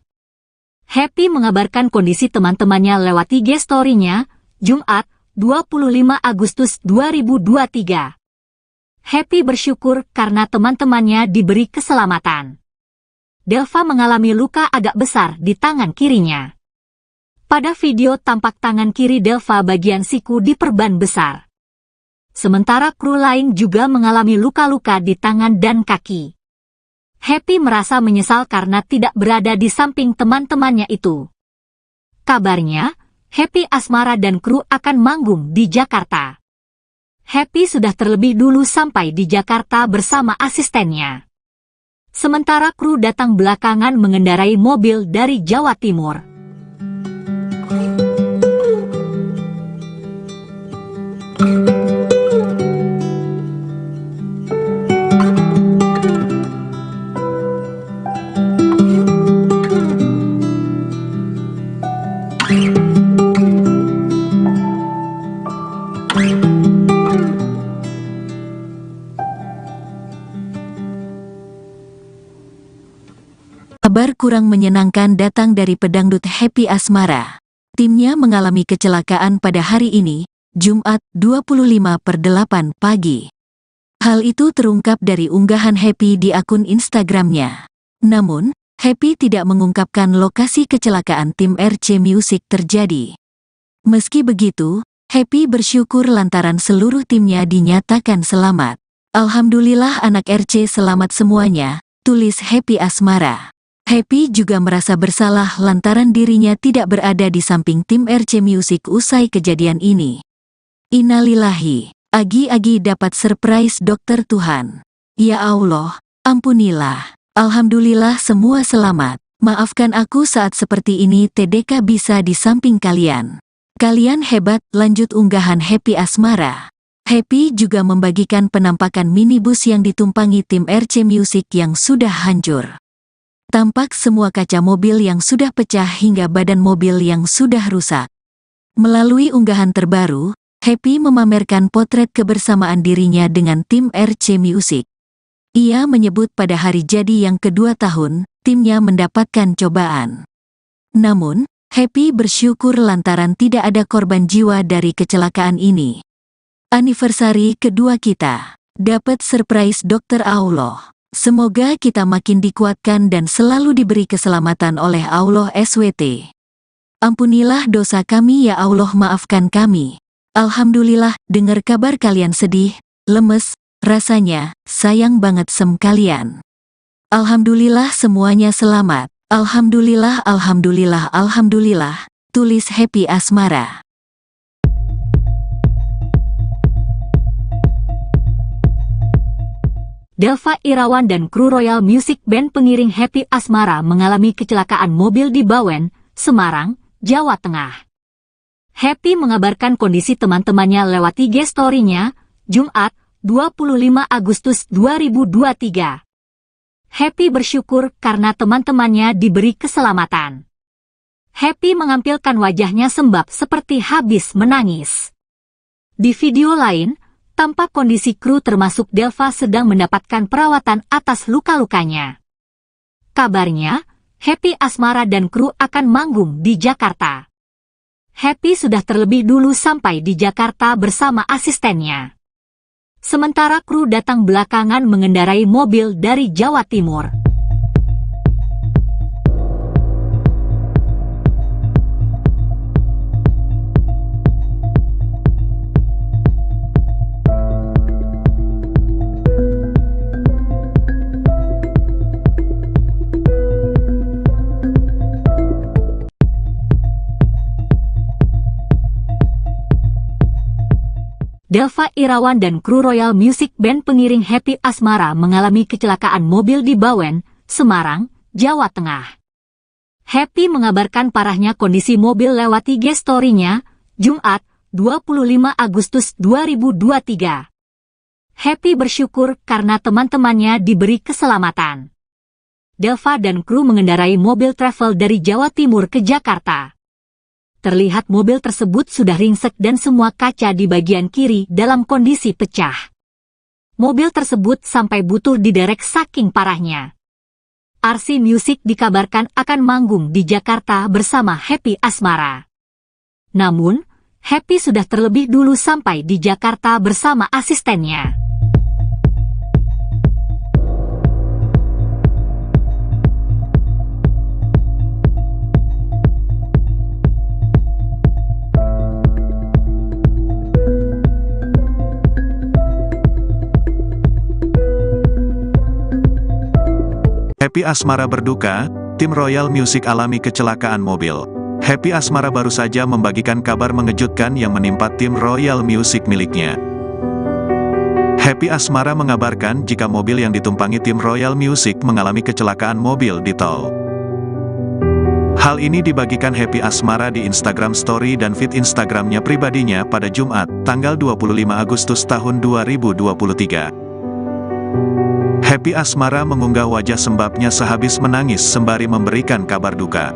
Happy mengabarkan kondisi teman-temannya lewat IG story-nya, Jumat, 25 Agustus 2023. Happy bersyukur karena teman-temannya diberi keselamatan. Delva mengalami luka agak besar di tangan kirinya. Pada video tampak tangan kiri Delva bagian siku diperban besar. Sementara kru lain juga mengalami luka-luka di tangan dan kaki. Happy merasa menyesal karena tidak berada di samping teman-temannya itu. Kabarnya, Happy Asmara dan kru akan manggung di Jakarta. Happy sudah terlebih dulu sampai di Jakarta bersama asistennya. Sementara kru datang belakangan mengendarai mobil dari Jawa Timur. Kabar kurang menyenangkan datang dari pedangdut Happy Asmara. Timnya mengalami kecelakaan pada hari ini, Jumat 25/8 pagi. Hal itu terungkap dari unggahan Happy di akun Instagramnya. Namun, Happy tidak mengungkapkan lokasi kecelakaan tim RC Music terjadi. Meski begitu, Happy bersyukur lantaran seluruh timnya dinyatakan selamat. Alhamdulillah anak RC selamat semuanya, tulis Happy Asmara. Happy juga merasa bersalah lantaran dirinya tidak berada di samping tim RC Music usai kejadian ini. Innalillahi, Agi dapat surprise dokter Tuhan. Ya Allah, ampunilah. Alhamdulillah semua selamat. Maafkan aku saat seperti ini TDK bisa di samping kalian. Kalian hebat, lanjut unggahan Happy Asmara. Happy juga membagikan penampakan minibus yang ditumpangi tim RC Music yang sudah hancur. Tampak semua kaca mobil yang sudah pecah hingga badan mobil yang sudah rusak. Melalui unggahan terbaru, Happy memamerkan potret kebersamaan dirinya dengan tim RC Music. Ia menyebut pada hari jadi yang kedua tahun, timnya mendapatkan cobaan. Namun, Happy bersyukur lantaran tidak ada korban jiwa dari kecelakaan ini. Anniversary kedua kita. Dapat surprise dokter Allah. Semoga kita makin dikuatkan dan selalu diberi keselamatan oleh Allah SWT. Ampunilah dosa kami ya Allah, maafkan kami. Alhamdulillah, dengar kabar kalian sedih, lemes, rasanya, sayang banget kalian. Alhamdulillah semuanya selamat. Alhamdulillah, alhamdulillah, alhamdulillah, tulis Happy Asmara. Delva Irawan dan kru Royal Music Band pengiring Happy Asmara mengalami kecelakaan mobil di Bawen, Semarang, Jawa Tengah. Happy mengabarkan kondisi teman-temannya lewat IG story-nya, Jumat, 25 Agustus 2023. Happy bersyukur karena teman-temannya diberi keselamatan. Happy mengampilkan wajahnya sembab seperti habis menangis. Di video lain, tampak kondisi kru termasuk Delva sedang mendapatkan perawatan atas luka-lukanya. Kabarnya, Happy Asmara dan kru akan manggung di Jakarta. Happy sudah terlebih dulu sampai di Jakarta bersama asistennya. Sementara kru datang belakangan mengendarai mobil dari Jawa Timur. Delva Irawan dan kru Royal Music Band pengiring Happy Asmara mengalami kecelakaan mobil di Bawen, Semarang, Jawa Tengah. Happy mengabarkan parahnya kondisi mobil lewat IG story-nya, Jumat, 25 Agustus 2023. Happy bersyukur karena teman-temannya diberi keselamatan. Delva dan kru mengendarai mobil travel dari Jawa Timur ke Jakarta. terlihat mobil tersebut sudah ringsek dan semua kaca di bagian kiri dalam kondisi pecah. Mobil tersebut sampai butuh diderek saking parahnya. RC Music dikabarkan akan manggung di Jakarta bersama Happy Asmara. Namun, Happy sudah terlebih dulu sampai di Jakarta bersama asistennya. Happy Asmara berduka, tim Royal Music alami kecelakaan mobil. Happy Asmara baru saja membagikan kabar mengejutkan yang menimpa tim Royal Music miliknya. Happy Asmara mengabarkan jika mobil yang ditumpangi tim Royal Music mengalami kecelakaan mobil di tol. Hal ini dibagikan Happy Asmara di Instagram Story dan feed Instagramnya pribadinya pada Jumat, tanggal 25 Agustus tahun 2023. Happy Asmara mengunggah wajah sembabnya sehabis menangis sembari memberikan kabar duka.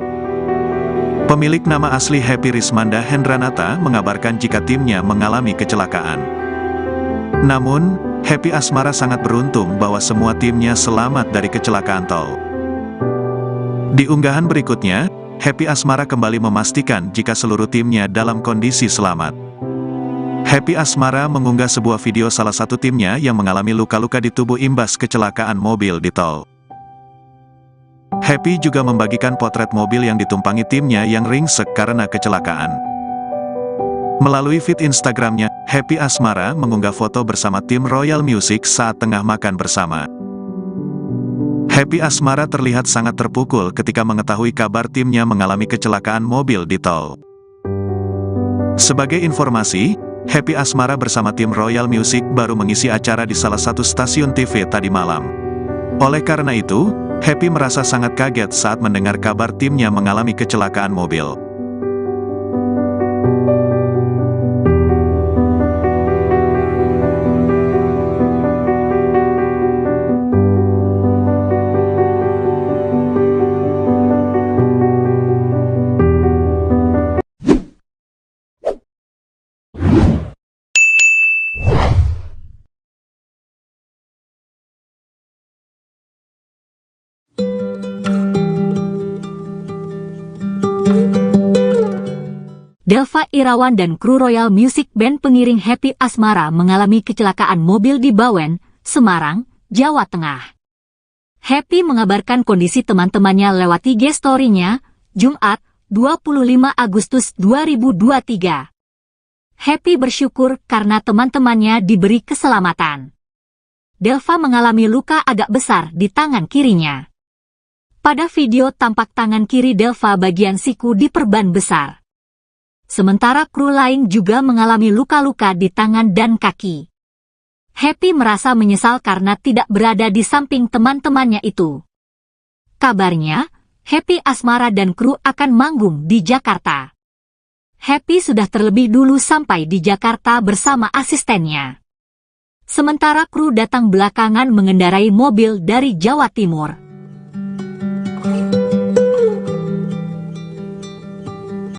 Pemilik nama asli Happy Rismanda Hendranata mengabarkan jika timnya mengalami kecelakaan. Namun, Happy Asmara sangat beruntung bahwa semua timnya selamat dari kecelakaan tol. Di unggahan berikutnya, Happy Asmara kembali memastikan jika seluruh timnya dalam kondisi selamat. Happy Asmara mengunggah sebuah video salah satu timnya yang mengalami luka-luka di tubuh imbas kecelakaan mobil di tol. Happy juga membagikan potret mobil yang ditumpangi timnya yang ringsek karena kecelakaan. Melalui feed Instagramnya, Happy Asmara mengunggah foto bersama tim Royal Music saat tengah makan bersama. Happy Asmara terlihat sangat terpukul ketika mengetahui kabar timnya mengalami kecelakaan mobil di tol. Sebagai informasi, Happy Asmara bersama tim Royal Music baru mengisi acara di salah satu stasiun TV tadi malam. Oleh karena itu, Happy merasa sangat kaget saat mendengar kabar timnya mengalami kecelakaan mobil. Delva Irawan dan kru Royal Music Band pengiring Happy Asmara mengalami kecelakaan mobil di Bawen, Semarang, Jawa Tengah. Happy mengabarkan kondisi teman-temannya lewat IG story-nya, Jumat, 25 Agustus 2023. Happy bersyukur karena teman-temannya diberi keselamatan. Delva mengalami luka agak besar di tangan kirinya. Pada video tampak tangan kiri Delva bagian siku diperban besar. Sementara kru lain juga mengalami luka-luka di tangan dan kaki. Happy merasa menyesal karena tidak berada di samping teman-temannya itu. Kabarnya, Happy Asmara dan kru akan manggung di Jakarta. Happy sudah terlebih dulu sampai di Jakarta bersama asistennya. Sementara kru datang belakangan mengendarai mobil dari Jawa Timur.